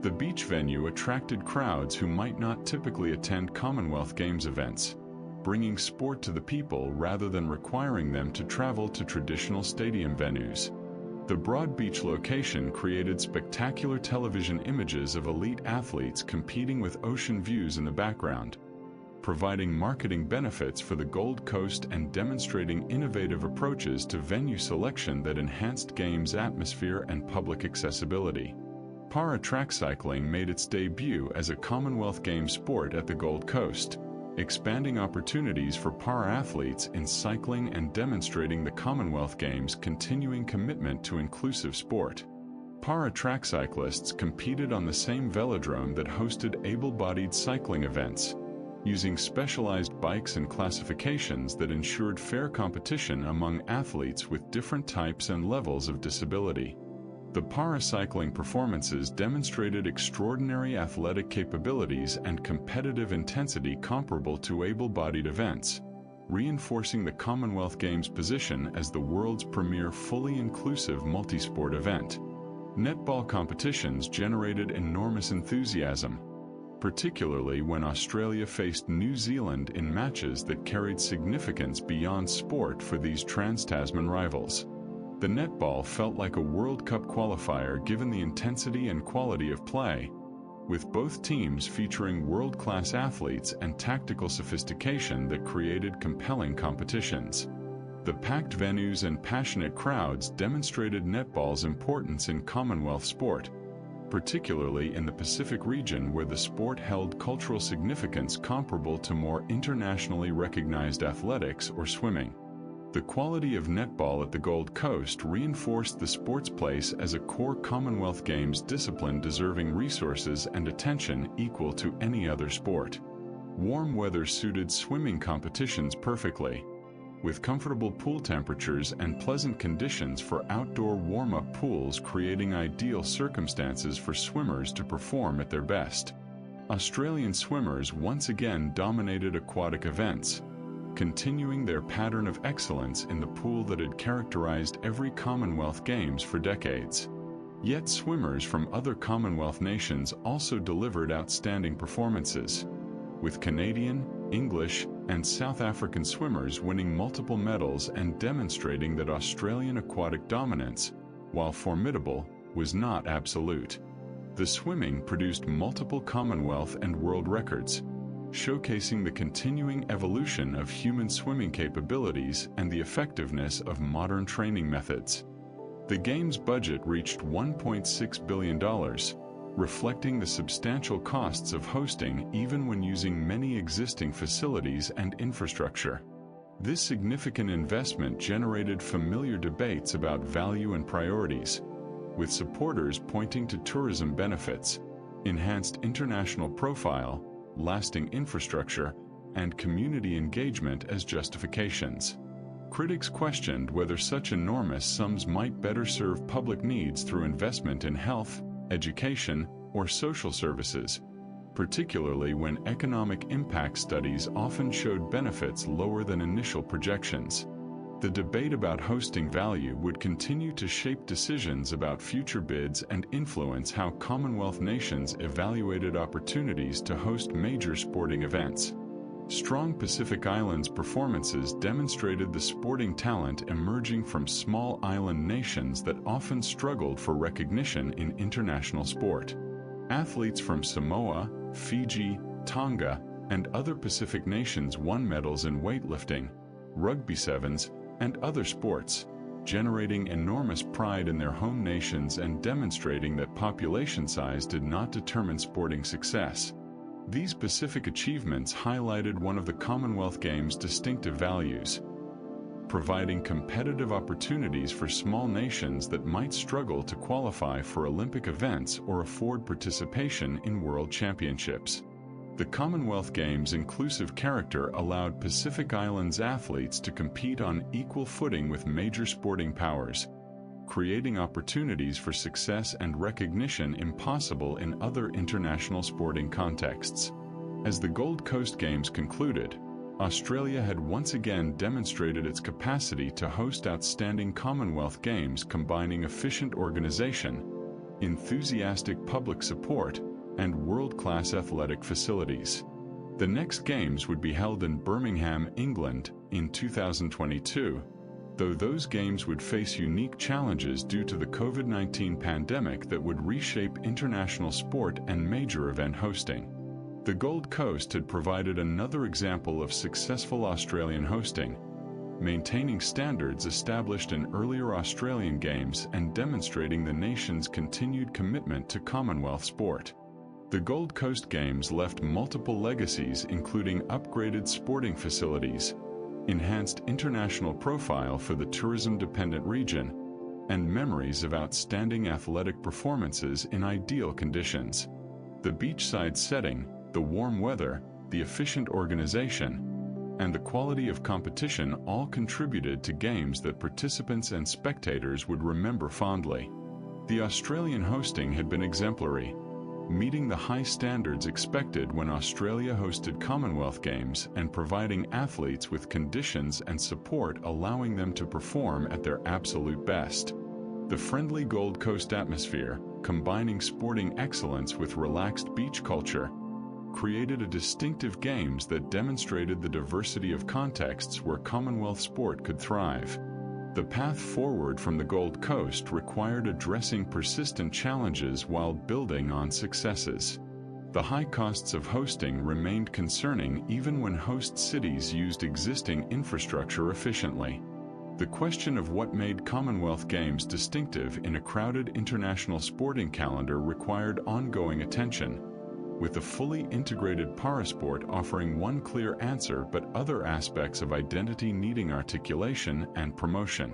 The beach venue attracted crowds who might not typically attend Commonwealth Games events, bringing sport to the people rather than requiring them to travel to traditional stadium venues. The Broad Beach location created spectacular television images of elite athletes competing with ocean views in the background, providing marketing benefits for the Gold Coast and demonstrating innovative approaches to venue selection that enhanced games atmosphere and public accessibility. Para track cycling made its debut as a Commonwealth Games sport at the Gold Coast, expanding opportunities for para-athletes in cycling and demonstrating the Commonwealth Games' continuing commitment to inclusive sport. Para-track cyclists competed on the same velodrome that hosted able-bodied cycling events, using specialized bikes and classifications that ensured fair competition among athletes with different types and levels of disability. The para-cycling performances demonstrated extraordinary athletic capabilities and competitive intensity comparable to able-bodied events, reinforcing the Commonwealth Games' position as the world's premier fully inclusive multisport event. Netball competitions generated enormous enthusiasm, particularly when Australia faced New Zealand in matches that carried significance beyond sport for these trans-Tasman rivals. The netball felt like a World Cup qualifier given the intensity and quality of play, with both teams featuring world-class athletes and tactical sophistication that created compelling competitions. The packed venues and passionate crowds demonstrated netball's importance in Commonwealth sport, particularly in the Pacific region where the sport held cultural significance comparable to more internationally recognized athletics or swimming. The quality of netball at the Gold Coast reinforced the sport's place as a core Commonwealth Games discipline deserving resources and attention equal to any other sport. Warm weather suited swimming competitions perfectly, with comfortable pool temperatures and pleasant conditions for outdoor warm-up pools creating ideal circumstances for swimmers to perform at their best. Australian swimmers once again dominated aquatic events, continuing their pattern of excellence in the pool that had characterized every Commonwealth Games for decades. Yet swimmers from other Commonwealth nations also delivered outstanding performances, with Canadian, English, and South African swimmers winning multiple medals and demonstrating that Australian aquatic dominance, while formidable, was not absolute. The swimming produced multiple Commonwealth and world records, showcasing the continuing evolution of human swimming capabilities and the effectiveness of modern training methods. The Games budget reached $1.6 billion, reflecting the substantial costs of hosting even when using many existing facilities and infrastructure. This significant investment generated familiar debates about value and priorities, with supporters pointing to tourism benefits, enhanced international profile, lasting infrastructure, and community engagement as justifications. Critics questioned whether such enormous sums might better serve public needs through investment in health, education, or social services, particularly when economic impact studies often showed benefits lower than initial projections. The debate about hosting value would continue to shape decisions about future bids and influence how Commonwealth nations evaluated opportunities to host major sporting events. Strong Pacific Islands performances demonstrated the sporting talent emerging from small island nations that often struggled for recognition in international sport. Athletes from Samoa, Fiji, Tonga, and other Pacific nations won medals in weightlifting, rugby sevens, and other sports, generating enormous pride in their home nations and demonstrating that population size did not determine sporting success. These Pacific achievements highlighted one of the Commonwealth Games' distinctive values, providing competitive opportunities for small nations that might struggle to qualify for Olympic events or afford participation in world championships. The Commonwealth Games' inclusive character allowed Pacific Islands athletes to compete on equal footing with major sporting powers, creating opportunities for success and recognition impossible in other international sporting contexts. As the Gold Coast Games concluded, Australia had once again demonstrated its capacity to host outstanding Commonwealth Games combining efficient organization, enthusiastic public support, and world-class athletic facilities. The next Games would be held in Birmingham, England, in 2022, though those Games would face unique challenges due to the COVID-19 pandemic that would reshape international sport and major event hosting. The Gold Coast had provided another example of successful Australian hosting, maintaining standards established in earlier Australian Games and demonstrating the nation's continued commitment to Commonwealth sport. The Gold Coast Games left multiple legacies including upgraded sporting facilities, enhanced international profile for the tourism-dependent region, and memories of outstanding athletic performances in ideal conditions. The beachside setting, the warm weather, the efficient organization, and the quality of competition all contributed to Games that participants and spectators would remember fondly. The Australian hosting had been exemplary, meeting the high standards expected when Australia hosted Commonwealth Games and providing athletes with conditions and support allowing them to perform at their absolute best. The friendly Gold Coast atmosphere, combining sporting excellence with relaxed beach culture, created a distinctive games that demonstrated the diversity of contexts where Commonwealth sport could thrive. The path forward from the Gold Coast required addressing persistent challenges while building on successes. The high costs of hosting remained concerning even when host cities used existing infrastructure efficiently. The question of what made Commonwealth Games distinctive in a crowded international sporting calendar required ongoing attention, with a fully integrated parasport offering one clear answer but other aspects of identity needing articulation and promotion.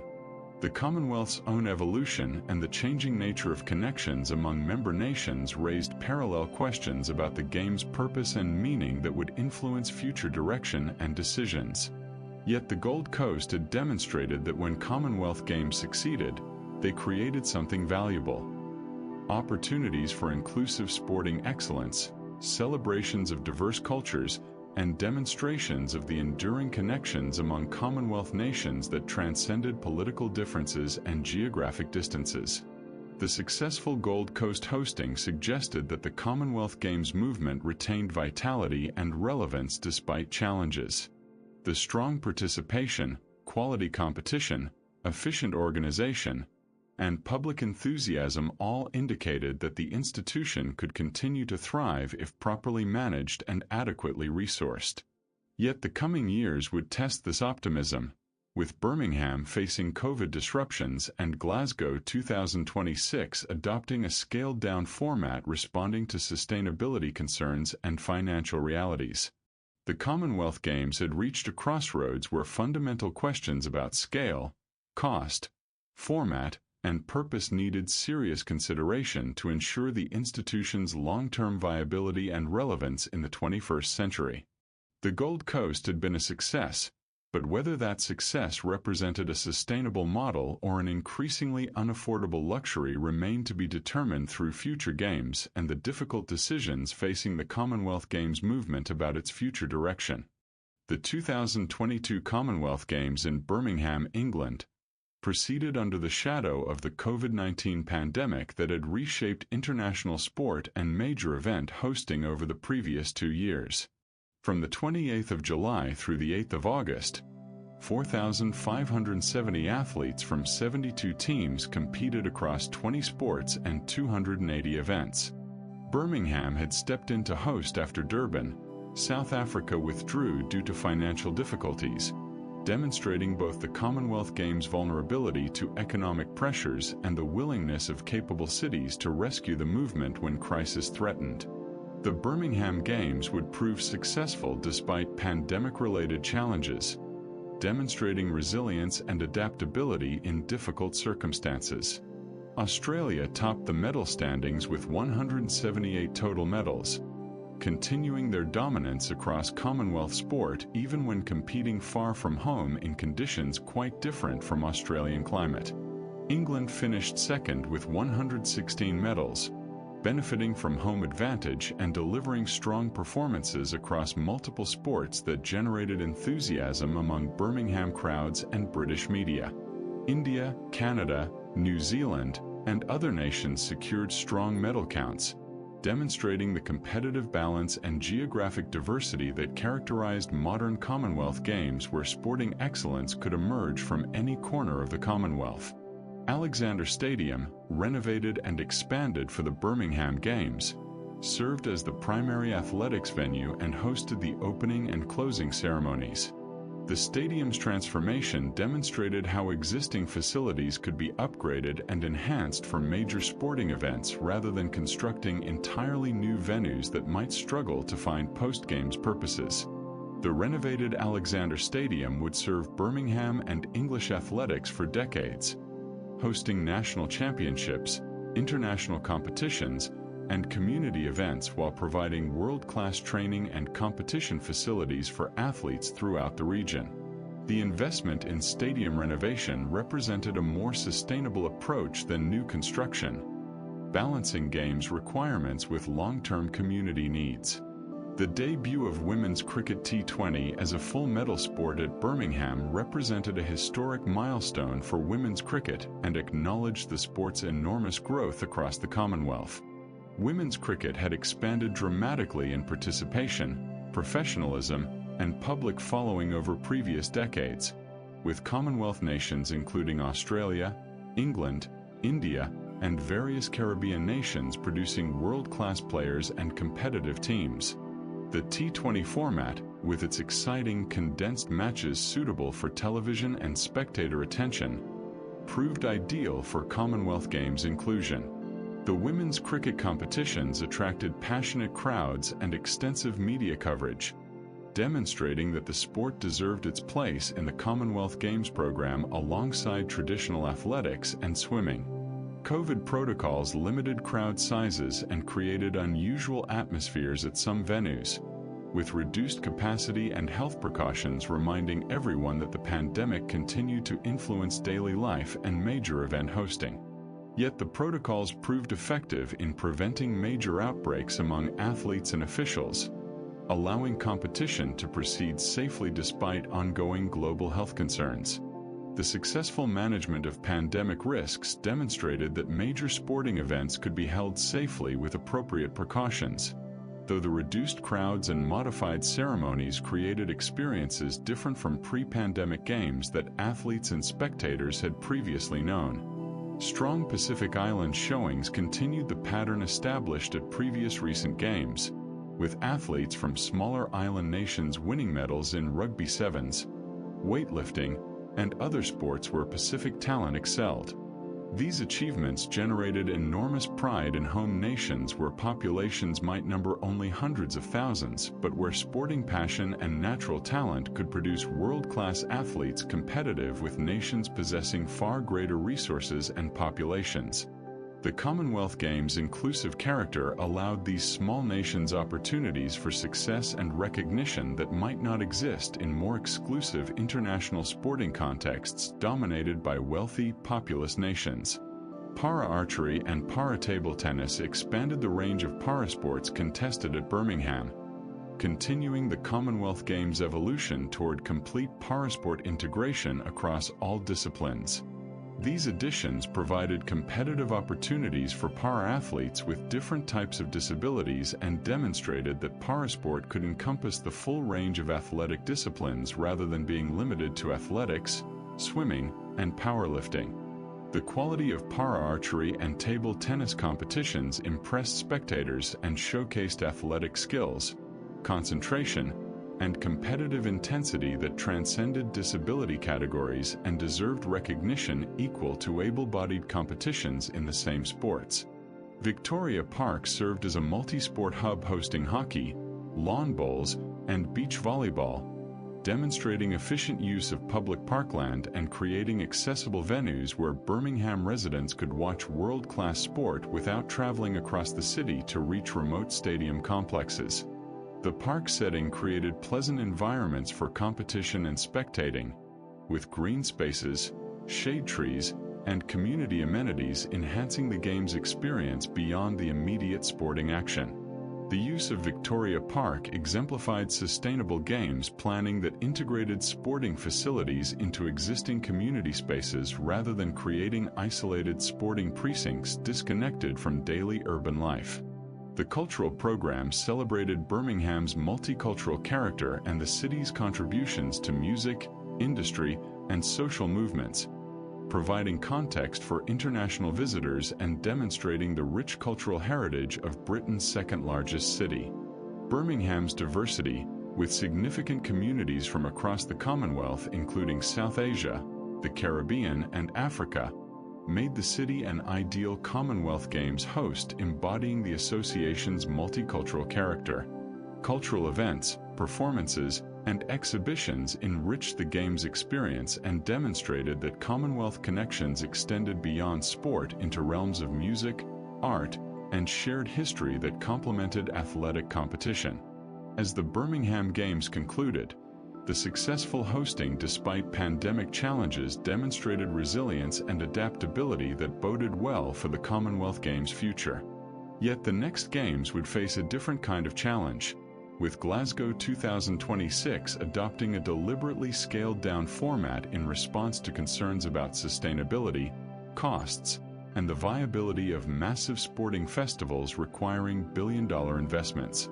The Commonwealth's own evolution and the changing nature of connections among member nations raised parallel questions about the game's purpose and meaning that would influence future direction and decisions. Yet the Gold Coast had demonstrated that when Commonwealth Games succeeded, they created something valuable. Opportunities for inclusive sporting excellence, celebrations of diverse cultures, and demonstrations of the enduring connections among Commonwealth nations that transcended political differences and geographic distances. The successful Gold Coast hosting suggested that the Commonwealth Games movement retained vitality and relevance despite challenges. The strong participation, quality competition, efficient organization, and public enthusiasm all indicated that the institution could continue to thrive if properly managed and adequately resourced. Yet the coming years would test this optimism, with Birmingham facing COVID disruptions and Glasgow 2026 adopting a scaled-down format responding to sustainability concerns and financial realities. The Commonwealth Games had reached a crossroads where fundamental questions about scale, cost, format, and purpose needed serious consideration to ensure the institution's long-term viability and relevance in the 21st century. The Gold Coast had been a success, but whether that success represented a sustainable model or an increasingly unaffordable luxury remained to be determined through future games and the difficult decisions facing the Commonwealth Games movement about its future direction. The 2022 Commonwealth Games in Birmingham, England, proceeded under the shadow of the COVID-19 pandemic that had reshaped international sport and major event hosting over the previous 2 years. From the 28th of July through the 8th of August, 4,570 athletes from 72 teams competed across 20 sports and 280 events. Birmingham had stepped in to host after Durban, South Africa withdrew due to financial difficulties, demonstrating both the Commonwealth Games' vulnerability to economic pressures and the willingness of capable cities to rescue the movement when crisis threatened. The Birmingham Games would prove successful despite pandemic-related challenges, demonstrating resilience and adaptability in difficult circumstances. Australia topped the medal standings with 178 total medals, continuing their dominance across Commonwealth sport even when competing far from home in conditions quite different from Australian climate. England finished second with 116 medals, benefiting from home advantage and delivering strong performances across multiple sports that generated enthusiasm among Birmingham crowds and British media. India, Canada, New Zealand, and other nations secured strong medal counts, demonstrating the competitive balance and geographic diversity that characterized modern Commonwealth Games where sporting excellence could emerge from any corner of the Commonwealth. Alexander Stadium, renovated and expanded for the Birmingham Games, served as the primary athletics venue and hosted the opening and closing ceremonies. The stadium's transformation demonstrated how existing facilities could be upgraded and enhanced for major sporting events rather than constructing entirely new venues that might struggle to find post-games purposes. The renovated Alexander Stadium would serve Birmingham and English athletics for decades, hosting national championships, international competitions, and community events while providing world-class training and competition facilities for athletes throughout the region. The investment in stadium renovation represented a more sustainable approach than new construction, balancing games requirements with long-term community needs. The debut of women's cricket T20 as a full medal sport at Birmingham represented a historic milestone for women's cricket and acknowledged the sport's enormous growth across the Commonwealth. Women's cricket had expanded dramatically in participation, professionalism, and public following over previous decades, with Commonwealth nations including Australia, England, India, and various Caribbean nations producing world-class players and competitive teams. The T20 format, with its exciting, condensed matches suitable for television and spectator attention, proved ideal for Commonwealth Games inclusion. The women's cricket competitions attracted passionate crowds and extensive media coverage, demonstrating that the sport deserved its place in the Commonwealth Games program alongside traditional athletics and swimming. COVID protocols limited crowd sizes and created unusual atmospheres at some venues, with reduced capacity and health precautions reminding everyone that the pandemic continued to influence daily life and major event hosting. Yet the protocols proved effective in preventing major outbreaks among athletes and officials, allowing competition to proceed safely despite ongoing global health concerns. The successful management of pandemic risks demonstrated that major sporting events could be held safely with appropriate precautions, though the reduced crowds and modified ceremonies created experiences different from pre-pandemic games that athletes and spectators had previously known. Strong Pacific Island showings continued the pattern established at previous recent games, with athletes from smaller island nations winning medals in rugby sevens, weightlifting, and other sports where Pacific talent excelled. These achievements generated enormous pride in home nations where populations might number only hundreds of thousands, but where sporting passion and natural talent could produce world-class athletes competitive with nations possessing far greater resources and populations. The Commonwealth Games' inclusive character allowed these small nations opportunities for success and recognition that might not exist in more exclusive international sporting contexts dominated by wealthy, populous nations. Para-archery and para-table tennis expanded the range of para-sports contested at Birmingham, continuing the Commonwealth Games' evolution toward complete para-sport integration across all disciplines. These additions provided competitive opportunities for para-athletes with different types of disabilities and demonstrated that para-sport could encompass the full range of athletic disciplines rather than being limited to athletics, swimming, and powerlifting. The quality of para-archery and table tennis competitions impressed spectators and showcased athletic skills, concentration, and competitive intensity that transcended disability categories and deserved recognition equal to able-bodied competitions in the same sports. Victoria Park served as a multi-sport hub hosting hockey, lawn bowls, and beach volleyball, demonstrating efficient use of public parkland and creating accessible venues where Birmingham residents could watch world-class sport without traveling across the city to reach remote stadium complexes. The park setting created pleasant environments for competition and spectating, with green spaces, shade trees, and community amenities enhancing the game's experience beyond the immediate sporting action. The use of Victoria Park exemplified sustainable games planning that integrated sporting facilities into existing community spaces rather than creating isolated sporting precincts disconnected from daily urban life. The cultural program celebrated Birmingham's multicultural character and the city's contributions to music, industry, and social movements, providing context for international visitors and demonstrating the rich cultural heritage of Britain's second-largest city. Birmingham's diversity, with significant communities from across the Commonwealth including South Asia, the Caribbean, and Africa, made the city an ideal Commonwealth Games host, embodying the association's multicultural character. Cultural events, performances, and exhibitions enriched the Games experience and demonstrated that Commonwealth connections extended beyond sport into realms of music, art, and shared history that complemented athletic competition. As the Birmingham Games concluded, The successful hosting despite pandemic challenges demonstrated resilience and adaptability that boded well for the Commonwealth Games' future. Yet the next Games would face a different kind of challenge, with Glasgow 2026 adopting a deliberately scaled-down format in response to concerns about sustainability, costs, and the viability of massive sporting festivals requiring billion-dollar investments.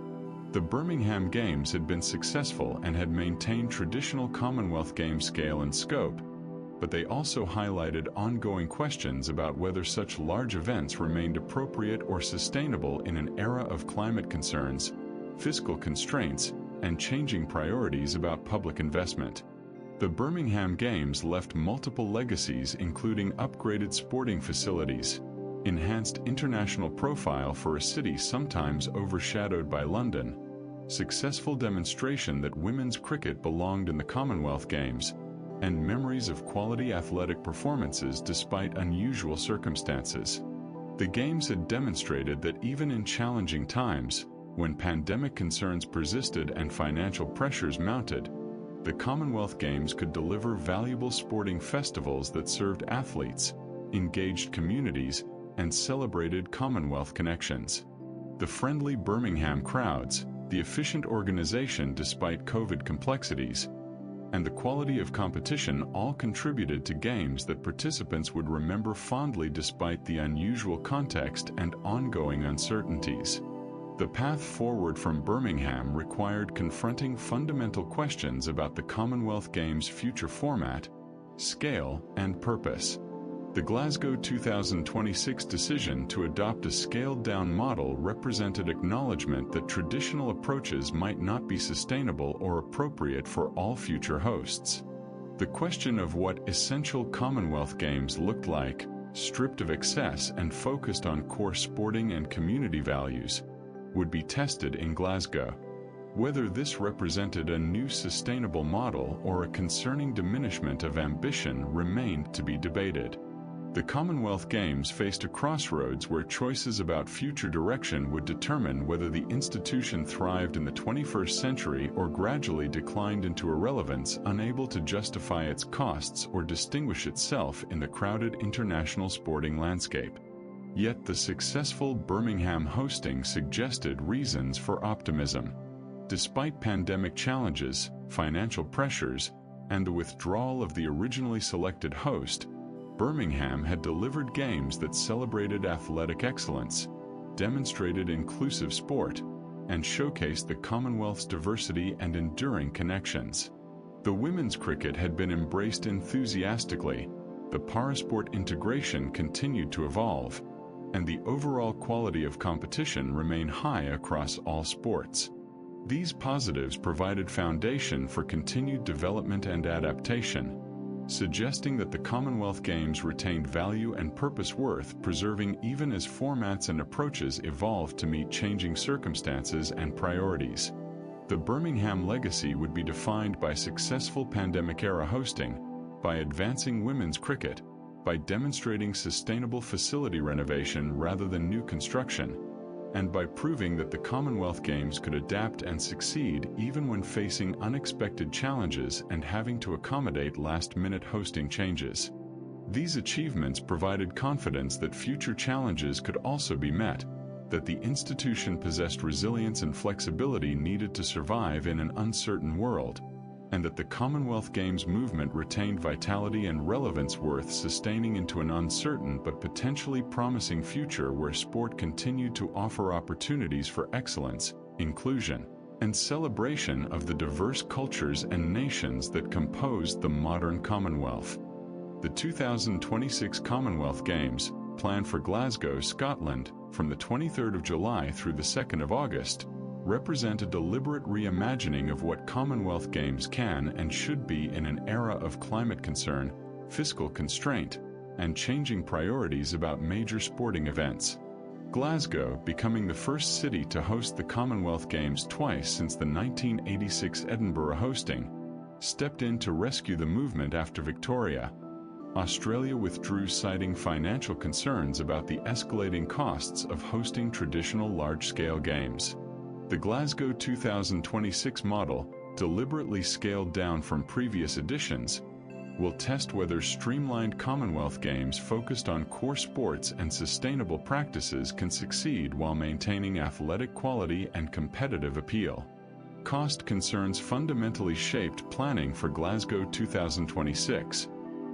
The Birmingham Games had been successful and had maintained traditional Commonwealth Games scale and scope, but they also highlighted ongoing questions about whether such large events remained appropriate or sustainable in an era of climate concerns, fiscal constraints, and changing priorities about public investment. The Birmingham Games left multiple legacies, including upgraded sporting facilities, enhanced international profile for a city sometimes overshadowed by London, successful demonstration that women's cricket belonged in the Commonwealth Games, and memories of quality athletic performances despite unusual circumstances. The Games had demonstrated that even in challenging times, when pandemic concerns persisted and financial pressures mounted, the Commonwealth Games could deliver valuable sporting festivals that served athletes, engaged communities, and celebrated Commonwealth connections. The friendly Birmingham crowds, the efficient organization despite COVID complexities, and the quality of competition all contributed to Games that participants would remember fondly despite the unusual context and ongoing uncertainties. The path forward from Birmingham required confronting fundamental questions about the Commonwealth Games' future format, scale, and purpose. The Glasgow 2026 decision to adopt a scaled-down model represented acknowledgement that traditional approaches might not be sustainable or appropriate for all future hosts. The question of what essential Commonwealth Games looked like, stripped of excess and focused on core sporting and community values, would be tested in Glasgow. Whether this represented a new sustainable model or a concerning diminishment of ambition remained to be debated. The Commonwealth Games faced a crossroads where choices about future direction would determine whether the institution thrived in the 21st century or gradually declined into irrelevance, unable to justify its costs or distinguish itself in the crowded international sporting landscape. Yet the successful Birmingham hosting suggested reasons for optimism. Despite pandemic challenges, financial pressures, and the withdrawal of the originally selected host, Birmingham had delivered Games that celebrated athletic excellence, demonstrated inclusive sport, and showcased the Commonwealth's diversity and enduring connections. The women's cricket had been embraced enthusiastically, the parasport integration continued to evolve, and the overall quality of competition remained high across all sports. These positives provided foundation for continued development and adaptation, suggesting that the Commonwealth Games retained value and purpose worth preserving even as formats and approaches evolved to meet changing circumstances and priorities. The Birmingham legacy would be defined by successful pandemic-era hosting, by advancing women's cricket, by demonstrating sustainable facility renovation rather than new construction, and by proving that the Commonwealth Games could adapt and succeed even when facing unexpected challenges and having to accommodate last-minute hosting changes. These achievements provided confidence that future challenges could also be met, that the institution possessed resilience and flexibility needed to survive in an uncertain world, and that the Commonwealth Games movement retained vitality and relevance worth sustaining into an uncertain but potentially promising future where sport continued to offer opportunities for excellence, inclusion, and celebration of the diverse cultures and nations that composed the modern Commonwealth. The 2026 Commonwealth Games, planned for Glasgow, Scotland, from the 23rd of July through the 2nd of August, represent a deliberate reimagining of what Commonwealth Games can and should be in an era of climate concern, fiscal constraint, and changing priorities about major sporting events. Glasgow, becoming the first city to host the Commonwealth Games twice since the 1986 Edinburgh hosting, stepped in to rescue the movement after Victoria. Australia withdrew, citing financial concerns about the escalating costs of hosting traditional large-scale games. The Glasgow 2026 model, deliberately scaled down from previous editions, will test whether streamlined Commonwealth Games focused on core sports and sustainable practices can succeed while maintaining athletic quality and competitive appeal. Cost concerns fundamentally shaped planning for Glasgow 2026,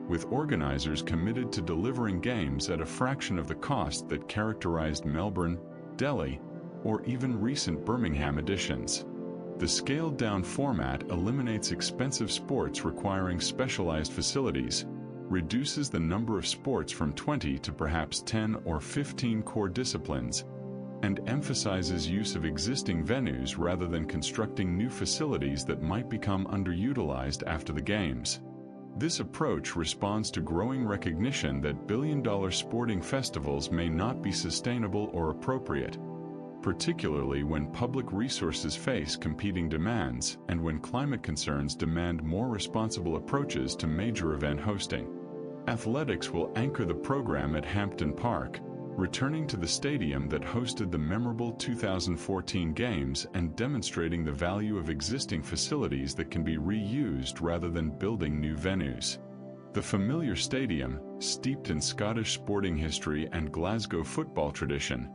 with organizers committed to delivering games at a fraction of the cost that characterized Melbourne, Delhi, or even recent Birmingham editions. The scaled-down format eliminates expensive sports requiring specialized facilities, reduces the number of sports from 20 to perhaps 10 or 15 core disciplines, and emphasizes use of existing venues rather than constructing new facilities that might become underutilized after the Games. This approach responds to growing recognition that billion-dollar sporting festivals may not be sustainable or appropriate, particularly when public resources face competing demands and when climate concerns demand more responsible approaches to major event hosting. Athletics will anchor the program at Hampden Park, returning to the stadium that hosted the memorable 2014 Games and demonstrating the value of existing facilities that can be reused rather than building new venues. The familiar stadium, steeped in Scottish sporting history and Glasgow football tradition,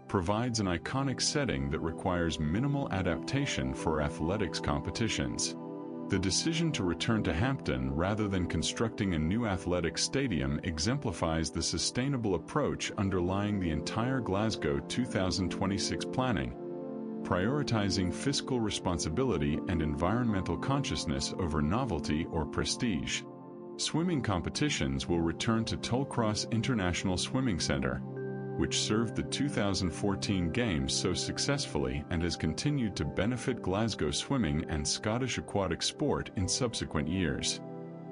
provides an iconic setting that requires minimal adaptation for athletics competitions. The decision to return to Hampden rather than constructing a new athletics stadium exemplifies the sustainable approach underlying the entire Glasgow 2026 planning, prioritizing fiscal responsibility and environmental consciousness over novelty or prestige. Swimming competitions will return to Tollcross International Swimming Centre, which served the 2014 Games so successfully and has continued to benefit Glasgow swimming and Scottish aquatic sport in subsequent years.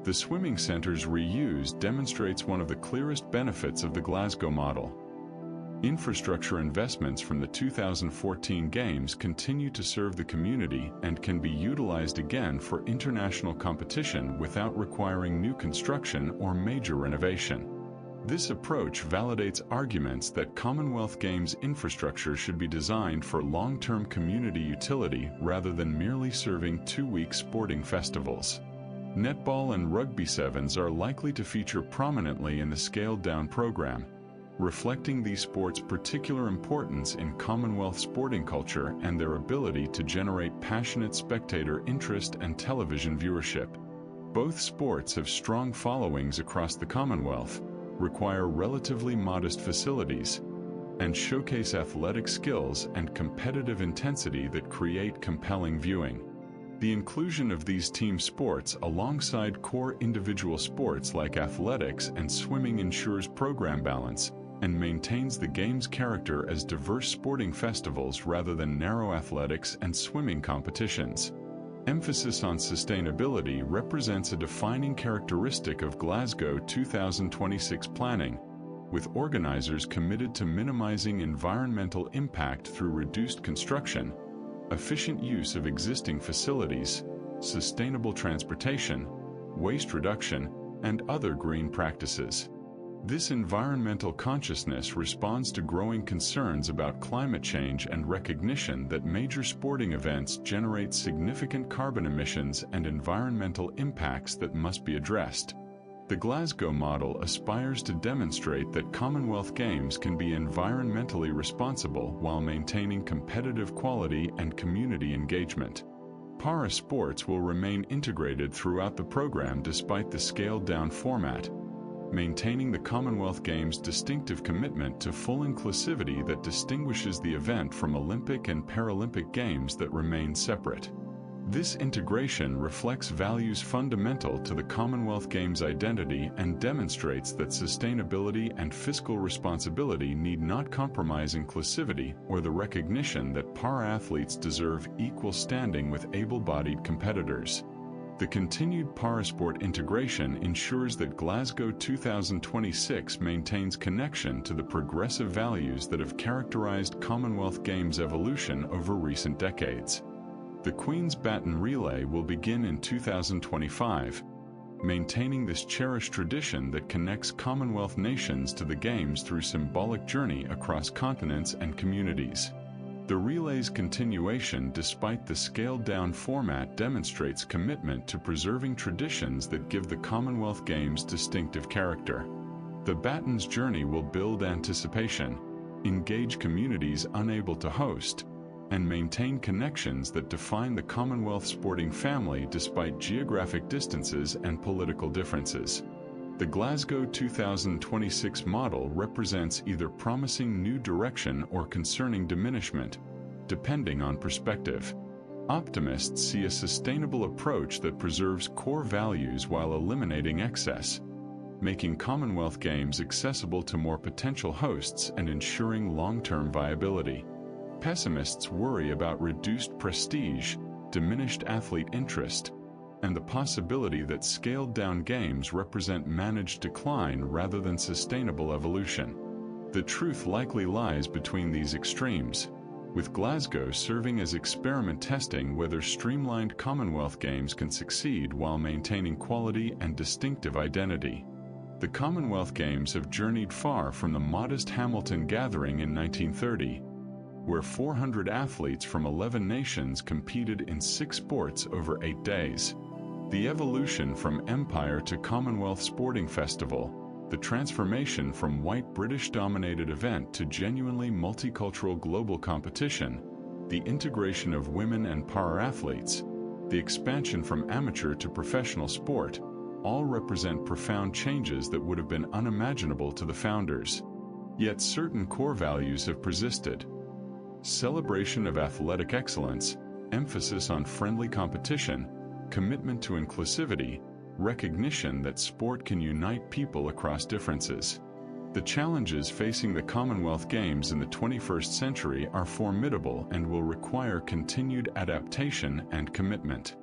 The swimming centre's reuse demonstrates one of the clearest benefits of the Glasgow model. Infrastructure investments from the 2014 Games continue to serve the community and can be utilized again for international competition without requiring new construction or major renovation. This approach validates arguments that Commonwealth Games infrastructure should be designed for long-term community utility rather than merely serving two-week sporting festivals. Netball and rugby sevens are likely to feature prominently in the scaled-down program, reflecting these sports' particular importance in Commonwealth sporting culture and their ability to generate passionate spectator interest and television viewership. Both sports have strong followings across the Commonwealth, require relatively modest facilities, and showcase athletic skills and competitive intensity that create compelling viewing. The inclusion of these team sports alongside core individual sports like athletics and swimming ensures program balance and maintains the Games' character as diverse sporting festivals rather than narrow athletics and swimming competitions. Emphasis on sustainability represents a defining characteristic of Glasgow 2026 planning, with organizers committed to minimizing environmental impact through reduced construction, efficient use of existing facilities, sustainable transportation, waste reduction, and other green practices. This environmental consciousness responds to growing concerns about climate change and recognition that major sporting events generate significant carbon emissions and environmental impacts that must be addressed. The Glasgow model aspires to demonstrate that Commonwealth Games can be environmentally responsible while maintaining competitive quality and community engagement. Para sports will remain integrated throughout the program despite the scaled-down format, maintaining the Commonwealth Games' distinctive commitment to full inclusivity that distinguishes the event from Olympic and Paralympic Games that remain separate. This integration reflects values fundamental to the Commonwealth Games identity and demonstrates that sustainability and fiscal responsibility need not compromise inclusivity or the recognition that para-athletes deserve equal standing with able-bodied competitors. The continued parasport integration ensures that Glasgow 2026 maintains connection to the progressive values that have characterized Commonwealth Games evolution over recent decades. The Queen's Baton Relay will begin in 2025, maintaining this cherished tradition that connects Commonwealth nations to the Games through symbolic journey across continents and communities. The relay's continuation despite the scaled-down format demonstrates commitment to preserving traditions that give the Commonwealth Games distinctive character. The baton's journey will build anticipation, engage communities unable to host, and maintain connections that define the Commonwealth sporting family despite geographic distances and political differences. The Glasgow 2026 model represents either promising new direction or concerning diminishment, depending on perspective. Optimists see a sustainable approach that preserves core values while eliminating excess, making Commonwealth Games accessible to more potential hosts and ensuring long-term viability. Pessimists worry about reduced prestige, diminished athlete interest, and the possibility that scaled-down games represent managed decline rather than sustainable evolution. The truth likely lies between these extremes, with Glasgow serving as experiment testing whether streamlined Commonwealth Games can succeed while maintaining quality and distinctive identity. The Commonwealth Games have journeyed far from the modest Hamilton gathering in 1930, where 400 athletes from 11 nations competed in 6 sports over 8 days. The evolution from Empire to Commonwealth Sporting Festival, the transformation from white British-dominated event to genuinely multicultural global competition, the integration of women and para-athletes, the expansion from amateur to professional sport, all represent profound changes that would have been unimaginable to the founders. Yet certain core values have persisted. Celebration of athletic excellence, emphasis on friendly competition, commitment to inclusivity, recognition that sport can unite people across differences. The challenges facing the Commonwealth Games in the 21st century are formidable and will require continued adaptation and commitment.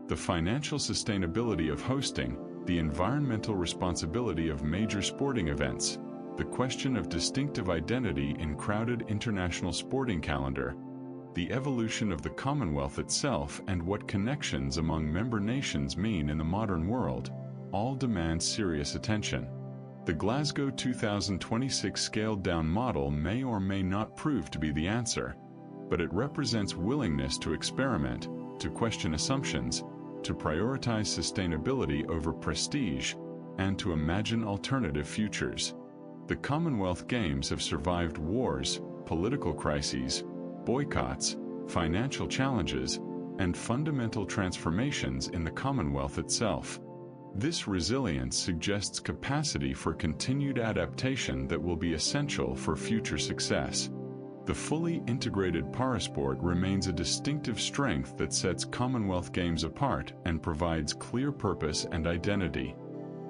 The financial sustainability of hosting, the environmental responsibility of major sporting events, the question of distinctive identity in crowded international sporting calendar, the evolution of the Commonwealth itself and what connections among member nations mean in the modern world, all demand serious attention. The Glasgow 2026 scaled-down model may or may not prove to be the answer, but it represents willingness to experiment, to question assumptions, to prioritize sustainability over prestige, and to imagine alternative futures. The Commonwealth Games have survived wars, political crises, boycotts, financial challenges, and fundamental transformations in the Commonwealth itself. This resilience suggests capacity for continued adaptation that will be essential for future success. The fully integrated parasport remains a distinctive strength that sets Commonwealth Games apart and provides clear purpose and identity.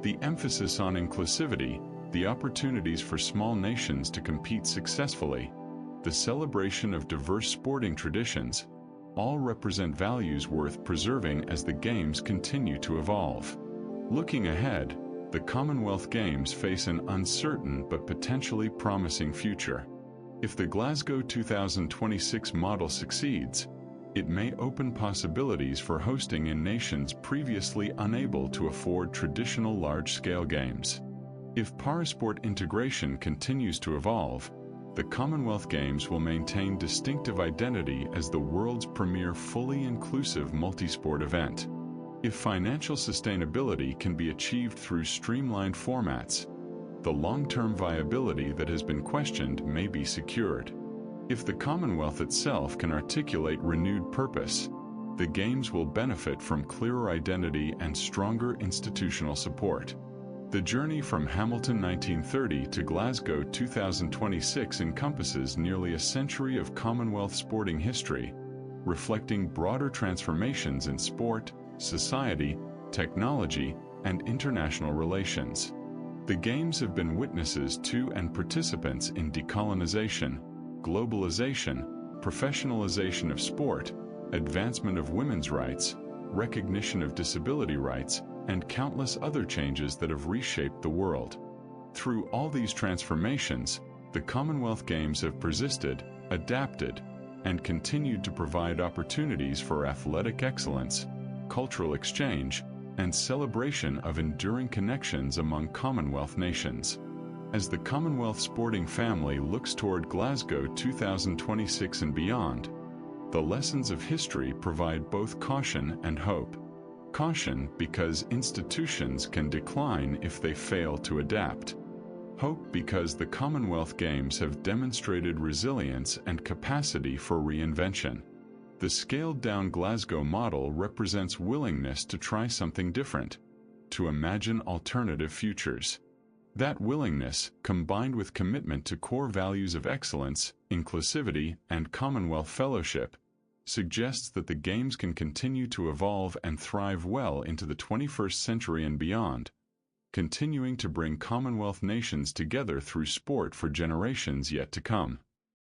The emphasis on inclusivity, the opportunities for small nations to compete successfully, the celebration of diverse sporting traditions, all represent values worth preserving as the Games continue to evolve. Looking ahead, the Commonwealth Games face an uncertain but potentially promising future. If the Glasgow 2026 model succeeds, it may open possibilities for hosting in nations previously unable to afford traditional large-scale games. If parasport integration continues to evolve, the Commonwealth Games will maintain distinctive identity as the world's premier fully inclusive multisport event. If financial sustainability can be achieved through streamlined formats, the long-term viability that has been questioned may be secured. If the Commonwealth itself can articulate renewed purpose, the Games will benefit from clearer identity and stronger institutional support. The journey from Hamilton 1930 to Glasgow 2026 encompasses nearly a century of Commonwealth sporting history, reflecting broader transformations in sport, society, technology, and international relations. The Games have been witnesses to and participants in decolonization, globalization, professionalization of sport, advancement of women's rights, recognition of disability rights, and countless other changes that have reshaped the world. Through all these transformations, the Commonwealth Games have persisted, adapted, and continued to provide opportunities for athletic excellence, cultural exchange, and celebration of enduring connections among Commonwealth nations. As the Commonwealth sporting family looks toward Glasgow 2026 and beyond, the lessons of history provide both caution and hope. Caution because institutions can decline if they fail to adapt. Hope because the Commonwealth Games have demonstrated resilience and capacity for reinvention. The scaled-down Glasgow model represents willingness to try something different, to imagine alternative futures. That willingness, combined with commitment to core values of excellence, inclusivity, and Commonwealth fellowship, suggests that the Games can continue to evolve and thrive well into the 21st century and beyond, continuing to bring Commonwealth nations together through sport for generations yet to come.